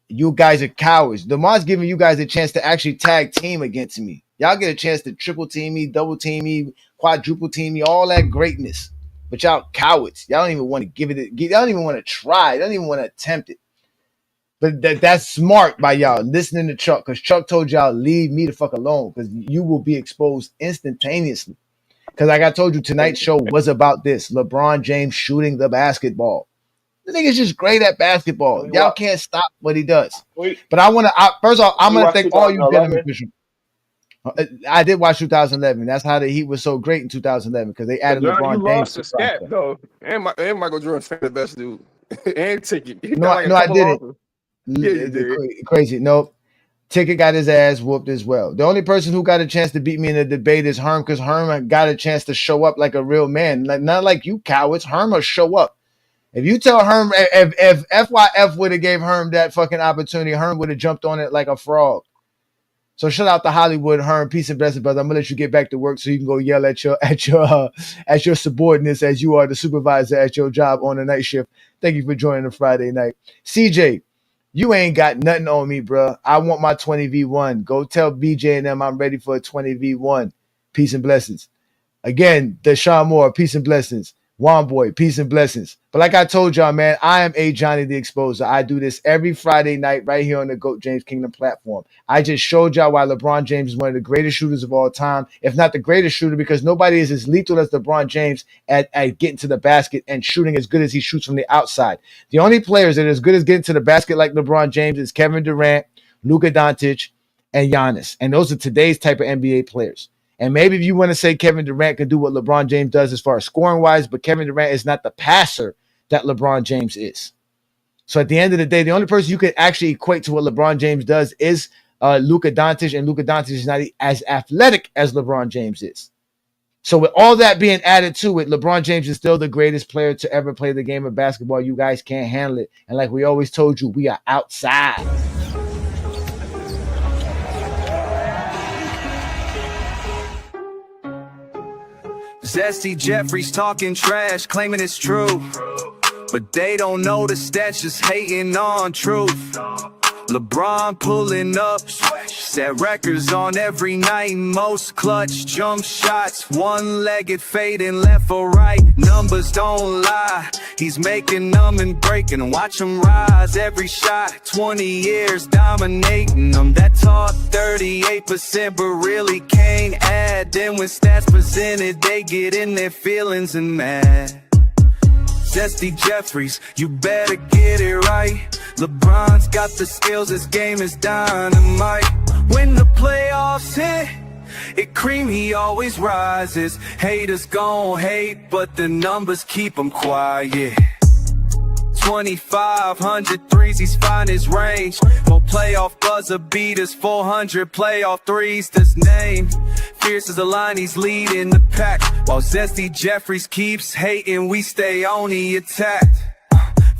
You guys are cowards. Lamar's giving you guys a chance to actually tag team against me. Y'all get a chance to triple team me, double team me, quadruple team me, all that greatness. But y'all cowards. Y'all don't even want to give it. Y'all don't even want to try. Y'all don't even want to attempt it. But that's smart by y'all listening to Chuck, because Chuck told y'all leave me the fuck alone, because you will be exposed instantaneously. Because like I told you, tonight's show was about this. LeBron James shooting the basketball. The nigga's just great at basketball. Y'all can't stop what he does. But I want to, first of all, I'm going to thank all you gentlemen. I did watch 2011. That's how the Heat was so great in 2011, because they added LeBron James to Scat, though. And Michael Jordan's the best dude. And Ticket. No, I didn't. Yeah, you did. Crazy. Nope. Ticket got his ass whooped as well. The only person who got a chance to beat me in the debate is Herm, because Herm got a chance to show up like a real man. Like, not like you cowards. Herm will show up. If you tell Herm, if FYF would have gave Herm that fucking opportunity, Herm would have jumped on it like a frog. So shout out to Hollywood, Herm. Peace and blessings, brother. I'm gonna let you get back to work so you can go yell at your subordinates as you are the supervisor at your job on the night shift. Thank you for joining the Friday night. CJ, You ain't got nothing on me, bro. I want my 20v1. Go tell BJ and them I'm ready for a 20v1. Peace and blessings. Again, Deshaun Moore, peace and blessings. Juan Boy, peace and blessings. But like I told y'all, man, I am Ajani the Exposer. I do this every Friday night right here on the GOAT James Kingdom platform. I just showed y'all why LeBron James is one of the greatest shooters of all time, if not the greatest shooter, because nobody is as lethal as LeBron James at getting to the basket and shooting as good as he shoots from the outside. The only players that are as good as getting to the basket like LeBron James is Kevin Durant, Luka Doncic, and Giannis. And those are today's type of NBA players. And maybe if you want to say Kevin Durant can do what LeBron James does as far as scoring wise, but Kevin Durant is not the passer that LeBron James is. So at the end of the day, the only person you can actually equate to what LeBron James does is Luka Doncic, and Luka Doncic is not as athletic as LeBron James is. So with all that being added to it, LeBron James is still the greatest player to ever play the game of basketball. You guys can't handle it. And like we always told you, we are outside. Zesty Jeffries talking trash, claiming it's true, but they don't know the stats, just hating on truth. LeBron pulling up, set records on every night, most clutch jump shots, one-legged fading left or right, numbers don't lie, he's making them and breaking, watch them rise every shot, 20 years dominating them, that talk 38% but really can't add, then when stats presented they get in their feelings and mad. Zesty Jeffries, you better get it right. LeBron's got the skills, his game is dynamite. When the playoffs hit, it cream, he always rises. Haters gon' hate, but the numbers keep him quiet. 2,500 threes, he's found his range. More playoff buzzer beaters, 400 playoff threes, this name. Fierce as a line, he's leading the pack. While Zesty Jeffries keeps hating, we stay on the attack.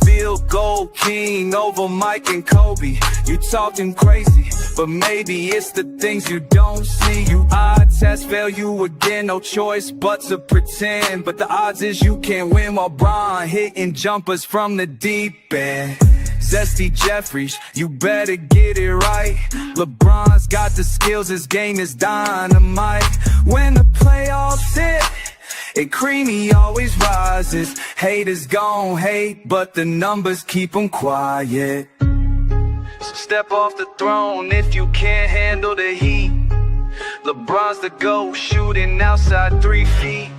Field goal king over Mike and Kobe. You talking crazy, but maybe it's the things you don't see. You eye test, fail you again, no choice but to pretend. But the odds is you can't win while Bron hitting jumpers from the deep end. Zesty Jeffries, you better get it right. LeBron's got the skills, his game is dynamite. When the playoffs hit, it creamy always rises. Haters gon' hate, but the numbers keep them quiet. So step off the throne if you can't handle the heat. LeBron's the GOAT, shooting outside 3 feet.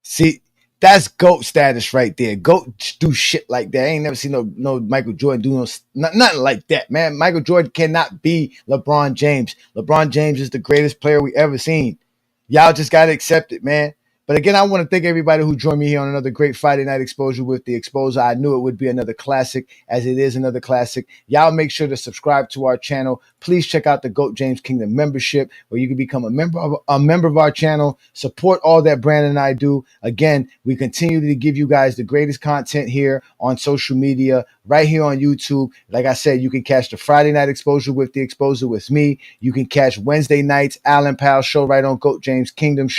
See, that's GOAT status right there. GOAT do shit like that. I ain't never seen no Michael Jordan do nothing like that, man. Michael Jordan cannot be LeBron James. LeBron James is the greatest player we ever seen. Y'all just got to accept it, man. But again, I want to thank everybody who joined me here on another great Friday night exposure with the Exposer. I knew it would be another classic, as it is another classic. Y'all make sure to subscribe to our channel. Please check out the GOAT James Kingdom membership, where you can become a member of our channel. Support all that Brandon and I do. Again, we continue to give you guys the greatest content here on social media, right here on YouTube. Like I said, you can catch the Friday night exposure with the Exposer with me. You can catch Wednesday nights Alan Powell show right on GOAT James Kingdom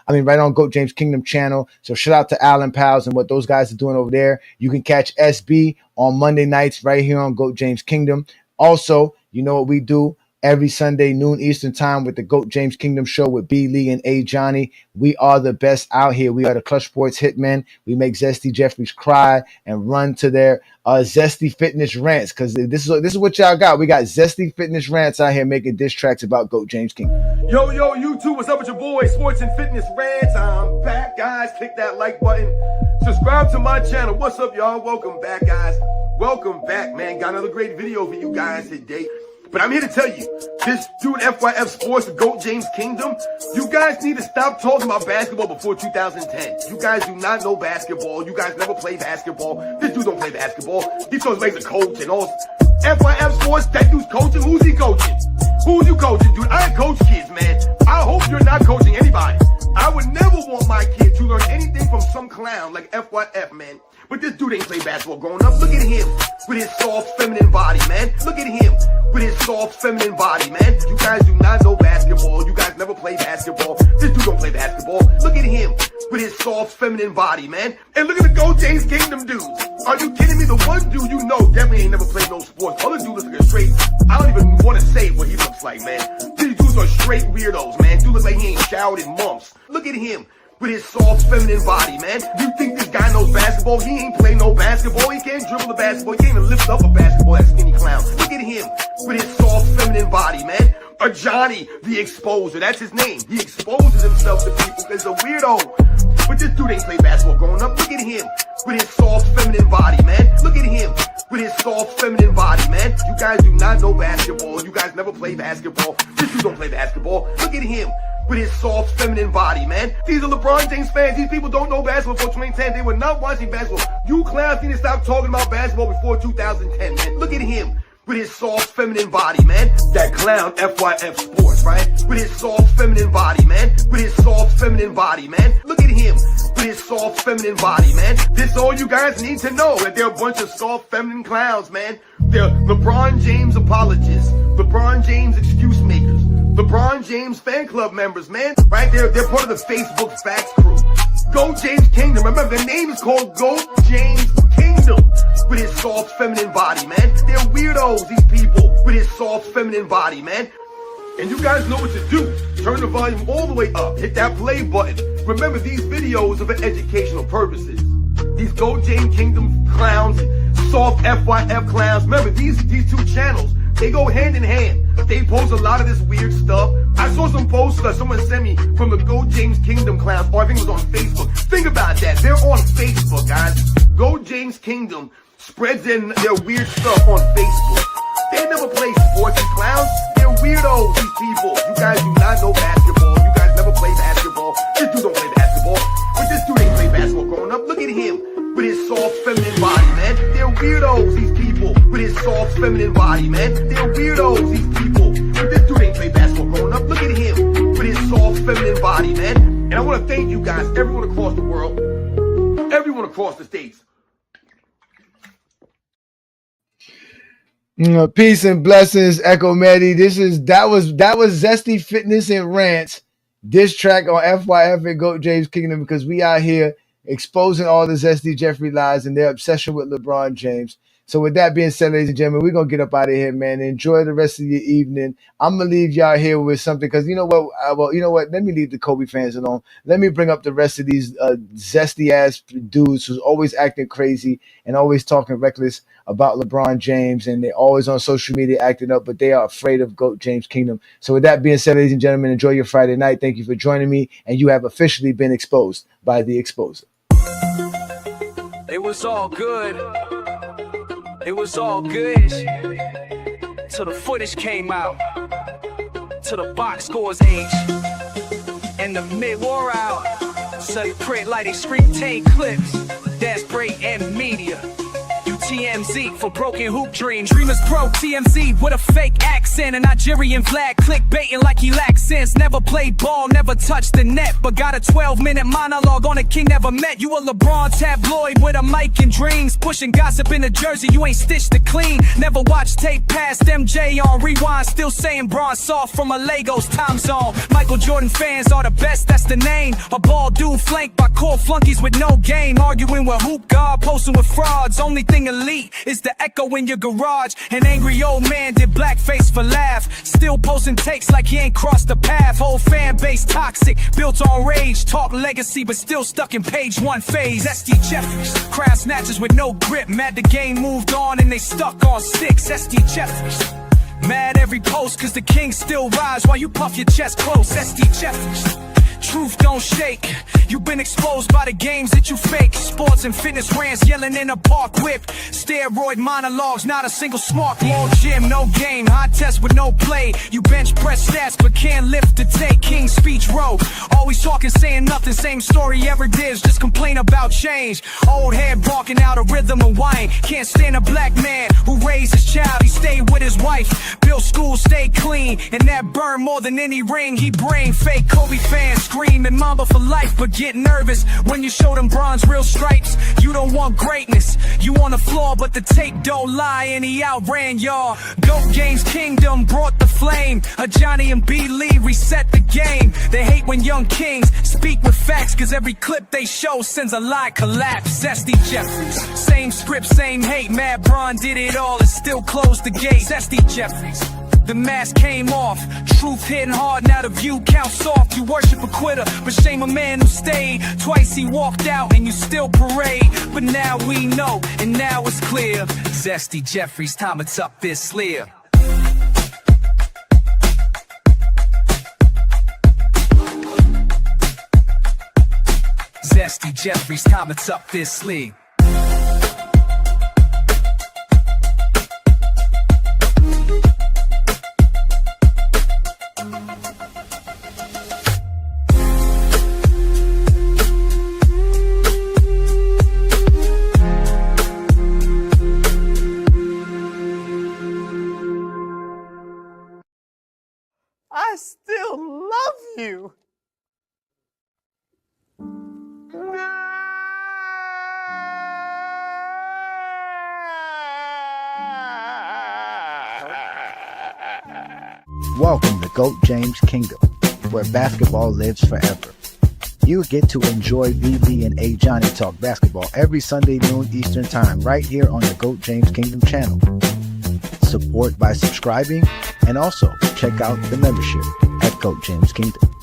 right on GOAT James Kingdom channel. So shout out to Alan Powell and what those guys are doing over there. You can catch SB on Monday nights right here on GOAT James Kingdom. Also, you know what we do every Sunday, noon Eastern time, with the GOAT James Kingdom show with B. Lee and Ajani. We are the best out here. We are the Clutch Sports Hitmen. We make Zesty Jeffries cry and run to their Zesty Fitness rants, because this is what y'all got. We got Zesty Fitness rants out here making diss tracks about GOAT James Kingdom. Yo, YouTube, what's up with your boy, Sports and Fitness Rants? I'm back, guys. Click that like button. Subscribe to my channel. What's up, y'all? Welcome back, guys. Welcome back, man. Got another great video for you guys today. But I'm here to tell you, this dude FYF Sports, the GOAT James Kingdom, you guys need to stop talking about basketball before 2010. You guys do not know basketball. You guys never play basketball. This dude don't play basketball. He talks like he's a coach and all. FYF Sports, that dude's coaching. Who's he coaching? Who's you coaching, dude? I coach kids, man. I hope you're not coaching anybody. I would never want my kid to learn anything from some clown like FYF, man. But this dude ain't played basketball growing up. Look at him with his soft, feminine body, man. Look at him with his soft, feminine body, man. You guys do not know basketball. You guys never play basketball. This dude don't play basketball. Look at him with his soft, feminine body, man. And look at the GOAT James Kingdom dudes. Are you kidding me? The one dude you know definitely ain't never played no sports. Other dude looks like a straight, I don't even want to say what he looks like, man. These dudes are straight weirdos, man. Dude looks like he ain't showered in months. Look at him with his soft, feminine body, man. You think this guy knows basketball? He ain't play no basketball. He can't dribble the basketball. He can't even lift up a basketball, that skinny clown. Look at him with his soft, feminine body, man. Ajani, the exposer. That's his name. He exposes himself to people because he's a weirdo. But this dude ain't played basketball growing up. Look at him with his soft, feminine body, man. Look at him with his soft, feminine body, man. You guys do not know basketball. You guys never play basketball. This dude don't play basketball. Look at him with his soft, feminine body, man. These are LeBron James fans. These people don't know basketball before 2010. They were not watching basketball. You clowns need to stop talking about basketball before 2010, man. Look at him with his soft, feminine body, man. That clown FYF Sports, right? With his soft, feminine body, man. With his soft, feminine body, man. Look at him with his soft, feminine body, man. This all you guys need to know, that they're a bunch of soft, feminine clowns, man. They're LeBron James apologists, LeBron James excuse makers, LeBron James fan club members, man. Right? They're part of the Facebook Facts crew. GOAT James Kingdom. Remember, the name is called GOAT James Kingdom. With his soft, feminine body, man. They're weirdos, these people, with his soft, feminine body, man. And you guys know what to do. Turn the volume all the way up. Hit that play button. Remember, these videos are for educational purposes. These GOAT James Kingdom clowns, soft FYF clowns. Remember, these two channels, they go hand in hand. They post a lot of this weird stuff. I saw some posts that someone sent me from the GOAT James Kingdom clowns, or I think it was on Facebook. Think about that. They're on Facebook, guys. GOAT James Kingdom spreads in their weird stuff on Facebook. They never play sports, these clowns. They're weirdos, these people. You guys do not know basketball. You guys never play basketball. This dude don't play basketball. But this dude ain't play basketball growing up. Look at him with his soft, feminine body, man. They're weirdos, these people, with his soft, feminine body, man. They're weirdos, these people. But this dude ain't play basketball growing up. Look at him with his soft, feminine body, man. And I want to thank you guys, everyone across the world, everyone across the states. Peace and blessings, Echo Medi. That was Zesty Fitness and Rants diss track on FYF and GOAT James Kingdom, because we out here exposing all the Zesty Jeffrey lies and their obsession with LeBron James. So with that being said, ladies and gentlemen, we're going to get up out of here, man. Enjoy the rest of your evening. I'm going to leave y'all here with something, because you know what? Let me leave the Kobe fans alone. Let me bring up the rest of these zesty-ass dudes who's always acting crazy and always talking reckless about LeBron James, and they're always on social media acting up, but they are afraid of GOAT James Kingdom. So with that being said, ladies and gentlemen, enjoy your Friday night. Thank you for joining me, and you have officially been exposed by the Exposer. It was all good. It was all good till the footage came out, till the box scores age, and the mid wore out. So they print like they screen 10 clips. That's great and media. TMZ for broken hoop dreams. Dreamers pro TMZ with a fake accent. A Nigerian flag clickbaiting like he lacks sense. Never played ball, never touched the net, but got a 12-minute monologue on a king never met. You a LeBron tabloid with a mic and dreams, pushing gossip in a jersey you ain't stitched to clean. Never watched tape past MJ on rewind, still saying Bron soft from a Lagos time zone. Michael Jordan fans are the best, that's the name. A ball dude flanked by core flunkies with no game, arguing with hoop guard, posting with frauds. Only thing elite is the echo in your garage. An angry old man did blackface for laugh, still posting takes like he ain't crossed the path. Whole fan base toxic, built on rage, talk legacy but still stuck in page one phase. SD Jeffries, crowd snatchers with no grip, mad the game moved on and they stuck on six. SD Jeffries, mad every post cause the king still rise while you puff your chest close. SD Jeffries, truth don't shake. You've been exposed by the games that you fake. Sports and fitness rants, yelling in a park whip. Steroid monologues, not a single smart. More gym, no game, high test with no play. You bench press stats, but can't lift to take. King speech row, always talking, saying nothing. Same story ever did, just complain about change. Old head barking out a rhythm of wine. Can't stand a black man who raised his child. He stayed with his wife, built schools, stayed clean, and that burned more than any ring he bring. Fake Kobe fans screaming Mamba for life, but get nervous when you show them bronze real stripes. You don't want greatness, you on the floor, but the tape don't lie, and he outran y'all. GOAT James Kingdom brought the flame. Ajani and B. Lee reset the game. They hate when young kings speak with facts, cause every clip they show sends a lie collapse. Zesty Jeffries, same script, same hate. Mad Bron did it all and still closed the gate. Zesty Jeffries, the mask came off, truth hitting hard, now the view counts soft. You worship a quitter, but shame a man who stayed. Twice he walked out and you still parade. But now we know, and now it's clear. Zesty Jeffries, time to tuck this sleeve. Zesty Jeffries, time to tuck this sleeve. I still love you. Welcome to GOAT James Kingdom, where basketball lives forever. You get to enjoy BB and Ajani talk basketball every Sunday noon Eastern Time right here on the GOAT James Kingdom channel. Support by subscribing, and also check out the membership at GOAT James Kingdom.